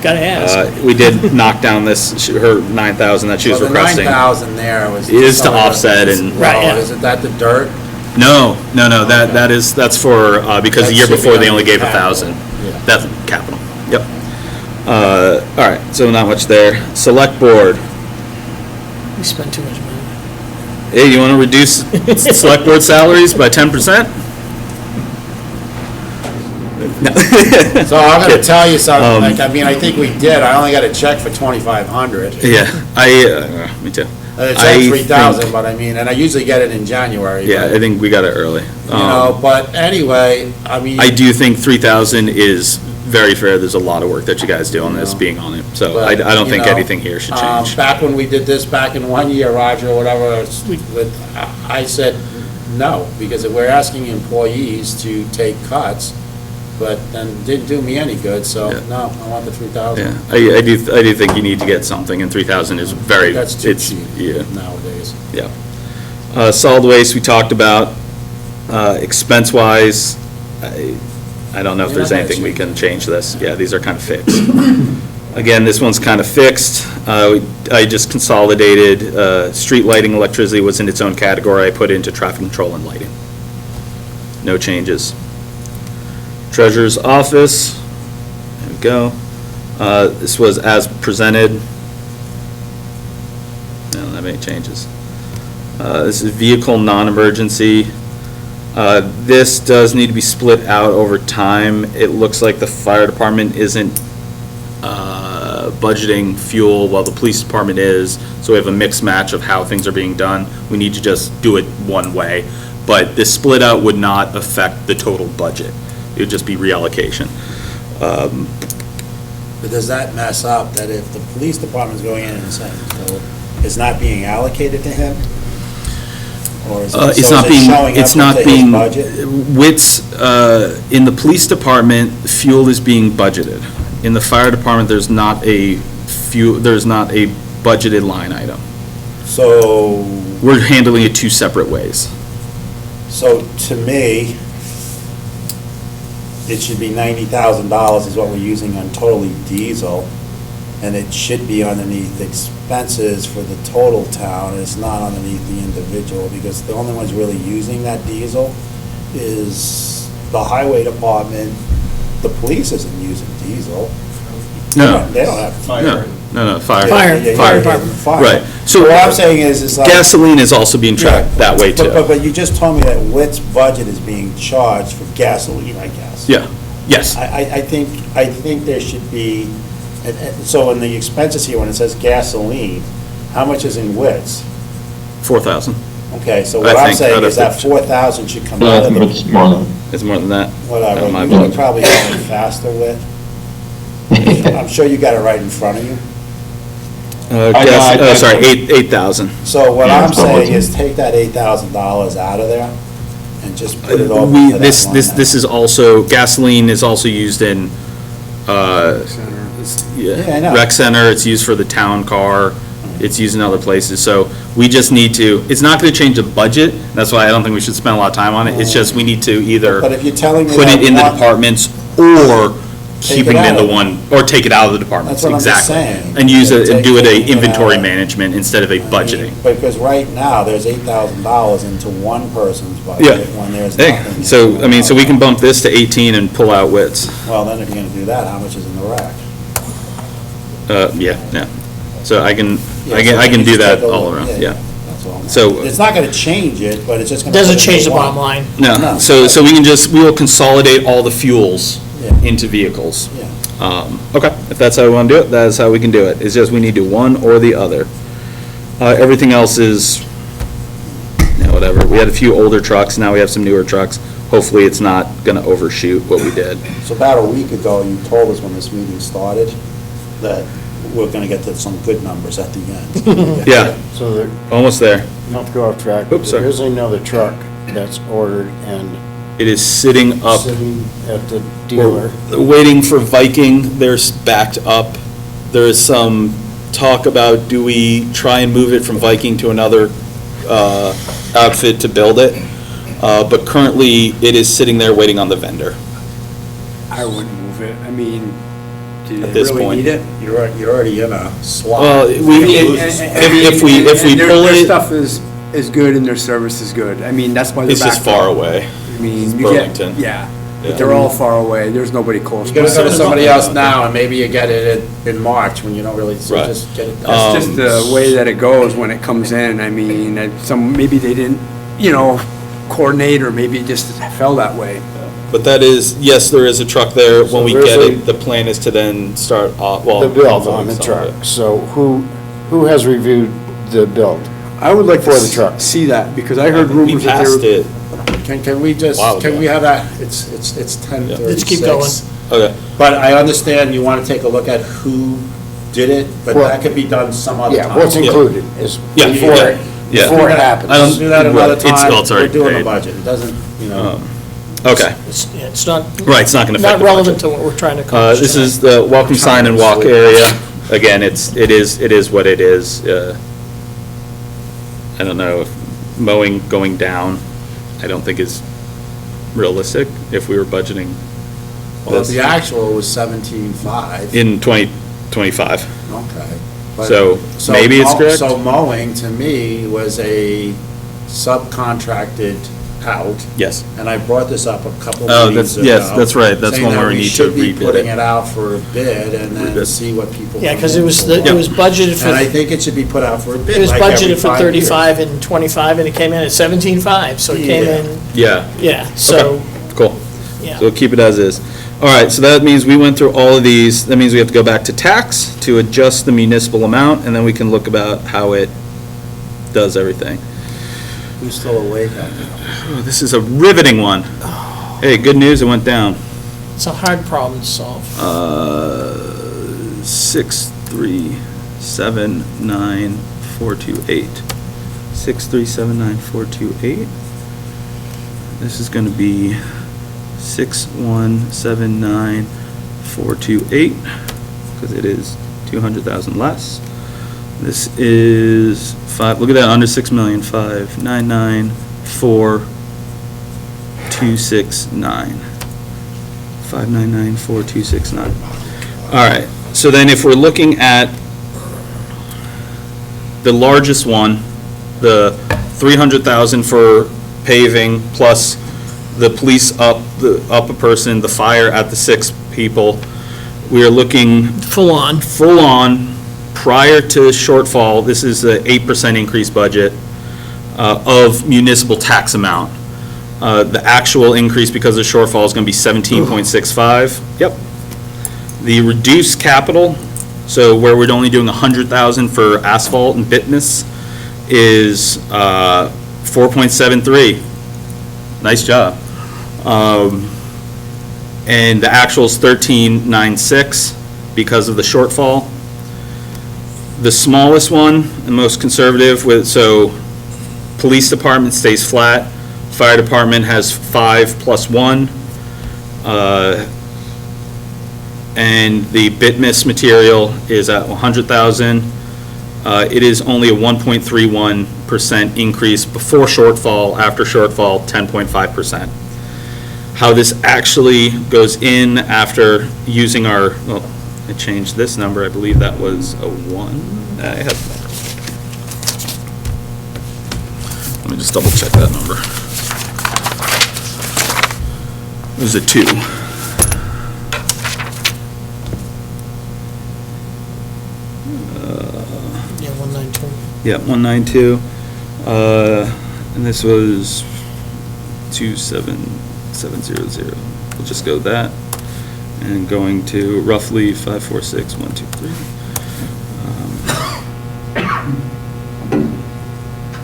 Gotta ask. We did knock down her 9,000 that she was Well, requesting. The 9,000 there was. Is to some of the- offset and- Right, yeah. Isn't that the dirt? No, that's for, because the That year should be before they on only the gave capital. 1,000. Yeah. That's capital, yep. All right, so not much there. Select board. We spend too much money. Hey, you want to reduce select board salaries by 10%? So I'm gonna tell you something, Um, like, I mean, I think we did, I only got a check for 2,500. Yeah, me too. It's I at 3,000, think- but I mean, and I usually get it in January. Yeah, but, I think we got it early. You know, but anyway, I mean. I do think 3,000 is very fair. There's a lot of work that you guys do on this, being on it. So but, I don't you think know, anything here should change. Back when we did this, back in 1 year, Roger, or whatever, I said no, because we're asking employees to take cuts, but then didn't do me any good, so no, I want the 3,000. Yeah, I do think you need to get something, and 3,000 is very, That's too it's, cheap yeah, nowadays. yeah. Solid waste, we talked about. Expense-wise, I don't know if You're there's not gonna anything we change can change this. Yeah, these are kind of fixed. Again, this one's kind of fixed. I just consolidated, street lighting, electricity was in its own category. I put into traffic control and lighting. No changes. Treasurer's office, there we go. This was as presented. I don't have any changes. This is vehicle non-emergency. This does need to be split out over time. It looks like the fire department isn't budgeting fuel while the police department is, so we have a mixed match of how things are being done. We need to just do it one way, but this split out would not affect the total budget. It would just be reallocation. But does that mess up, that if the police department's going in and saying, so it's not being allocated to him? Or is it, It's so not is it being, showing it's up not into his being, budget? WITS, in the police department, fuel is being budgeted. In the fire department, there's not a budgeted line item. So, We're handling it two separate ways. so to me, it should be $90,000 is what we're using on totally diesel, and it should be underneath expenses for the total town, it's not underneath the individual, because the only ones really using that diesel is the highway department, the police isn't using diesel. No. They don't have. No, fire. Fire department. Right. So What I'm saying is like. gasoline is also being tracked that way too. But you just told me that WIT's budget is being charged for gasoline, I guess. Yeah, yes. I think there should be, so in the expenses here, when it says gasoline, how much is in WIT's? 4,000. Okay, so I what I'm think saying out is of that 4,000 should come Well, out of the. it's more than, It's more than that. Whatever, My you bad. could probably go faster with. I'm sure you got it right in front of you. Sorry, 8,000. So what Yeah, I'm that's what saying was- is take that $8,000 out of there and just put it over to that This line item. is also, gasoline is also used in, Yeah, I know. rec center, it's used for the town car, it's used in other places, so we just need to, it's not gonna change the budget, that's why I don't think we should spend a lot of time on it, it's just we need to either But if you're telling me put that it in the one- departments or Take keeping it it in out the of- one, or take it out of the departments, That's what I'm just exactly. saying. And use it, and do it Take a it inventory out. management instead of a budgeting. Because right now, there's $8,000 into one person's Yeah. budget when there's Hey, nothing. so, I mean, so we can bump this to 18 and pull out wits. Well, then if you're gonna do that, how much is in the rack? Yeah. So I can Yeah, do so just that take a all look. around, Yeah, yeah. That's all. So- It's not gonna change it, but it's just gonna. Doesn't put it change into the one. bottom line. No, so we will consolidate all the fuels Yeah. into vehicles. Yeah. Okay, if that's how we want to do it, that is how we can do it. It's just we need to do one or the other. Everything else is, whatever. We had a few older trucks, now we have some newer trucks. Hopefully, it's not going to overshoot what we did. So about a week ago, you told us when this meeting started that we're gonna get to some good numbers at the end. Yeah, So there, almost there. not to go off track, but Oops, there sorry. is another truck that's ordered and It is sitting up. sitting at the dealer. We're waiting for Viking, they're backed up. There is some talk about, do we try and move it from Viking to another outfit to build it? But currently, it is sitting there waiting on the vendor. I wouldn't move it. I mean, do you At this really point. need it? You're already in a slot. Well, if we Their pull it, stuff is good and their service is good. I mean, that's why they're it's just backed far up. away. I mean, It's you get, Burlington. yeah, Yeah. but they're all far away. There's nobody close. You're gonna go to It's somebody else now, and maybe you get it in March when you don't really, so Right. just get it done. just the way that it goes when it comes in. I mean, maybe they didn't, coordinate, or maybe it just fell that way. But that is, yes, there is a truck there. When we there's get a- it, the plan is to then start, well. The build offloading on the some of truck. it. So who has reviewed the build? I would like For to the truck. see that, because I heard We rumors that they passed were. it. Can we just, Wow, can yeah. we have that, it's 10:36. Let's keep going. Okay. But I understand you wanna take a look at who did it, but Well, that could be done some other time. Yeah, what's included is Yeah, before yeah, it, yeah. before it happens. I don't- Let's do that another It's- time, it's already we're doing the paid. budget, it doesn't, Okay. It's not. Right, it's not gonna affect Not the relevant budget. to what we're trying to accomplish. This tonight. is the welcome sign and walk area. Again, it is what it is. I don't know if mowing going down, I don't think is realistic if we were budgeting well, this the actual was 17.5. in 2025. Okay. But- So maybe it's correct? So mowing, to me, was a subcontracted out. Yes. And I brought this up a couple Oh, meetings that's- yes, ago, that's right. That's saying one that where we need to should be rebid putting it. it out for a bid and then Rebid. see what people. Yeah, come because in it was, for. it was budgeted And I for, think it should be put out for a bid. it was like every budgeted for 5 years. 35 and 25, and it came in at 17.5, so it came Yeah. in, Yeah. yeah, so, Okay, cool. yeah. So we'll keep it as is. All right, so that means we went through all of these. That means we have to go back to tax to adjust the municipal amount, and then we can look about how it does everything. Who's still awake out there? Oh, this is a riveting one. Hey, good news, it went down. It's a hard problem to solve. 6379428. 6379428. This is going to be 6179428 because it is 200,000 less. This is look at that, under 6 million, 5994269. 5994269. All right, so then if we're looking at the largest one, the 300,000 for paving plus the police up a person, the fire at the 6 people, we are looking Full on. prior to shortfall. This is the 8% increase budget of municipal tax amount. The actual increase because of shortfall is going to be 17.65. Yep. The reduced capital, so where we're only doing 100,000 for asphalt and bituminous, is 4.73. Nice job. And the actual is 13.96 because of the shortfall. The smallest one, the most conservative, so police department stays flat, fire department has 5 plus 1, and the bituminous material is at 100,000. It is only a 1.31% increase before shortfall, after shortfall, 10.5%. how this actually goes in after using our, well, I changed this number, I believe that was a 1. I have, let me just double check that number. It was a 2. Yeah, 192. Yeah, 192. And this was 27700. We'll just go that. And going to roughly 546, 1, 2, 3.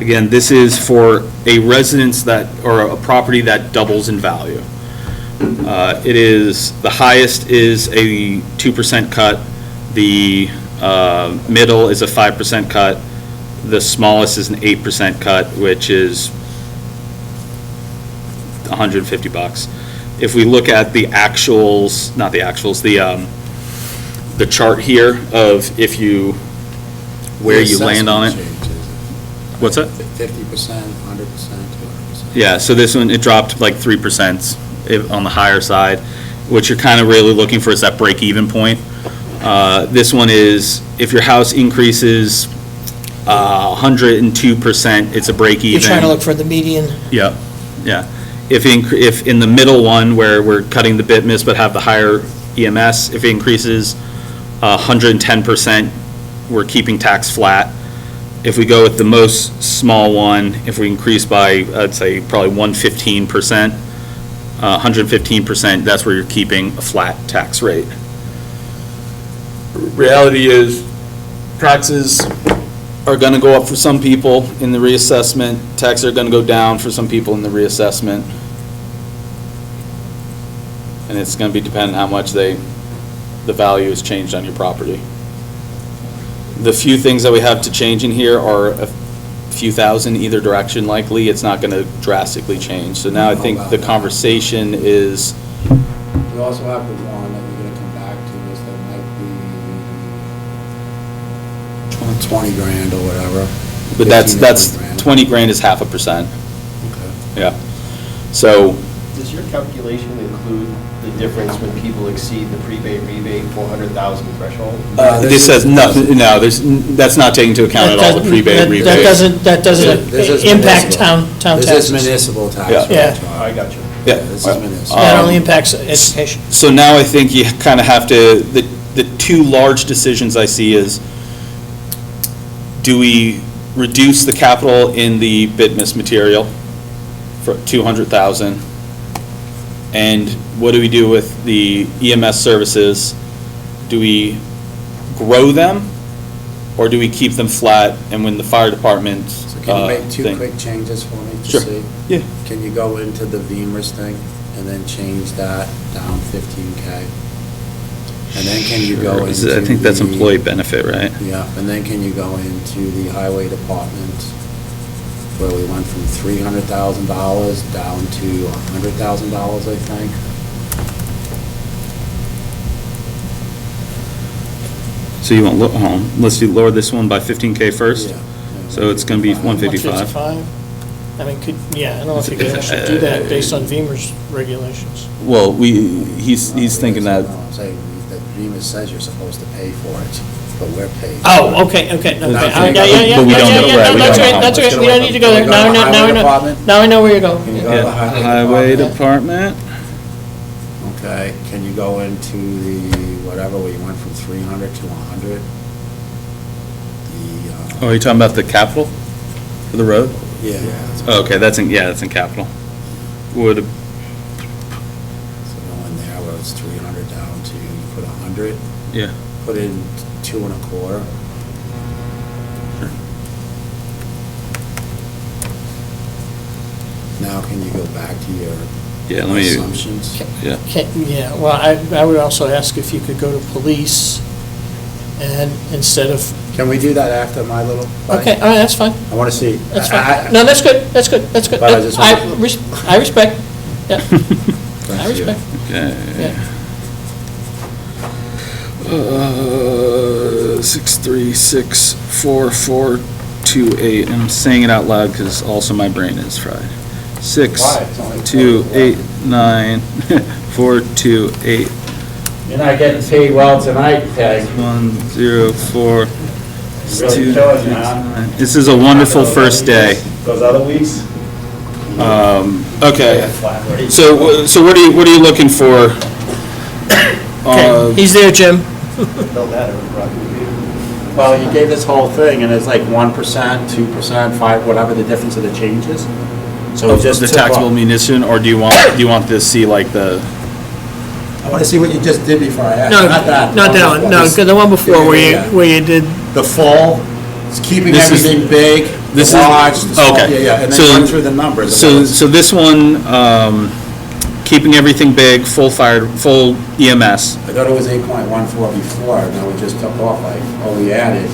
Again, this is for a residence that, or a property that doubles in value. It is, the highest is a 2% cut, the middle is a 5% cut, the smallest is an 8% cut, which is $150. If we look at the actuals, not the actuals, the chart here of if you, where you land on it. What's that? 50%, 100%, 200%. Yeah, so this one, it dropped like 3% on the higher side. What you're kind of really looking for is that break-even point. This one is, if your house increases 102%, it's a break-even. You're trying to look for the median. Yeah, yeah. If in the middle one, where we're cutting the bit miss but have the higher EMS, if it increases 110%, we're keeping tax flat. If we go with the most small one, if we increase by, I'd say probably 115%, 115%, that's where you're keeping a flat tax rate. Reality is, taxes are gonna go up for some people in the reassessment, taxes are gonna go down for some people in the reassessment. And it's gonna be dependent how much the value has changed on your property. The few things that we have to change in here are a few thousand either direction likely, it's not gonna drastically change. So now I think the conversation is, We also have the one that we're gonna come back to, is that might be 20 grand or whatever. but that's 15 grand. 20 grand is 0.5%. Okay. Yeah. So, Does your calculation include the difference when people exceed the rebate 400,000 threshold? this says nothing, no, that's not taking into account at all the rebate. That doesn't This is impact municipal. town This taxes. is municipal tax. Yeah. Yeah. I got you. Yeah. This is municipal. That only impacts education. So now I think you kind of have to, the two large decisions I see is, do we reduce the capital in the bid miss material for 200,000? And what do we do with the EMS services? Do we grow them, or do we keep them flat, and when the fire department So can you make two thing- quick changes for me to Sure. see? Yeah. Can you go into the VEMR's thing and then change that down 15K? And then can you go Sure. into I think that's the- employee benefit, right? Yeah, and then can you go into the highway department, where we went from $300,000 down to $100,000, I think? So you want, let's do lower this one by 15K first? Yeah. So it's gonna be 155. 155. I mean, I don't know if you could actually do that based on VEMR's regulations. Well, he's thinking that, No, I'm saying that VEMR says you're supposed to pay for it, but we're paid. Oh, okay. Not Yeah, thinking- yeah, But we don't know, right, we that's don't know okay, how that's much. okay, we don't need to go there. Can we go to the highway department? Now I know where you're going. Can you go to the yeah, highway highway department? department, Okay, can you go into the, whatever, where you went from 300 to 100? oh, are you talking about the capital for the road? Yeah. Oh, okay, that's in capital. Would, So go in there where it's 300 down to, put 100, yeah, put in 2.25. Now can you go back to your yeah, let me, assumptions? yeah. Yeah, well, I would also ask if you could go to police and instead of, Can we do that after my little? okay, all right, that's fine. I want to see. That's fine. No, that's good, that's good, that's good. But I just I want- I respect, yeah, I Thank you. respect. Okay. Yeah. 6364428, and I'm saying it out loud because also my brain is fried. 6289428. You're not getting paid well tonight, Peg. 104. Really killing you, huh? This is a wonderful first day. Those other weeks? Okay. So what are you looking for? Okay, he's there, Jim. Well, you gave this whole thing, and it's like 1%, 2%, 5, whatever the difference of the changes. So Of just the took taxable off- municipal, or do you want to see like the? I want to see what you just did before I asked. No, Not that. not that one, no, 'cause the one before Yeah. where you did, The full, it's keeping This is- everything big, the this is- large, the small, okay. yeah, and So- then run through the numbers. So this one, keeping everything big, full EMS. I thought it was 8.14 before, and then we just took off like, we added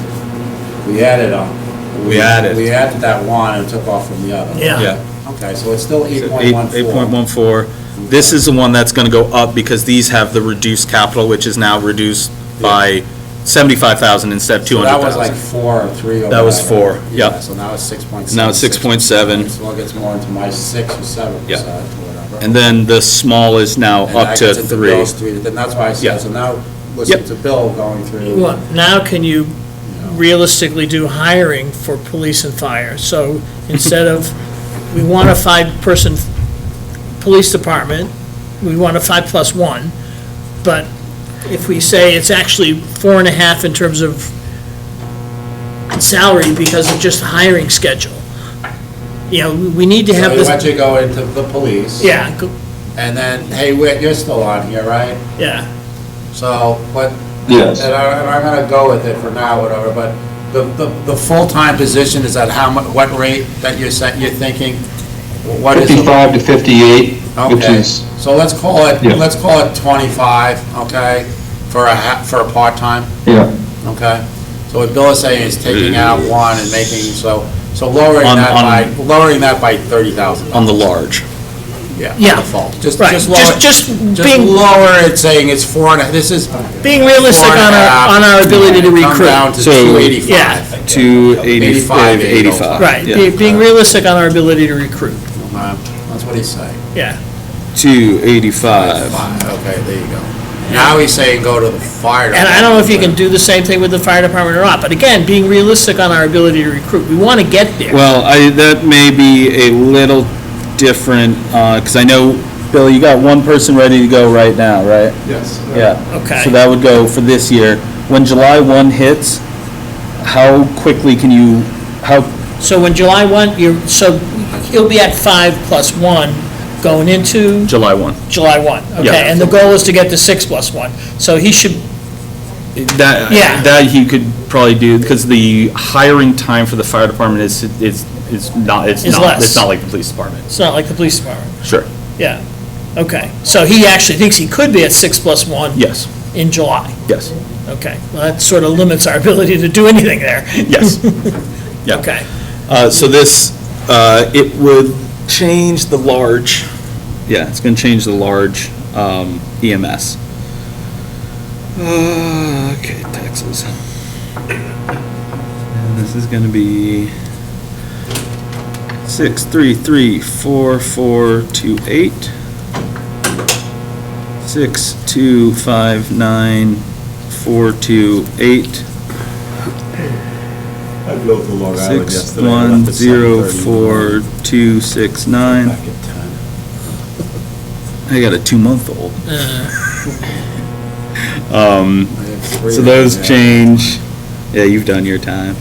that one and took off from the other. Yeah. Okay, so it's still 8.14. 8.14. This is the one that's gonna go up because these have the reduced capital, which is now reduced by 75,000 instead of So that was 200,000. like 4 or 3 or That was whatever. 4, Yeah, yep. so now it's 6.7. Now it's 6.7. So it gets more into my 6 or 7%, Yeah. or whatever. And then the small is now And up that to gets into 3. Bill's 3, then that's why I Yeah. said, so now listen Yep. to Bill going through. well, now can you realistically do hiring for police and fire? So instead of, we want a 5-person police department, we want a 5+1, but if we say it's actually 4.5 in terms of salary because of just the hiring schedule, we need to have So this. you want you to go into the police. Yeah, And then, hey, Whit, you're still on here, right? yeah. So, but. Yes. And I'm gonna go with it for now, whatever, but the full-time position is at what rate that you're thinking? What is it? 55 to 58, which Okay, is, so let's call it, Yeah. 25, okay, for a part-time, yeah. okay? So what Bill is saying is taking out one and making, so lowering that by $30,000. On the large. Yeah. Yeah. Default. Just Right. lower, Just just being, lower it, saying it's 4.5, this is. being realistic on our ability to Come recruit. down to So- 285. Yeah. 285. Right, Yeah. being realistic on our ability to recruit, That's what he's saying. yeah. 285. Okay, there you go. Now he's saying go to the fire And department. I don't know if you can do the same thing with the fire department or not, but again, being realistic on our ability to recruit, we want to get there. Well, that may be a little different, because I know, Bill, you got one person ready to go right now, right? Yes. Yeah. Okay. So that would go for this year. When July 1 hits, how quickly can you, So when July 1, he'll be at 5+1 going into July 1? July 1, Yeah. okay? And the goal is to get to 6+1, so he should, That, Yeah. that he could probably do, because the hiring time for the fire department is not, Is less. it's not like the police department. it's not like the police department, Sure. yeah, okay. So he actually thinks he could be at 6+1 Yes, in July, yes, okay? Well, that sort of limits our ability to do anything there. yes. Yeah. Okay. So this, it would change the large, yeah, it's gonna change the large EMS. Okay, taxes. And this is gonna be 6334428. 6259428. I drove to Long Island yesterday. I left at 6104269. Back at 10. I got a 2-month-old. I have 3 So those yeah. change. Yeah, you've done your time.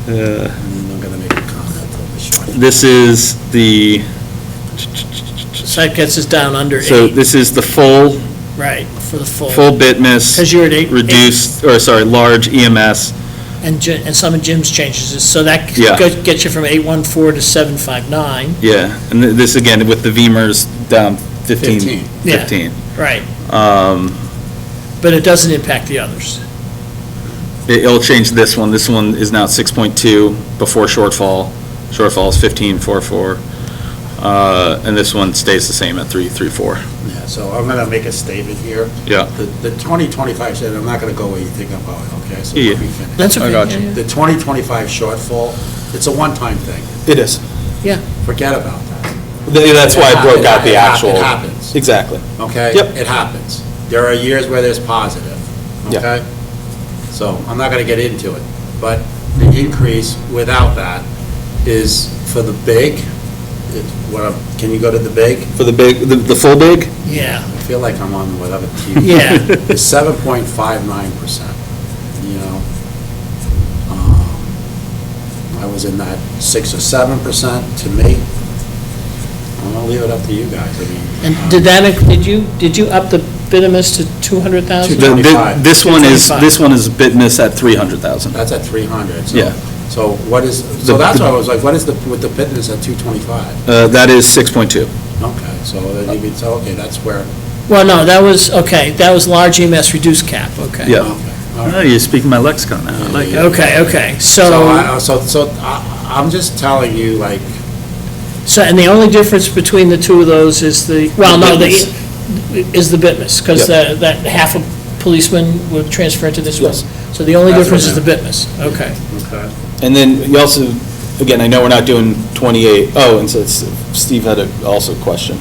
I'm gonna make a comment on the short. This is the, So that gets us down under 8. so this is the full Right, for the full. bitmiss. Because you're at 8. Reduced, or sorry, large EMS. And some of Jim's changes, is so that Yeah. gets you from 814 to 759. Yeah, and this again with the VEMR's down 15. Yeah. 15. Right. But it doesn't impact the others. It'll change this one. This one is now 6.2 before shortfall. Shortfall is 15.44. And this one stays the same at 3.34. Yeah, so I'm gonna make a statement here. Yeah. The 2025, said I'm not gonna go where you think I'm going, okay? So Yeah. let me finish. That's okay. I got you. Yeah, The 2025 shortfall, it's a one-time thing. It is. Yeah. forget about that. That's why I broke out the It actual. happens. Exactly. Okay? Yep. It happens. There are years where there's positive, Yeah. okay? So I'm not gonna get into it, but the increase without that is for the big, can you go to the big? For the big, the full big? Yeah. I feel like I'm on whatever TV. Yeah. It's 7.59%, you know? I was in that 6 or 7% to me. I'm gonna leave it up to you guys, I mean. And did you up the bituminous to 200,000? This one is bituminous at 300,000. That's at 300, so. Yeah. So what is, so that's why I was like, what is with the bituminous at 225? That is 6.2. Okay, so then you could say, okay, that's where. Well, no, that was large EMS reduced cap, okay. Yeah. Okay, all right. Oh, you're speaking my lexicon now. I like it. Okay, So I'm just telling you, like. So, and the only difference between the two of those is the bituminous, because Yep. that half a policeman would transfer into this one. Yes. So the only That's difference is what the I- bituminous, okay. Okay. And then you also, again, I know we're not doing 28, oh, and so Steve had also a question.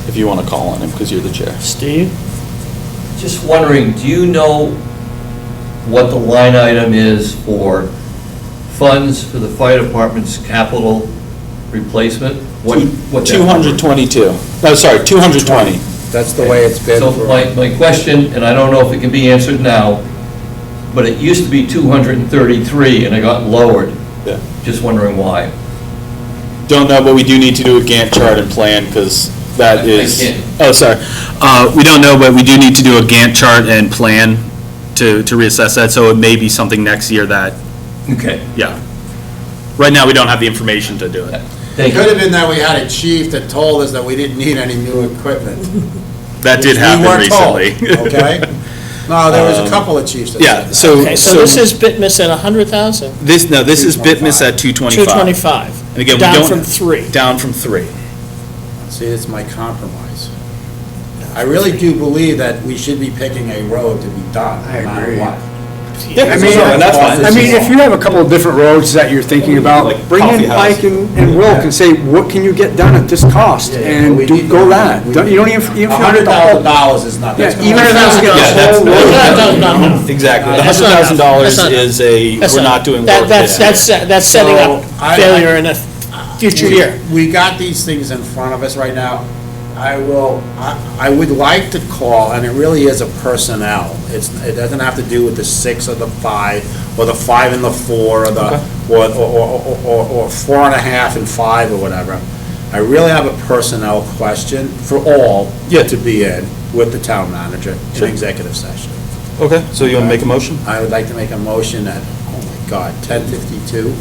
If you want to call on him, because you're the chair. Steve? Just wondering, do you know what the line item is for funds for the fire department's capital replacement? What that number- 222. No, sorry, 220. That's the way it's been So for. my question, and I don't know if it can be answered now, but it used to be 233 and it got lowered. Yeah. Just wondering why. Don't know, but we do need to do a Gantt chart and plan, because that is. can't. Oh, sorry. We don't know, but we do need to do a Gantt chart and plan to reassess that, so it may be something next year that, Okay. yeah. Right now, we don't have the information to do it. It could have been that we had a chief that told us that we didn't need any new equipment. That did We happen weren't told, recently. Okay? No, there was a couple of chiefs that Yeah, said that. so. Okay, so this is bituminous at 100,000? This is bituminous at 225. 225. And again, we Down don't- from 3. Down from 3. See, it's my compromise. I really do believe that we should be picking a road to be done, no matter what. Yeah, I mean, that's fine. I mean, if you have a couple of different roads that you're thinking about, bring coffee in house. Mike and Wilk and say, what can you get done at this cost? Yeah, And we do, need go to- that. we Don't- You don't even, even if you have the whole- $100,000 is not, that's Yeah, gonna. even if that's Yeah, that's- No. Exactly. The That's not enough. $100,000 That's not is a, That's we're not doing work. That's setting up So, I- failure in a future year. We got these things in front of us right now. I would like to call, and it really is a personnel. It doesn't have to do with the 6 or the 5, or the 5 and the 4, or the, or 4.5 and 5, or whatever. I really have a personnel question for all to be in with the town manager in executive session. Okay, so you want to make a motion? I would like to make a motion at, oh my God, 10:52.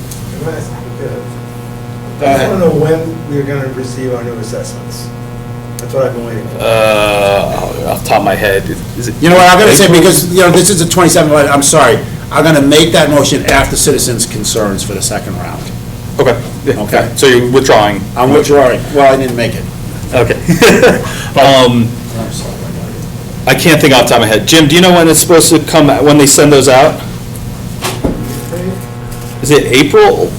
I want to know when we're going to receive our new assessments. That's what I've been waiting for. Off the top of my head, is it? You know what, I'm gonna say, because, you know, this is a 27, I'm sorry, I'm gonna make that motion after citizens' concerns for the second round. Okay. Yeah. Okay. So you're withdrawing? I'm withdrawing, well, I didn't make it. Okay. I can't think off the top of my head. Jim, do you know when it's supposed to come, when they send those out? Is it April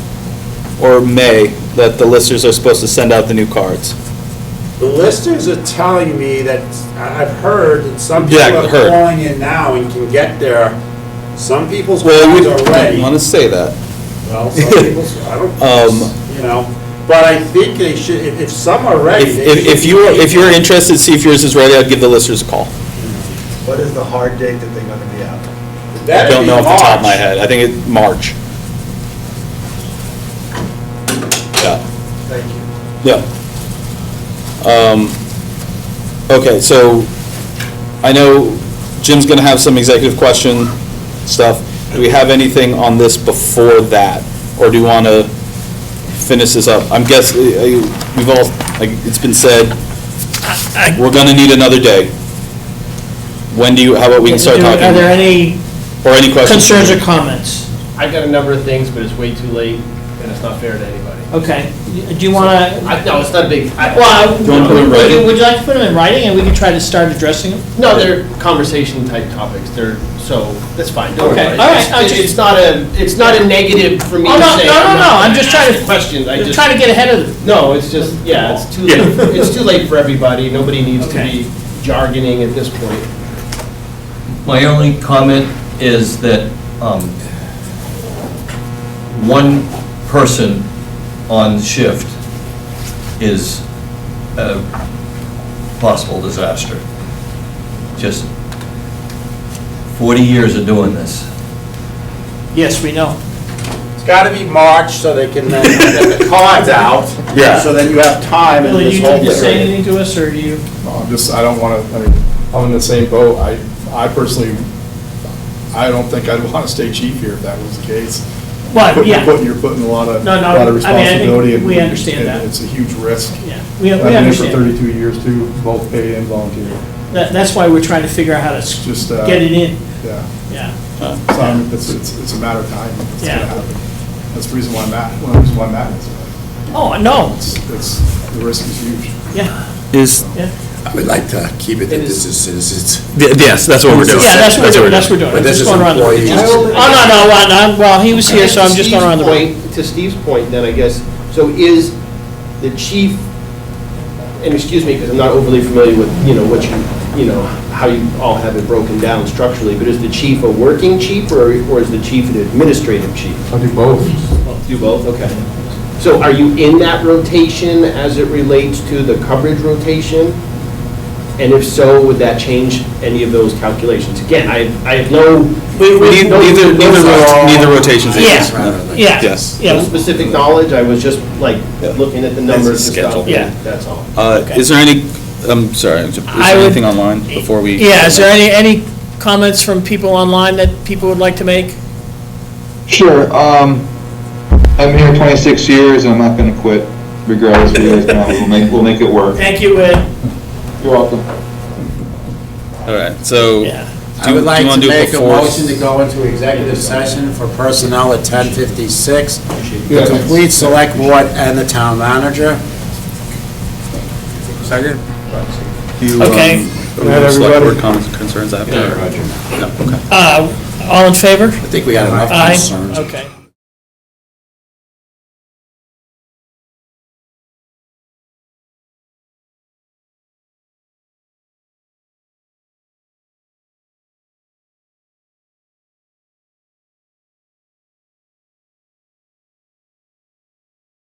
or May that the listers are supposed to send out the new cards? The listers are telling me that, I've heard that some people Yeah, are heard. calling in now and can get their, some people's Well, cards we are don't ready. want to say that. Well, some people's, I don't, you know, but I think they should, if some are ready, they should If you're interested, see if yours is ready, I'd give the listers a call. What is the hard date that they're going to be out? I That'd don't be know off the top of my March. head. I think it's March. Yeah. Thank you. Yeah. Okay, so I know Jim's gonna have some executive question stuff. Do we have anything on this before that? Or do you wanna finish this up? I'm guessing, we've all, like, it's been said, we're gonna need another day. When do you, how about we can start talking? Are there any Or any questions? concerns or comments? I've got a number of things, but it's way too late. and it's not fair to anybody. Okay, do you want to? No, it's not a big. Well, Do you want to put it in writing? would you like to put them in writing, and we can try to start addressing them? No, they're conversation type topics, so that's fine, don't worry Okay, about it. all right, It's not a negative for me Oh, to no, say. no, no, no, I'm just trying to, Questions, I'm trying to get ahead of it. No, it's just, yeah, it's too late, it's too late for everybody, nobody needs to be jargoning at this point. My only comment is that one person on shift is a possible disaster. Just 40 years of doing this. Yes, we know. It's gotta be March so they can then get the cards out. Yeah. So then you have time in Billy, this you whole need to say period. anything to us, or do you? I don't want to, I mean, I'm in the same boat. I personally, I don't think I'd want to stay chief here if that was the case. Well, yeah. You're putting a lot of No, no, lot of I mean, I think responsibility. we understand and that. It's a huge risk. Yeah, we I've been here for understand. 32 years too, both paid and volunteer. That's why we're trying to figure out how to Just, get it in. Yeah. Yeah. So it's a matter of time. It's Yeah. gonna happen. That's the reason why I'm at, one of the reasons why I'm at this. Oh, no. It's, the risk is huge. Yeah. Yeah. I would like to keep it that this is citizens. Yes, that's what we're doing. Yeah, that's what we're doing. But I'm this just is going around the employees. Oh, no, well, he was here, so I'm just going around the room. To Steve's point, then, I guess, so is the chief, and excuse me, because I'm not overly familiar with, how you all have it broken down structurally, but is the chief a working chief, or is the chief an administrative chief? I do both. Do both, okay. So are you in that rotation as it relates to the coverage rotation? And if so, would that change any of those calculations? Again, I have no. Neither rotations. Yeah, yeah. Yes. No specific knowledge, I was just like looking at the numbers and schedule. stuff. Yeah. That's all. Is there any, I'm sorry, is there anything online before we? Yeah, is there any comments from people online that people would like to make? Sure. I'm here 26 years, and I'm not going to quit regardless of you guys know. We'll make it work. Thank you, Ed. You're welcome. All right, so. I would like to make a motion to go into executive session for personnel at 10:56, the complete select board and the town manager. Second? Okay. Select board comments and concerns after? No, okay. All in favor? I think we got enough Aye. concerns. Okay.